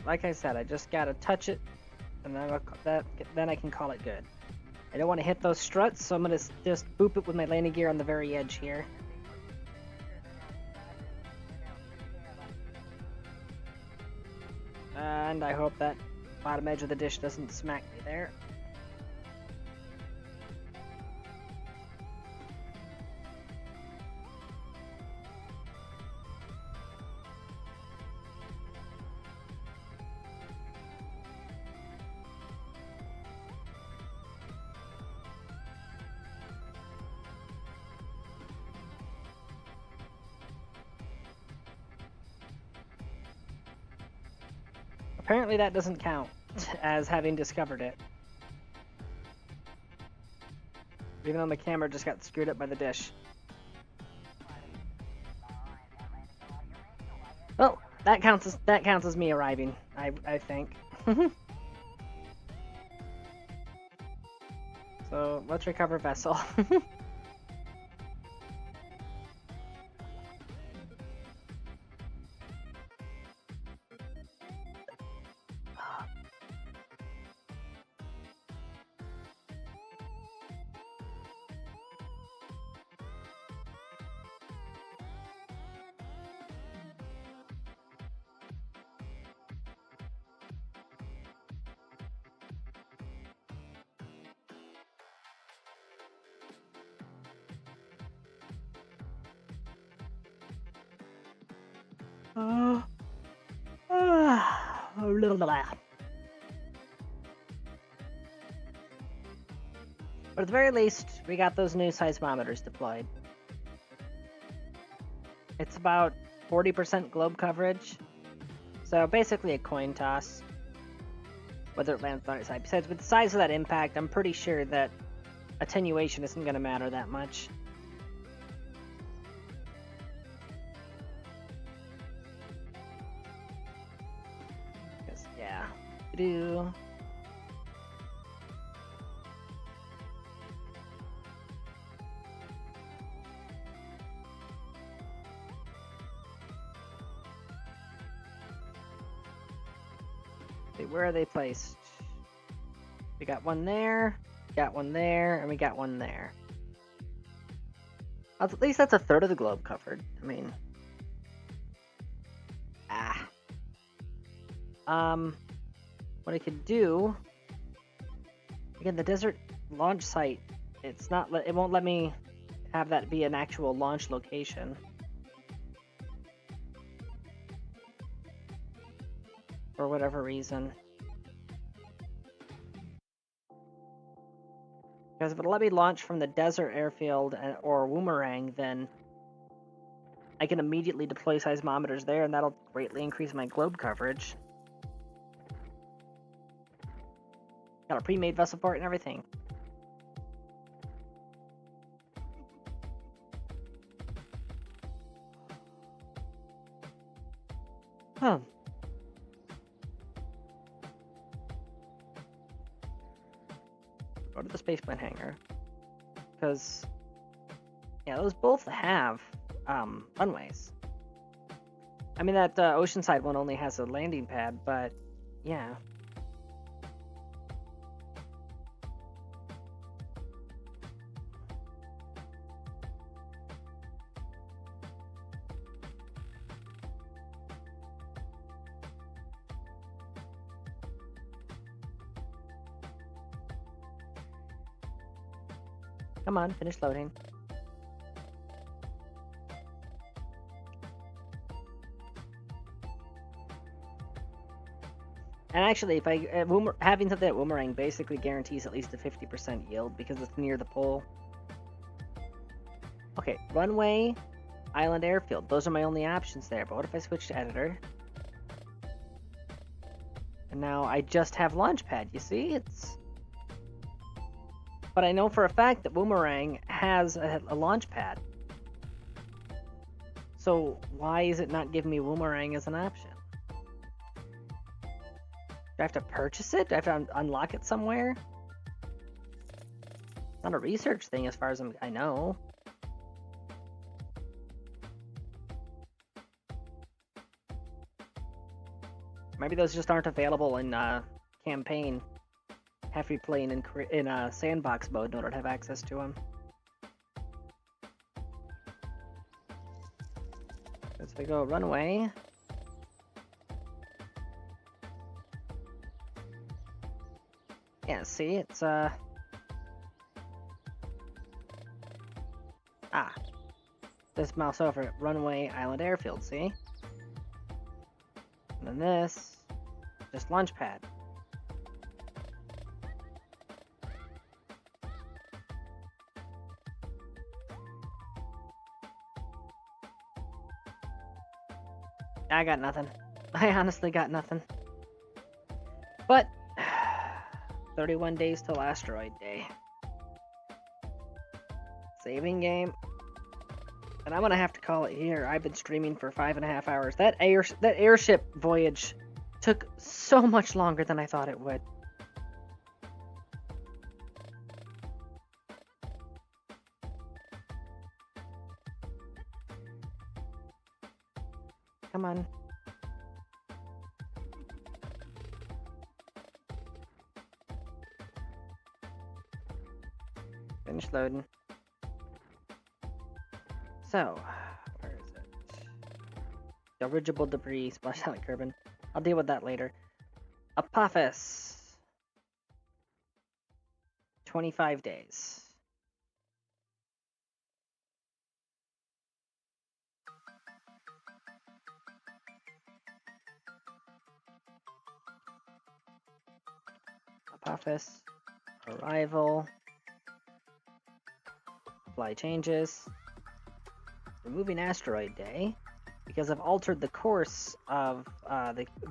Like I said, I just gotta touch it, and then I can call it good. I don't want to hit those struts, so I'm gonna just boop it with my landing gear on the very edge here. And I hope that bottom edge of the dish doesn't smack me there. Apparently that doesn't count as having discovered it. Even though my camera just got screwed up by the dish. Oh, that counts as me arriving, I think. So let's recover vessel. But at the very least, we got those new seismometers deployed. It's about 40% globe coverage, so basically a coin toss, whether it lands on the other side. Besides, with the size of that impact, I'm pretty sure that attenuation isn't going to matter that much. Yeah. Do. Okay, where are they placed? We got one there, and we got one there. At least that's a third of the globe covered. I mean, what I could do, again, the desert launch site, it won't let me have that be an actual launch location. For whatever reason. Because if it'll let me launch from the desert airfield or Woomerang, then I can immediately deploy seismometers there, and that'll greatly increase my globe coverage. Got a pre-made vessel port and everything. Huh. Go to the spaceplane hangar. Because, yeah, those both have runways. I mean, that Oceanside one only has a landing pad, but yeah. Come on, finish loading. And actually, if having something at Boomerang basically guarantees at least a 50% yield because it's near the pole. Okay, runway, island airfield. Those are my only options there. But what if I switch to editor? And now I just have Launchpad. You see, it's. But I know for a fact that Boomerang has a Launchpad. So why is it not giving me Boomerang as an option? Do I have to purchase it? Do I have to unlock it somewhere? It's not a research thing as far as I know. Maybe those just aren't available in campaign. Have to be playing in sandbox mode in order to have access to them. As we go runway. Yeah, see, it's this mouse over it. Runway, island airfield, see? And then this, just Launchpad. I got nothing. I honestly got nothing. But 31 days till asteroid day. Saving game. And I'm gonna have to call it here. I've been streaming for 5.5 hours. That airship voyage took so much longer than I thought it would. Come on. Finish loading. So, where is it? Dirigible debris splashed out like Kerbal. I'll deal with that later. Apophis. 25 days. Apophis. Arrival. Fly changes. Removing asteroid day because I've altered the course of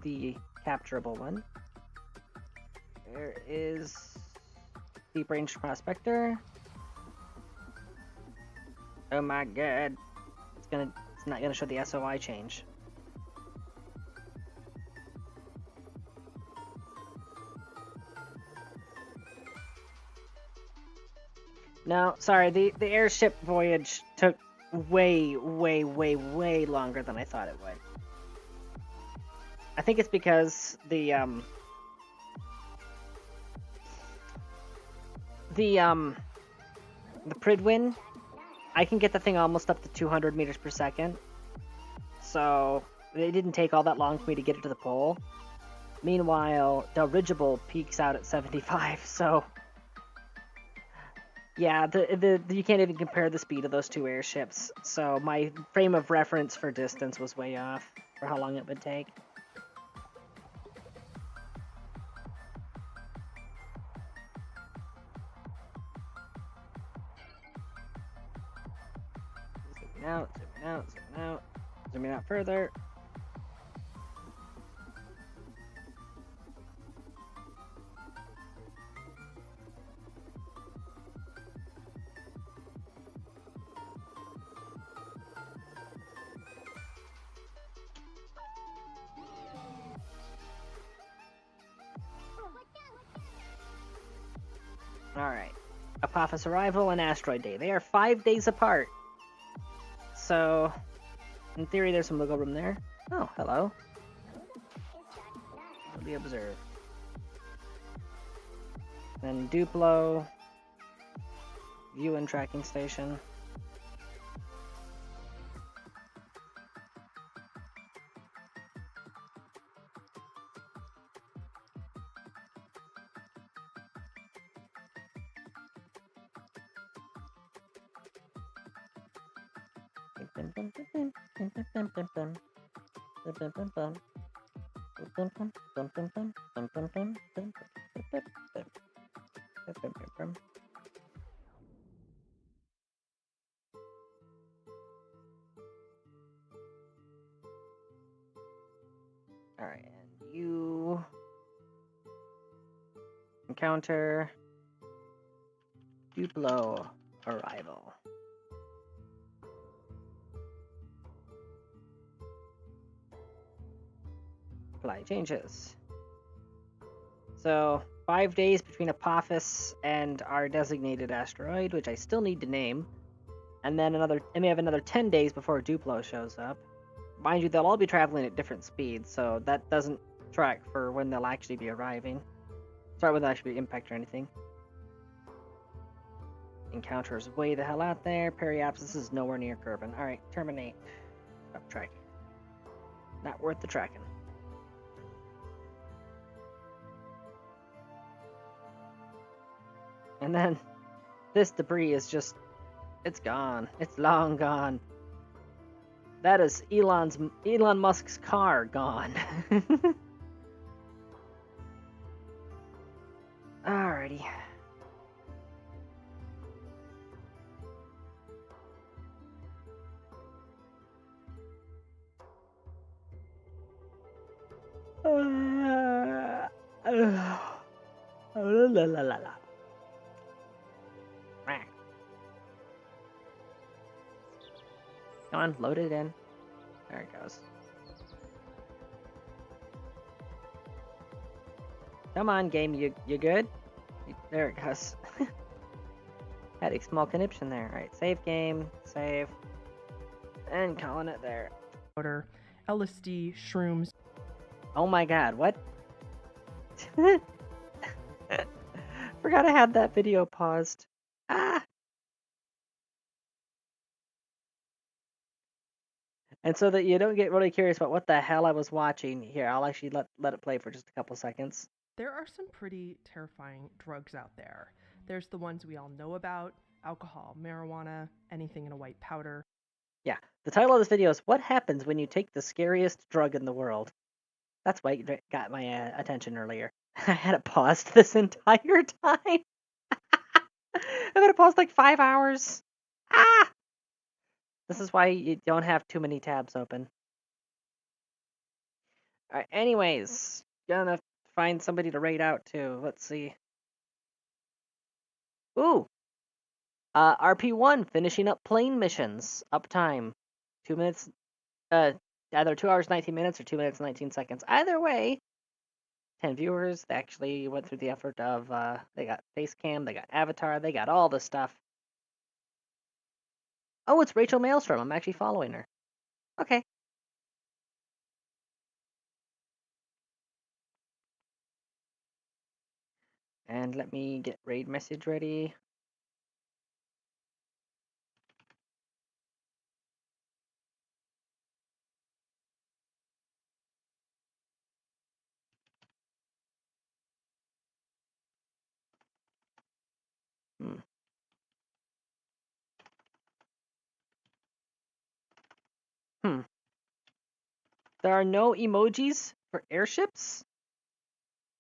the capturable one. There is deep range prospector. Oh my god, it's not gonna show the SOI change. No, sorry, the airship voyage took way longer than I thought it would. I think it's because the Pridwin, I can get the thing almost up to 200 meters per second. So it didn't take all that long for me to get it to the pole. Meanwhile, Dirigible peaks out at 75, so yeah, you can't even compare the speed of those two airships. So my frame of reference for distance was way off for how long it would take. Zooming out, zooming out, zooming out, zooming out further. Alright. Apophis arrival and asteroid day. They are 5 days apart. So, in theory, there's some wiggle room there. Oh, hello. Be observed. Then Duplo. View and tracking station. Alright, and you encounter Duplo arrival. Apply changes. So 5 days between Apophis and our designated asteroid, which I still need to name, and then we have another 10 days before Duplo shows up. Mind you, they'll all be traveling at different speeds, so that doesn't track for when they'll actually be arriving. Sorry, when they'll actually be impact or anything. Encounters way the hell out there. Periapsis is nowhere near Kerbal. Alright, terminate. Stop tracking. Not worth the tracking. And then this debris is just, it's gone. It's long gone. That is Elon Musk's car gone. Alrighty. La la la la. Come on, load it in. There it goes. Come on, game, you good? There it goes. Had a small conniption there. Alright, save game, save. And calling it there. Powder, LSD, shrooms. Oh my god, what? Forgot I had that video paused. Ah! And so that you don't get really curious about what the hell I was watching, here, I'll actually let it play for just a couple seconds. There are some pretty terrifying drugs out there. There's the ones we all know about: alcohol, marijuana, anything in a white powder. Yeah, the title of this video is What Happens When You Take the Scariest Drug in the World. That's why it got my attention earlier. I had it paused this entire time. I've had it paused like 5 hours. Ah! This is why you don't have too many tabs open. Alright, anyways, gonna find somebody to raid out to. Let's see. Ooh! RP1, finishing up plane missions. Uptime. 2 minutes, either 2 hours, 19 minutes or 2 minutes, 19 seconds. Either way, 10 viewers. They actually went through the effort of, they got face cam, they got avatar, they got all the stuff. Oh, it's Rachel Maelstrom. I'm actually following her. Okay. And let me get raid message ready. There are no emojis for airships?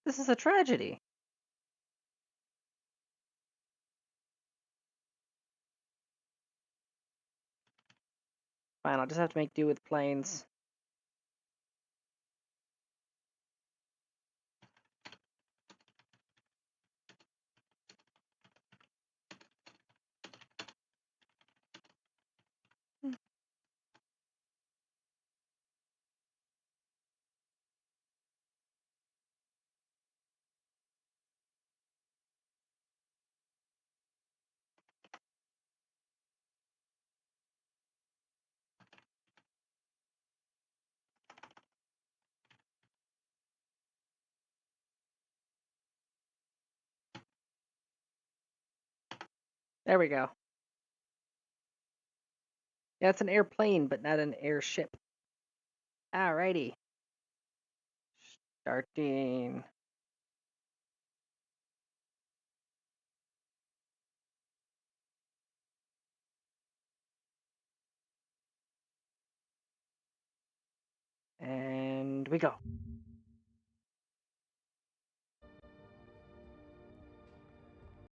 This is a tragedy. Fine, I'll just have to make do with planes. There we go. Yeah, it's an airplane, but not an airship. Alrighty. Starting. we go.